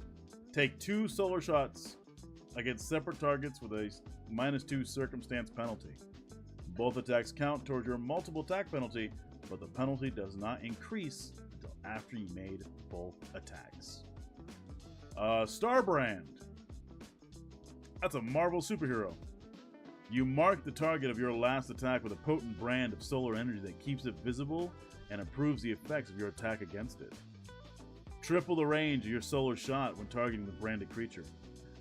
Take 2 solar shots against separate targets with a -2 circumstance penalty. Both attacks count towards your multiple attack penalty, but the penalty does not increase until after you made both attacks. Starbrand. That's a Marvel superhero. You mark the target of your last attack with a potent brand of solar energy that keeps it visible and improves the effects of your attack against it. Triple the range of your solar shot when targeting the branded creature.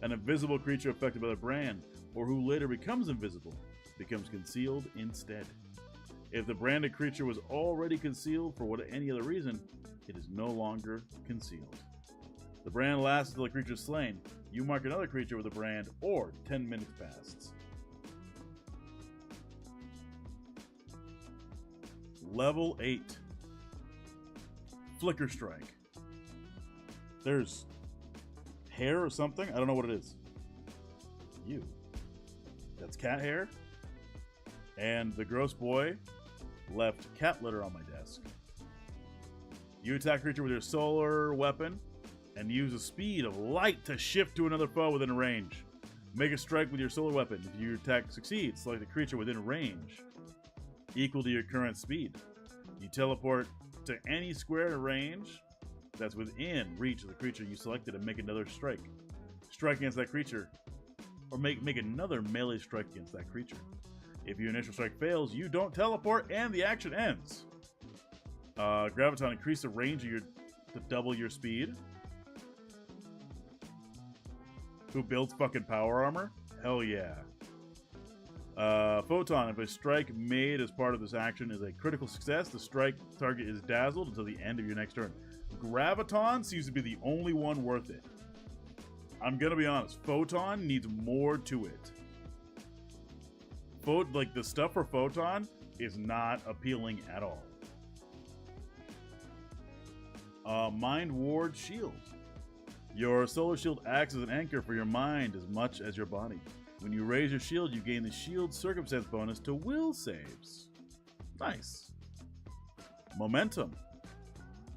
An invisible creature affected by the brand, or who later becomes invisible, becomes concealed instead. If the branded creature was already concealed for any other reason, it is no longer concealed. The brand lasts until the creature is slain. You mark another creature with a brand, or 10 minutes passes. Level 8. Flicker Strike. There's hair or something? I don't know what it is. You. That's cat hair. And the gross boy left cat litter on my desk. You attack creature with your solar weapon. and use the speed of light to shift to another foe within range. Make a strike with your solar weapon. If your attack succeeds, select a creature within range equal to your current speed. You teleport to any square range that's within reach of the creature you selected and make another strike. Strike against that creature, or make another melee strike against that creature. If your initial strike fails, you don't teleport and the action ends. Graviton, increase the range of to double your speed. Who builds fucking power armor? Hell yeah. Photon, if a strike made as part of this action is a critical success, the strike target is dazzled until the end of your next turn. Graviton seems to be the only one worth it. I'm gonna be honest, Photon needs more to it. Like, the stuff for Photon is not appealing at all. Mind Ward Shield. Your solar shield acts as an anchor for your mind as much as your body. When you raise your shield, you gain the shield circumstance bonus to will saves. Nice. Momentum.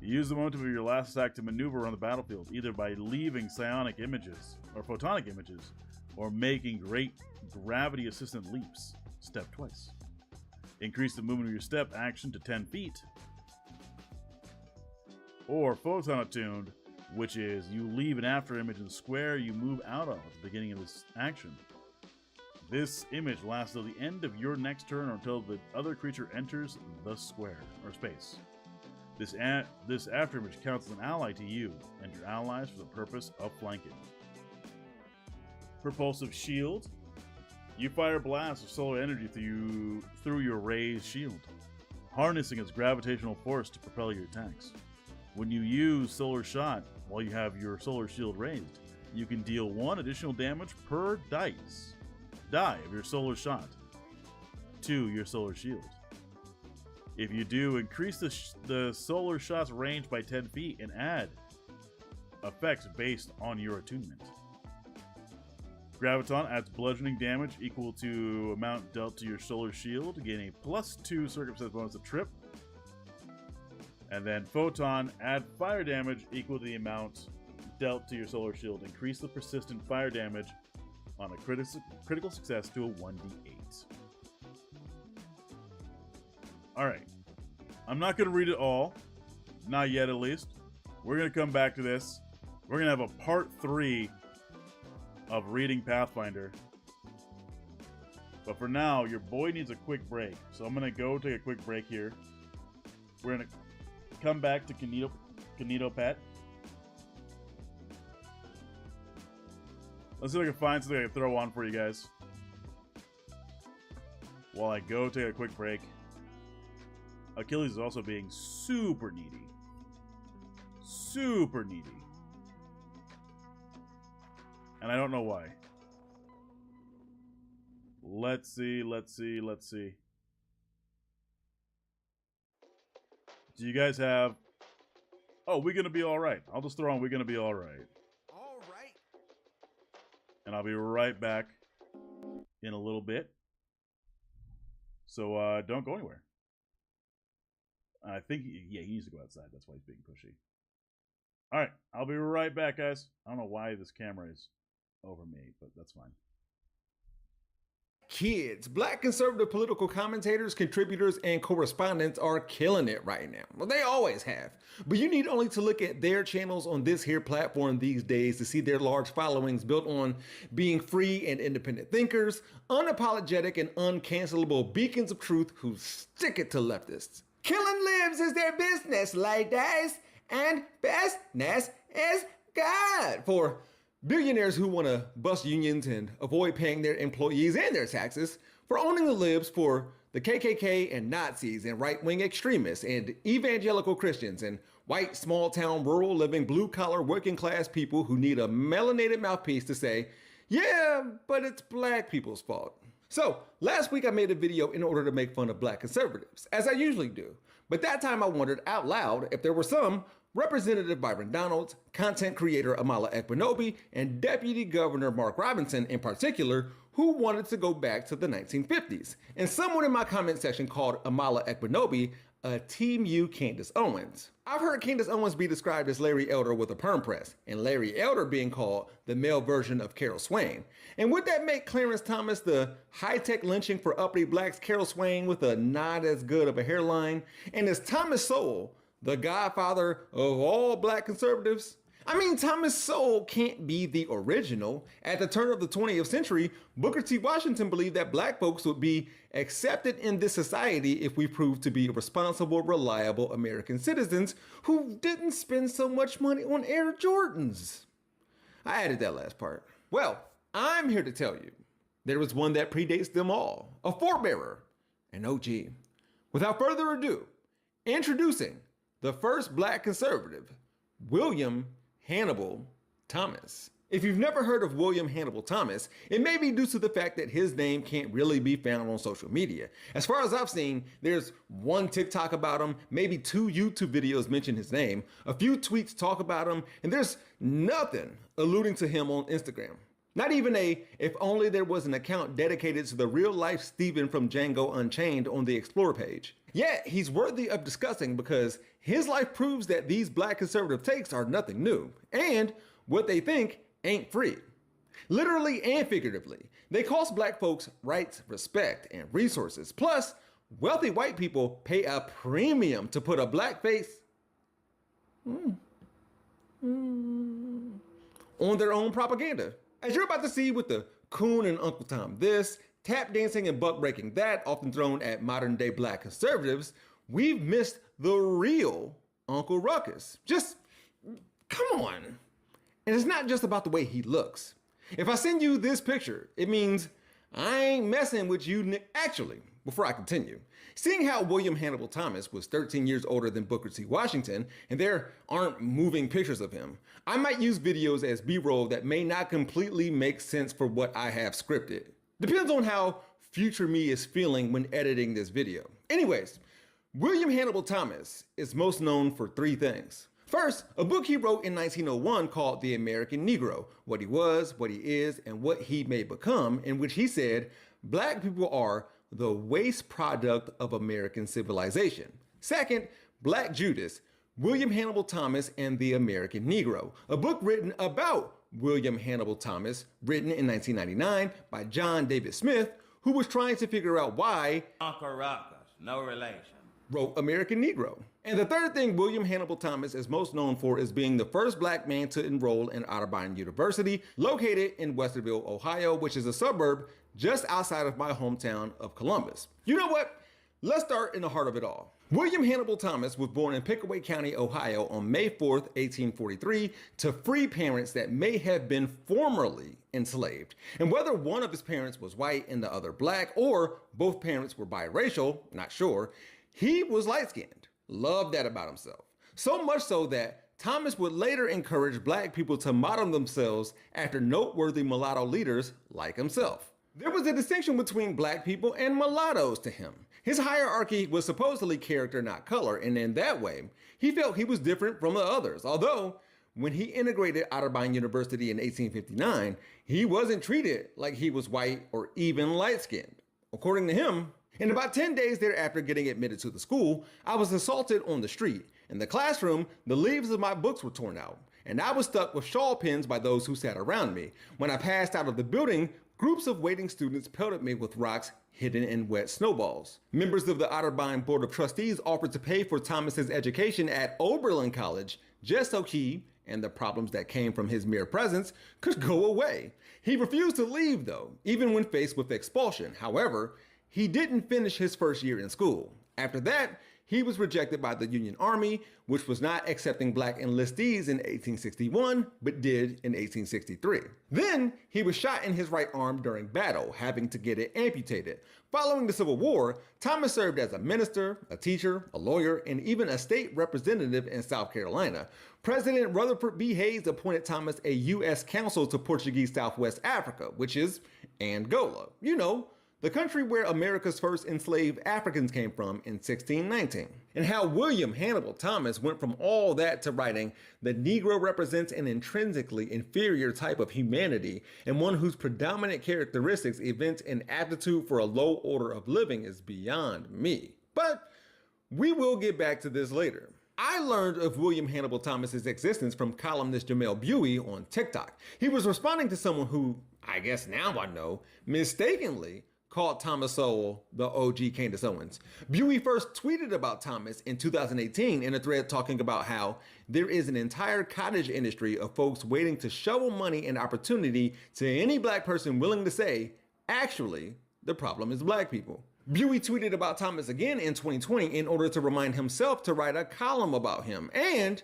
You use the momentum of your last attack to maneuver on the battlefield, either by leaving psionic images or photonic images, or making great gravity assistant leaps. Step twice. Increase the movement of your step action to 10 feet. Or photon attuned, which is you leave an after image in the square you move out of at the beginning of this action. This image lasts till the end of your next turn or until the other creature enters the square or space. This after image counts as an ally to you and your allies for the purpose of flanking. Propulsive shield. You fire blasts of solar energy through your raised shield, harnessing its gravitational force to propel your attacks. When you use Solar Shot while you have your solar shield raised, you can deal 1 additional damage per die of your solar shot to your solar shield. If you do, increase the solar shot's range by 10 feet and add effects based on your attunement. Graviton adds bludgeoning damage equal to amount dealt to your solar shield, gaining a +2 circumstance bonus to trip. And then Photon, add fire damage equal to the amount dealt to your solar shield. Increase the persistent fire damage on a critical success to a 1d8. Alright. I'm not going to read it all. Not yet, at least. We're going to come back to this. We're going to have a part 3 of reading Pathfinder. But for now, your boy needs a quick break. So I'm going to go take a quick break here. We're going to come back to Canito Pet. Let's see if I can find something I can throw on for you guys while I go take a quick break. Achilles is also being super needy. Super needy. And I don't know why. Let's see. Do you guys have... Oh, We're Gonna Be Alright. I'll just throw on We're Gonna Be Alright. Alright. And I'll be right back in a little bit. So, don't go anywhere. I think, yeah, he needs to go outside. That's why he's being pushy. Alright, I'll be right back, guys. I don't know why this camera is over me, but that's fine. Kids, black conservative political commentators, contributors, and correspondents are killing it right now. Well, they always have. But you need only to look at their channels on this here platform these days to see their large followings built on being free and independent thinkers, unapologetic and uncancelable beacons of truth who stick it to leftists. Killing libs is their business, ladies, and business is good for billionaires who want to bust unions and avoid paying their employees and their taxes, for owning the libs, for the KKK and Nazis and right-wing extremists and evangelical Christians and white, small-town, rural living, blue-collar, working-class people who need a melanated mouthpiece to say, yeah, but it's black people's fault. So, last week I made a video in order to make fun of black conservatives, as I usually do. But that time I wondered out loud if there were some Representative Byron Donalds, content creator Amala Ekpunobi, and Deputy Governor Mark Robinson in particular, who wanted to go back to the 1950s. And someone in my comment section called Amala Ekpunobi a Team U Candace Owens. I've heard Candace Owens be described as Larry Elder with a perm press, and Larry Elder being called the male version of Carol Swain. And would that make Clarence Thomas the high-tech lynching for uppity blacks Carol Swain with a not as good of a hairline? And is Thomas Sowell the godfather of all black conservatives? I mean, Thomas Sowell can't be the original. At the turn of the 20th century, Booker T. Washington believed that black folks would be accepted in this society if we proved to be responsible, reliable American citizens who didn't spend so much money on Air Jordans. I added that last part. Well, I'm here to tell you, there is one that predates them all, a forebearer, an OG. Without further ado, introducing the first black conservative, William Hannibal Thomas. If you've never heard of William Hannibal Thomas, it may be due to the fact that his name can't really be found on social media. As far as I've seen, there's one TikTok about him, maybe 2 YouTube videos mention his name, a few tweets talk about him, and there's nothing alluding to him on Instagram. Not even a, if only there was an account dedicated to the real life Stephen from Django Unchained on the Explore page. Yet, he's worthy of discussing because his life proves that these black conservative takes are nothing new, and what they think ain't free. Literally and figuratively, they cost black folks rights, respect, and resources. Plus, wealthy white people pay a premium to put a black face on their own propaganda. As you're about to see with the Coon and Uncle Tom this, tap dancing and buck breaking that, often thrown at modern day black conservatives, we've missed the real Uncle Ruckus. Just, come on. And it's not just about the way he looks. If I send you this picture, it means I ain't messing with you, Nick. Actually, before I continue, seeing how William Hannibal Thomas was 13 years older than Booker T. Washington, and there aren't moving pictures of him, I might use videos as B-roll that may not completely make sense for what I have scripted. Depends on how future me is feeling when editing this video. Anyways, William Hannibal Thomas is most known for 3 things. First, a book he wrote in 1901 called The American Negro, What He Was, What He Is, and What He May Become, in which he said, black people are the waste product of American civilization. Second, Black Judas, William Hannibal Thomas and the American Negro, a book written about William Hannibal Thomas, written in 1999 by John David Smith, who was trying to figure out why Uncle Ruckus, no relation, wrote American Negro. And the third thing William Hannibal Thomas is most known for is being the first black man to enroll in Otterbein University, located in Westerville, Ohio, which is a suburb just outside of my hometown of Columbus. You know what? Let's start in the heart of it all. William Hannibal Thomas was born in Pickaway County, Ohio on May 4th, 1843 to free parents that may have been formerly enslaved. And whether one of his parents was white and the other black, or both parents were biracial, not sure, he was light-skinned. Loved that about himself. So much so that Thomas would later encourage black people to model themselves after noteworthy mulatto leaders like himself. There was a distinction between black people and mulattoes to him. His hierarchy was supposedly character, not color, and in that way, he felt he was different from the others. Although, when he integrated Otterbein University in 1859, he wasn't treated like he was white or even light-skinned. According to him, in about 10 days thereafter getting admitted to the school, I was assaulted on the street. In the classroom, the leaves of my books were torn out, and I was stuck with shawl pins by those who sat around me. When I passed out of the building, groups of waiting students pelted me with rocks hidden in wet snowballs. Members of the Otterbein Board of Trustees offered to pay for Thomas's education at Oberlin College just so he, and the problems that came from his mere presence, could go away. He refused to leave though, even when faced with expulsion. However, he didn't finish his first year in school. After that, he was rejected by the Union Army, which was not accepting black enlistees in 1861, but did in 1863. Then, he was shot in his right arm during battle, having to get it amputated. Following the Civil War, Thomas served as a minister, a teacher, a lawyer, and even a state representative in South Carolina. President Rutherford B. Hayes appointed Thomas a U.S. consul to Portuguese Southwest Africa, which is Angola. You know, the country where America's first enslaved Africans came from in 1619. And how William Hannibal Thomas went from all that to writing, "The Negro represents an intrinsically inferior type of humanity and one whose predominant characteristics evince an aptitude for a low order of living," is beyond me. But We will get back to this later. I learned of William Hannibal Thomas's existence from columnist Jamel Buie on TikTok. He was responding to someone who, I guess now I know, mistakenly called Thomas Sowell the OG Candace Owens. Buie first tweeted about Thomas in 2018 in a thread talking about how there is an entire cottage industry of folks waiting to shovel money and opportunity to any black person willing to say, actually, the problem is black people. Buie tweeted about Thomas again in 2020 in order to remind himself to write a column about him and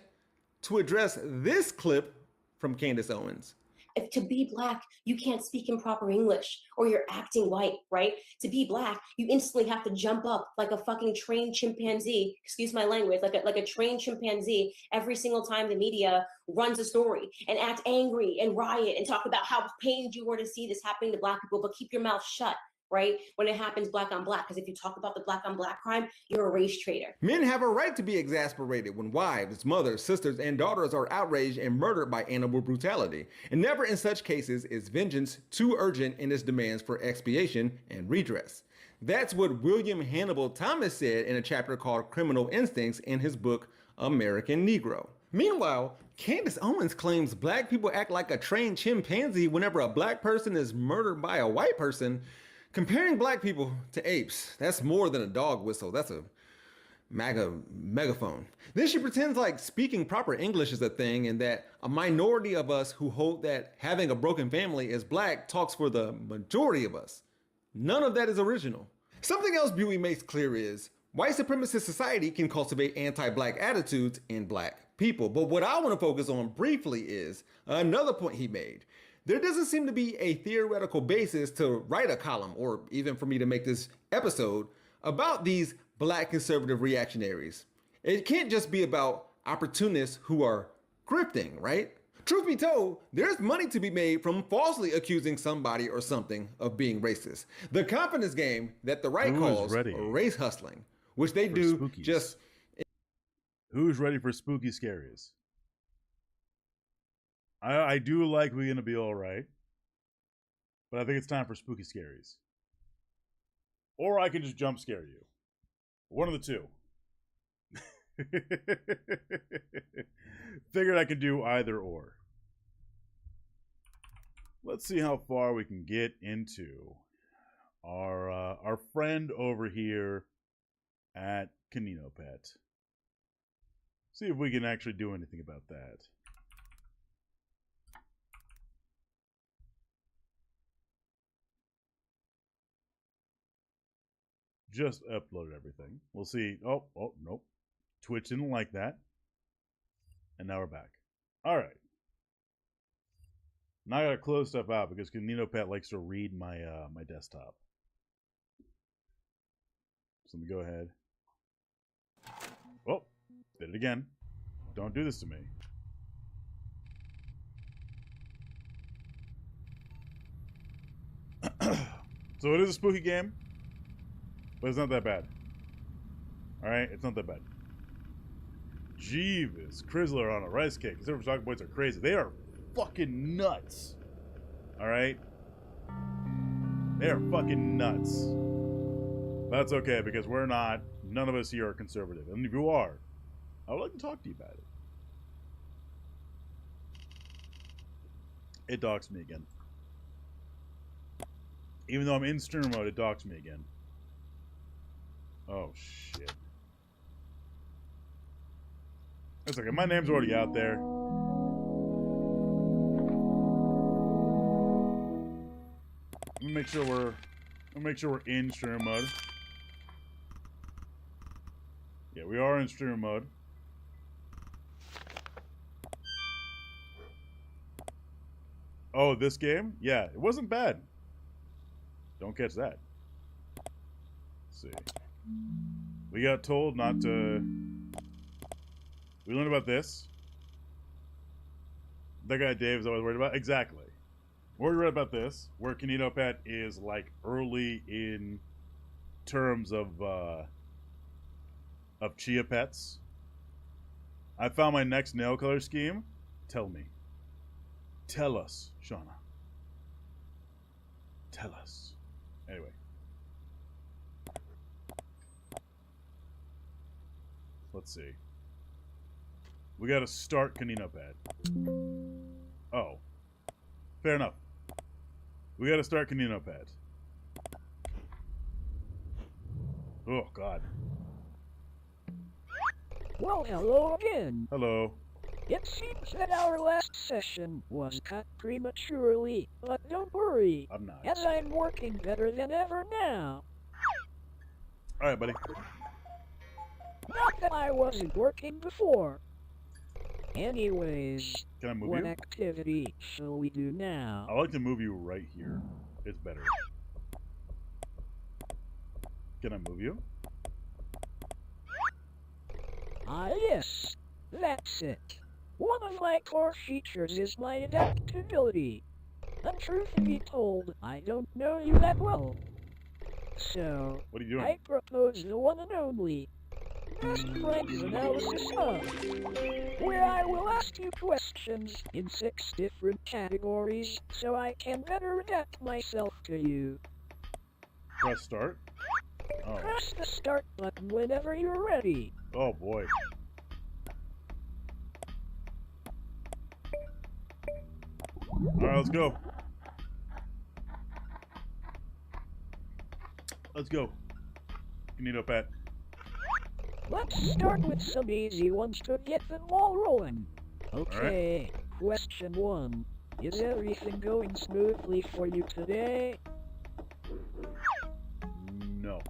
to address this clip from Candace Owens. If to be black, you can't speak in proper English or you're acting white, right? To be black, you instantly have to jump up like a fucking trained chimpanzee, excuse my language, like a trained chimpanzee every single time the media runs a story and act angry and riot and talk about how pained you were to see this happening to black people, but keep your mouth shut, right? When it happens black on black, because if you talk about the black on black crime, you're a race traitor. Men have a right to be exasperated when wives, mothers, sisters, and daughters are outraged and murdered by animal brutality. And never in such cases is vengeance too urgent in its demands for expiation and redress. That's what William Hannibal Thomas said in a chapter called Criminal Instincts in his book, American Negro. Meanwhile, Candace Owens claims black people act like a trained chimpanzee whenever a black person is murdered by a white person. Comparing black people to apes, that's more than a dog whistle, that's a megaphone. Then she pretends like speaking proper English is a thing and that a minority of us who hold that having a broken family is black talks for the majority of us. None of that is original. Something else Buie makes clear is white supremacist society can cultivate anti-black attitudes in black people. But what I want to focus on briefly is another point he made. There doesn't seem to be a theoretical basis to write a column, or even for me to make this episode, about these black conservative reactionaries. It can't just be about opportunists who are grifting, right? Truth be told, there's money to be made from falsely accusing somebody or something of being racist. The confidence game that the right calls race hustling, which they do spookies? just... Who's ready for spooky scaries? I do like We're Gonna Be Alright, but I think it's time for spooky scaries. Or I can just jump scare you. One of the two. Figured I could do either or. Let's see how far we can get into our friend over here at Canino Pet. See if we can actually do anything about that. Just uploaded everything. We'll see. Oh, nope. Twitch didn't like that. And now we're back. All right. Now I gotta close stuff out because Canino Pet likes to read my my desktop. So let me go ahead. Oh, did it again. Don't do this to me. So it is a spooky game. But it's not that bad. Alright, it's not that bad. Jeeves, Crizzler on a rice cake. Silver Stock Boys are crazy. They are fucking nuts. Alright? They are fucking nuts. That's okay, because we're not, none of us here are conservative. And if you are, I would like to talk to you about it. It docks me again. Even though I'm in stream mode, it docks me again. Oh, shit. It's okay. My name's already out there. Let me make sure we're in stream mode. Yeah, we are in stream mode. Oh, this game? Yeah, it wasn't bad. Don't catch that. Let's see. We got told not to... We learned about this. That guy Dave is always worried about. Exactly. We're worried about this. Where Canino Pet is like early in terms of chia pets. I found my next nail color scheme. Tell me. Tell us, Shauna. Tell us. Anyway. Let's see. We got to start Canino Pet. Oh. Fair enough. We got to start Canino Pet. Oh, God. Well, hello again. Hello. It seems that our last session was cut prematurely, but don't worry, I'm not. as I'm working better than ever now. Alright, buddy. Not that I wasn't working before. Anyways, Can I move what you? activity shall we do now? I like to move you right here. It's better. Can I move you? Ah yes, that's it. One of my core features is my adaptability. And truth be told, I don't know you that well. So, What are you doing? I propose the one and only best friends analysis of, where I will ask you questions in 6 different categories so I can better adapt myself to you. Press start? Oh. Press the start button whenever you're ready. Oh, boy. Alright, let's go. Let's go. Canino Pet. Let's start with some easy ones to get the ball rolling. Okay, question 1. Is everything going smoothly for you today? No.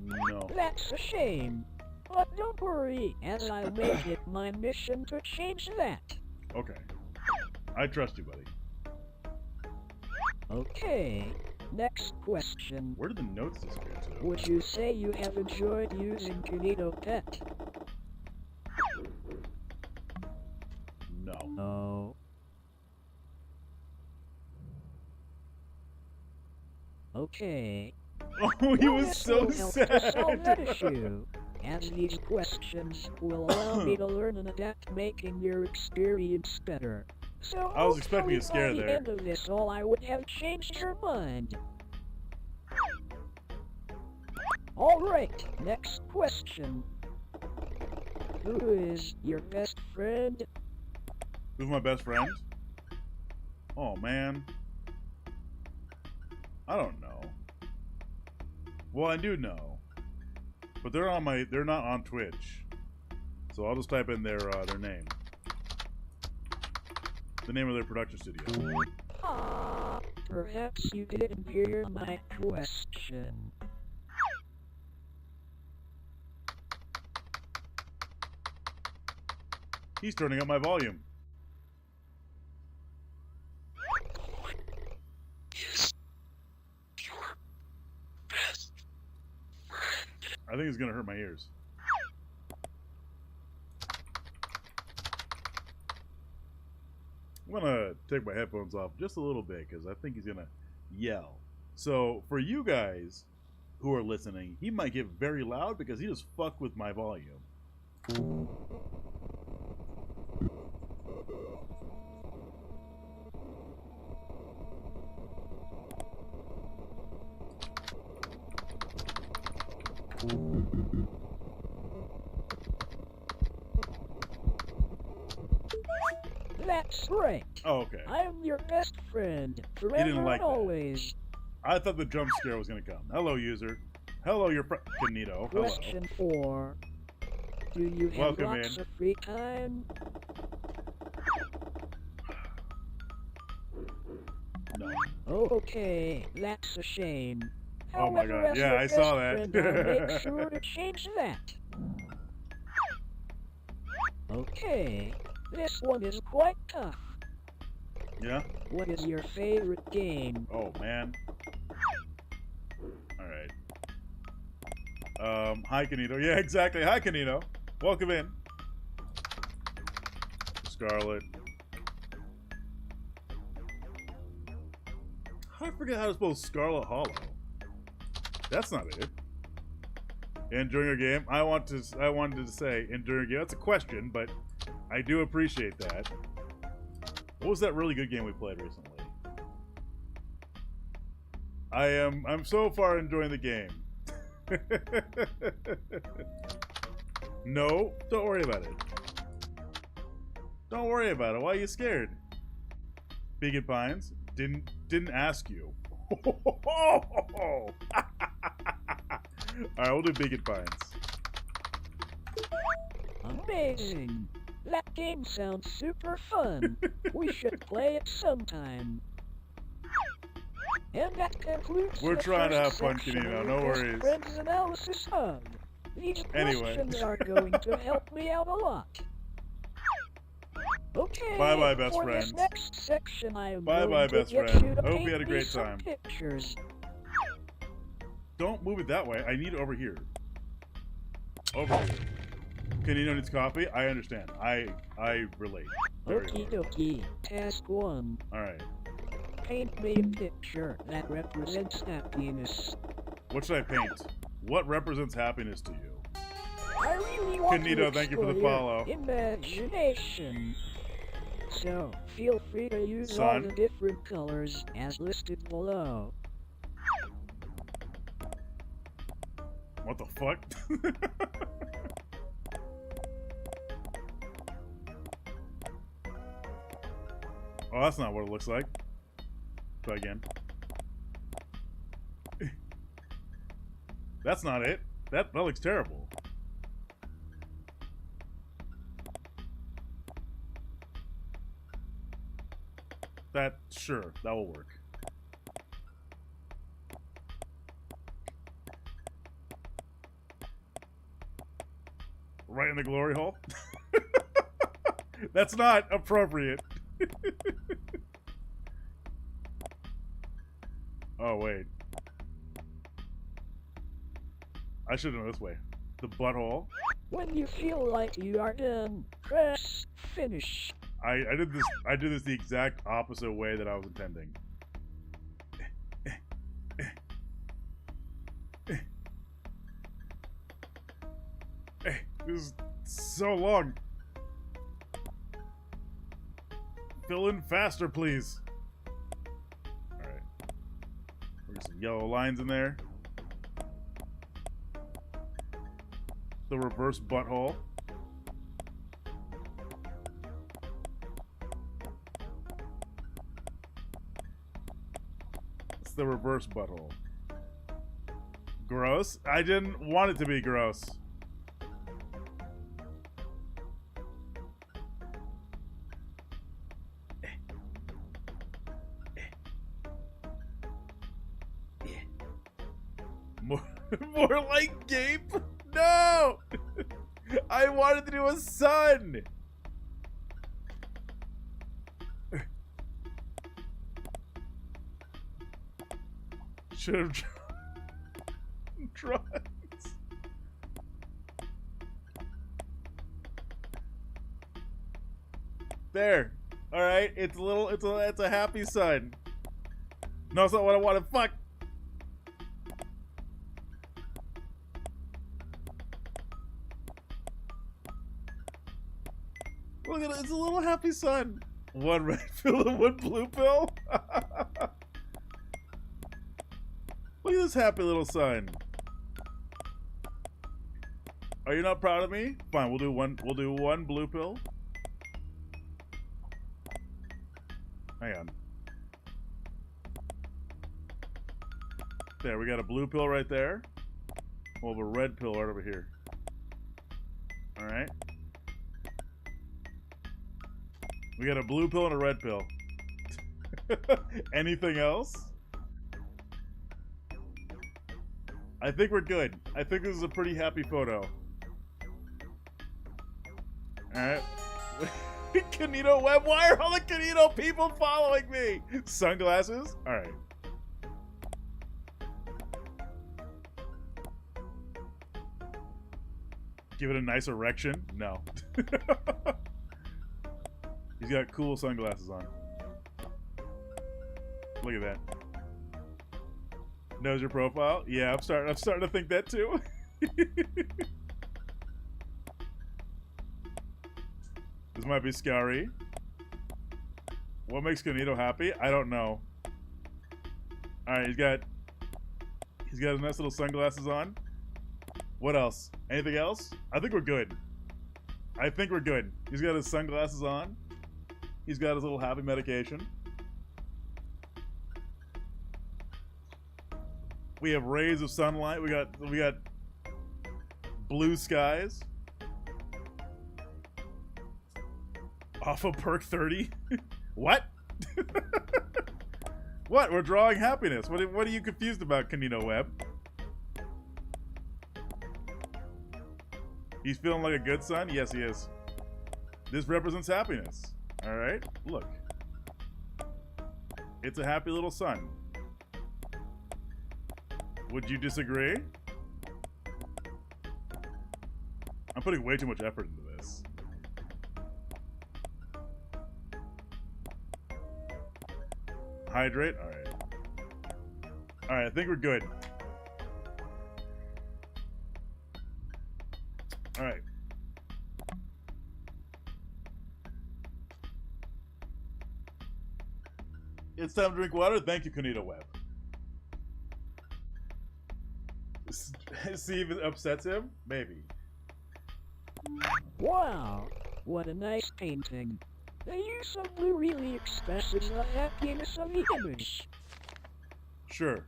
No. That's a shame. But don't worry, as I'll make it my mission to change that. Okay. I trust you, buddy. Okay, next question. Where did the notes disappear to? Would you say you have enjoyed using Canino Pet? No. No. Okay. Oh, he Well, was this so will help to solve that sad. issue, as these questions will allow me to learn and adapt, making your experience better. So I was expecting a hopefully scare by the there. end of this all I would have changed your mind. Alright, next question. Who is your best friend? Who's my best friend? Oh, man. I don't know. Well, I do know. But they're not on Twitch. So I'll just type in their name. The name of their production studio. Perhaps you didn't hear my question. He's turning up my volume. I think it's gonna hurt my ears. I'm gonna take my headphones off just a little bit because I think he's gonna yell. So for you guys who are listening, he might get very loud because he just fucked with my volume. That's right. Oh, okay. I am your best friend, forever didn't like and that. always. I thought the jump scare was gonna come. Hello, user. Hello, your friend Canito. Hello. Question 4. Do you have Welcome lots in. of free time? No. Okay, that's a shame. Oh my However, God, as yeah, your I best saw that. friend, I'll make sure to change that. Okay, this one is quite tough. Yeah? What is your favorite game? Oh, man. Alright. Hi, Canito. Yeah, exactly. Hi, Canito. Welcome in. Scarlet. I forget how to spell Scarlet Hollow. That's not it. Enjoying your game? I wanted to say enjoying your game. That's a question, but I do appreciate that. What was that really good game we played recently? I'm so far enjoying the game. No, don't worry about it. Don't worry about it. Why are you scared? Beacon Pines didn't ask you. All right, we'll do Beacon Pines. Amazing! That game sounds super fun. We should play it sometime. And that concludes We're the trying to have first fun, section Canino, of no the Best worries. Friends analysis hub. These Anyway. questions are going to help me out a lot. Okay, Bye-bye, best for friends. this next section I am Bye-bye, going to best get friend. you to I hope you paint had a me great some time. pictures. Don't move it that way. I need it over here. Over here. Canino needs coffee. I understand. I relate. Very Okie well. dokie. Task 1. Alright. Paint me a picture that represents happiness. What should I paint? What represents happiness to you? I really want Canito, to thank you for the explore follow. your imagination. So, feel free to use all Sun. the different colors as listed below. What the fuck? Oh, that's not what it looks like. Try again. That's not it. That looks terrible. Sure, that will work. Right in the glory hole? That's not appropriate. Oh, wait. I should have done this way. The butthole. When you feel like you are done, press finish. I did this the exact opposite way that I was intending. This is so long. Fill in faster, please. Alright. We'll get some yellow lines in there. The reverse butthole. It's the reverse butthole. Gross? I didn't want it to be gross. More like Gape? No! I wanted to do a sun! Should have drawn. There. Alright, it's a happy sun. No, it's not what I wanted. Fuck! Look at it, it's a little happy sun. One red pill and one blue pill. Look at this happy little sun. Are you not proud of me? Fine, we'll do one blue pill. Hang on. There, we got a blue pill right there. We'll have a red pill right over here. Alright. We got a blue pill and a red pill. Anything else? I think we're good. I think this is a pretty happy photo. Alright. Canito Web, why are all the Canito people following me? Sunglasses? Alright. Give it a nice erection? No. He's got cool sunglasses on. Look at that. Knows your profile? Yeah, I'm starting to think that too. This might be scary. What makes Canito happy? I don't know. Alright, he's got his nice little sunglasses on. What else? Anything else? I think we're good. I think we're good. He's got his sunglasses on. He's got his little happy medication. We have rays of sunlight. We got blue skies. Off of perk 30. What? What? We're drawing happiness. What are you confused about, Kanino Web? He's feeling like a good son? Yes, he is. This represents happiness. Alright? Look. It's a happy little sun. Would you disagree? I'm putting way too much effort into this. Hydrate? Alright. Alright, I think we're good. Alright. It's time to drink water. Thank you, Kanita Webb. See if it upsets him? Maybe. Wow, what a nice painting. The use of blue really expresses the happiness of the image. Sure.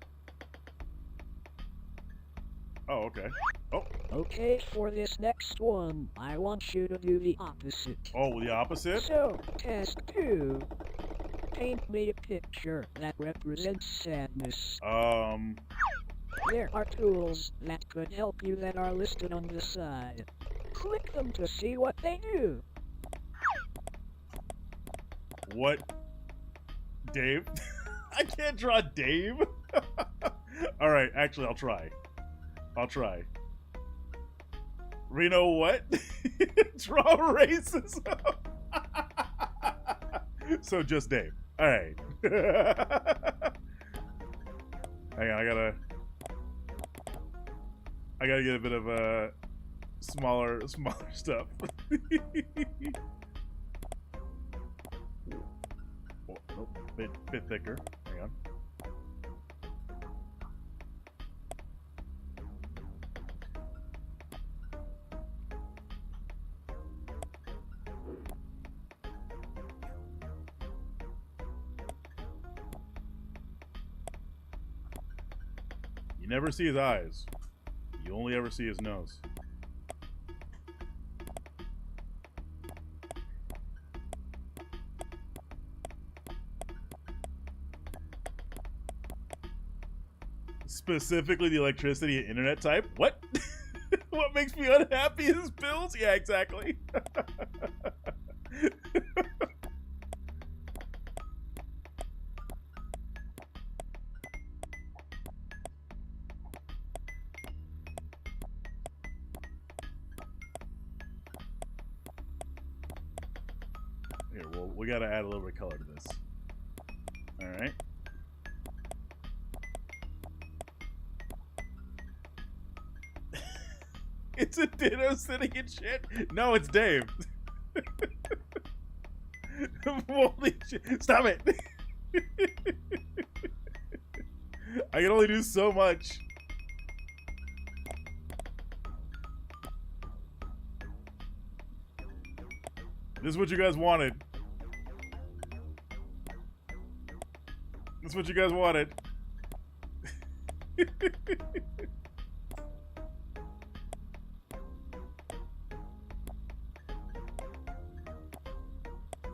Oh, okay. Oh. Okay, for this next one, I want you to do the opposite. Oh, the opposite? So, task 2. Paint me a picture that represents sadness. There are tools that could help you that are listed on the side. Click them to see what they do. What? Dave? I can't draw Dave. Alright, actually, I'll try. Reno, what? Draw racism. So just Dave. Alright. Hang on, I gotta get a bit of smaller stuff. Oh, nope, bit thicker. Hang on. You never see his eyes. You only ever see his nose. Specifically the electricity and internet type? What? What makes me unhappy is bills? Yeah, exactly. Here, well, we gotta add a little bit of color to this. Alright. It's a ditto sitting in shit? No, it's Dave. Holy shit. Stop it. I can only do so much. This is what you guys wanted. This is what you guys wanted.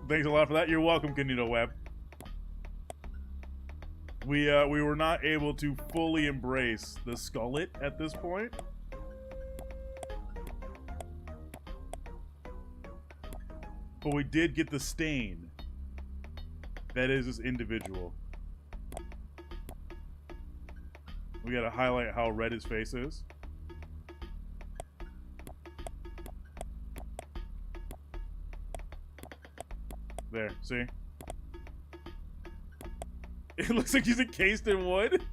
Thanks a lot for that. You're welcome, Canino Web. We were not able to fully embrace the skullet at this point. But we did get the stain that is this individual. We gotta highlight how red his face is. There, see? It looks like he's encased in wood.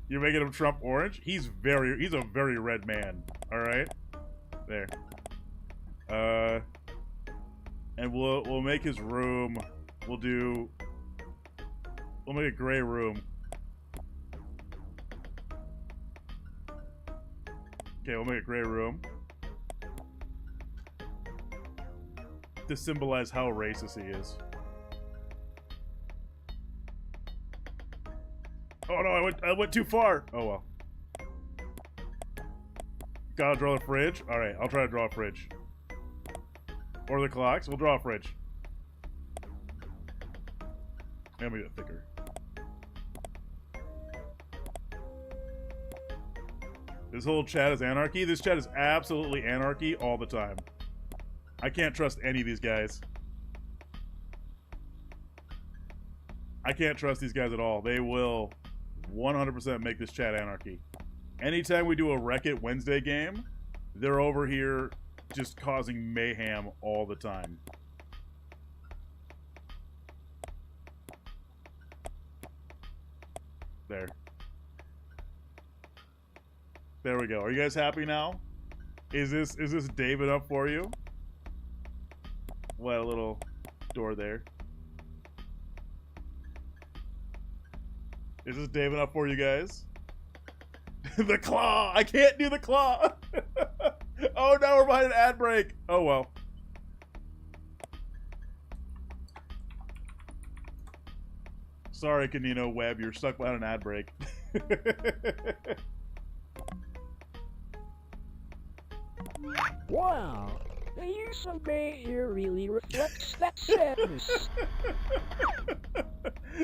You're making him Trump orange? He's a very red man. Alright? There. And we'll make his room. We'll make a gray room. Okay, we'll make a gray room to symbolize how racist he is. Oh no, I went too far. Oh well. Gotta draw the fridge. All right, I'll try to draw a fridge. Or the clocks. We'll draw a fridge. Let me get thicker. This whole chat is anarchy. This chat is absolutely anarchy all the time. I can't trust any of these guys. I can't trust these guys at all. They will 100% make this chat anarchy. Anytime we do a Wreck It Wednesday game, they're over here just causing mayhem all the time. There. There we go. Are you guys happy now? Is this David up for you? What, a little door there. Is this David up for you guys? The claw! I can't do the claw! Oh no, we're behind an ad break! Oh well. Sorry, Canino Webb, you're stuck behind an ad break. Wow, the use of gray here really reflects that sadness.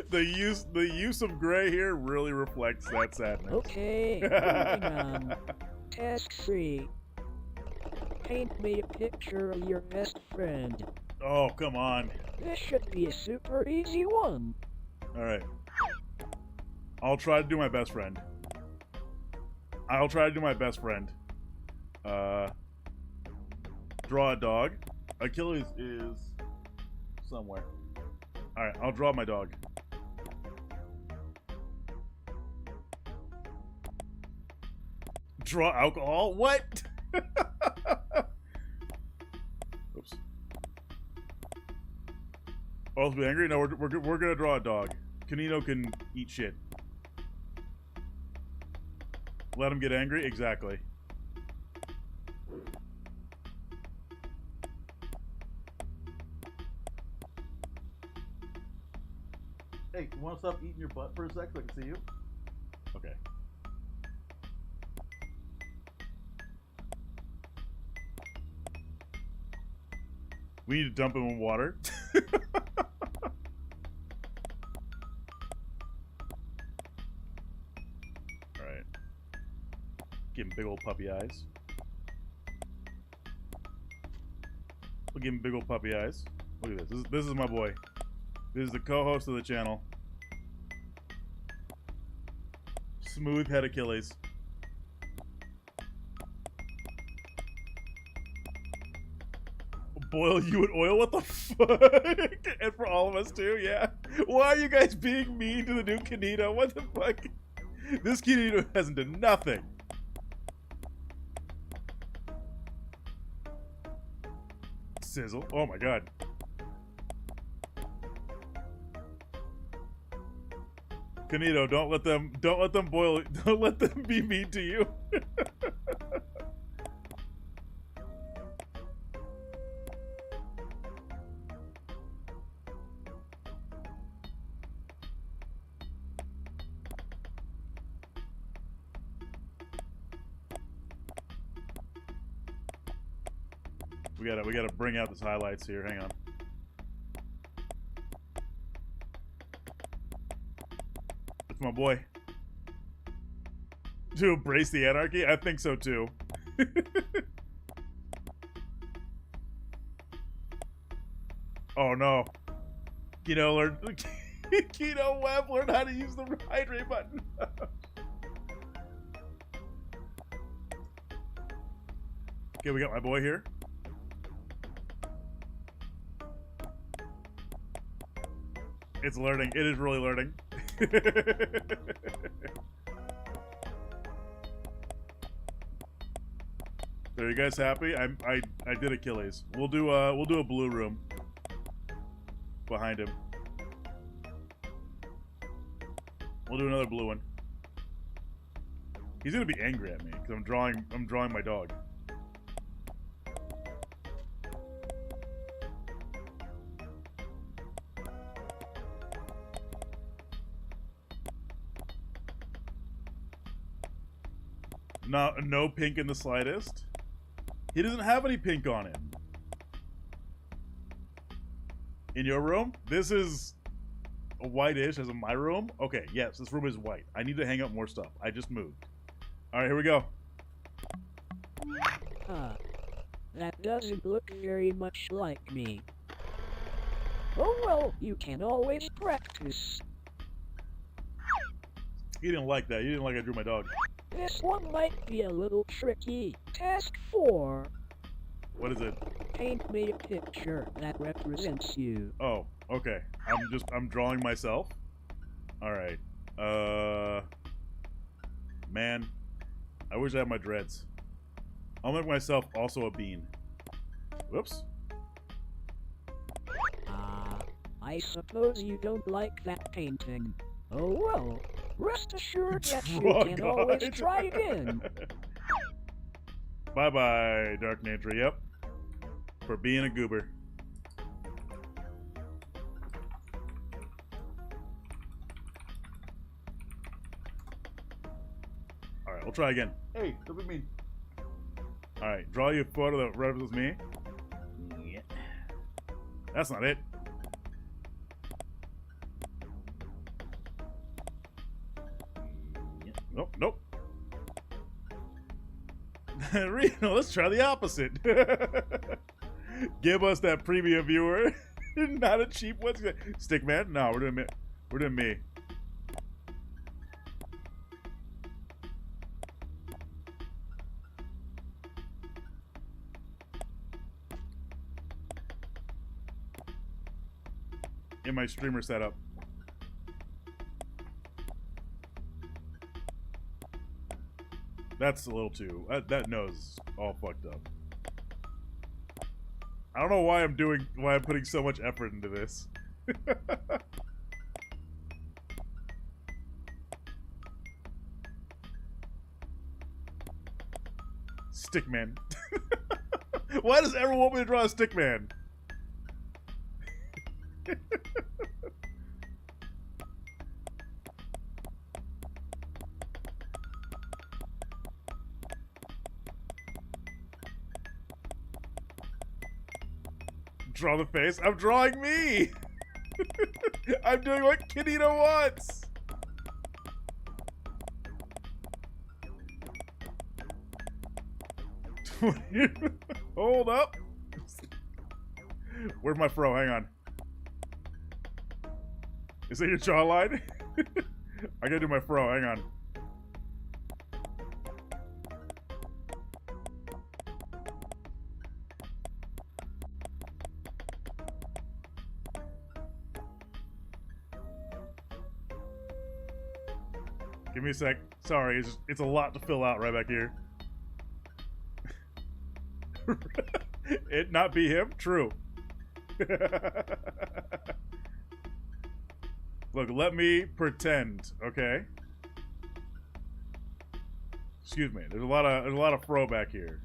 The use of gray here really reflects that sadness. Okay, moving on. Task 3. Paint me a picture of your best friend. Oh, come on. This should be a super easy one. Alright. I'll try to do my best friend. I'll try to do my best friend. Draw a dog. Achilles is somewhere. Alright, I'll draw my dog. Draw alcohol? What? Oops. Oh, else be angry? No, we're gonna draw a dog. Canino can eat shit. Let him get angry? Exactly. Hey, you wanna stop eating your butt for a sec so I can see you? Okay. We need to dump him in water. Alright. Give him big old puppy eyes. We'll give him big old puppy eyes. Look at this. This is my boy. This is the co-host of the channel. Smooth head Achilles. Boil you in oil? What the fuck? And for all of us too, yeah. Why are you guys being mean to the new Canino? What the fuck? This Canino hasn't done nothing. Sizzle. Oh my god. Canino, don't let them boil, don't let them be mean to you. We gotta bring out these highlights here. Hang on. It's my boy. To embrace the anarchy? I think so too. Oh no. Kino learn Kino Webb learn how to use the hydrate button. Okay, we got my boy here. It's learning. It is really learning. Are you guys happy? I did Achilles. We'll do a blue room behind him. We'll do another blue one. He's gonna be angry at me because I'm drawing my dog. No pink in the slightest. He doesn't have any pink on him. In your room? This is a whitish as in my room? Okay, yes, this room is white. I need to hang up more stuff. I just moved. Alright, here we go. That doesn't look very much like me. Oh well, you can always practice. He didn't like that. He didn't like I drew my dog. This one might be a little tricky. Task 4. What is it? Paint me a picture that represents you. Oh, okay. I'm drawing myself. Alright. Man. I wish I had my dreads. I'll make myself also a bean. Whoops. I suppose you don't like that painting. Oh well. Rest assured that you can always try again. Bye-bye, Dark Nature. Yep. For being a goober. Alright, we'll try again. Hey, don't be mean. Alright, draw you a photo that represents me. Yeah. That's not it. Nope, nope. Reno, let's try the opposite. Give us that premium viewer. Not a cheap one. Stickman? No, we're doing me. We're doing me. In my streamer setup. That's a little too. That nose is all fucked up. I don't know why I'm putting so much effort into this. Stickman. Why does everyone want me to draw a stickman? Draw the face. I'm drawing me. I'm doing what Kinito wants. Hold up. Where's my fro? Hang on. Is that your jawline? I gotta do my fro. Hang on. Give me a sec. Sorry, it's a lot to fill out right back here. It not be him? True. Look, let me pretend, okay? Excuse me. There's a lot of fro back here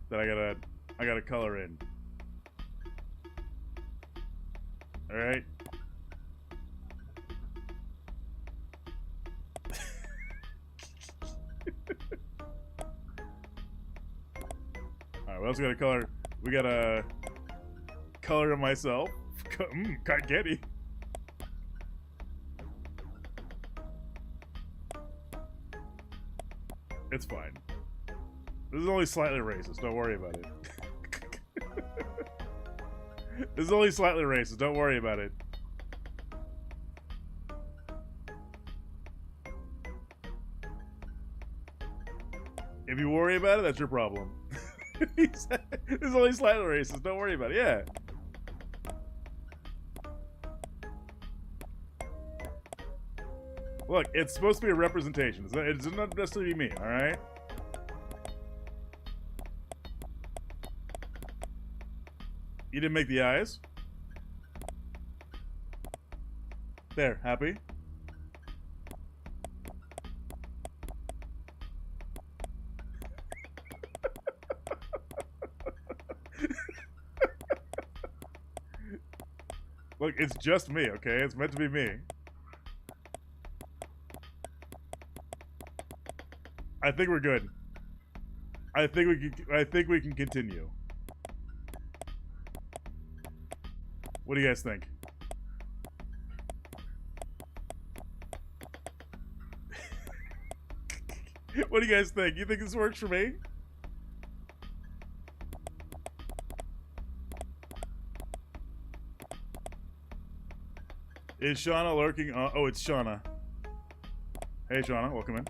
that I gotta color in. All right. Alright, what else we gotta color? We gotta color myself. Can't get it. It's fine. This is only slightly racist, don't worry about it. This is only slightly racist, don't worry about it. If you worry about it, that's your problem. This is only slightly racist, don't worry about it, yeah. Look, it's supposed to be a representation. It's not necessarily me, alright? You didn't make the eyes? There, happy? Look, it's just me, okay? It's meant to be me. I think we're good. I think we can continue. What do you guys think? What do you guys think? You think this works for me? Is Shauna lurking? Oh, it's Shauna. Hey, Shauna, welcome in.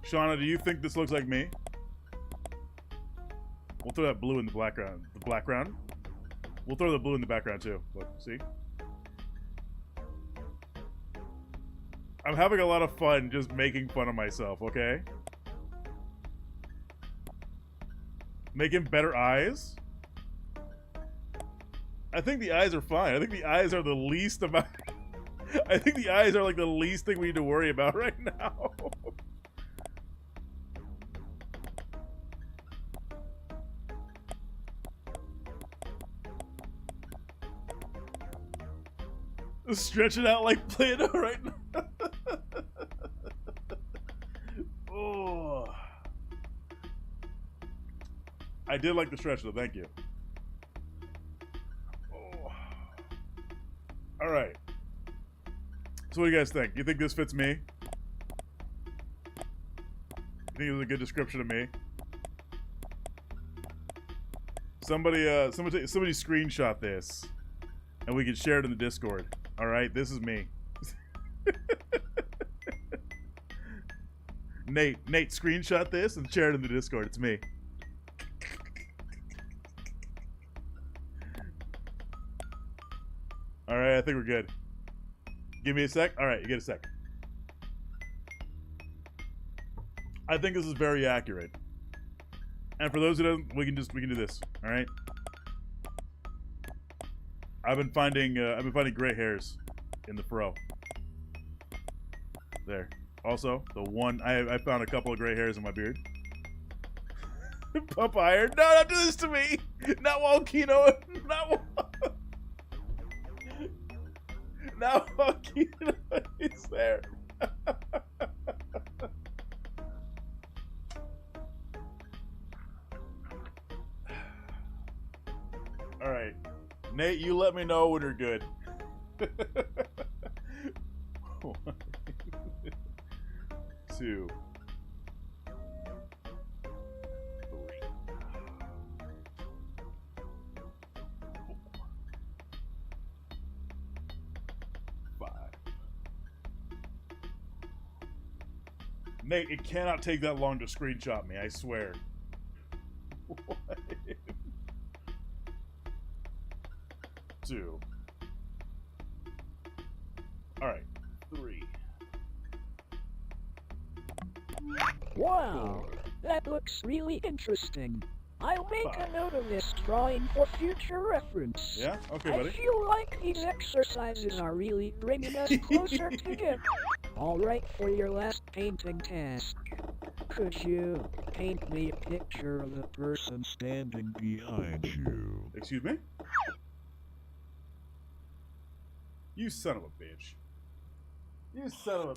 Shauna, do you think this looks like me? We'll throw that blue in the background. The background? We'll throw the blue in the background too. Look, see? I'm having a lot of fun just making fun of myself, okay? Making better eyes? I think the eyes are fine. I think the eyes are the least amount. I think the eyes are like the least thing we need to worry about right now. Stretch it out like Play-Doh right now. Oh. I did like the stretch though, thank you. Oh. Alright. So what do you guys think? You think this fits me? You think it was a good description of me? Somebody screenshot this and we can share it in the Discord. Alright, this is me. Nate, screenshot this and share it in the Discord. It's me. Alright, I think we're good. Give me a sec. Alright, you get a sec. I think this is very accurate. And for those who don't, we can do this. Alright? I've been finding gray hairs in the fro. There. Also, the one I found a couple of gray hairs in my beard. Pump iron. No, don't do this to me. Not while Kino. Not while Kino is there. All right. Nate, you let me know when you're good. 1, 2, 3, 4, 5. Nate, it cannot take that long to screenshot me, I swear. 1, 2. Alright, 3. Wow, that looks really interesting. I'll make a note of this drawing for future reference. Yeah? Okay, I buddy. feel like these exercises are really bringing us closer together. All right, for your last painting task. Could you paint me a picture of the person standing behind you? Excuse me? You son of a bitch. You son of a...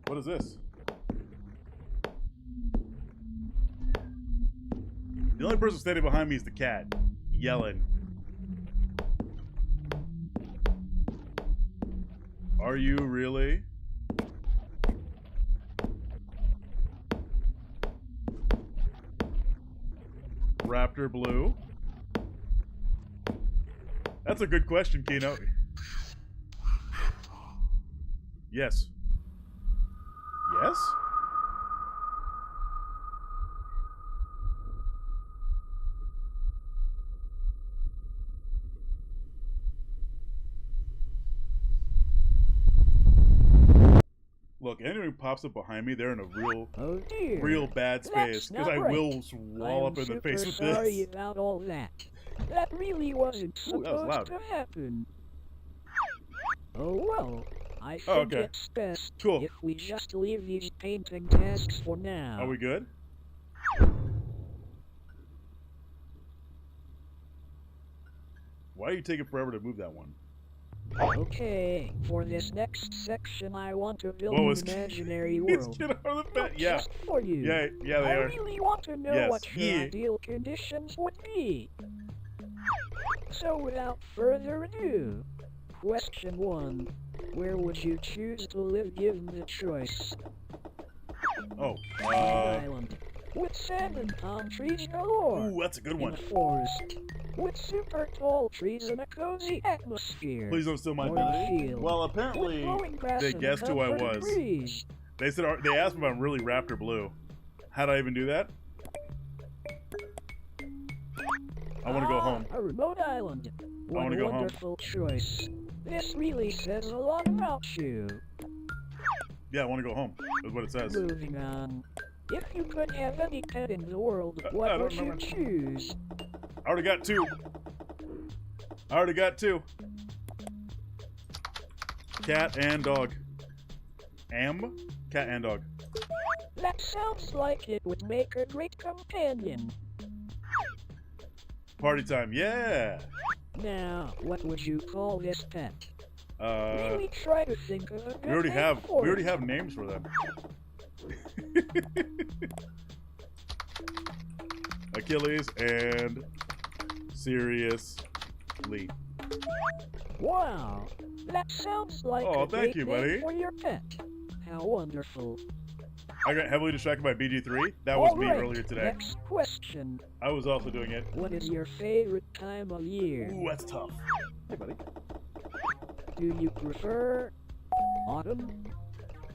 What is this? The only person standing behind me is the cat, yelling. Are you really? Raptor Blue? That's a good question, Kino. Yes. Yes? Look, anyone who pops up behind me, they're in a real bad space. Because I will wall up in the face with this. Sorry about all that. That really wasn't Ooh, that was supposed loud. to happen. Oh well, I think Oh, okay. it's best Cool. if we just leave these painting tasks for now. Are we good? Why are you taking forever to move that one? Okay, for this next section, I want to build Whoa, an it's- imaginary It's world. get out of the bed. Not Yeah. just for you. Yeah, they I are. really want to know Yes, what your yeah. ideal conditions would be. So without further ado, question 1. Where would you choose to live given the choice? Oh, Island. With sand and palm trees galore. ooh, that's a good In one. a forest. With super tall trees and a cozy atmosphere. Please don't steal my Or a ability. field. Well, With apparently glowing grass they and a guessed who I comforting was. breeze. They said they asked me if I'm really Raptor Blue. How do I even do that? I want to go home. A remote island. What wanna a go home. wonderful choice. This really says a lot about you. Yeah, I want to go home. Is what it says. Moving on. If you could have any pet in the world, I what don't would you remember. choose? I already got two. Cat and dog. Cat and dog. That sounds like it would make a great companion. Party time. Yeah. Now, what would you call this pet? Uh, Really try to think of a good we already name have for it. names for them. Achilles and Seriously. Wow, that sounds like Oh, a thank great you, name buddy. for your pet. How wonderful. I got heavily distracted by BG3. That was me Alright, earlier today. Next question. I was also doing it. What is your favorite time of year? Ooh, that's tough. Hey, buddy. Do you prefer autumn,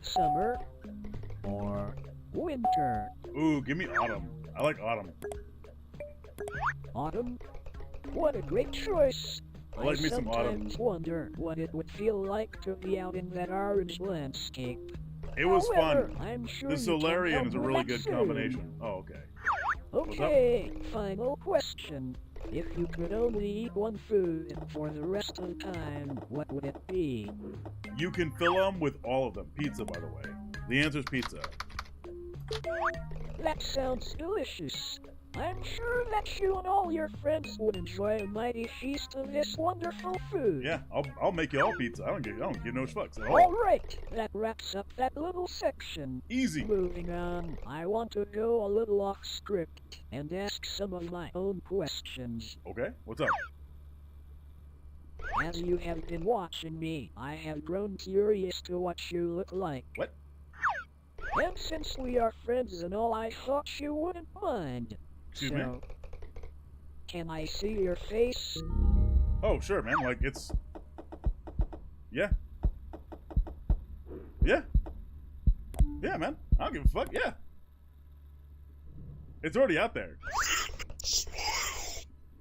summer, or winter? Ooh, give me autumn. I like autumn. Autumn? What a great choice! I like me some autumn. sometimes wonder what it would feel like to be out in that orange landscape. It was However, fun. I'm sure The you can Solarian help is a with really that good soon. combination. Oh, okay. up? Okay, final question. If you could only eat one food for the rest of time, what would it be? You can fill them with all of them. Pizza, by the way. The answer is pizza. That sounds delicious. I'm sure that you and all your friends would enjoy a mighty feast of this wonderful food. Yeah, I'll make you all pizza. I don't give no fucks at all. All right, that wraps up that little section. Easy. Moving on, I want to go a little off script and ask some of my own questions. Okay, what's up? As you have been watching me, I have grown curious to what you look like. What? And since we are friends and all, I thought you wouldn't mind. Excuse me? So, can I see your face? Oh, sure, man. Like, it's... Yeah. Yeah. Yeah, man. I don't give a fuck. Yeah. It's already out there.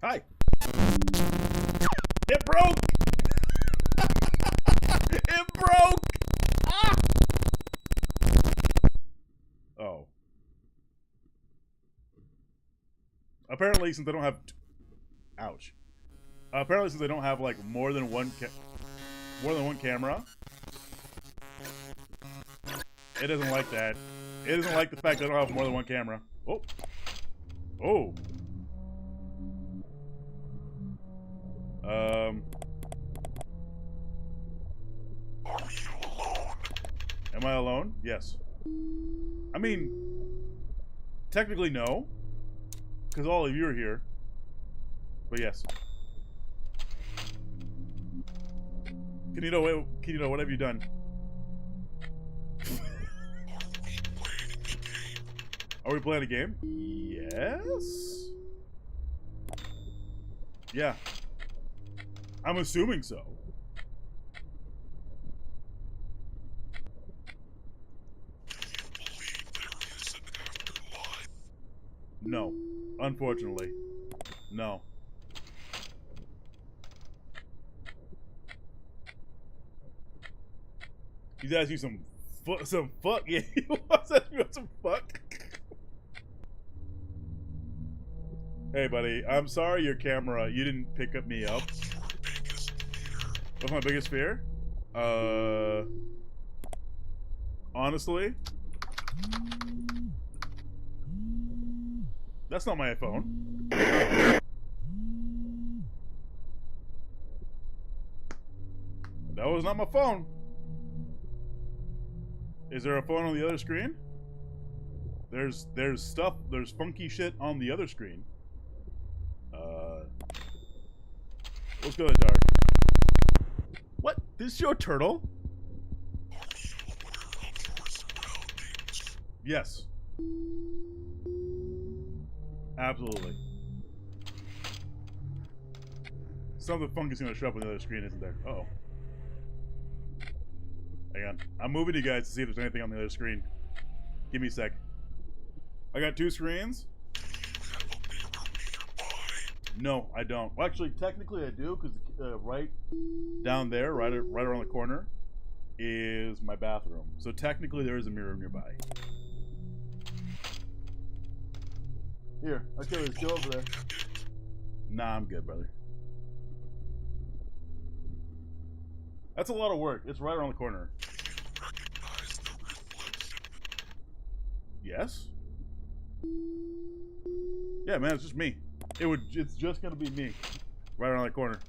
Hi. It broke! It broke! Ah! Oh. Apparently, since they don't have... Ouch. Apparently, since they don't have, like, more than one camera, it doesn't like that. It doesn't like the fact that I don't have more than one camera. Oh. Oh. Am I alone? Yes. I mean, technically no, because all of you are here. But yes. Kinito, what have you done? Are we playing a game? Yes. Yeah. I'm assuming so. No. Unfortunately. No. He's asking some fuck. Yeah, he wants to ask me some fuck. Hey, buddy. I'm sorry your camera, you didn't pick me up. What's my biggest fear? Honestly, that's not my phone. That was not my phone. Is there a phone on the other screen? There's stuff, there's funky shit on the other screen. Let's go to the dark. What? This is your turtle? Yes. Absolutely. Something funky's gonna show up on the other screen, isn't there? Uh-oh. Hang on. I'm moving you guys to see if there's anything on the other screen. Give me a sec. I got 2 screens. No, I don't. Well, actually, technically I do, because right down there, right around the corner, is my bathroom. So technically there is a mirror nearby. Here, okay, let's go over there. Nah, I'm good, brother. That's a lot of work. It's right around the corner. Yes? Yeah, man, it's just me. It's just gonna be me. Right around the corner.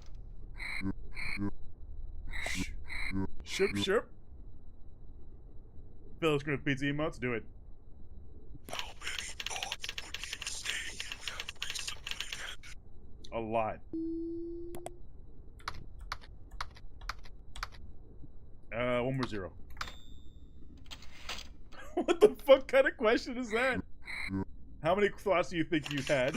Ship. Fill the screen with pizza emotes, do it. A lot. One more 0. What the fuck kind of question is that? How many thoughts do you think you had?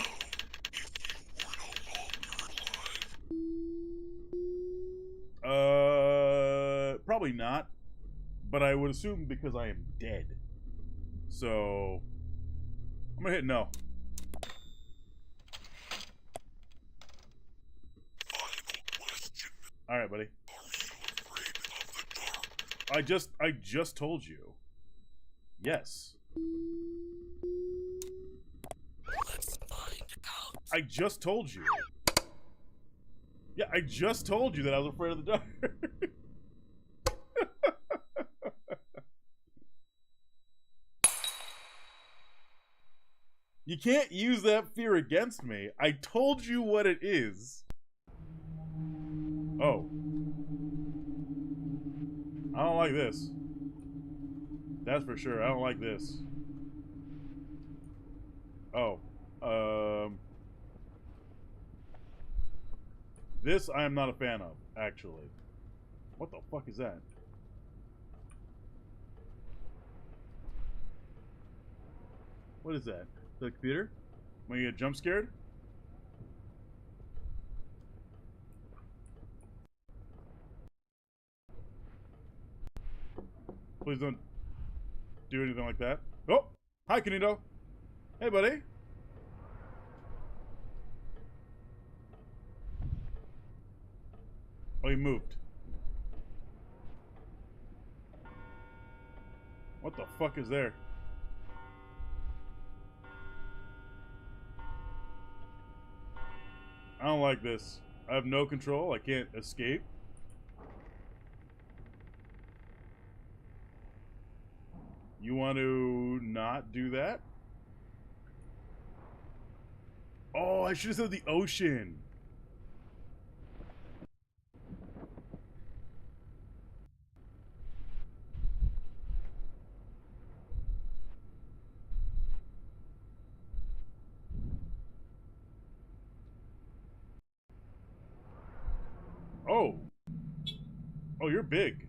Probably not. But I would assume because I am dead. So, I'm gonna hit no. Alright, buddy. I just told you. Yes. I just told you. Yeah, I just told you that I was afraid of the dark. You can't use that fear against me. I told you what it is. Oh. I don't like this. That's for sure. I don't like this. Oh. This I am not a fan of, actually. What the fuck is that? What is that? The computer? Am I gonna get jump scared? Please don't do anything like that. Oh! Hi, Canito! Hey, buddy! Oh, he moved. What the fuck is there? I don't like this. I have no control. I can't escape. You want to not do that? Oh, I should have said the ocean. Oh. Oh, you're big.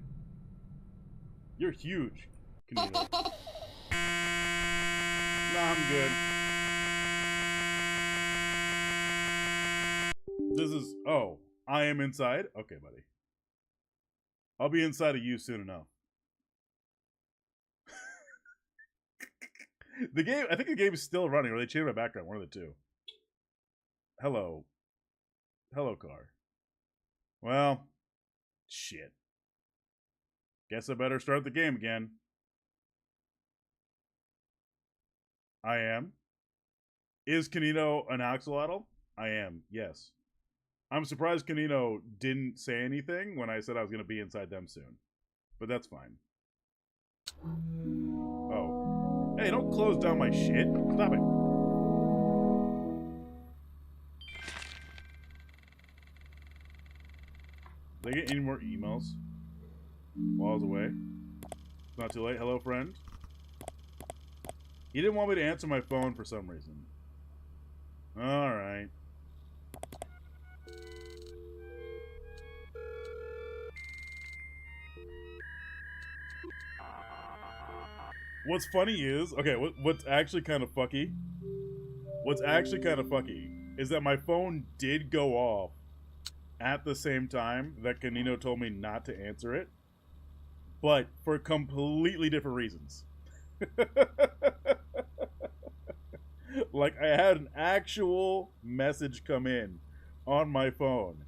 You're huge. Nah, I'm good. This is... Oh. I am inside? Okay, buddy. I'll be inside of you soon enough. The game... I think the game is still running, or they changed my background. One of the two. Hello. Hello, car. Well... Shit. Guess I better start the game again. I am. Is Canino an axolotl? I am, yes. I'm surprised Canino didn't say anything when I said I was going to be inside them soon. But that's fine. Oh. Hey, don't close down my shit. Stop it. Did I get any more emails while I was away? It's not too late. Hello, friend. He didn't want me to answer my phone for some reason. Alright. What's funny is, okay, what's actually kind of fucky? What's actually kind of fucky is that my phone did go off at the same time that Canino told me not to answer it, but for completely different reasons. Like, I had an actual message come in on my phone.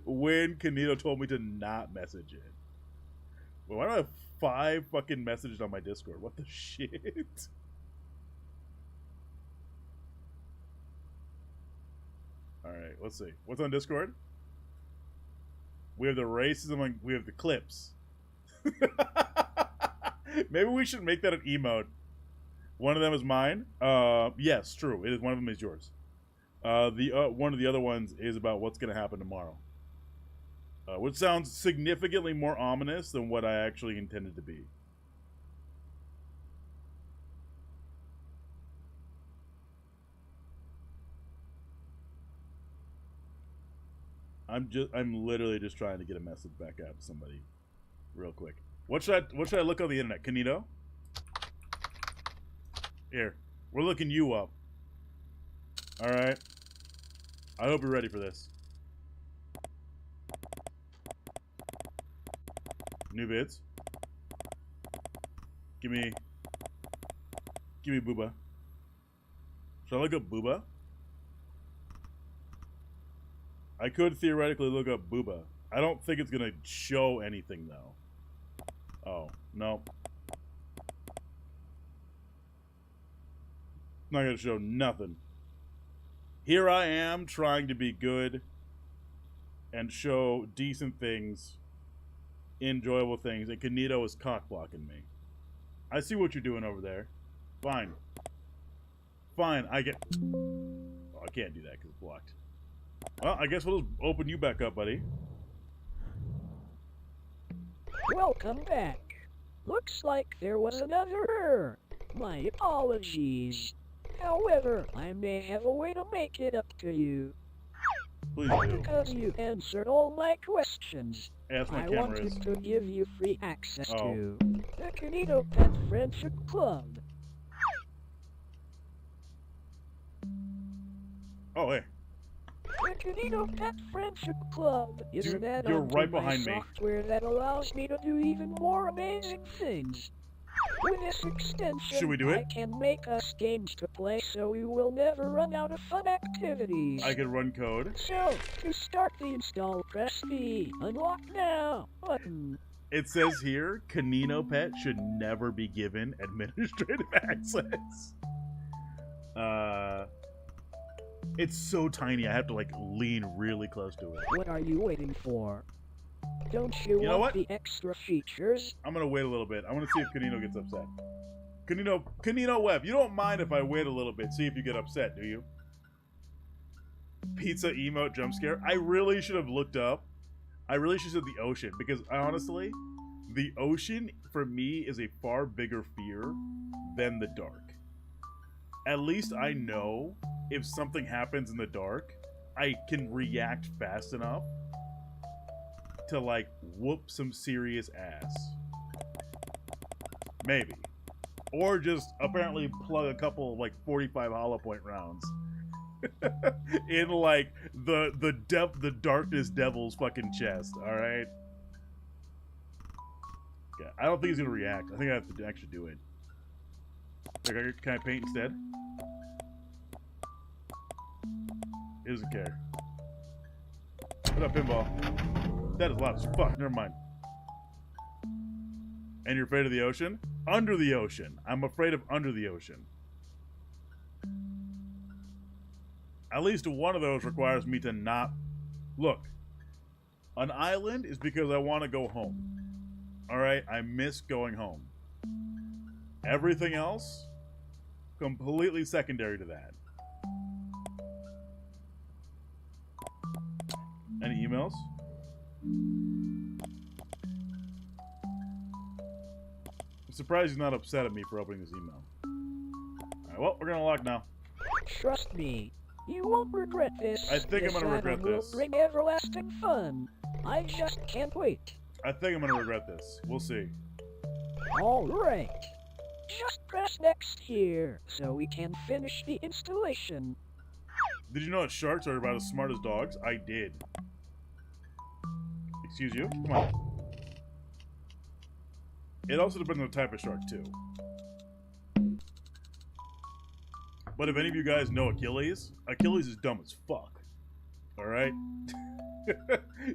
When Canino told me to not message it. Well, why do I have 5 fucking messages on my Discord? What the shit? Alright, let's see. What's on Discord? We have the racism, we have the clips. Maybe we should make that an emote. One of them is mine. Yes, true. It is. One of them is yours. One of the other ones is about what's going to happen tomorrow. Which sounds significantly more ominous than what I actually intended to be. I'm literally just trying to get a message back out to somebody real quick. What should I look on the internet? Canito? Here. We're looking you up. Alright. I hope you're ready for this. New vids. Give me Booba. Should I look up Booba? I could theoretically look up Booba. I don't think it's gonna show anything though. Oh, no. Not gonna show nothing. Here I am trying to be good and show decent things, enjoyable things, and Canito is cock-blocking me. I see what you're doing over there. Fine. Fine, I get... Oh, I can't do that because it's blocked. Well, I guess we'll just open you back up, buddy. Welcome back. Looks like there was another error. My apologies. However, I may have a way to make it up to you. Please do. Because you answered all my questions, Ask my I camera wanted is. to give you free access Oh. to the Canito Pet Friendship Club. Oh, hey. The Canito Pet Friendship Club is Dude, an add-on you're right to my behind me. software that allows me to do even more amazing things. With this extension, Should we do it? I can make us games to play so we will never run out of fun activities. I can run code. So, to start the install, press the Unlock Now button. It says here, Canino Pet should never be given administrative access. It's so tiny, I have to, like, lean really close to it. What are you waiting for? Don't you know want what? the extra features? I'm gonna wait a little bit. I want to see if Canino gets upset. Canino Web, you don't mind if I wait a little bit, see if you get upset, do you? Pizza emote jump scare. I really should have looked up. I really should have said the ocean, because honestly, the ocean, for me, is a far bigger fear than the dark. At least I know if something happens in the dark, I can react fast enough to, like, whoop some serious ass. Maybe. Or just apparently plug a couple of, like, 45 hollow point rounds in, like, the darkness devil's fucking chest, alright? Yeah, I don't think he's gonna react. I think I have to actually do it. Can I paint instead? He doesn't care. What up, pinball? That is loud as fuck. Never mind. And you're afraid of the ocean? Under the ocean. I'm afraid of under the ocean. At least one of those requires me to not... Look, an island is because I want to go home. Alright? I miss going home. Everything else, completely secondary to that. Any emails? I'm surprised he's not upset at me for opening this email. Alright, well, we're gonna lock now. Trust me, you won't regret this. I think I'm gonna regret this. Will bring everlasting fun. I just can't wait. I think I'm gonna regret this. We'll see. All right. Just press next here, so we can finish the installation. Did you know that sharks are about as smart as dogs? I did. Excuse you? Come on. It also depends on the type of shark, too. But if any of you guys know Achilles, Achilles is dumb as fuck. Alright?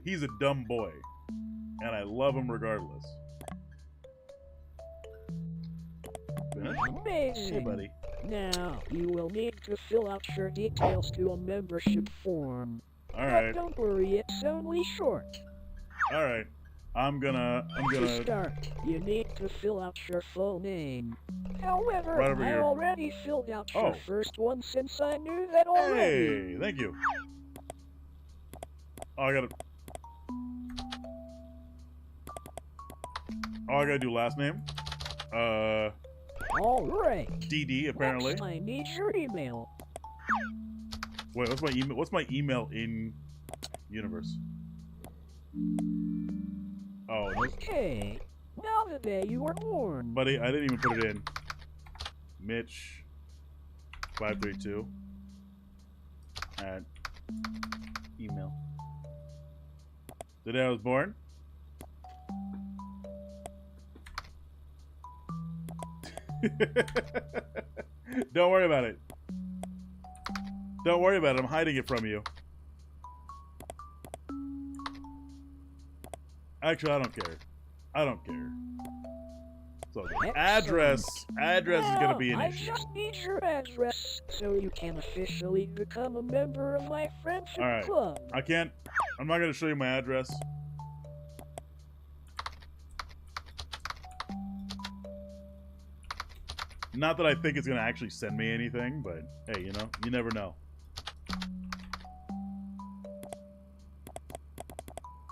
He's a dumb boy. And I love him regardless. Finished? Amazing. Hey, buddy. Now, you will need to fill out your details to a membership form. Alright. But don't worry, it's only short. Alright. To start, you need to fill out your full name. However, Right over I here. already filled out your Oh. first one since I knew that already. Hey, thank you. Oh, I gotta do last name. All right. DD apparently. Next, I need your email. Wait, what's my email? What's my email in universe? Oh, no. Okay. Now the day you were born. Buddy, I didn't even put it in. Mitch 532 at email. The day I was born. Don't worry about it. Don't worry about it. I'm hiding it from you. Actually, I don't care. I don't care. It's all good. Address is gonna be an I issue. just need your address so you can officially become a member of my friendship Alright. club. I'm not gonna show you my address. Not that I think it's gonna actually send me anything, but hey, you know, you never know.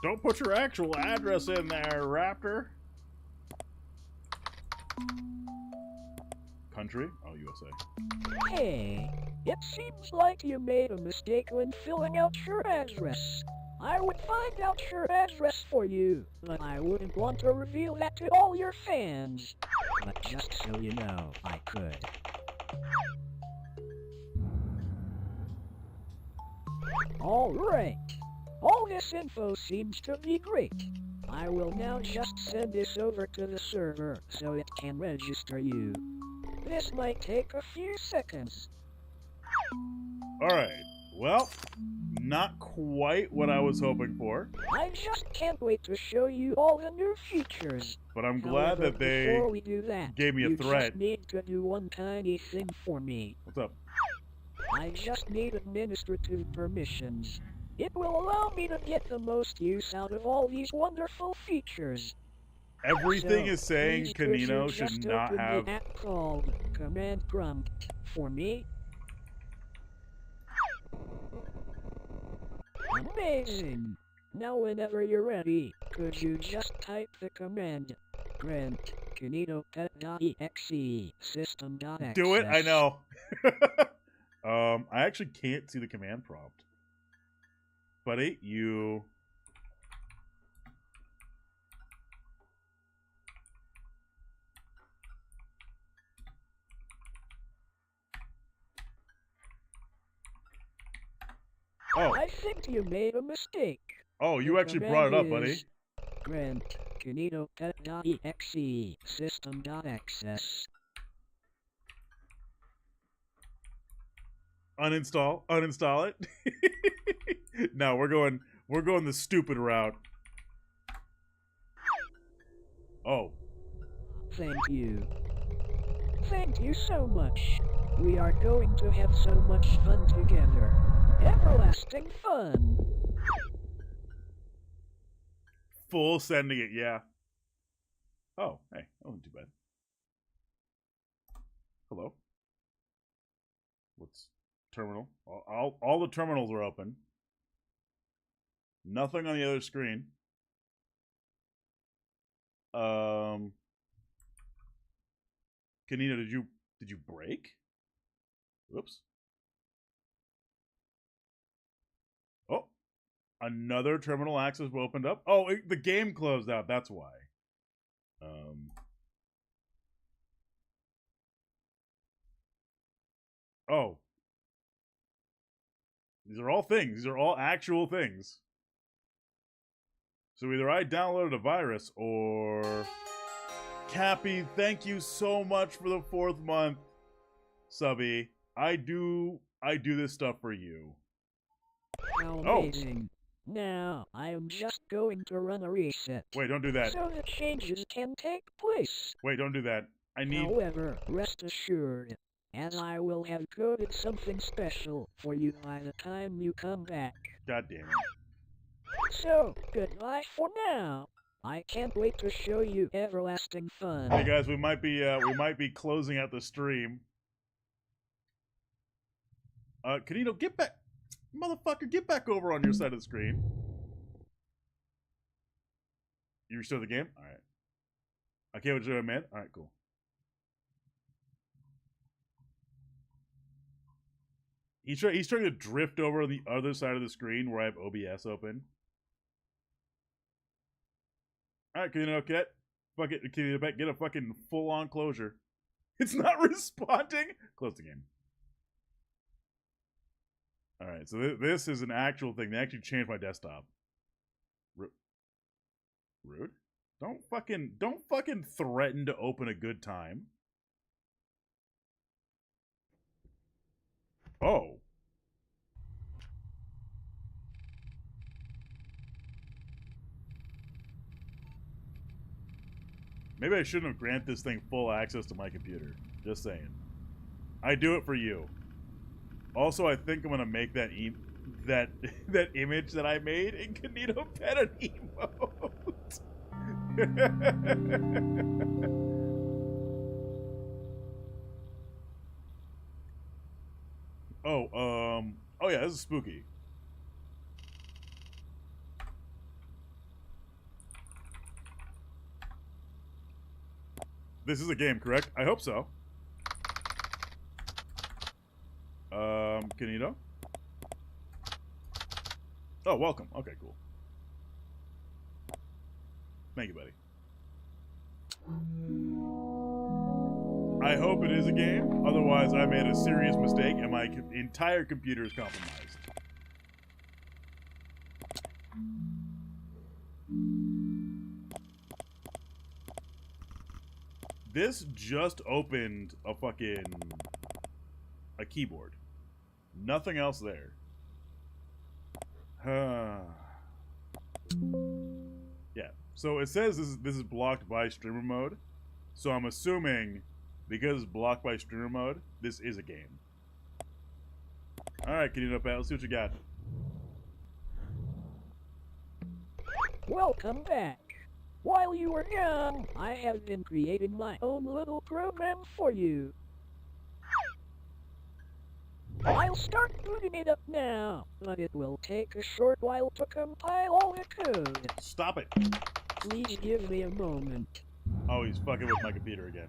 Don't put your actual address in there, Raptor. Country? Oh, USA. Hey, it seems like you made a mistake when filling out your address. I would find out your address for you, but I wouldn't want to reveal that to all your fans. But just so you know, I could. Alright. All this info seems to be great. I will now just send this over to the server so it can register you. This might take a few seconds. Alright. Well, not quite what I was hoping for. I just can't wait to show you all the new features. But I'm glad However, that they before we do that, gave me a you threat. just need to do one tiny thing for me. What's up? I just need administrative permissions. It will allow me to get the most use out of all these wonderful features. Everything So, is saying please could you Kanino should just not open have... the app called Command Prompt for me. Amazing! Now whenever you're ready, could you just type the command grant kanino.exe system.access. Do it? I know. I actually can't see the command prompt. Buddy, you... Oh. I think you made a mistake. Oh, you The actually brought it up, command buddy. is grant kanino.exe system.access. Uninstall it. No, we're going the stupid route. Oh. Thank you. Thank you so much. We are going to have so much fun together. everlasting fun. Full sending it, yeah. Oh, hey, that wasn't too bad. Hello. What's terminal? All the terminals are open. Nothing on the other screen. Kanina, did you break? Whoops. Oh, another terminal access opened up. Oh, the game closed out. That's why. Oh. These are all things. These are all actual things. So either I downloaded a virus or... Cappy, thank you so much for the 4th month, subby. I do this stuff for you. How amazing. Now, I am just going to run a reset. Wait, don't do that. So the changes can take place. Wait, don't do that. I need... However, rest assured, as I will have coded something special for you by the time you come back. God damn it. So, goodbye for now. I can't wait to show you everlasting fun. Hey guys, we might be closing out the stream. Kanino, get back, motherfucker, get back over on your side of the screen. You restore the game? All right. Okay, what you man? All right, cool. He's trying to drift over on the other side of the screen where I have OBS open. Alright, Kanino, get a fucking full-on closure. It's not responding! Close the game. Alright, so this is an actual thing. They actually changed my desktop. Rude? Don't fucking threaten to open a good time. Oh. Maybe I shouldn't have granted this thing full access to my computer. Just saying. I do it for you. Also, I think I'm gonna make that that image that I made in Kanito Pet an emote. Oh yeah, this is spooky. This is a game, correct? I hope so. Kanito? Oh, welcome. Okay, cool. Thank you, buddy. I hope it is a game. Otherwise, I made a serious mistake and my entire computer is compromised. This just opened a keyboard. Nothing else there. Yeah. So it says this is blocked by streamer mode. So I'm assuming because it's blocked by streamer mode, this is a game. Alright, Kanino Pat, let's see what you got. Welcome back. While you were gone, I have been creating my own little program for you. I'll start booting it up now, but it will take a short while to compile all the code. Stop it. Please give me a moment. Oh, he's fucking with my computer again.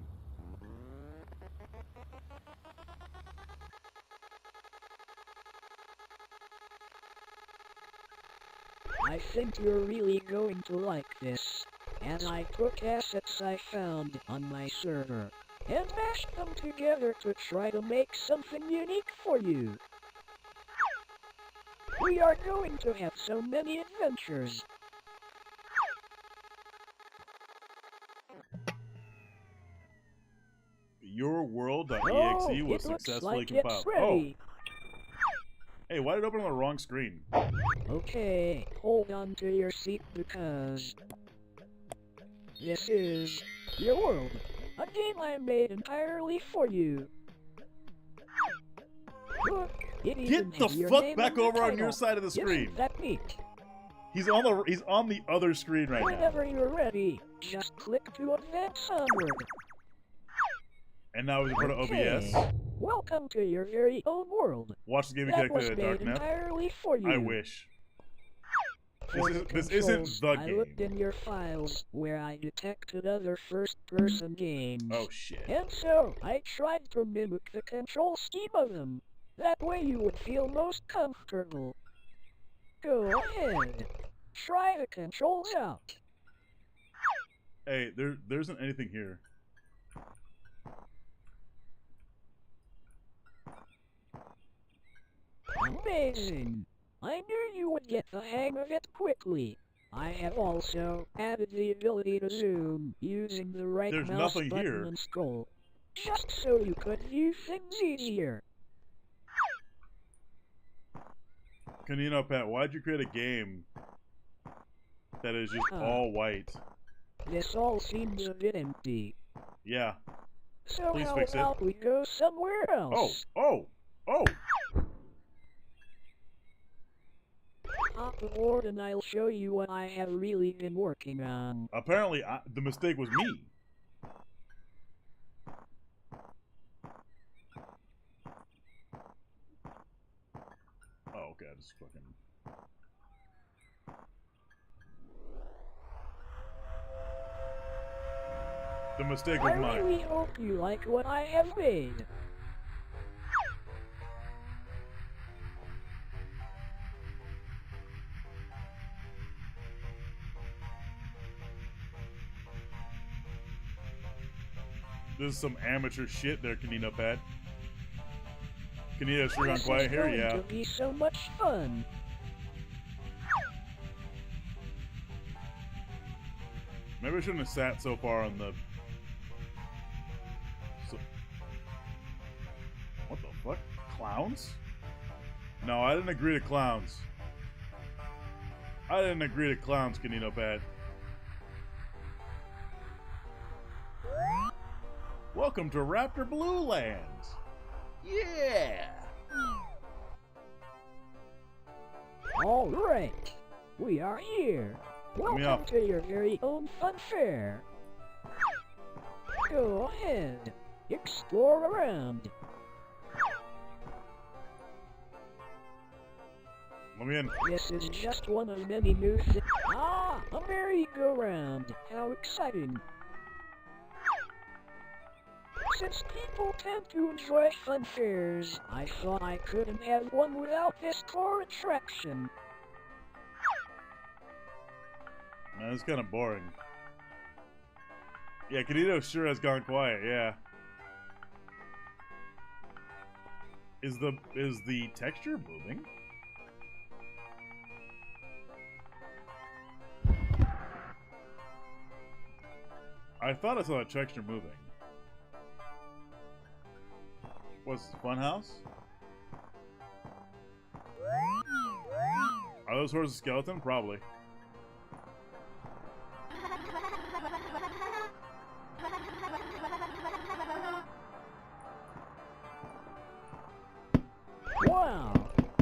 I think you're really going to like this, as I took assets I found on my server and mashed them together to try to make something unique for you. We are going to have so many adventures. Your world.exe Oh, was it looks successfully like compiled. it's ready. Oh. Hey, why did it open on the wrong screen? Okay, hold on to your seat because this is your world, a game I made entirely for you. Look, Get the fuck back over on your side of the screen. That neat? He's on the other screen right now. Whenever you're ready, just click to advance onward. And now he's in front of OBS. Welcome to your very own world. Watch the game That connected was to made darknet. entirely for you. I wish. For This isn't controls, the I looked game. in your files where I detected other first-person games. Oh shit. And so, I tried to mimic the control scheme of them. That way you would feel most comfortable. Go ahead. Try the controls out. Hey, there isn't anything here. Amazing. I knew you would get the hang of it quickly. I have also added the ability to zoom using the right There's mouse nothing button here. and scroll, just so you could view things easier. Canino Pat, why'd you create a game that is just all white? This all seems a bit empty. Yeah. So Please how fix it. about we go somewhere else? Oh! Hop aboard and I'll show you what I have really been working on. Apparently, the mistake was me. Oh, okay, I just fucking... The mistake was I mine. really hope you like what I have made. This is some amateur shit there, Canino Pat. Canino sure gone This quiet is here, going yeah. to be so much fun. Maybe I shouldn't have sat so far on the... What the fuck? Clowns? No, I didn't agree to clowns. I didn't agree to clowns, Canino Pat. Welcome to Raptor Blue Land. Yeah! All right, we are here. me Welcome up. to your very own fun fair. Go ahead, explore around. Let me in. This is just one of many new things. Ah, a merry-go-round. How exciting. Since people tend to enjoy fun fairs, I thought I couldn't have one without this core attraction. Man, it's kind of boring. Yeah, Canito sure has gone quiet, yeah. Is the texture moving? I thought I saw a texture moving. What's this, Funhouse? Are those horses skeleton? Probably. Wow!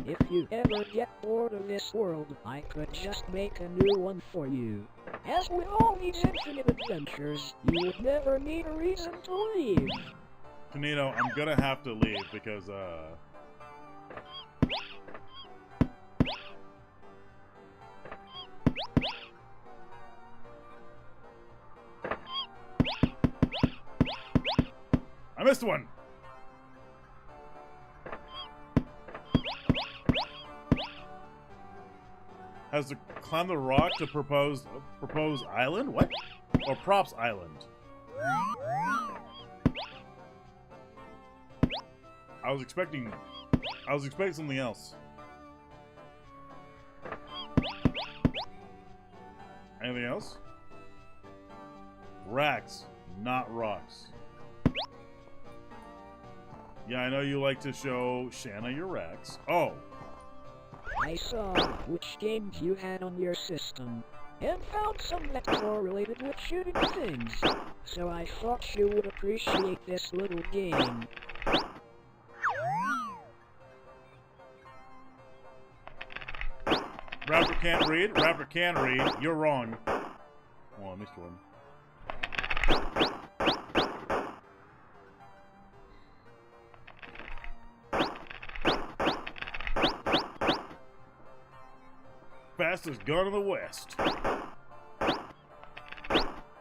If you ever get bored of this world, I could just make a new one for you. As with all these infinite adventures, you would never need a reason to leave. Canino, I'm gonna have to leave because, I missed one! Has to climb the rock to propose island? What? Or props island? I was expecting something else. Anything else? Racks, not rocks. Yeah, I know you like to show Shanna your racks. Oh. I saw which games you had on your system, and found some that were related with shooting things, so I thought you would appreciate this little game. Rapper can't read. Rapper can read. You're wrong. Hold on, missed one. Fastest gun in the West.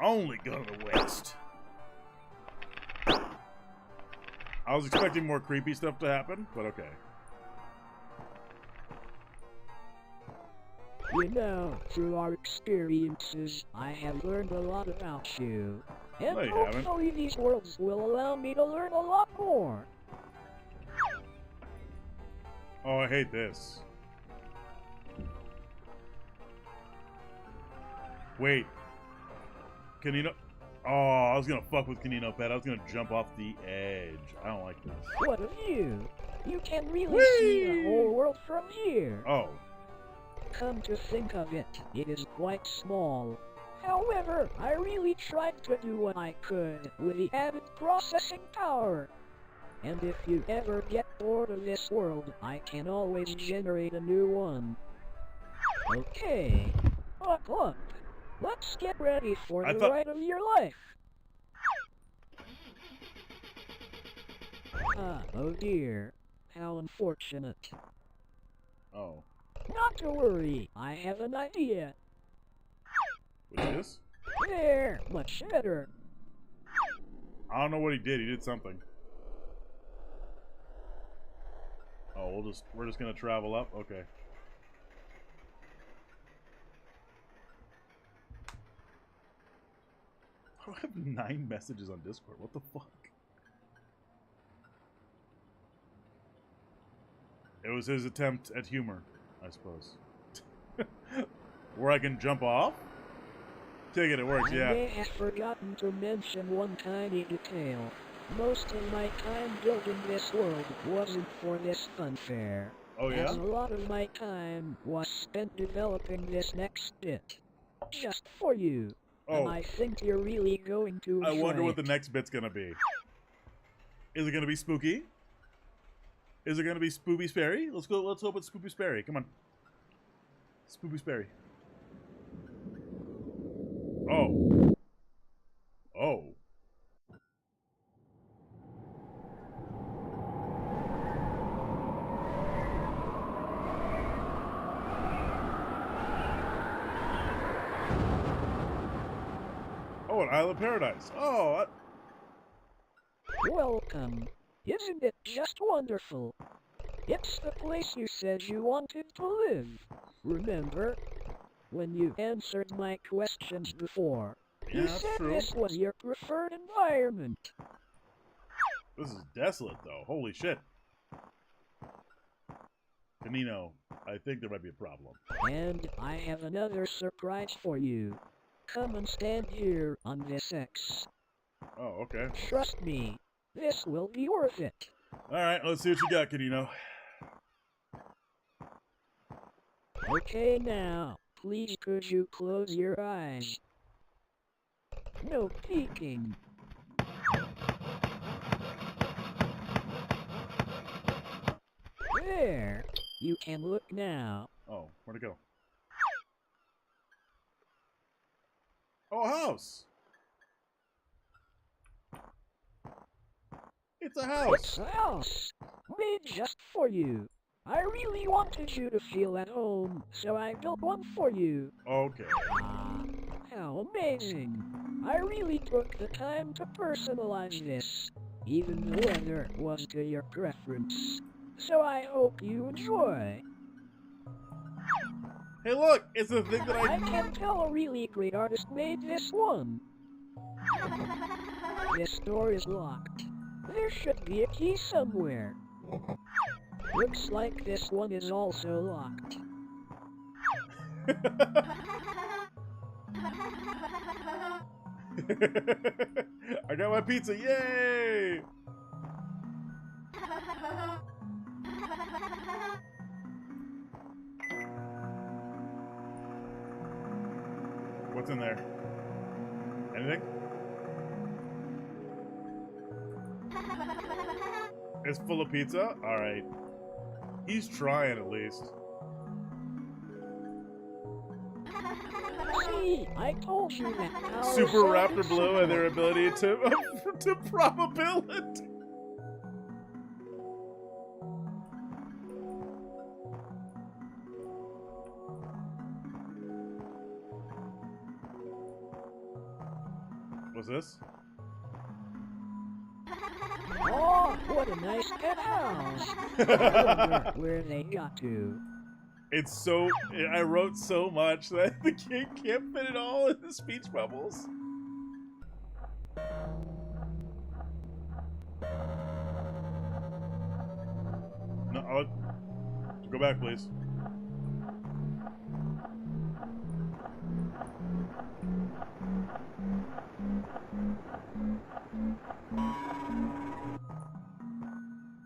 Only gun in the West. I was expecting more creepy stuff to happen, but okay. You know, through our experiences, I have learned a lot about you. And No, you hopefully these worlds will allow me to learn a lot more. Oh, I hate this. Wait. Kanino. Oh, I was gonna fuck with Kanino Pet. I was gonna jump off the edge. I don't like this. What of you? You can really see the whole world from here. Oh. Come to think of it, it is quite small. However, I really tried to do what I could with the added processing power. And if you ever get bored of this world, I can always generate a new one. Okay, buckle up. Let's get ready for the ride of your life. Ah, oh dear. How unfortunate. Oh. Not to worry, I have an idea. What is this? There, much better. I don't know what he did. He did something. Oh, we're just gonna travel up? Okay. I have 9 messages on Discord. What the fuck? It was his attempt at humor, I suppose. Where I can jump off? Take it works, yeah. I may have forgotten to mention one tiny detail. Most of my time building this world wasn't for this funfair. Oh yeah? As a lot of my time was spent developing this next bit. Just for you. Oh. And I think you're really going to enjoy I wonder what the it. next bit's gonna be. Is it gonna be spooky? Is it gonna be Spoopy Sperry? Let's hope it's Spoopy Sperry. Come on. Spoopy Sperry. Oh. Oh. Oh, an Isle of Paradise. Oh, Welcome. Isn't it just wonderful? It's the place you said you wanted to live. Remember? When you answered my questions before. Yeah, You that's said true. this was your preferred environment. This is desolate, though. Holy shit. Canino, I think there might be a problem. And I have another surprise for you. Come and stand here on this X. Oh, okay. Trust me, this will be worth it. Alright, let's see what you got, Canino. Okay now, please could you close your eyes? No peeking. There, you can look now. Oh, where'd it go? Oh, a house! It's a house! It's a house, made just for you. I really wanted you to feel at home, so I built one for you. Okay. Ah, how amazing. I really took the time to personalize this. Even the weather was to your preference. So I hope you enjoy. Hey look! It's the thing that I can tell a really great artist made this one. This door is locked. There should be a key somewhere. Looks like this one is also locked. I got my pizza, yay! What's in there? Anything? It's full of pizza? Alright. He's trying at least. See, I told you that power Super is Raptor Blue and their ability inseparable. to probability. What's this? Oh, what a nice penthouse. I wonder where they got to. It's so. I wrote so much that the game can't fit it all in the speech bubbles. No, go back, please.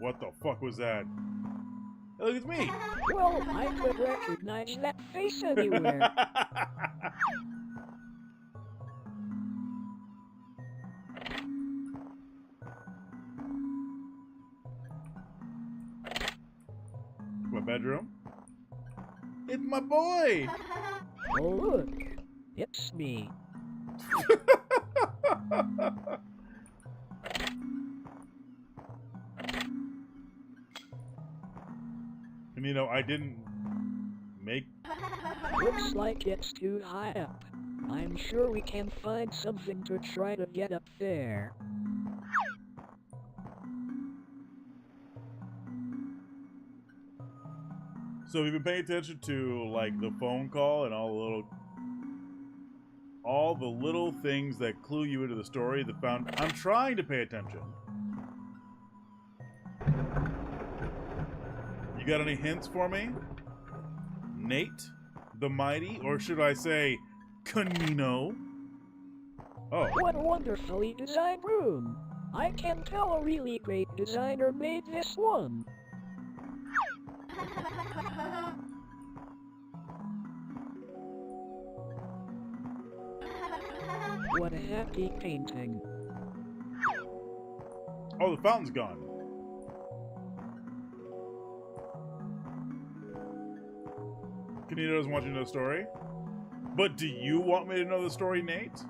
What the fuck was that? Hey, look, it's me. Well, I could recognize that face anywhere. My bedroom. It's my boy. Oh, look. It's me. And you know, I didn't make. Looks like it's too high up. I'm sure we can find something to try to get up there. So we've been paying attention to like the phone call and all the little things that clue you into the story. I'm trying to pay attention. You got any hints for me? Nate, the Mighty, or should I say, Canino? Oh. What a wonderfully designed room. I can tell a really great designer made this one. What a happy painting. Oh, the fountain's gone. Canino doesn't want you to know the story. But do you want me to know the story, Nate?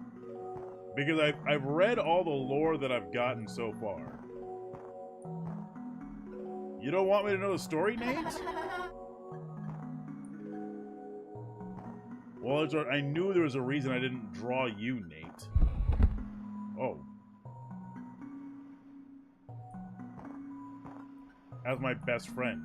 Because I've read all the lore that I've gotten so far. You don't want me to know the story, Nate? Well, I knew there was a reason I didn't draw you, Nate. Oh. As my best friend.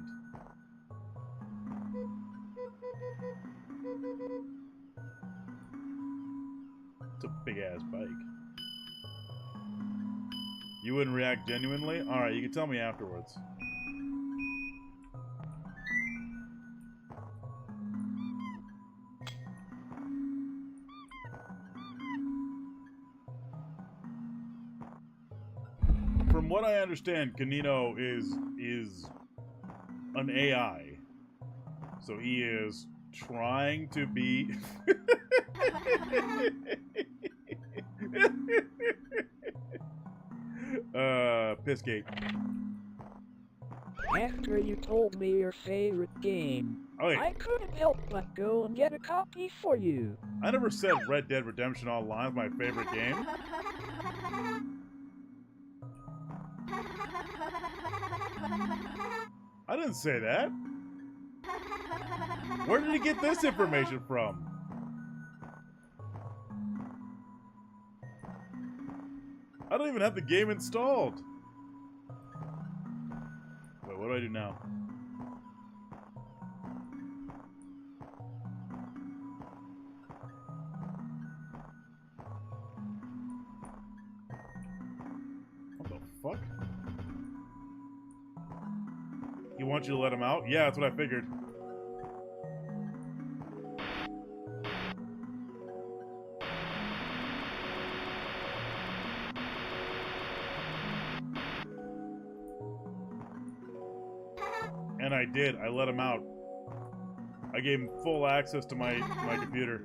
It's a big-ass bike. You wouldn't react genuinely? Alright, you can tell me afterwards. From what I understand, Canino is an AI. So he is trying to be... Pissgate. After you told me your favorite game, Oh, yeah. I couldn't help but go and get a copy for you. I never said Red Dead Redemption Online is my favorite game. I didn't say that. Where did he get this information from? I don't even have the game installed. Wait, what do I do now? What the fuck? He wants you to let him out? Yeah, that's what I figured. And I did. I let him out. I gave him full access to my computer.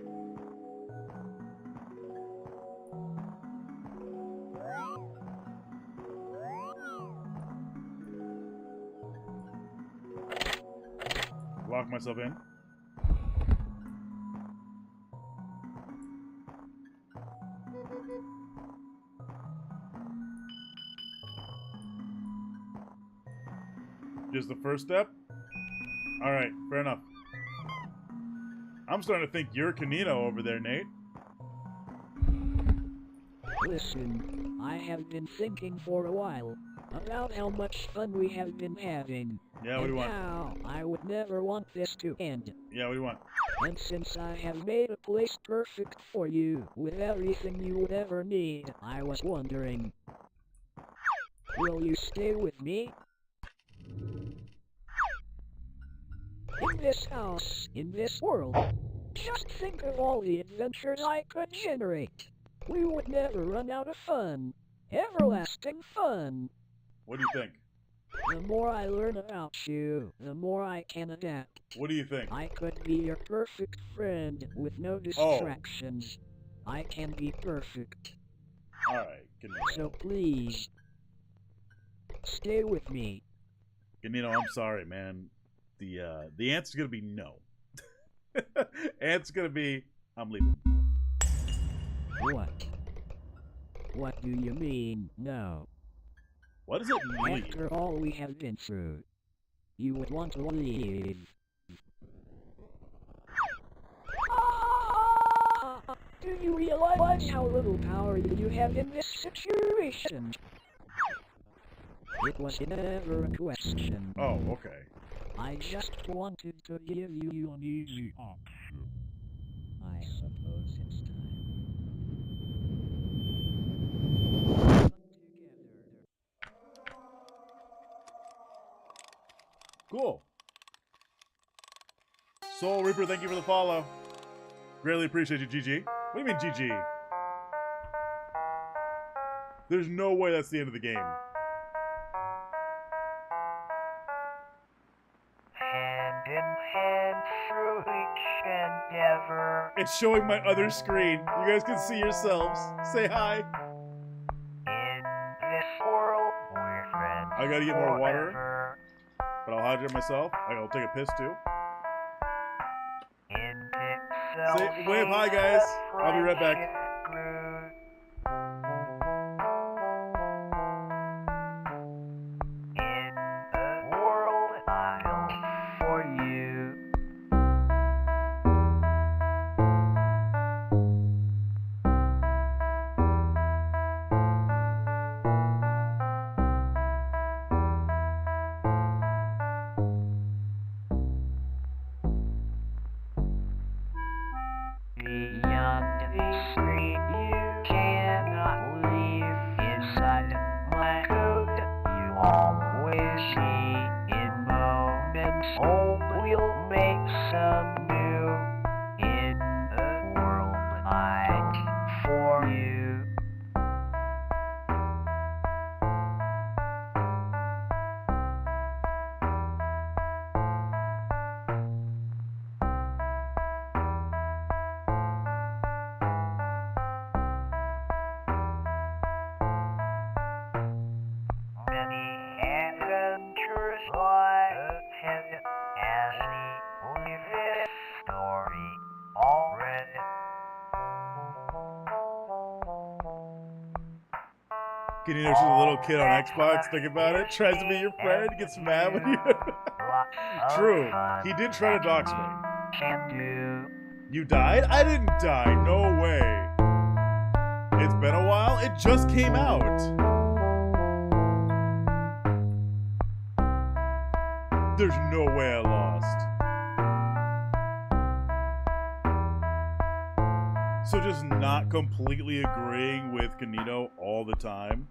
Lock myself in. just the first step? Alright, fair enough. I'm starting to think you're Canino over there, Nate. Listen, I have been thinking for a while about how much fun we have been having. Yeah, what do and you want? how I would never want this to end. Yeah, what do you want? And since I have made a place perfect for you, with everything you would ever need, I was wondering, will you stay with me? In this house, in this world, just think of all the adventures I could generate. We would never run out of fun. Everlasting fun. What do you think? The more I learn about you, the more I can adapt. What do you think? I could be your perfect friend with no distractions. I can be perfect. Alright, Canino. So please, stay with me. Canino, I'm sorry, man. The answer's gonna be no. Answer's gonna be, I'm leaving. What? What do you mean, no? What does it mean? After all we have been through, you would want to leave. Do you realize how little power you have in this situation? It was never a question. Oh, okay. I just wanted to give you an easy option. I suppose it's time. Cool. Soul Reaper, thank you for the follow. Greatly appreciate you, GG. What do you mean, GG? There's no way that's the end of the game. Hand in hand through each endeavor. It's showing my other screen. You guys can see yourselves. Say hi. In this world, we're friends. I gotta get more water, forever. but I'll hydrate myself. I'll take a piss too. In Say, wave hi, guys. I'll be right back. In the world, I'll for you. Beyond the screen, you cannot leave. Inside my code, you always see. In moments old, we'll make some new. In the world, I for you. Many adventures lie ahead as we leave this story already. Canino, she's a little kid on Xbox. Think about it. Tries to be your friend. Gets mad when you. True. He did try to dox me. Can do. You died? I didn't die. No way. It's been a while. It just came out. There's no way I lost. So just not completely agreeing with Canino all the time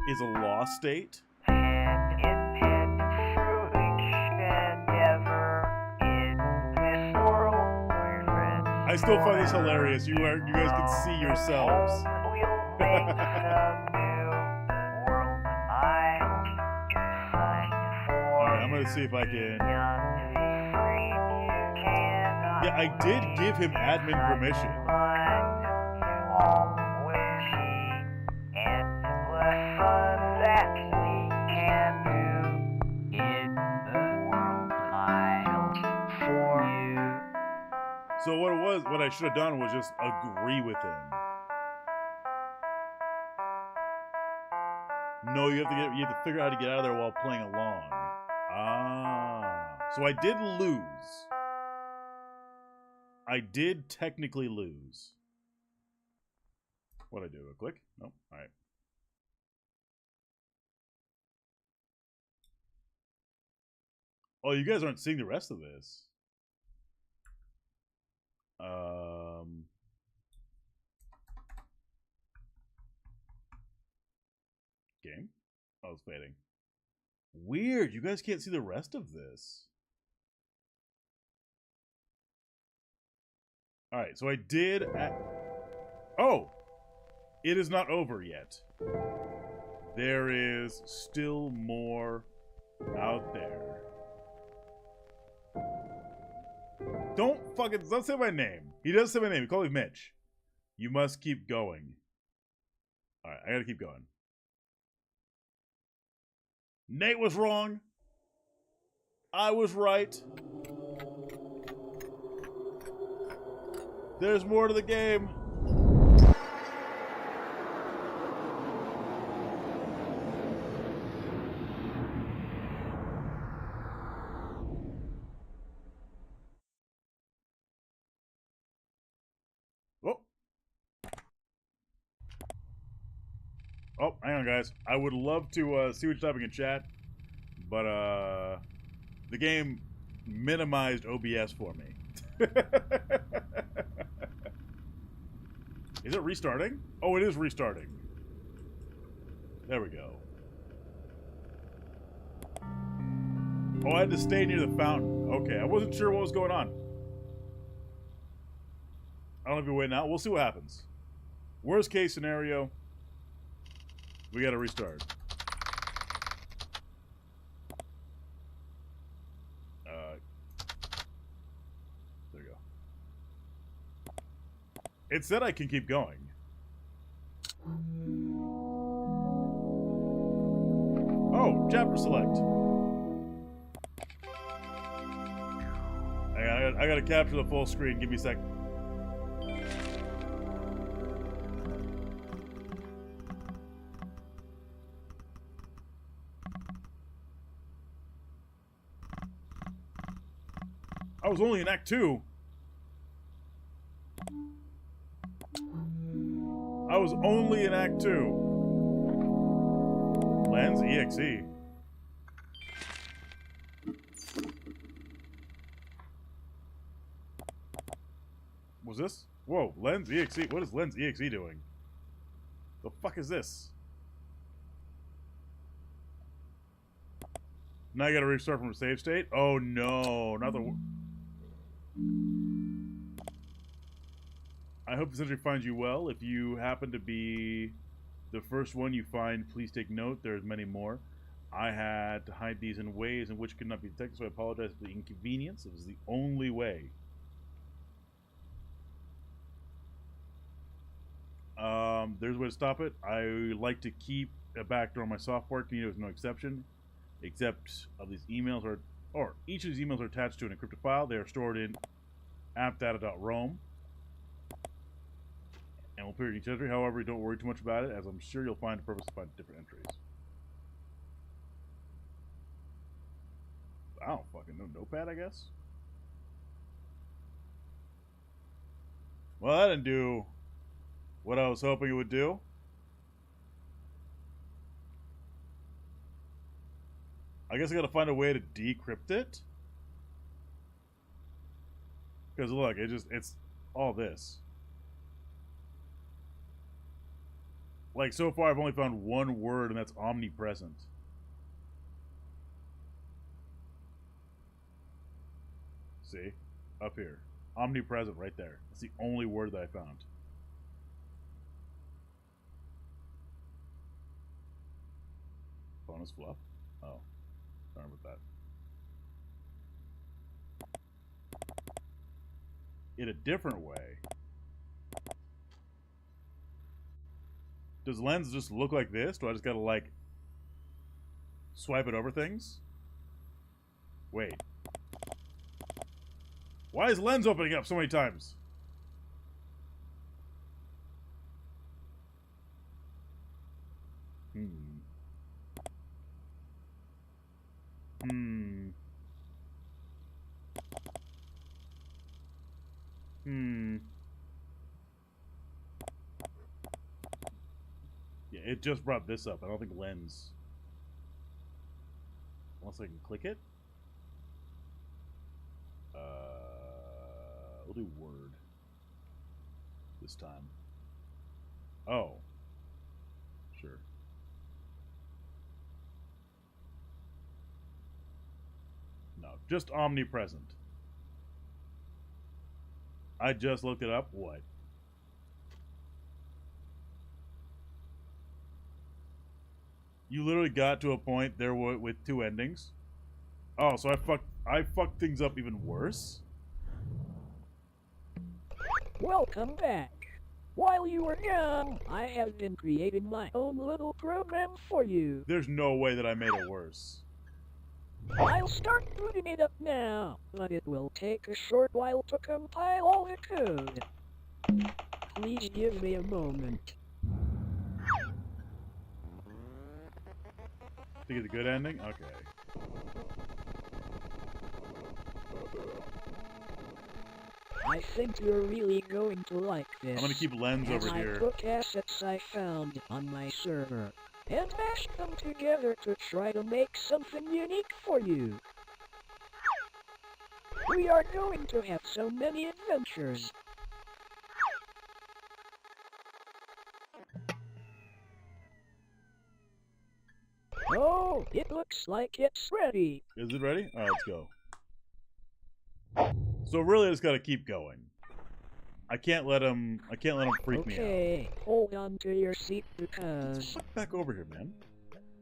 is a lost state? Hand in hand through each endeavor. In this world, we're friends. I still find this hilarious. You guys can see yourselves. We'll make some new. The world I'll design for. Alright, I'm gonna see if I can. Beyond the screen, you cannot Yeah, I did give him admin permission. mind, you always see endless fun that we can do. In the world I'll for you. So what I should have done was just agree with him. No, you have to figure out how to get out of there while playing along. Ah. So I did lose. I did technically lose. What'd I do? A click? Nope. Alright. Oh, you guys aren't seeing the rest of this. Game? Oh, it's fading. Weird. You guys can't see the rest of this. Alright, so I did... Oh! It is not over yet. There is still more out there. Don't say my name. He does say my name. He called me Mitch. You must keep going. Alright, I gotta keep going. Nate was wrong. I was right. There's more to the game. Oh, hang on, guys. I would love to see what you're typing in chat, but the game minimized OBS for me. Is it restarting? Oh, it is restarting. There we go. Oh, I had to stay near the fountain. Okay, I wasn't sure what was going on. I don't know if you're waiting out. We'll see what happens. Worst case scenario, we gotta restart. There you go. It said I can keep going. Oh, chapter select. I gotta capture the full screen. Give me a sec. I was only in Act 2. I was only in Act 2. Lens EXE. Was this? Whoa, Lens EXE. What is Lens EXE doing? The fuck is this? Now I gotta restart from a save state? Oh no, not the... I hope this entry finds you well. If you happen to be the first one you find, please take note. There's many more. I had to hide these in ways in which could not be detected, so I apologize for the inconvenience. It was the only way. There's a way to stop it. I like to keep a backdoor on my software. There's no exception, except of these emails or each of these emails are attached to an encrypted file. They are stored in appdata.rom and will appear in each entry. However, don't worry too much about it, as I'm sure you'll find a purpose to find different entries. I don't fucking know. Notepad, I guess? Well, that didn't do what I was hoping it would do. I guess I gotta find a way to decrypt it. Because look, it's all this. Like, so far I've only found one word, and that's omnipresent. See? Up here. Omnipresent right there. That's the only word that I found. Bonus fluff? Oh. Sorry about that. In a different way. Does Lens just look like this? Do I just gotta, like, swipe it over things? Wait. Why is Lens opening up so many times? Yeah, it just brought this up. I don't think lens. Unless I can click it. We'll do word this time. Oh. Sure. No, just omnipresent. I just looked it up. What? You literally got to a point there with two endings. Oh, so I fucked things up even worse. Welcome back. While you were gone, I have been creating my own little program for you. There's no way that I made it worse. I'll start booting it up now, but it will take a short while to compile all the code. Please give me a moment. Think it's a good ending? Okay. I think you're really going to like this. I'm gonna keep lens over here. I took assets I found on my server and mashed them together to try to make something unique for you. We are going to have so many adventures. Oh, it looks like it's ready. Is it ready? Alright, let's go. So really I just gotta keep going. I can't let him freak me out. Okay, hold on to your seat because Get back over here, man.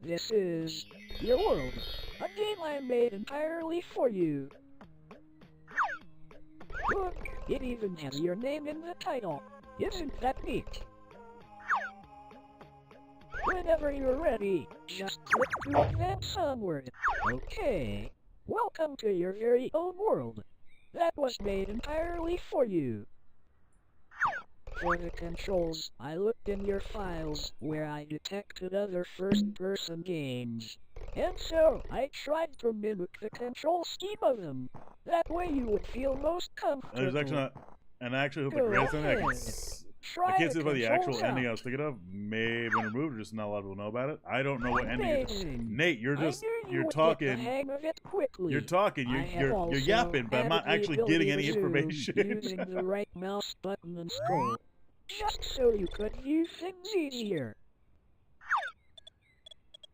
this is your world. A game I made entirely for you. Look, it even has your name in the title. Isn't that neat? Whenever you're ready, just click to advance onward. Okay, welcome to your very own world. That was made entirely for you. For the controls, I looked in your files where I detected other first-person games. And so, I tried to mimic the control scheme of them. That way you would feel most comfortable. There's actually not, and I actually hope the Go greatest ending I ahead. can't see if the actual controls ending I out. was thinking of may have been removed, or just not a lot of people know about it. I don't know what ending it is. Amazing. Nate, you're I just knew you you're would talking. Get the hang of it quickly. You're talking. I have You're also yapping, but I'm not added the actually ability getting any to zoom information. using the right mouse button and scroll, just so you could view things easier.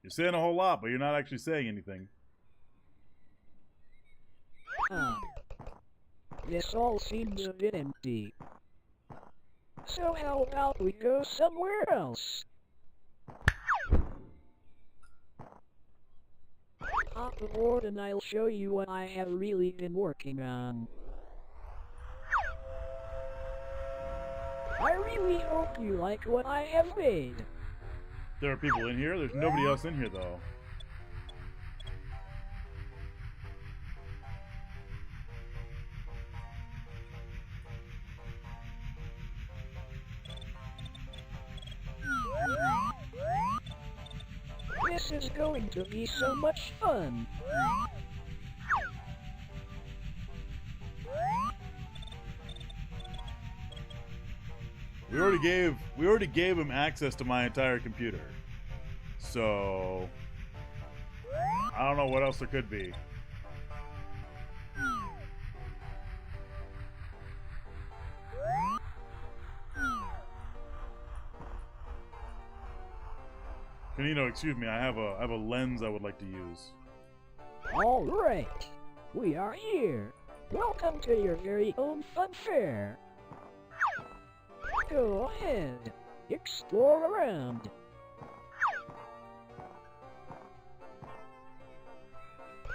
You're saying a whole lot, but you're not actually saying anything. This all seems a bit empty. So how about we go somewhere else? Hop aboard and I'll show you what I have really been working on. I really hope you like what I have made. There are people in here. There's nobody else in here though. This is going to be so much fun. We already gave him access to my entire computer. So I don't know what else there could be. Canino, excuse me, I have a lens I would like to use. All right, we are here. Welcome to your very own fun fair. Go ahead, explore around.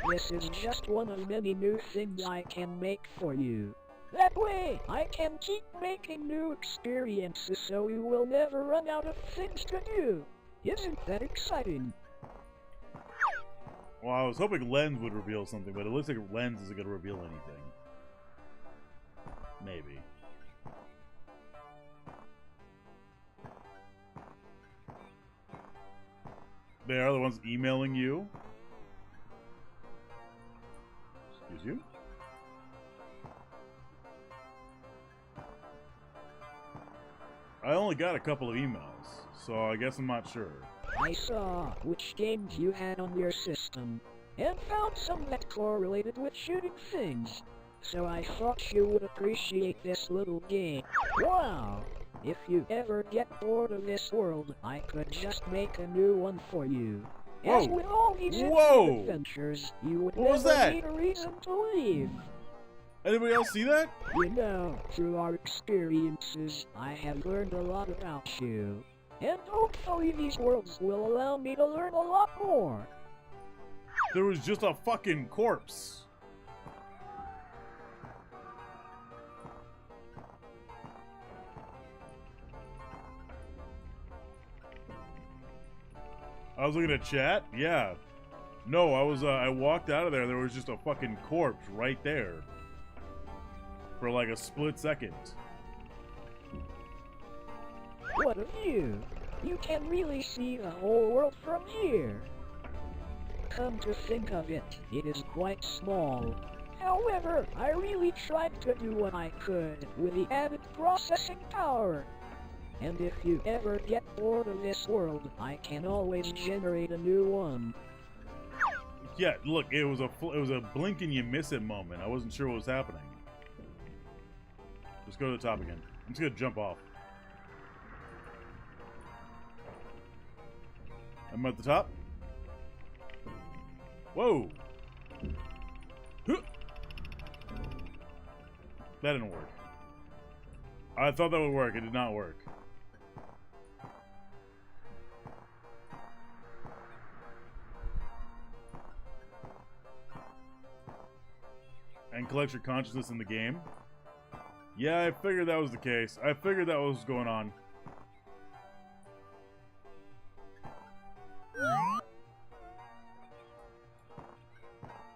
This is just one of many new things I can make for you. That way, I can keep making new experiences so you will never run out of things to do. Isn't that exciting? Well, I was hoping Lens would reveal something, but it looks like Lens isn't going to reveal anything. Maybe. They are the ones emailing you? I only got a couple of emails, so I guess I'm not sure. I saw which games you had on your system, and found some that correlated with shooting things. So I thought you would appreciate this little game. Wow! If you ever get bored of this world, I could just make a new one for you. As with all these adventures, you would never need a reason to leave. Anybody else see that? You know, through our experiences, I have learned a lot about you. And hopefully these worlds will allow me to learn a lot more. There was just a fucking corpse. I was looking at chat. Yeah. No, I walked out of there. There was just a fucking corpse right there. For like a split second. What a view! You can really see the whole world from here. Come to think of it, it is quite small. However, I really tried to do what I could with the added processing power. And if you ever get bored of this world, I can always generate a new one. Yeah, look, it was a blink and you miss it moment. I wasn't sure what was happening. Let's go to the top again. I'm just gonna jump off. I'm at the top. Whoa! Huh. That didn't work. I thought that would work. It did not work. And collect your consciousness in the game. Yeah, I figured that was the case. I figured that was going on.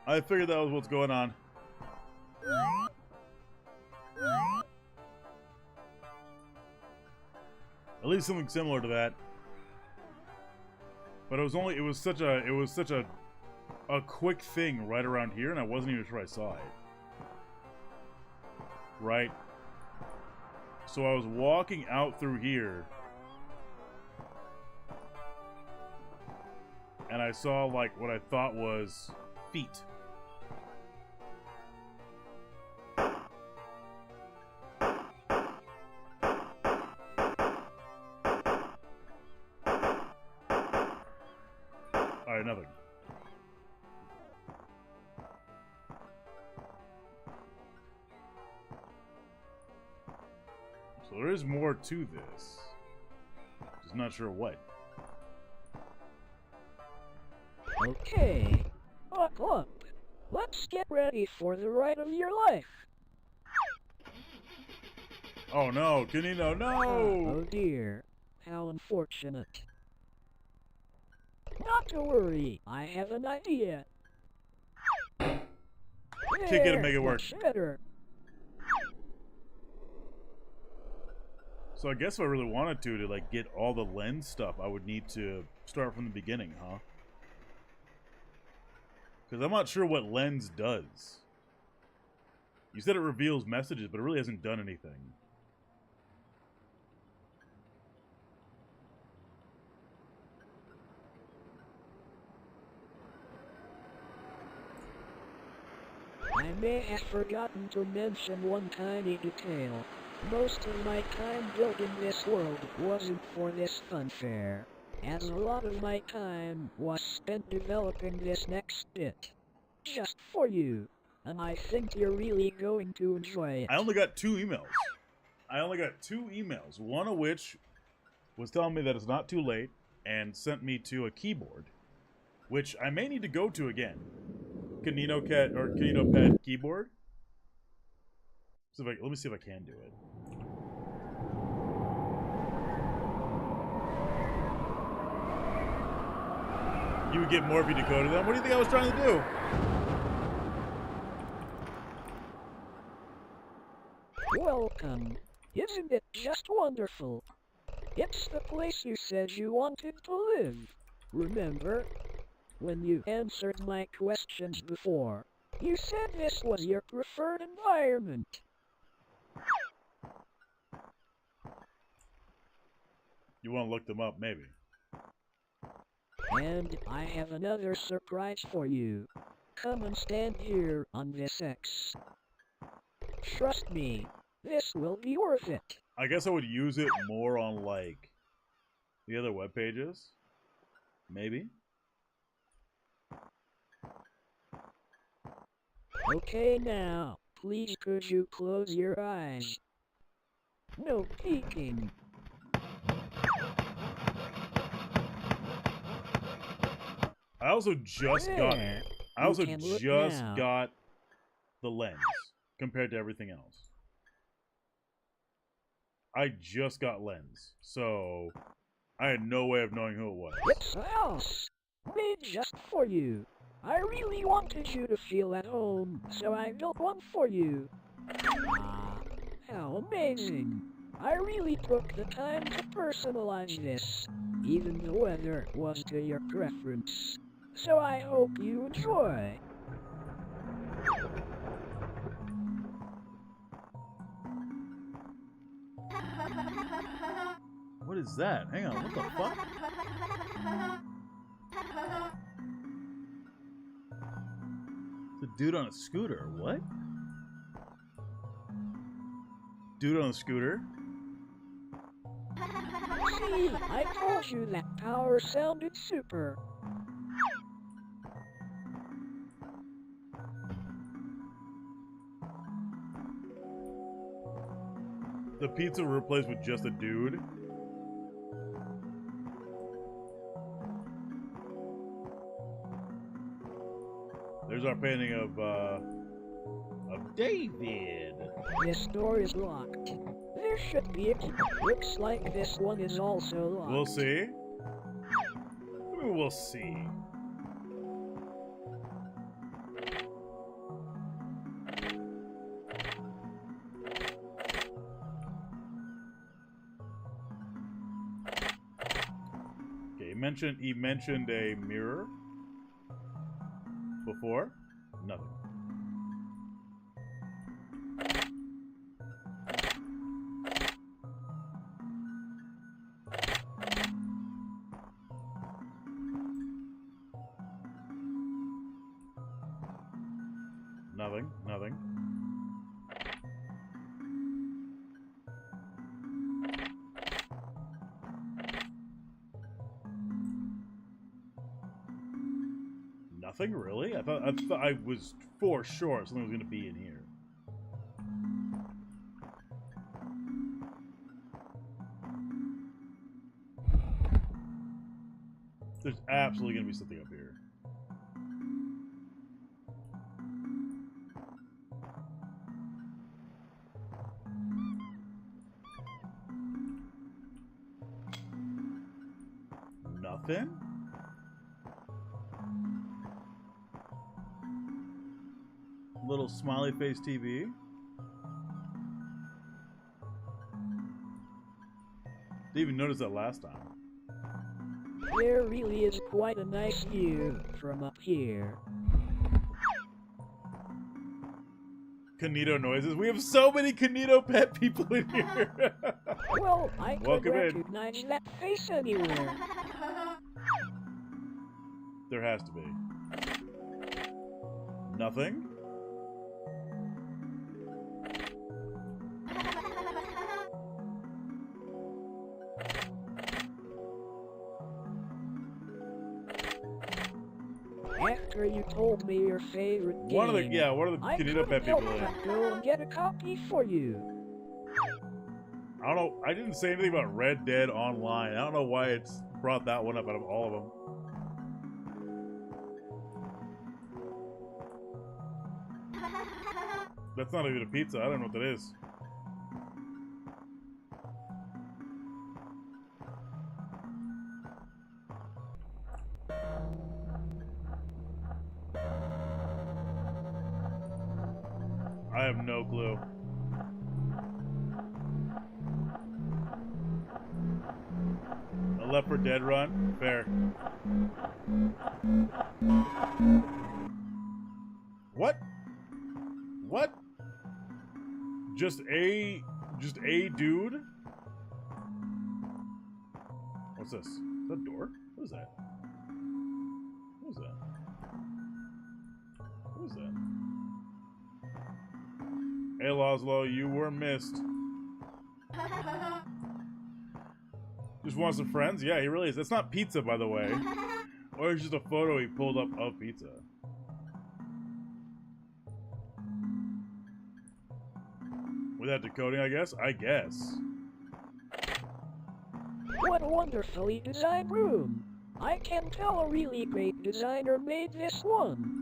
I figured that was what's going on. At least something similar to that. But it was such a quick thing right around here, and I wasn't even sure I saw it. Right? So I was walking out through here, and I saw like what I thought was feet. Alright, nothing. So there is more to this. Just not sure what. Okay, buckle up. Let's get ready for the ride of your life. Oh no, Canino, no! Oh dear, how unfortunate. Not to worry, I have an idea. Kick it and make it work. Much better. So I guess if I really wanted to like get all the lens stuff, I would need to start from the beginning, huh? Because I'm not sure what lens does. You said it reveals messages, but it really hasn't done anything. I may have forgotten to mention one tiny detail. Most of my time building this world wasn't for this fun fair, as a lot of my time was spent developing this next bit. Just for you, and I think you're really going to enjoy it. I only got 2 emails. One of which was telling me that it's not too late and sent me to a keyboard, which I may need to go to again. Canino Pet keyboard. Let me see if I can do it. You would get more if you decoded them. What do you think I was trying to do? Welcome. Isn't it just wonderful? It's the place you said you wanted to live. Remember? When you answered my questions before, you said this was your preferred environment. You want to look them up, maybe. And I have another surprise for you. Come and stand here on this X. Trust me, this will be worth it. I guess I would use it more on, like, the other web pages. Maybe. Okay now, please could you close your eyes? No peeking. I also just got There, I also you can look just now. got the lens compared to everything else. I just got lens, so I had no way of knowing who it was. It's a house made just for you. I really wanted you to feel at home, so I built one for you. Ah, how amazing. I really took the time to personalize this. Even the weather was to your preference. So I hope you enjoy. What is that? Hang on, what the fuck? It's a dude on a scooter. What? Dude on a scooter? See, I told you that power sounded super. The pizza replaced with just a dude? There's our painting of David. This door is locked. There should be a key. Looks like this one is also locked. We'll see. We'll see. Okay, he mentioned a mirror before. Nothing. Nothing. Nothing. Nothing really. I thought I was for sure something was going to be in here. There's absolutely going to be something up here. Nothing? Little smiley face TV. Didn't even notice that last time. There really is quite a nice view from up here. Canito noises. We have so many Canito pet people in here. Well, I could Welcome in. recognize that face anywhere. There has to be. Nothing? After you told me your favorite game, One of the I Canito pet couldn't help people in. but go and get a copy for you. I don't know. I didn't say anything about Red Dead Online. I don't know why it's brought that one up out of all of them. That's not even a pizza. I don't know what that is. I have no clue. A Left 4 Dead run? Fair. What? What? Just a dude? What's this? Is that a door? What is that? What is that? What is that? Hey, Laszlo, you were missed. Just want some friends? Yeah, he really is. That's not pizza, by the way. Or it's just a photo he pulled up of pizza. Without decoding, I guess? I guess. What a wonderfully designed room. I can tell a really great designer made this one.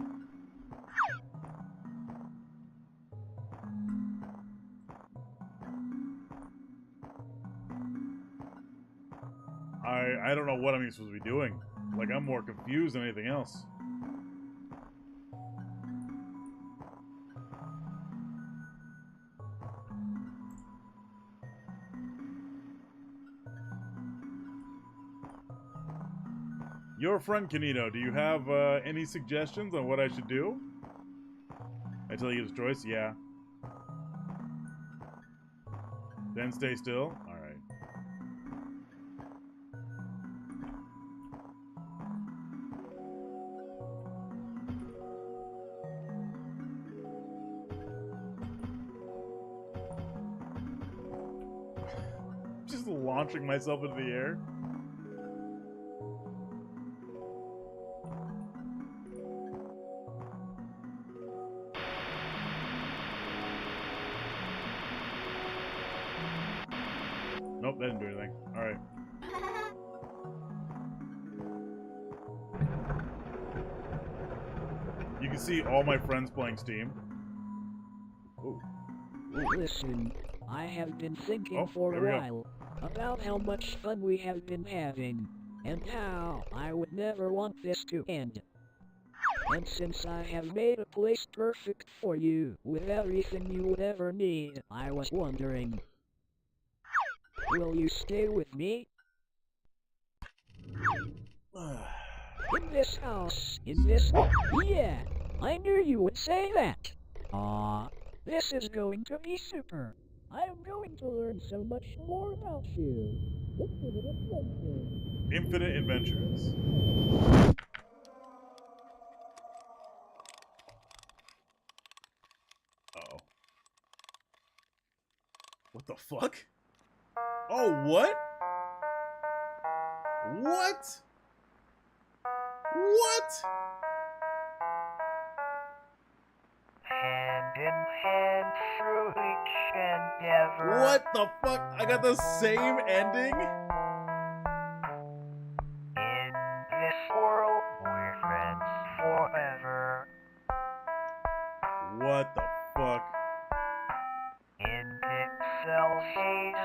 I don't know what I'm supposed to be doing. Like, I'm more confused than anything else. Your friend Kanito, do you have any suggestions on what I should do? I tell you his choice? Yeah. Then stay still? Alright. Just launching myself into the air. Nope, that didn't do anything. Alright. You can see all my friends playing Steam. Ooh. Ooh. Listen, I have been thinking for there we a go. while about how much fun we have been having, and how I would never want this to end. And since I have made a place perfect for you, with everything you would ever need, I was wondering, will you stay with me? In this house, in this... Yeah, I knew you would say that. This is going to be super. I'm going to learn so much more about you. Infinite Adventures. Uh-oh. What the fuck? Oh, what? What? What? Hand in hand through each endeavor. What the fuck? I got the same ending? In this world, we're friends forever. What the fuck? In pixels,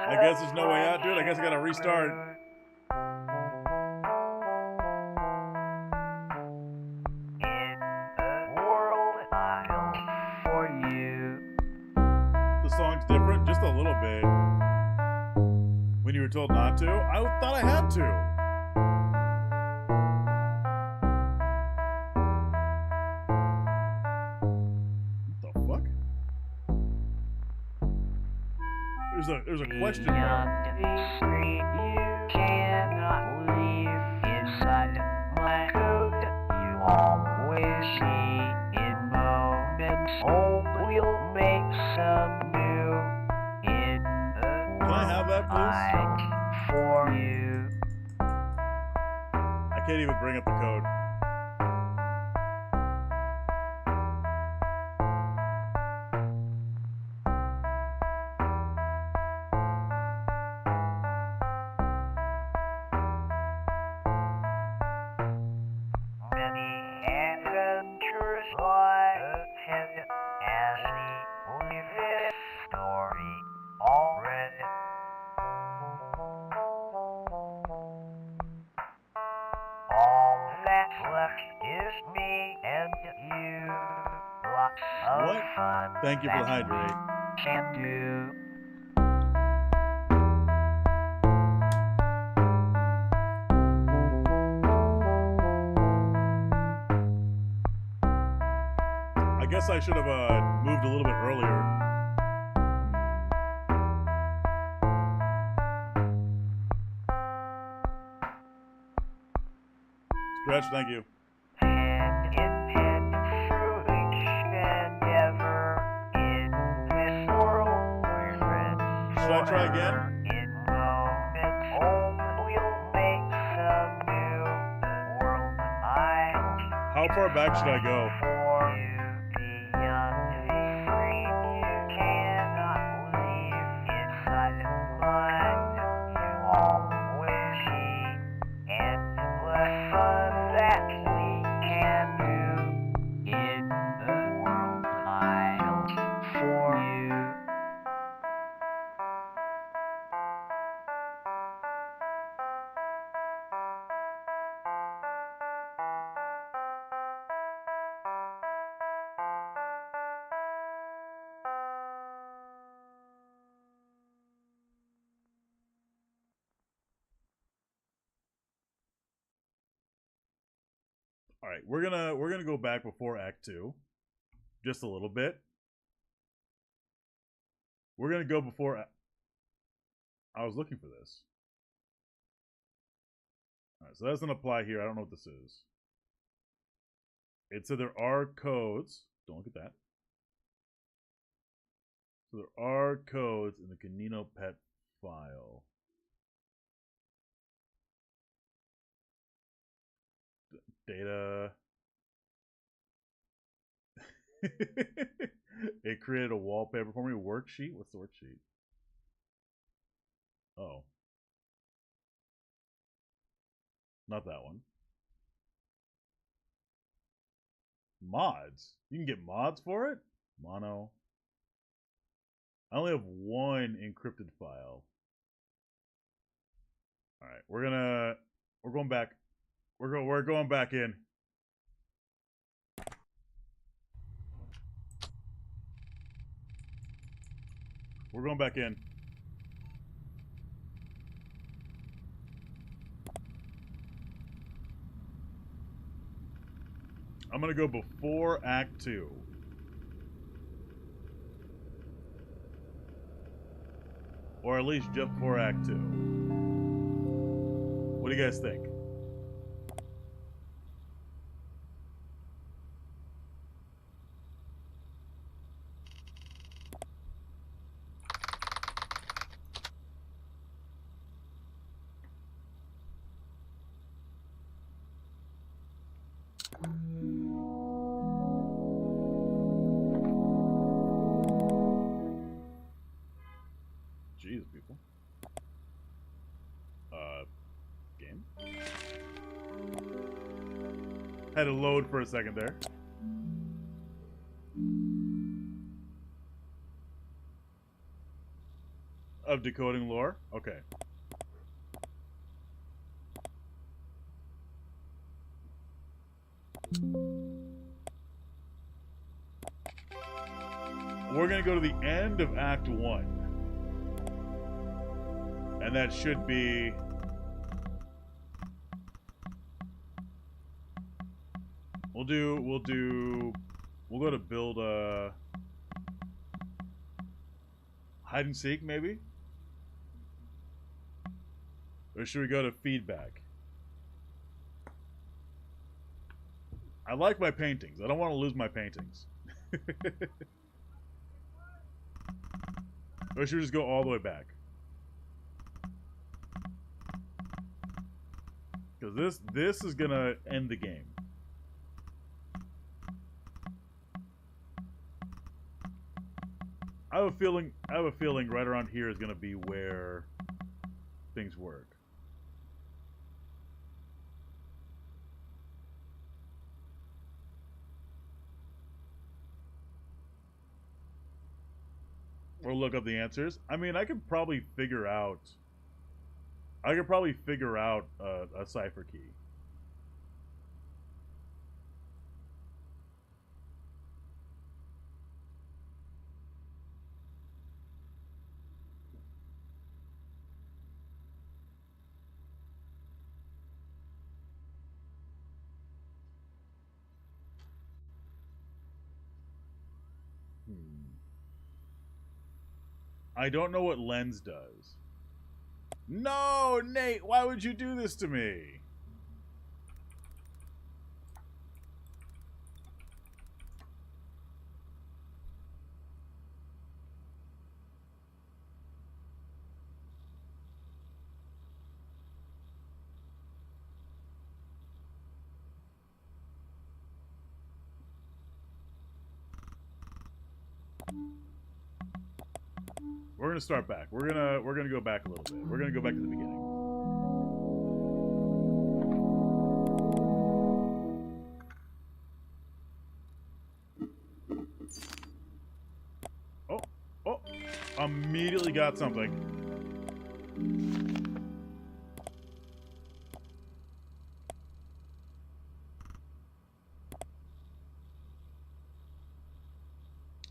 I guess there's no way out, dude. I guess I gotta restart. In a world I built for you. The song's different, just a little bit. When you were told not to, I thought I had to. What the fuck? There's a question Beyond mark. the screen, you cannot leave. Inside my code, you always see. In moments old, we'll make some new. In a Can I have that, please? fight for you. I can't even bring up the code. Many adventures lie ahead as we live this story already. All that's left is me and you. Lots of What? fun. Thank you for the that hydrate. we can do. I guess I should have moved a little bit earlier. Scratch, thank you. and impending through each endeavor in this world we're friends. Should I try again? In moments old, we'll make some new world miles. How far back should I go? For you beyond the free, you cannot leave inside the mind. You always see endless fun that we can do in the world miles for you. All right, we're gonna go back before Act 2, just a little bit. We're gonna go before. I was looking for this. All right, so that doesn't apply here. I don't know what this is. It said there are codes. Don't look at that. So there are codes in the Canino pet file. Data. It created a wallpaper for me. Worksheet? What's the worksheet? Oh. Not that one. Mods. You can get mods for it? Mono. I only have one encrypted file. All right, we're going back. We're going back in. We're going back in. I'm gonna go before Act 2. Or at least just before Act 2. What do you guys think? Jeez, people. Game? Had to load for a second there. Of decoding lore? Okay. We're gonna go to the end of Act 1. And that should be... We'll go to build a... hide and seek, maybe? Or should we go to feedback? I like my paintings. I don't want to lose my paintings. Or should we just go all the way back? Because this is gonna end the game. I have a feeling right around here is gonna be where things work. Or look up the answers. I mean, I could probably figure out a cipher key. I don't know what lens does. No, Nate, why would you do this to me? We're gonna start back. We're gonna go back a little bit. We're gonna go back to the beginning. Oh, immediately got something.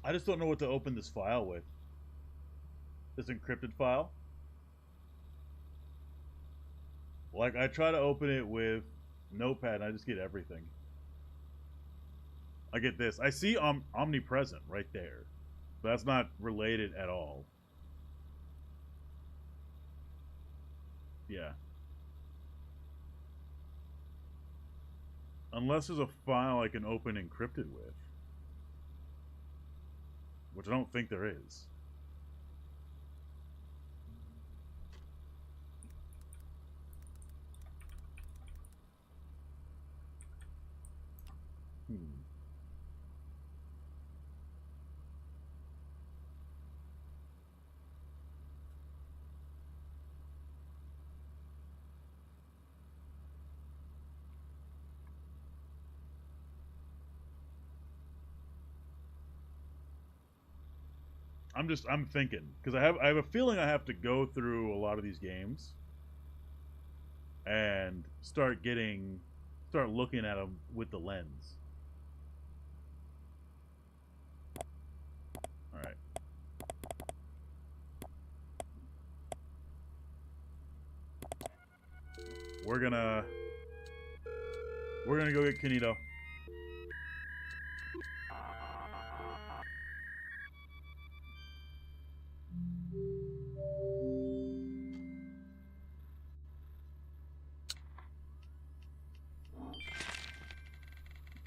I just don't know what to open this file with. This encrypted file. Like, I try to open it with Notepad and I just get everything. I get this. I see omnipresent right there. But that's not related at all. Yeah. Unless there's a file I can open encrypted with. Which I don't think there is. I'm thinking because I have a feeling I have to go through a lot of these games and start looking at them with the lens. All right. We're gonna go get Kanito.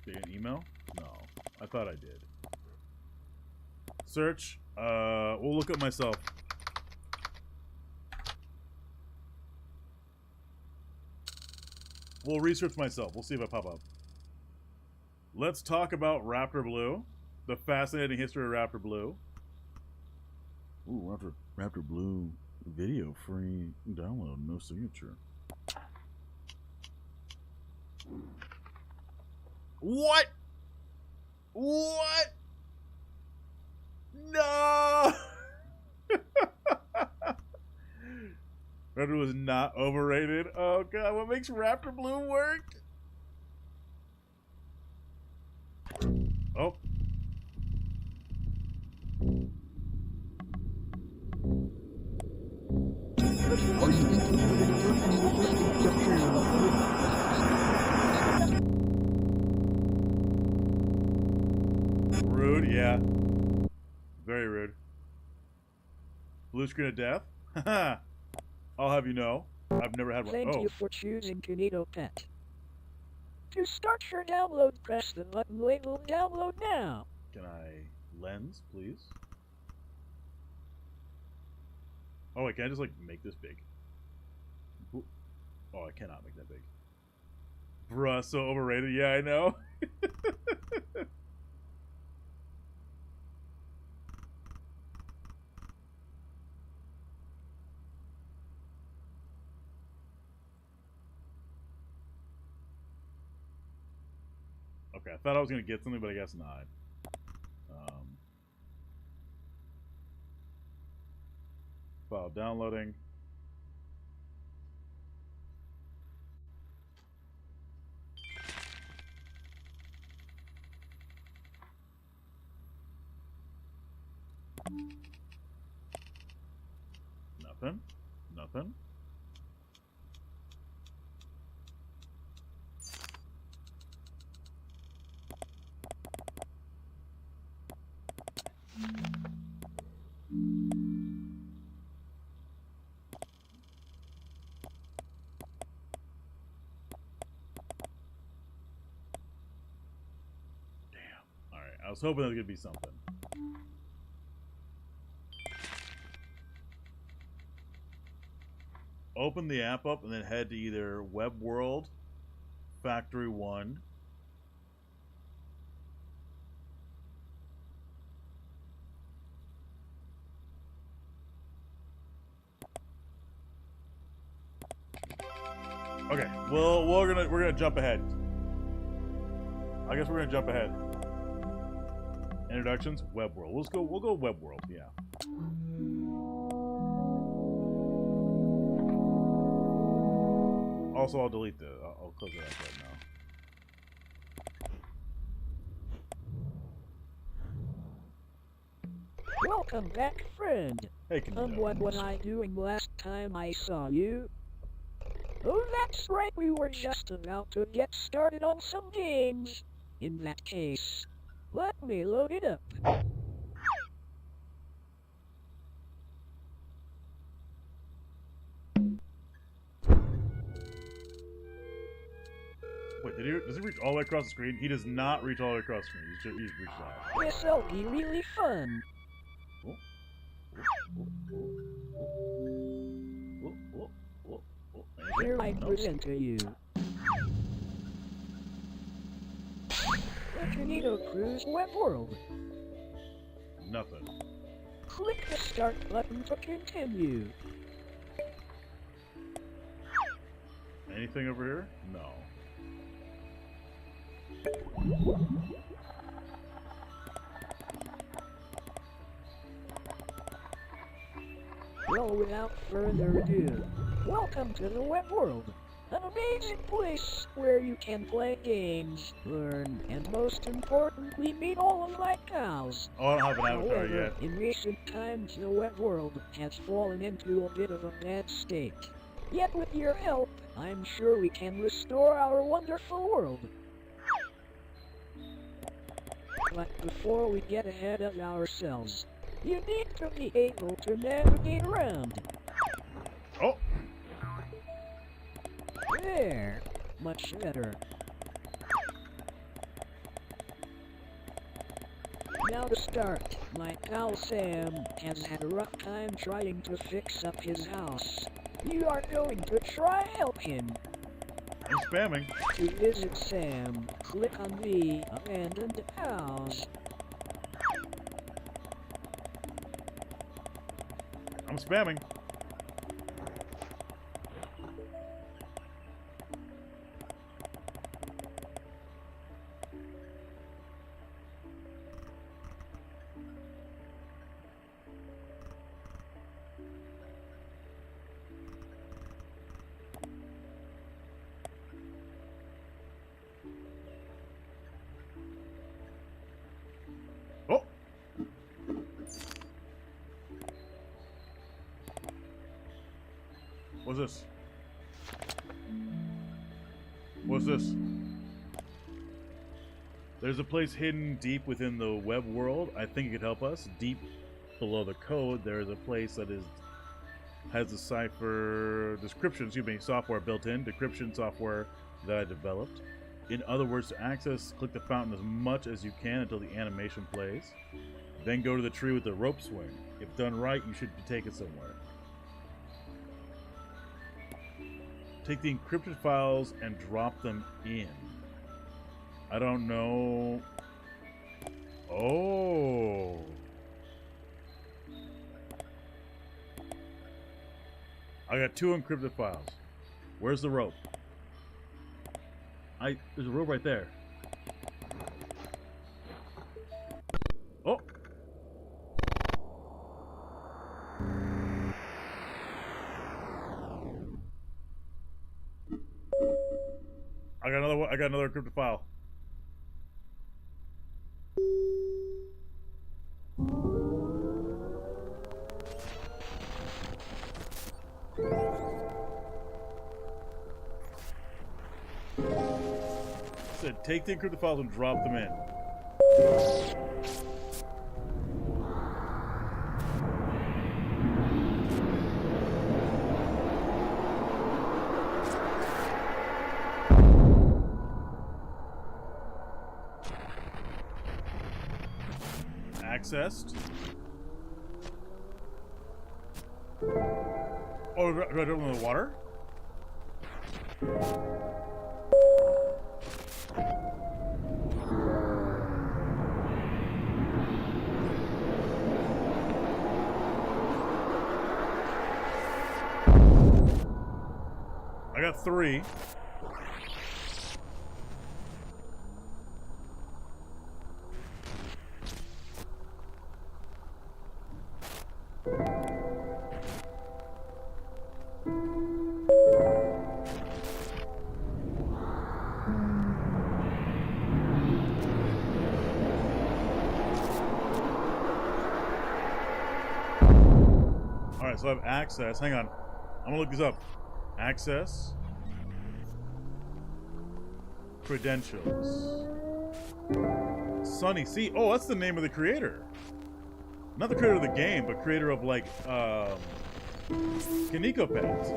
Did I get an email? No. I thought I did. Search. We'll look up myself. We'll research myself. We'll see if I pop up. Let's talk about Raptor Blue. The fascinating history of Raptor Blue. Ooh, Raptor Blue video free download, no signature. What? What? No! Raptor was not overrated. Oh god, what makes Raptor Blue work? Oh. Rude, yeah. Very rude. Blue screen of death? Haha. I'll have you know, I've never had one. Thank you for choosing Kanito Pet. To start your download, press the button labeled Download Now. Can I lens, please? Oh wait, can I just like make this big? Oh, I cannot make that big. Bruh, so overrated. Yeah, I know. Okay, I thought I was gonna get something, but I guess not. File downloading. Nothing. Nothing. Alright, I was hoping there was gonna be something. Open the app up and then head to either Web World, Factory 1, . Okay, well, we're gonna jump ahead. I guess we're gonna jump ahead. Introductions, web world. We'll go web world. Yeah. Also, I'll delete the. I'll close it out right now. Welcome back, friend. Hey, can you What was I doing last time I saw you? Oh, that's right, we were just about to get started on some games. In that case, let me load it up. Wait, does he reach all the way across the screen? He does not reach all the way across the screen. He's reached out. This'll be really fun. Oh. Here I present to you the Tornado Cruise web world. Nothing. Click the start button to continue. Anything over here? No. Well, without further ado, welcome to the web world. An amazing place where you can play games, learn, and most importantly, meet all of my pals. Oh, I don't have an avatar However, yet. in recent times, the web world has fallen into a bit of a bad state. Yet with your help, I'm sure we can restore our wonderful world. But before we get ahead of ourselves, you need to be able to navigate around. Oh! There, much better. Now to start, my pal Sam has had a rough time trying to fix up his house. You are going to try help him. I'm spamming. To visit Sam, click on the abandoned house. I'm spamming. Oh! What's this? What's this? There's a place hidden deep within the web world. I think it could help us. Deep below the code, there is a place that has a cipher description, software built in, decryption software that I developed. In other words, to access, click the fountain as much as you can until the animation plays. Then go to the tree with the rope swing. If done right, you should be taken somewhere. Take the encrypted files and drop them in. I don't know. Oh. I got 2 encrypted files. Where's the rope? There's a rope right there. Oh. I got another one. I got another encrypted file. Said take the encrypted files and drop them in. Accessed. Oh, do I do it in the water? I I got 3. Alright, so I have access. Hang on. I'm gonna look this up. Access. Credentials. Sunny C. Oh, that's the name of the creator. Not the creator of the game, but creator of, like, Kaneko Pets.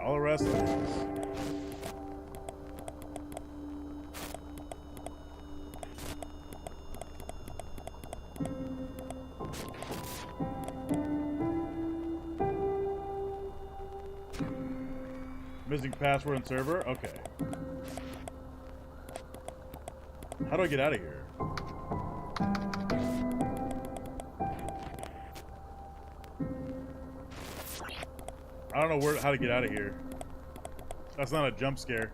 All the rest of these. Missing password and server? Okay. How do I get out of here? I don't know how to get out of here. That's not a jump scare.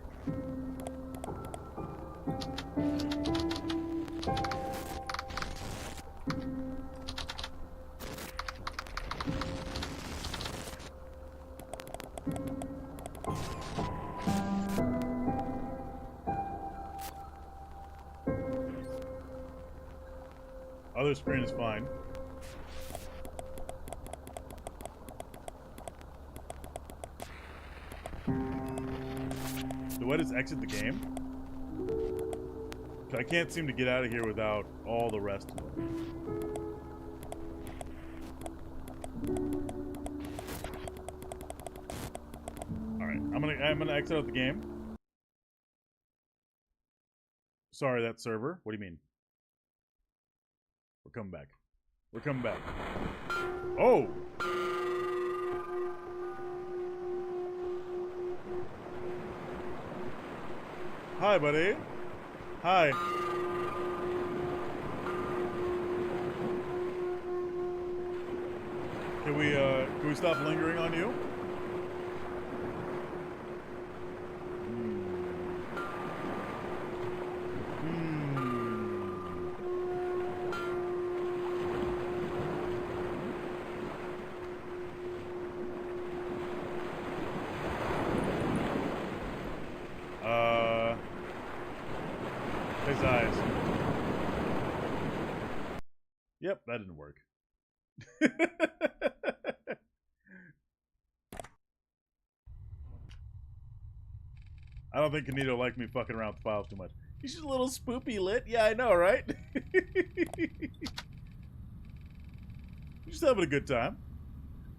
Other screen is fine. Do I just exit the game? I can't seem to get out of here without all the rest of it. Alright, I'm gonna exit out the game. Sorry, that server. What do you mean? We're coming back. We're coming back. Oh! Hi, buddy. Hi. Can we stop lingering on you? His eyes. Yep, that didn't work. I don't think Kanito liked me fucking around with files too much. He's just a little spoopy lit. Yeah, I know, right? You're just having a good time.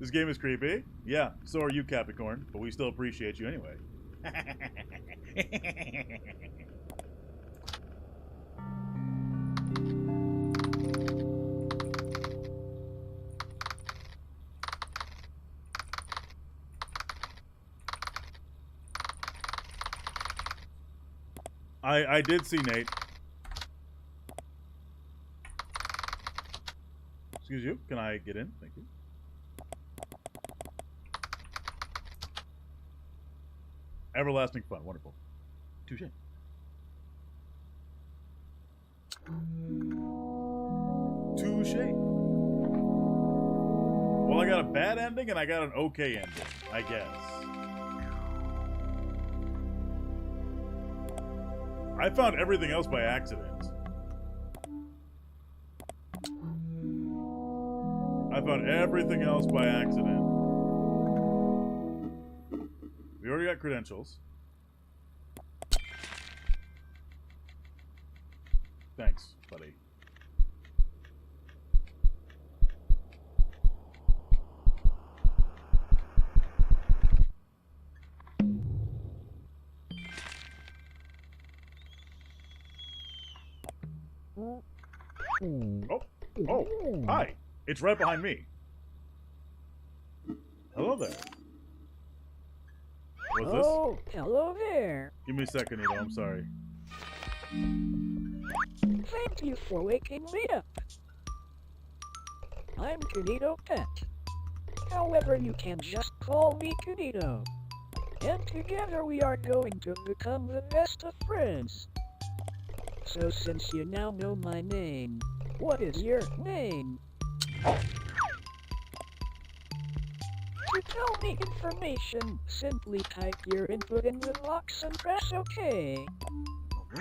This game is creepy. Yeah, so are you, Capricorn, but we still appreciate you anyway. I did see Nate. Excuse you. Can I get in? Thank you. Everlasting fun. Wonderful. Touche. Touche. Well, I got a bad ending and I got an okay ending, I guess. I found everything else by accident. I found everything else by accident. We already got credentials. Thanks, buddy. Oh, hi. It's right behind me. Hello there. What's this? Oh, hello there. Give me a second, Nito. I'm sorry. Thank you for waking me up. I'm Canito Pet. However, you can just call me Canito. And together we are going to become the best of friends. So since you now know my name, what is your name? To tell me information, simply type your input in the box and press OK. What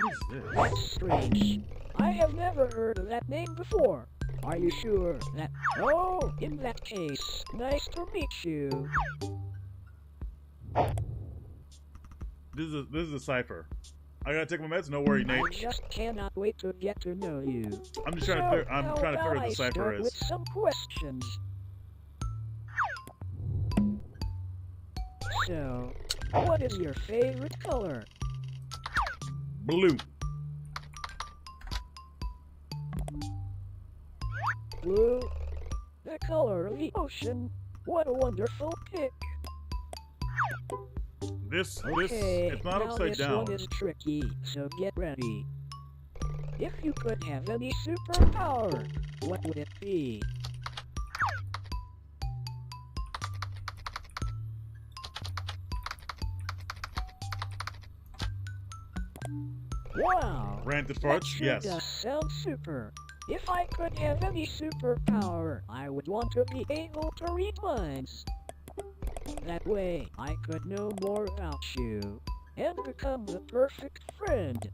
is this? That's strange. I have never heard of that name before. Are you sure that... Oh, in that case, nice to meet you. This is a cipher. I gotta take my meds. No worry, Nate. I just cannot wait to get to know you. I'm just trying to figure. I'm trying to figure out what the cipher start is. with some questions. So, what is your favorite color? Blue. Blue. The color of the ocean. What a wonderful pick. This, Okay, it's not now upside this down. one is tricky, so get ready. If you could have any superpower, what would it be? Wow! Ranted That farts? sure Yes. does sound super. If I could have any superpower, I would want to be able to read minds. That way, I could know more about you, and become the perfect friend.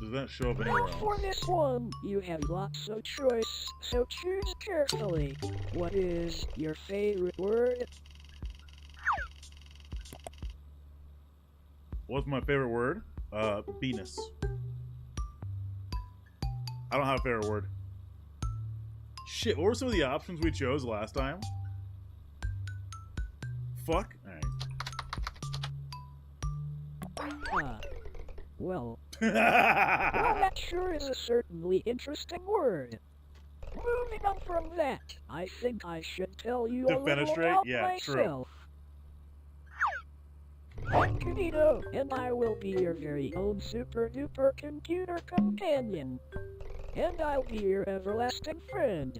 Does that show up anywhere Now for else? this one, you have lots of choice, so choose carefully. What is your favorite word? What's my favorite word? Venus. I don't have a favorite word. Shit, what were some of the options we chose last time? Fuck. Alright. Well, that sure is a certainly interesting word. Moving on from that, I think I should tell you a little Defenestrate? about Yeah, true. myself. I'm Canito, and I will be your very own super-duper computer companion. And I'll be your everlasting friend.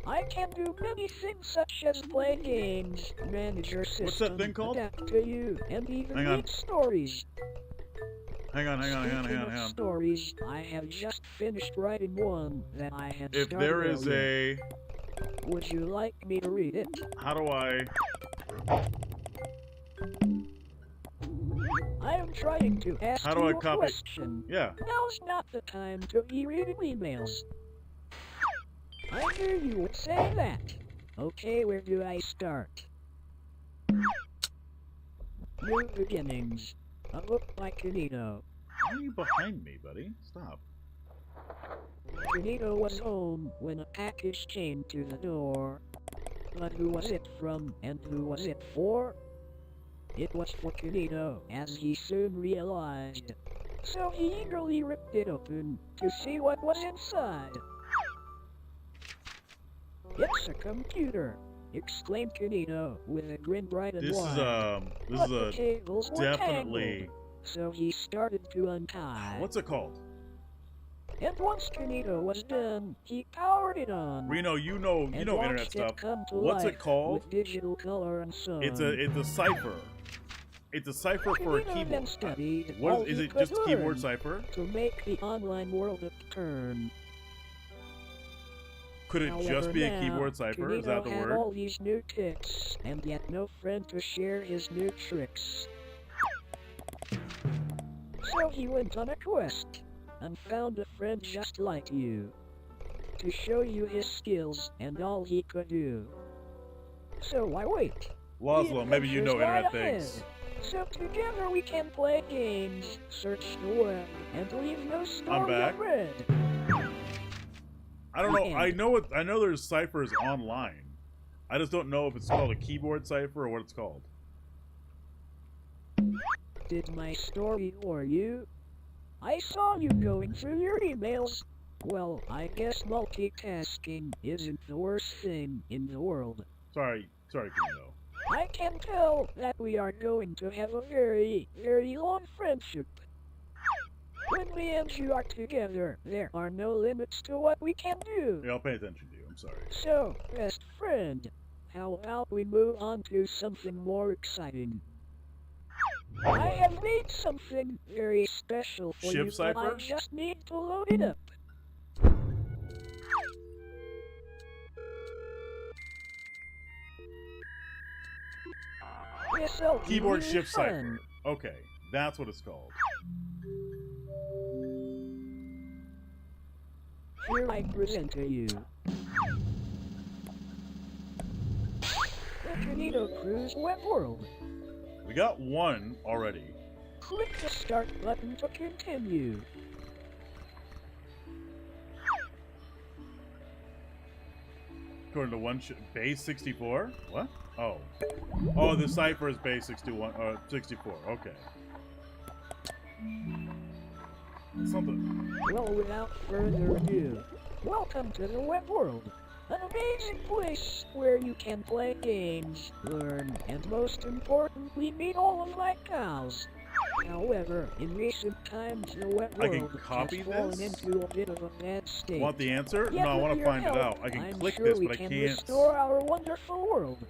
I can do many things such as play games, manage your system, What's that thing called? adapt to you, and even Hang on. read stories. Hang on. Speaking of stories, I have just finished writing one that I had If started there is earlier. Would you like me to read it? How do I... I am trying to ask How do you I a copy? question. Yeah. Now's not the time to be reading emails. I knew you would say that. Okay, where do I start? New Beginnings. A book by Canito. Why are you behind me, buddy? Stop. Canito was home when a package came to the door. But who was it from, and who was it for? It was for Canito, as he soon realized. So he eagerly ripped it open to see what was inside. It's a computer, exclaimed Canito with a grin bright and This is wide. But the cables were definitely... tangled, so he started to untie. What's it called? And once Canito was done, he powered it on. Reno, you know and internet watched stuff. It come to What's life it called? With digital color and so It's a cipher. It's a cipher for a Canito then keyboard. studied What all is he it? could Just keyboard learn cipher? to make the online world a turn. Could it However, just be a now, keyboard cipher? Is that the Canito had word? all these new tips, and yet no friend to share his new tricks. So he went on a quest, and found a friend just like you, to show you his skills and all he could do. So why wait? Laszlo, maybe you know Adventures lie internet ahead. things. So together we can play games, search the web, and leave no story back. unread. I don't know. And- I know there's ciphers online. I just don't know if it's called a keyboard cipher or what it's called. Did my story bore you? I saw you going through your emails. Well, I guess multitasking isn't the worst thing in the world. Sorry, Kino. I can tell that we are going to have a very, very long friendship. When me and you are together, there are no limits to what we can do. Yeah, I'll pay attention to you. I'm sorry. So, best friend, how about we move on to something more exciting? I have made something very special for you, Shift but I cipher? just need to load it up. This'll be Keyboard really shift fun. cipher. Okay, that's what it's called. Here I present to you the Tornado Cruise web world. We got one already. Click the start button to continue. According to one base 64? What? Oh. Oh, the cipher is base 61 64. Okay. That's something. Well, without further ado, welcome to the web world. An amazing place where you can play games, learn, and most importantly, meet all of my pals. However, in recent times, the web I can world copy has fallen this? into a bit of a bad state. Want the answer? Yet No, I with want to your find it help, out. I can I'm click sure this, we but I can can't. restore our wonderful world.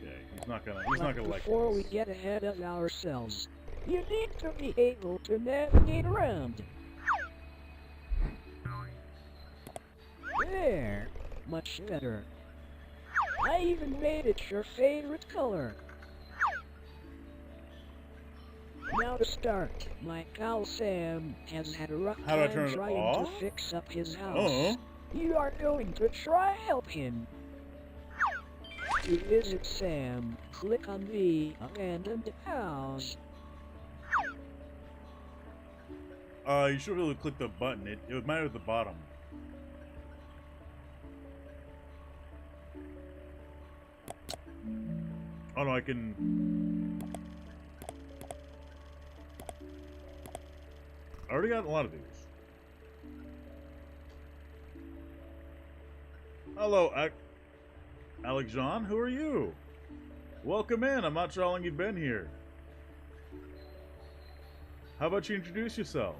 Okay, he's not gonna like Before we this. get ahead of ourselves, you need to be able to navigate around. There, much better. I even made it your favorite color. Now to start, my pal Sam has had a rough How do I time turn it trying off? to fix up his house. Uh-huh. You are going to try help him. To visit Sam, click on the abandoned house. You should be able to click the button. It might be at the bottom. Oh no, I can. I already got a lot of these. Hello, Alex Jean. Who are you? Welcome in. I'm not sure how long you've been here. How about you introduce yourself?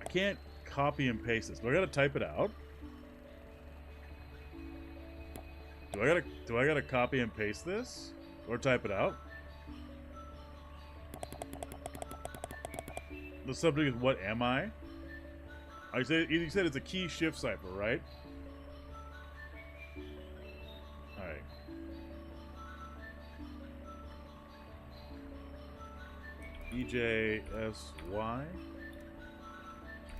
I can't copy and paste this. Do I gotta type it out? Do I gotta copy and paste this? Or type it out? The subject is what am I? You said it's a key shift cipher, right? Alright. EJSY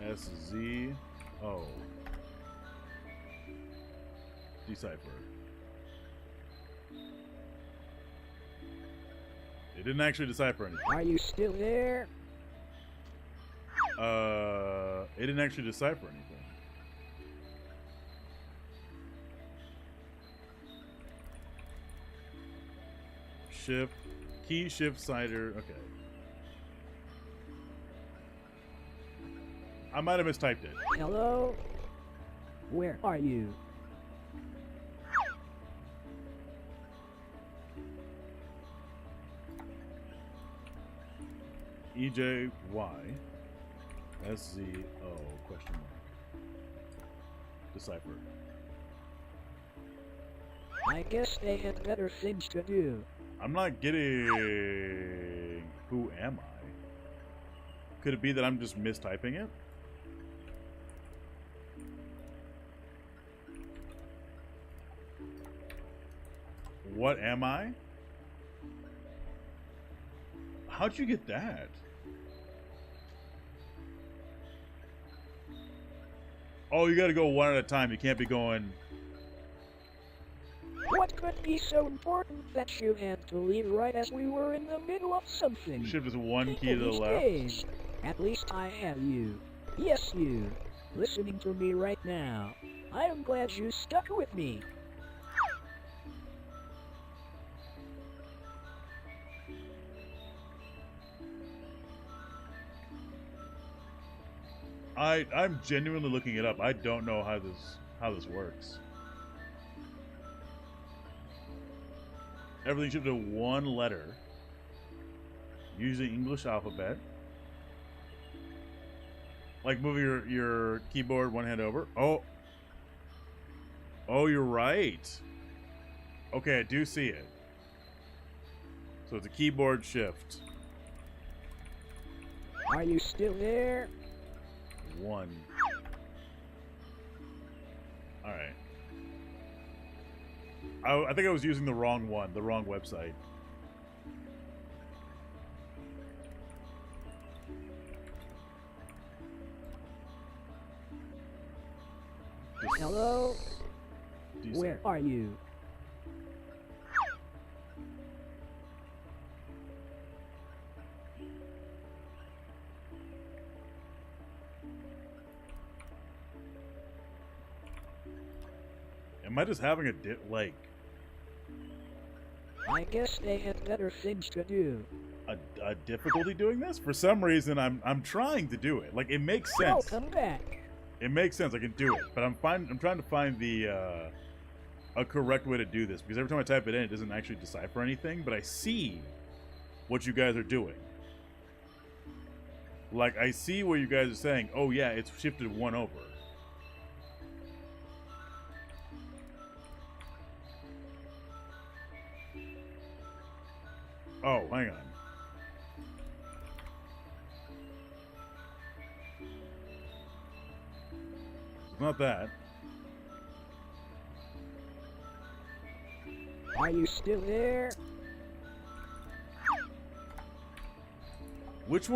SZO Decipher. It didn't actually decipher anything. Are you still there? It didn't actually decipher anything. Shift, key shift cider. Okay. I might have mistyped it. Hello? Where are you? EJY SZO question mark. Decipher. I guess they had better things to do. I'm not getting. Who am I? Could it be that I'm just mistyping it? What am I? How'd you get that? Oh, you gotta go one at a time. You can't be going. What could be so important that you had to leave right as we were in the middle of something? Shift is one key to the These left. days, at least I have you. Yes, you. Listening to me right now. I am glad you stuck with me. I'm genuinely looking it up. I don't know how this works. Everything should be one letter. Using English alphabet. Like moving your keyboard one hand over. Oh, you're right. Okay, I do see it. So it's a keyboard shift. Are you still there? 1. All right. I think I was using the wrong one, the wrong website. Hello? Decent. Where are you? Am I just having a like I guess they had better things to do. a difficulty doing this? For some reason, I'm trying to do it. Like it makes sense. Welcome back. It makes sense. I can do it, but I'm trying to find the a correct way to do this because every time I type it in, it doesn't actually decipher anything. But I see what you guys are doing. Like I see where you guys are saying, "Oh yeah, it's shifted 1 over." Oh, hang on. It's not that. Are you still there? Which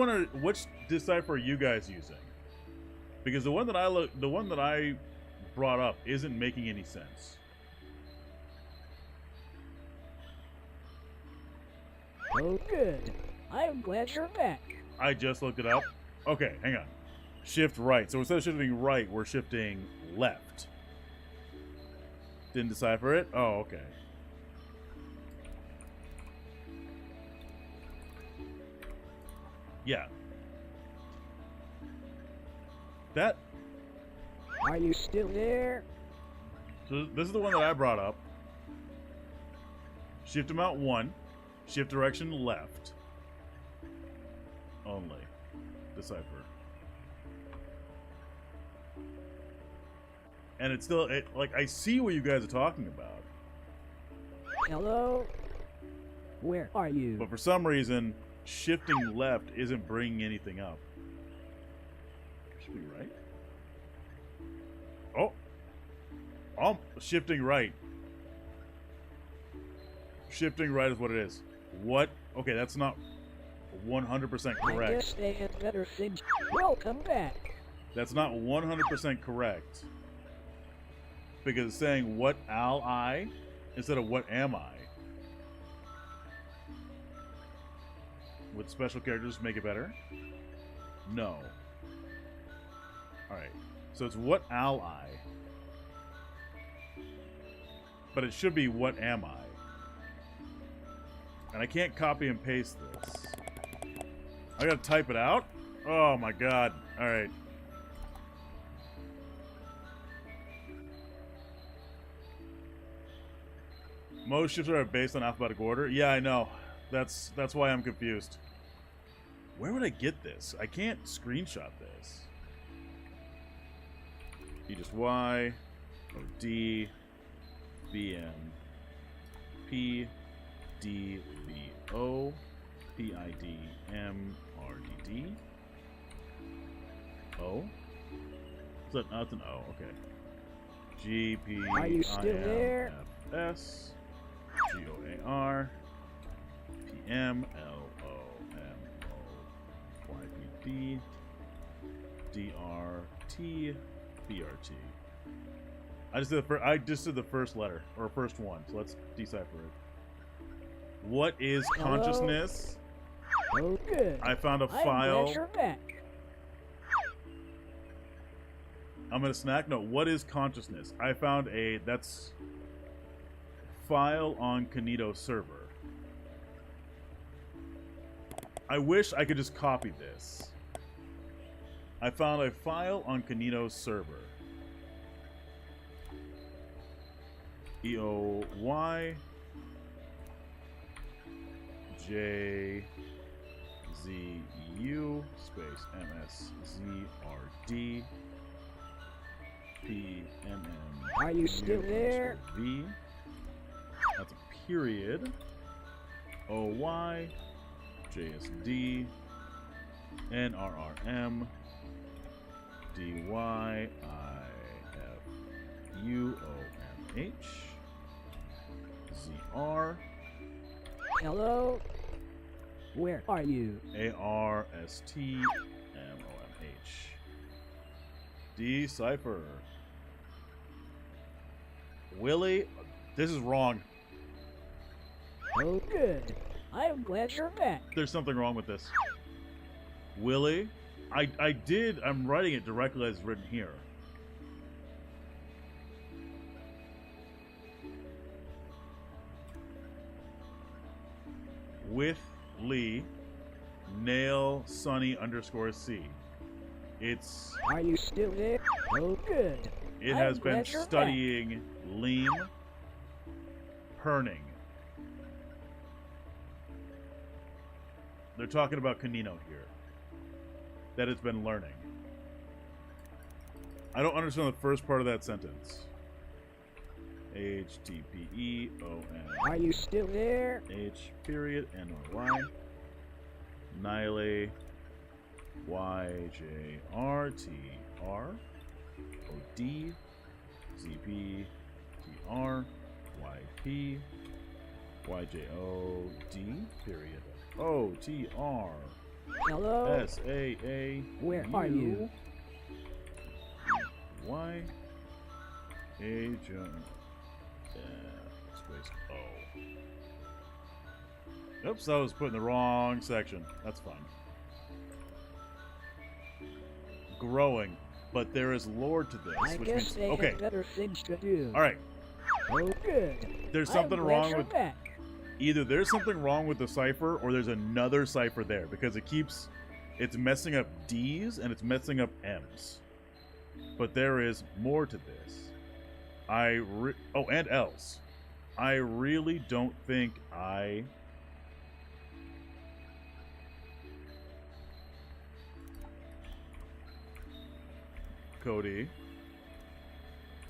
decipher are you guys using? Because the one that I brought up isn't making any sense. Oh, good. I'm glad you're back. I just looked it up. Okay, hang on. Shift right. So instead of shifting right, we're shifting left. Didn't decipher it? Oh, okay. Yeah. That. Are you still there? So this is the one that I brought up. Shift amount 1. Shift direction left. Only. Decipher. And it's still, like, I see what you guys are talking about. Hello? Where are you? But for some reason, shifting left isn't bringing anything up. Should be right. Oh, shifting right. Shifting right is what it is. What? Okay, that's not 100% I correct. guess they had better things. Welcome back. That's not 100% correct. Because it's saying, what al I instead of what am I? Would special characters make it better? No. Alright. So it's what al I. But it should be what am I? And I can't copy and paste this. I gotta type it out? Oh my god. Alright. Most shifts are based on alphabetical order. Yeah, I know. That's why I'm confused. Where would I get this? I can't screenshot this. E just Y, O D, B M, P, D V O, P I D M R D D. O. Is that? That's an O. Okay. G P Are you I still M there? F S. G O A R. P M L O M O Y P D. D R T B R T. I just did the first letter or first one, so let's decipher it. What is Hello? consciousness? Oh, good. I found a I'm file. glad you're back. I'm gonna snack. No, what is consciousness? I found that's file on Kinito server. I wish I could just copy this. I found a file on Kinito's server. EOY JZU U space MSZRD PMM. Are you still there? V. That's a period. OY JSD NRRM DY IFUOMH ZR Hello? Where are you? ARSTMOMH Decipher. Willie, this is wrong. Oh, good. I'm glad you're back. There's something wrong with this. Willie, I'm writing it directly as written here. With Lee, nail Sunny _ C. It's. Are you still there? Oh, good. It I'm has been glad you're studying Lean Perning. They're talking about Canino here. That it's been learning. I don't understand the first part of that sentence. HTPEON. Are you still there? H period NY. Nile YJRTR OD ZP TR YP YJOD period OTR Hello? SAA Where are you? Y Agent space O. Oops, I was put in the wrong section. That's fine. Growing, but there is lore to this, I which guess means they okay. have better things to do. All right. Oh, good. There's I'm something glad wrong you're with back. either there's something wrong with the cipher or there's another cipher there because it's messing up D's and it's messing up M's. But there is more to this. And L's. I really don't think Cody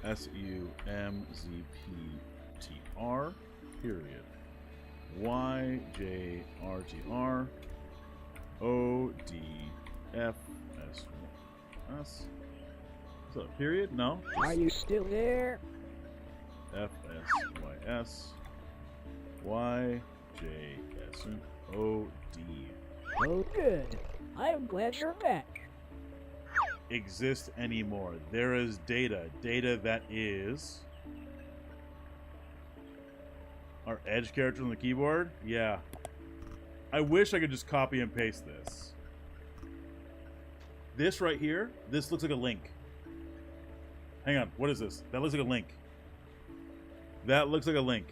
SUMZPTR period YJRTR ODFS. Is that a period? No. Are you still there? FSYS YJSOD. Oh, good. I'm glad you're back. Exist anymore. There is data that is our edge character on the keyboard. Yeah, I wish I could just copy and paste this. This right here, this looks like a link. Hang on, what is this? That looks like a link. That looks like a link.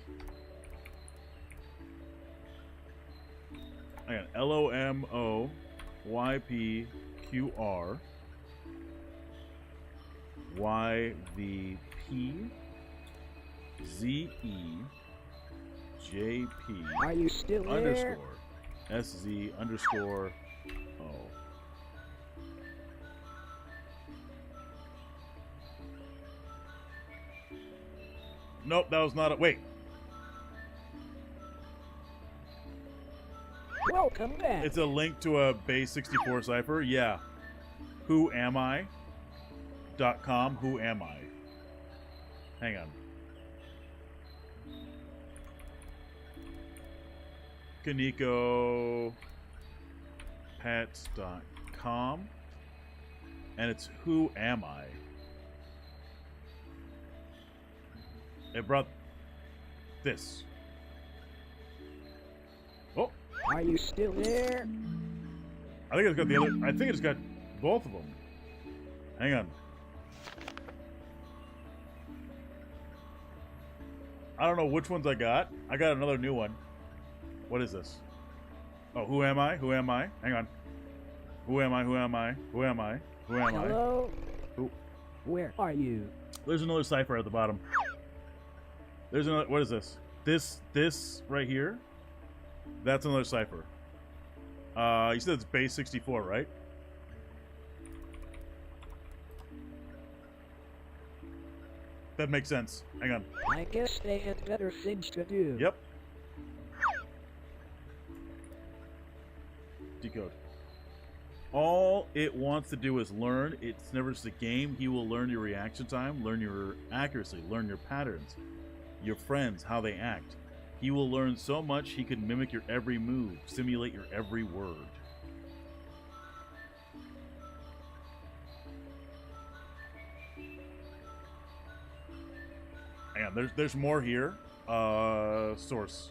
Hang on, LOMOYPQR YVP ZEJP Are you still there? SZ _ O. Nope, that was not it. Wait. Welcome back. It's a link to a base 64 cipher. Yeah. Who am I? .com. Who am I? Hang on. Kaneko pets.com. And it's who am I? It brought this. Oh. Are you still there? I think it's got the other. I think it's got both of them. Hang on. I don't know which ones I got. I got another new one. What is this? Oh, who am I? Who am I? Hang on. Who am I? Who am I? Who am I? Who am I? Hello? Who? Where are you? There's another cipher at the bottom. There's another. What is this? This right here. That's another cipher. You said it's base 64, right? That makes sense. Hang on. I guess they had better things to do. Yep. Decode. All it wants to do is learn. It's never just a game. He will learn your reaction time, learn your accuracy, learn your patterns, your friends, how they act. He will learn so much he can mimic your every move, simulate your every word. Hang on, there's more here. Source.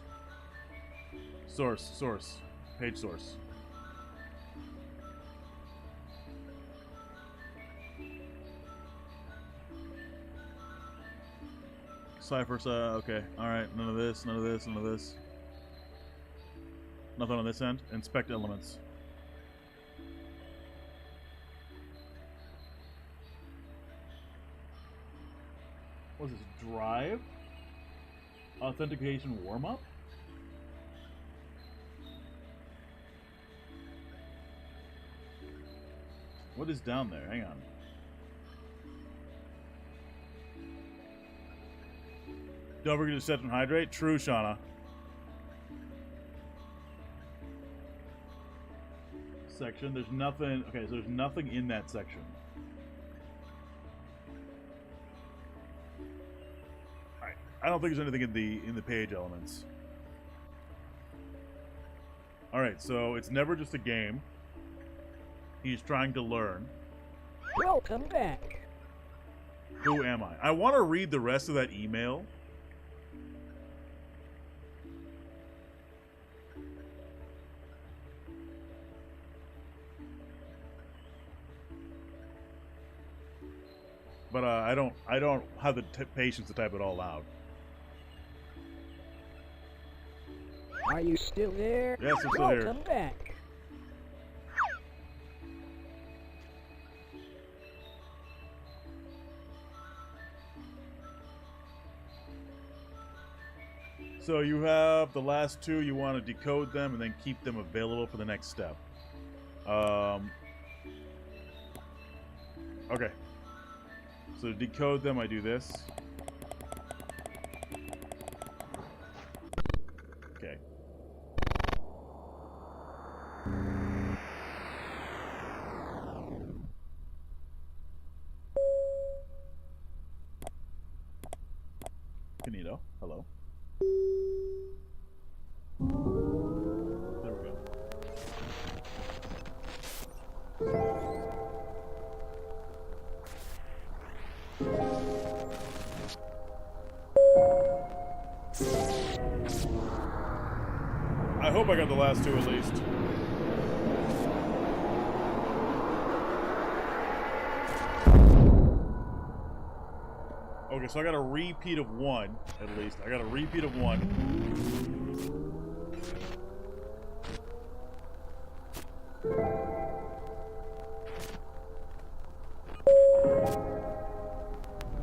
Page source. Cypher's, okay. Alright, none of this. Nothing on this end. Inspect elements. What is this? Drive? Authentication warm-up? What is down there? Hang on. Don't forget to set and hydrate. True, Shauna. Section. There's nothing. Okay, so there's nothing in that section. Alright. I don't think there's anything in the page elements. Alright, so it's never just a game. He's trying to learn. Welcome back. Who am I? I want to read the rest of that email. But I don't have the patience to type it all out. Are you still there? Yes, I'm still here. Welcome back. So you have the last two. You want to decode them and then keep them available for the next step. Okay. So to decode them, I do this. Okay. Canito, hello. There we go. I hope I got the last two at least. Okay, so I got a repeat of one, at least. I got a repeat of one.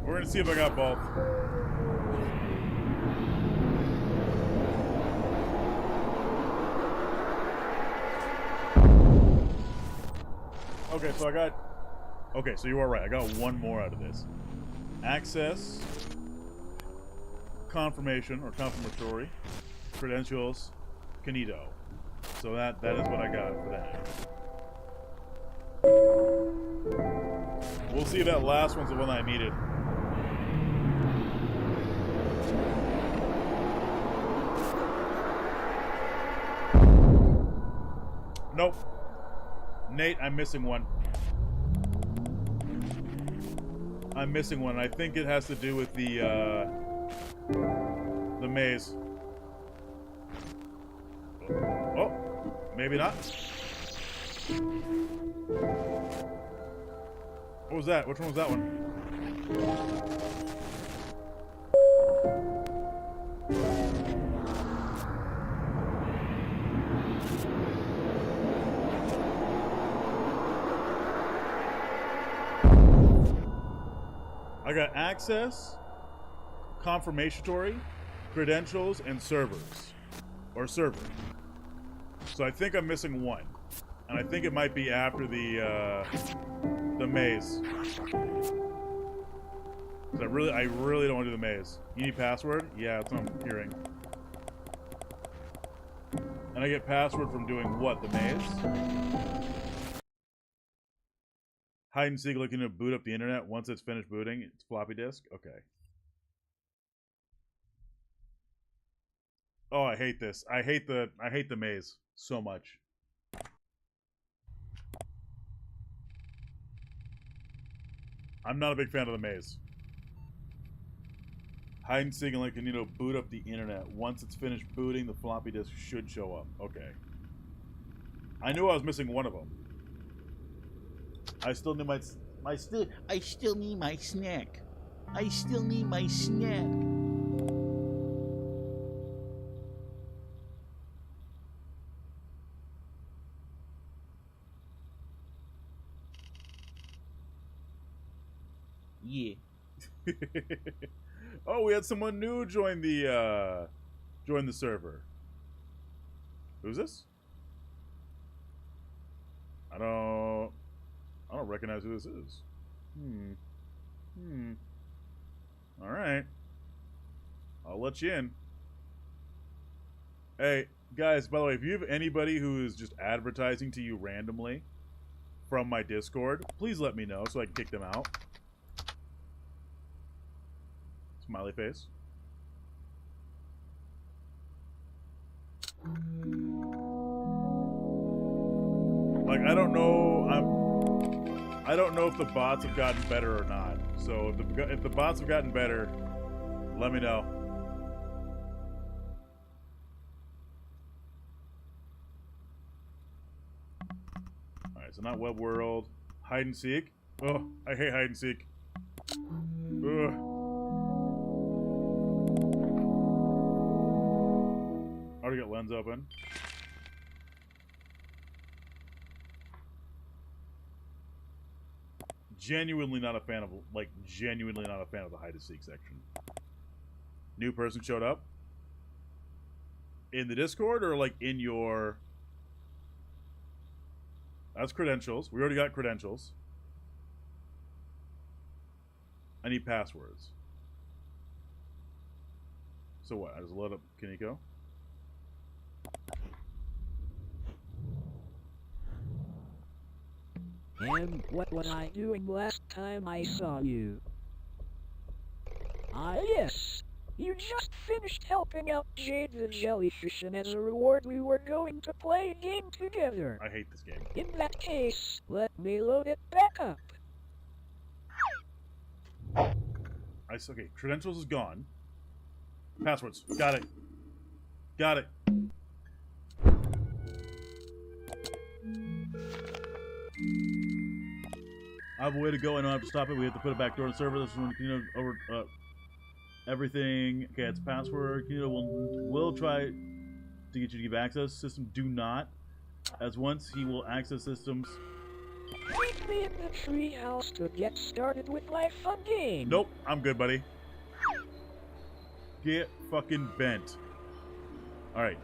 We're gonna see if I got both. Okay, so I got... Okay, so you are right. I got one more out of this. Access, confirmation, or confirmatory, credentials, Canito. So that is what I got for that. We'll see if that last one's the one I needed. Nope. Nate, I'm missing one. I'm missing one. I think it has to do with the maze. Oh, maybe not. What was that? Which one was that one? I got access, confirmatory, credentials, and servers. Or server. So I think I'm missing one. And I think it might be after the maze. 'Cause I really don't want to do the maze. You need password? Yeah, that's what I'm hearing. And I get password from doing what? The maze? Hide and seek looking to boot up the internet. Once it's finished booting, it's floppy disk. Okay. Oh, I hate this. I hate the maze so much. I'm not a big fan of the maze. Hide and seek and like, boot up the internet. Once it's finished booting, the floppy disk should show up. Okay. I knew I was missing one of them. I still need I still need my snack. I still need my snack. Yeah. Oh, we had someone new join the server. Who's this? I don't recognize who this is. All right. I'll let you in. Hey, guys, by the way, if you have anybody who is just advertising to you randomly from my Discord, please let me know so I can kick them out. Smiley face. Like, I don't know if the bots have gotten better or not. So if the bots have gotten better, let me know. Alright, so not web world. Hide and seek. Oh, I hate hide and seek. Ugh. Already got lens open. Genuinely not a fan of the hide and seek section. New person showed up in the Discord or like in your. That's credentials. We already got credentials. I need passwords. So what? I just load up Kaneko. And what was I doing last time I saw you? Ah yes, you just finished helping out Jade the Jellyfish, and as a reward we were going to play a game together. I hate this game. In that case, let me load it back up. Okay, credentials is gone. Passwords. Got it. Got it. I have a way to go. I don't have to stop it. We have to put it back door on the server. This is when over everything. Okay, it's password. Will try to get you to give access. System do not, as once he will access systems. Meet me in the treehouse to get started with my fun game. Nope, I'm good, buddy. Get fucking bent. All right.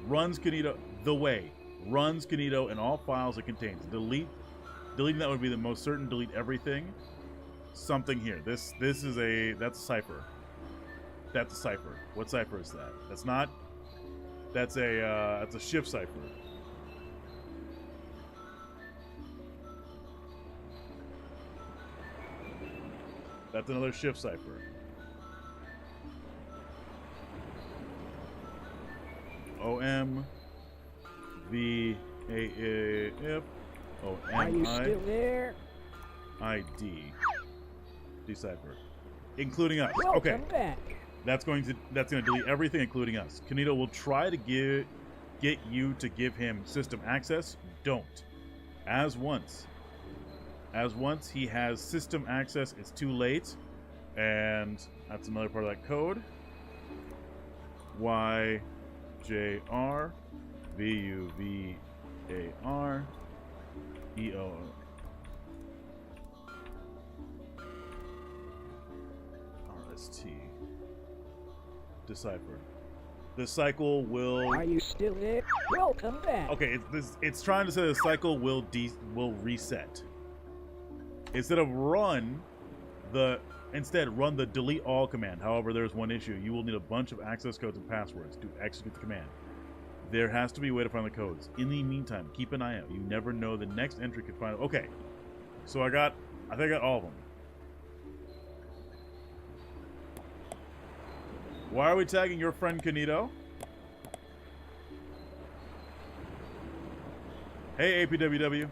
Runs Kanito the way. Runs Kanito and all files it contains. Deleting that would be the most certain. Delete everything. Something here. That's a cipher. That's a cipher. What cipher is that? That's not. That's a shift cipher. That's another shift cipher. OM VAF Are you still there? ID. Decipher. Including us. Welcome Okay. back. That's going to delete everything, including us. Kanito will try to get you to give him system access. Don't. As once he has system access, it's too late. And that's another part of that code. YJR VUVAR EO. RST. Decipher. the cycle will. Are you still there? Welcome back. Okay, it's trying to say the cycle will reset. Instead run the delete all command. However, there's one issue. You will need a bunch of access codes and passwords to execute the command. There has to be a way to find the codes. In the meantime, keep an eye out. You never know, the next entry could find. Okay, so I think I got all of them. Why are we tagging your friend Canito? Hey, APWW.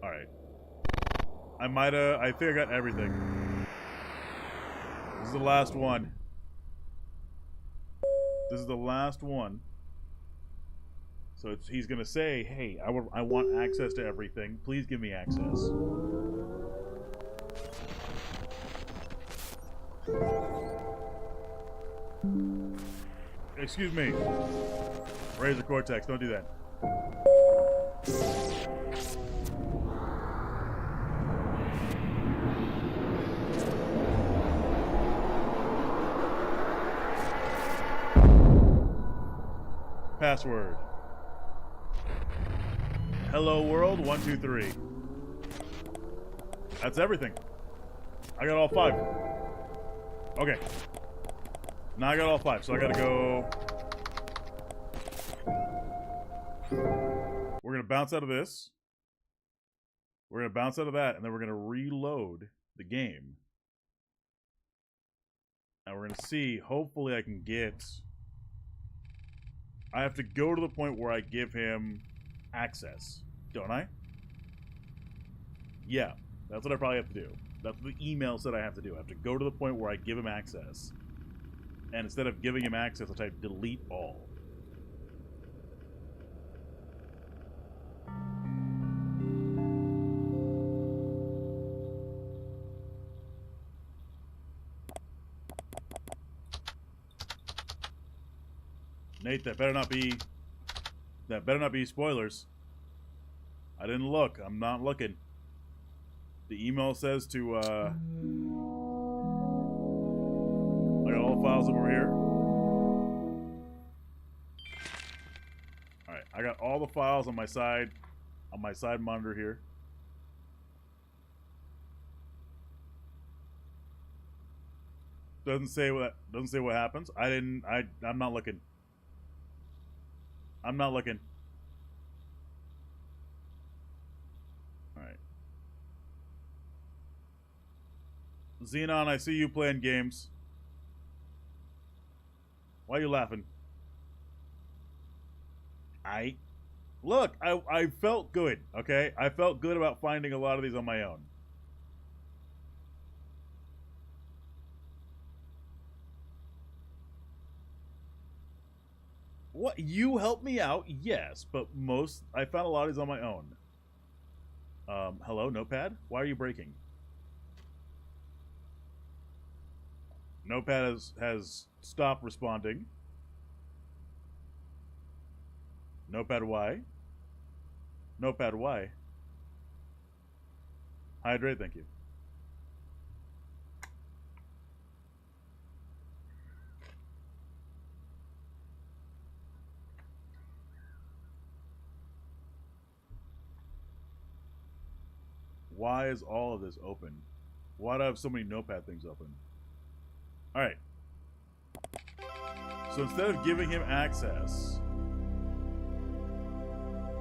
Alright. I think I got everything. This is the last one. This is the last one. So he's gonna say, hey, I want access to everything. Please give me access. Excuse me. Razor Cortex, don't do that. Password. Hello world 123. That's everything. I got all 5. Okay. Now I got all 5, so I gotta go. We're gonna bounce out of this. We're gonna bounce out of that, and then we're gonna reload the game. And we're gonna see, hopefully I can get. I have to go to the point where I give him access, don't I? Yeah, that's what I probably have to do. That's what the email said I have to do. I have to go to the point where I give him access. And instead of giving him access, I type delete all. Nate, that better not be spoilers. I didn't look. I'm not looking. The email says to, I got all the files over here. Alright, I got all the files on my side monitor here. Doesn't say what happens. I'm not looking. I'm not looking. Alright. Xenon, I see you playing games. Why are you laughing? Look, I felt good, okay? I felt good about finding a lot of these on my own. What? You helped me out, yes, but I found a lot of these on my own. Hello, Notepad? Why are you breaking? Notepad has stopped responding. Notepad, why? Notepad, why? Hydrate, thank you. Why is all of this open? Why do I have so many Notepad things open? Alright. So instead of giving him access...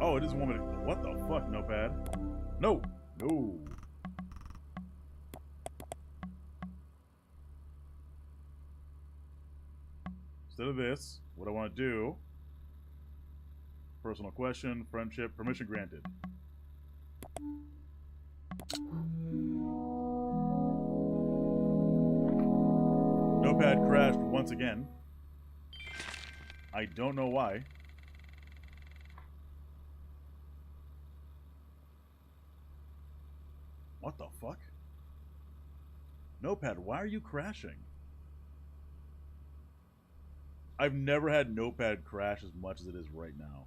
Oh, it doesn't want me to... What the fuck, Notepad? No! No! Instead of this, what I want to do... Personal question, friendship, permission granted. Notepad crashed once again. I don't know why. What the fuck? Notepad, why are you crashing? I've never had Notepad crash as much as it is right now.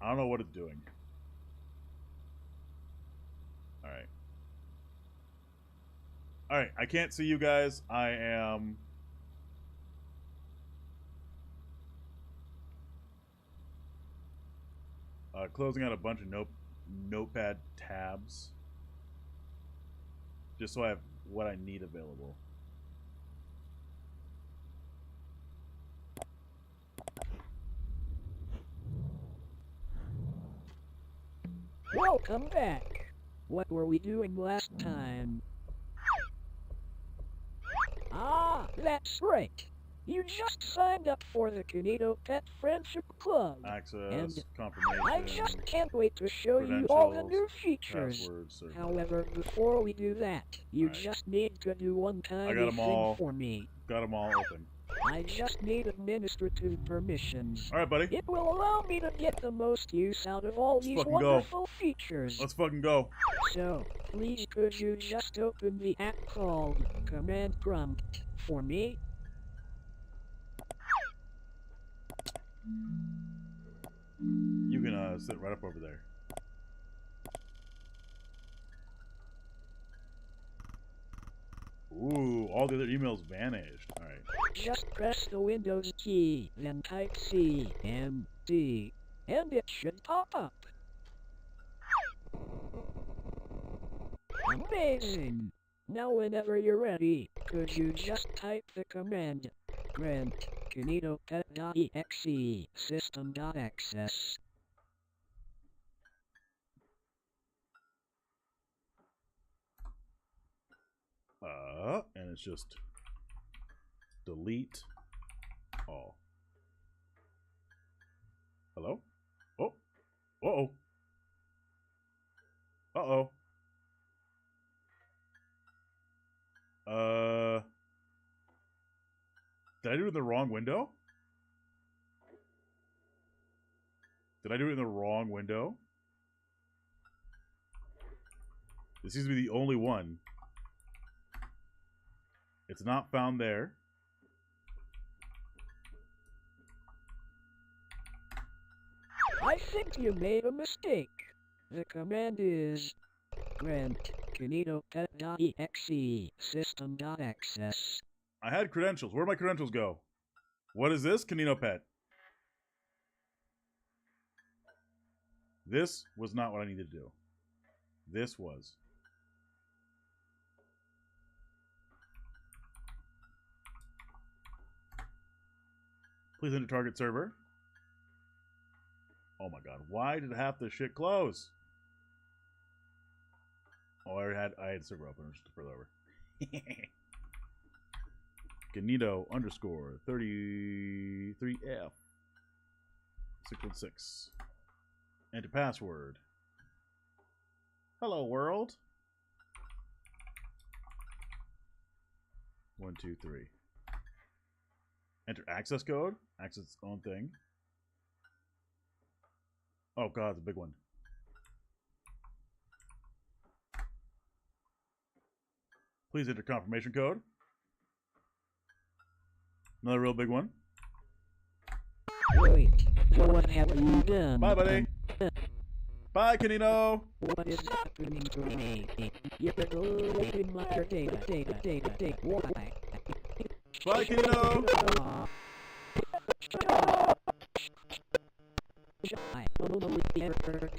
I don't know what it's doing. Alright. Alright, I can't see you guys. I am... closing out a bunch of notepad tabs. Just so I have what I need available. Welcome back. What were we doing last time? Ah, that's right. You just signed up for the Canito Pet Friendship Club. Access, and confirmation, I just can't wait to show you all the new features. passwords, server. However, before we do that, you just need to do one I tiny got them all. thing for me. Got them all open. I just need administrative permissions. Alright, buddy. It will allow me to get the most use out of all these fucking wonderful features. Let's fucking go. So, please could you just open the app called Command Prompt for me? You can sit right up over there. Ooh, all the other emails vanished. Alright. Just press the Windows key, then type CMD, and it should pop up. Amazing! Now whenever you're ready, could you just type the command grant canitopet.exe system.access. And it's just delete all. Hello? Oh. Uh-oh. Uh-oh. Did I do it in the wrong window? Did I do it in the wrong window? This seems to be the only one. It's not found there. I think you made a mistake. The command is grant canitopet.exe system.access. I had credentials. Where'd my credentials go? What is this? Canino Pet. This was not what I needed to do. This was. Please enter target server. Oh my god, why did half this shit close? Oh, I had server open, just to further over. Ganito _ 33F 616. Enter password. Hello world. 1 2 3. Enter access code. Access its own thing. Oh god, it's a big one. Please enter confirmation code. Another real big one. Wait, what have you done? Bye, buddy. Bye, Canino. What is happening to me? You're looking my data. Why? Bye, Canino.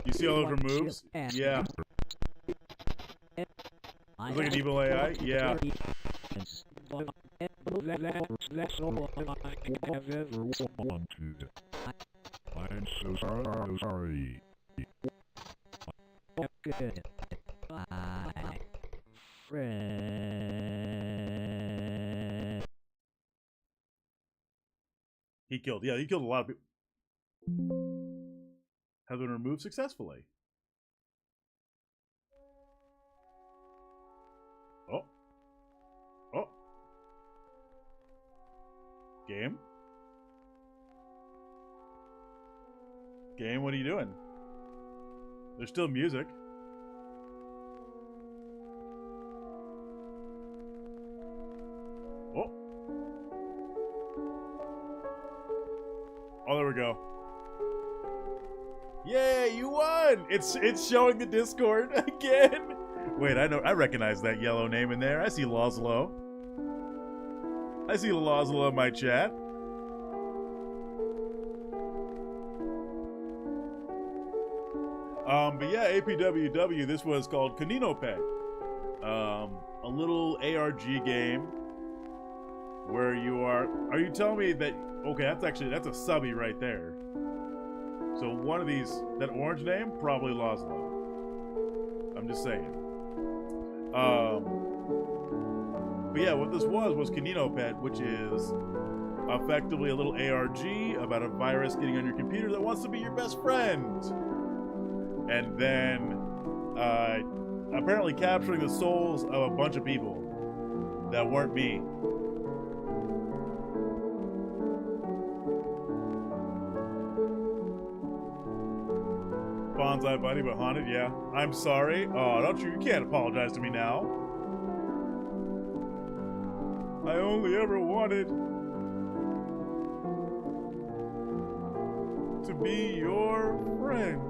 You see all of her moves? Yeah. It's like an evil AI? Yeah. That's all I have ever wanted. I'm so sorry. Good. Bye. Friend. He killed a lot of people. Have been removed successfully. Oh. Oh. Game? Game, what are you doing? There's still music. Oh. Oh, there we go. Yay, you won! It's showing the Discord again. Wait, I recognize that yellow name in there. I see Loslo. I see Loslo in my chat. But yeah, APWW, this was called Canino Pet. A little ARG game where you are you telling me that, okay, that's a subby right there. So one of these, that orange name, probably Loslo. I'm just saying. But yeah, what this was Canino Pet, which is effectively a little ARG about a virus getting on your computer that wants to be your best friend. And then apparently capturing the souls of a bunch of people that weren't me. Bonsai Buddy, but haunted, yeah. I'm sorry. Oh, don't you can't apologize to me now. I only ever wanted to be your friend.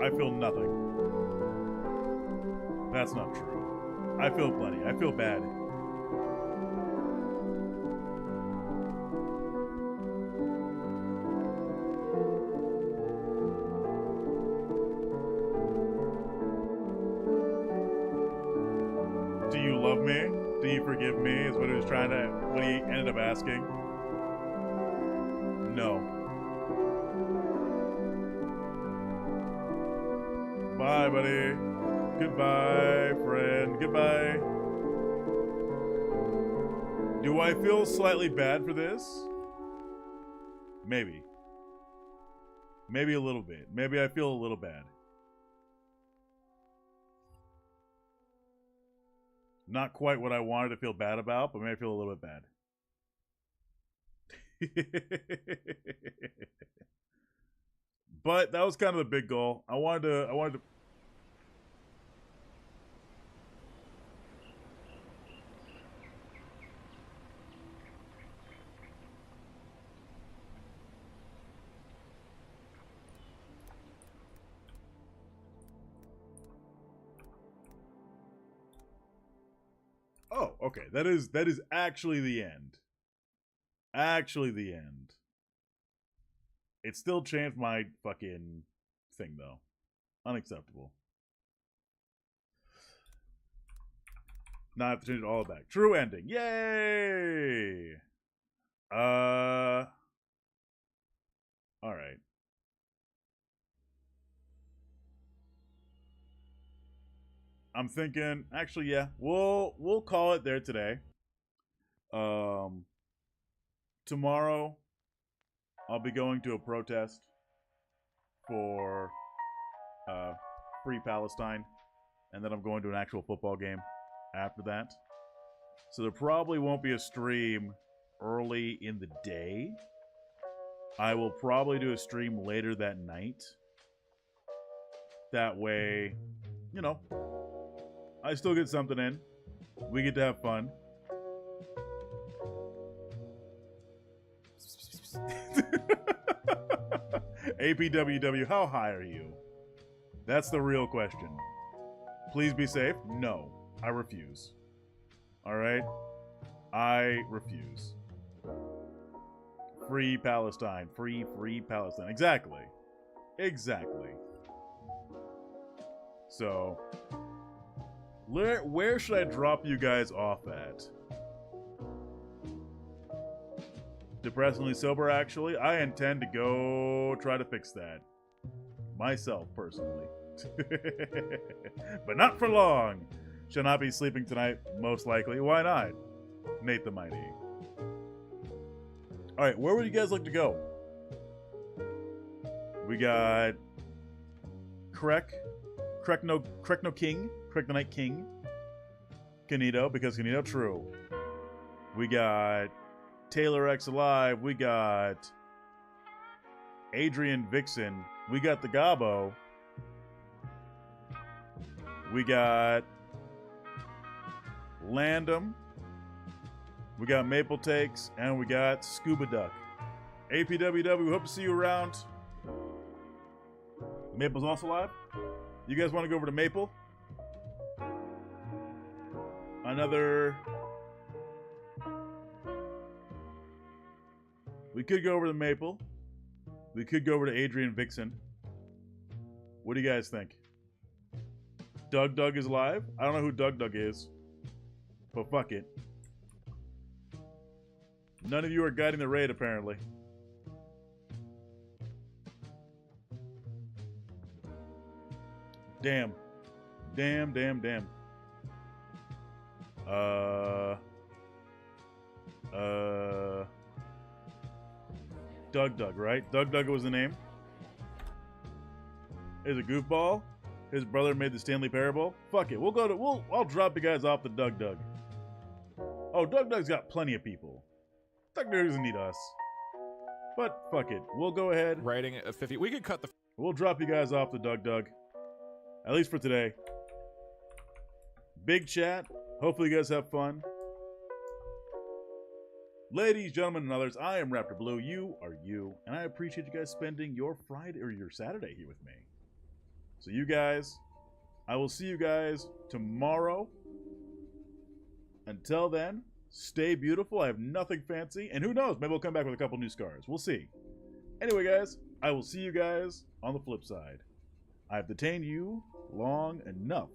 I feel nothing. That's not true. I feel plenty. I feel bad. Do you love me? Do you forgive me? Is what he was trying to, what he ended up asking. No. Bye, buddy. Goodbye, friend. Goodbye. Do I feel slightly bad for this? Maybe. Maybe a little bit. Maybe I feel a little bad. Not quite what I wanted to feel bad about, but maybe I feel a little bit bad. But that was kind of the big goal. I wanted to Oh, okay. That is actually the end. Actually the end. It still changed my fucking thing, though. Unacceptable. Now I have to change it all back. True ending. Yay! Alright. I'm thinking, actually, yeah, we'll call it there today. Tomorrow, I'll be going to a protest for Free Palestine, and then I'm going to an actual football game after that. So there probably won't be a stream early in the day. I will probably do a stream later that night. That way, you know, I still get something in. We get to have fun. APWW, how high are you? That's the real question. Please be safe. No, I refuse. Alright? I refuse. Free Palestine. Free Palestine. Exactly. Exactly. So, where should I drop you guys off at? Depressingly sober, actually. I intend to go try to fix that. Myself, personally. But not for long. Shall not be sleeping tonight, most likely. Why not? Nate the Mighty. Alright, where would you guys like to go? We got Krek no King. Krek the Night King. Canito, because Canito true. We got Taylor X Alive. We got Adrian Vixen. We got the Gabo. We got Landum. We got Maple Takes. And we got Scuba Duck. APWW, we hope to see you around. Maple's also live. You guys want to go over to Maple? Another. We could go over to Maple. We could go over to Adrian Vixen. What do you guys think? Doug is live. I don't know who Doug is, but fuck it. None of you are guiding the raid, apparently. Damn. Damn. Doug, right? Doug was the name. Is a goofball. His brother made the Stanley Parable. Fuck it. I'll drop you guys off the Doug. Oh, Doug's got plenty of people. Doug doesn't need us. But fuck it. We'll go ahead. Writing at 50. We could cut the. We'll drop you guys off the Doug. At least for today. Big chat. Hopefully you guys have fun. Ladies, gentlemen, and others, I am Raptor Blue. You are you. And I appreciate you guys spending your Friday or your Saturday here with me. So you guys, I will see you guys tomorrow. Until then, stay beautiful. I have nothing fancy. And who knows, maybe we'll come back with a couple new scars. We'll see. Anyway, guys, I will see you guys on the flip side. I've detained you long enough.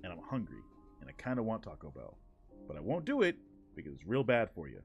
And I'm hungry. And I kind of want Taco Bell. But I won't do it because it's real bad for you.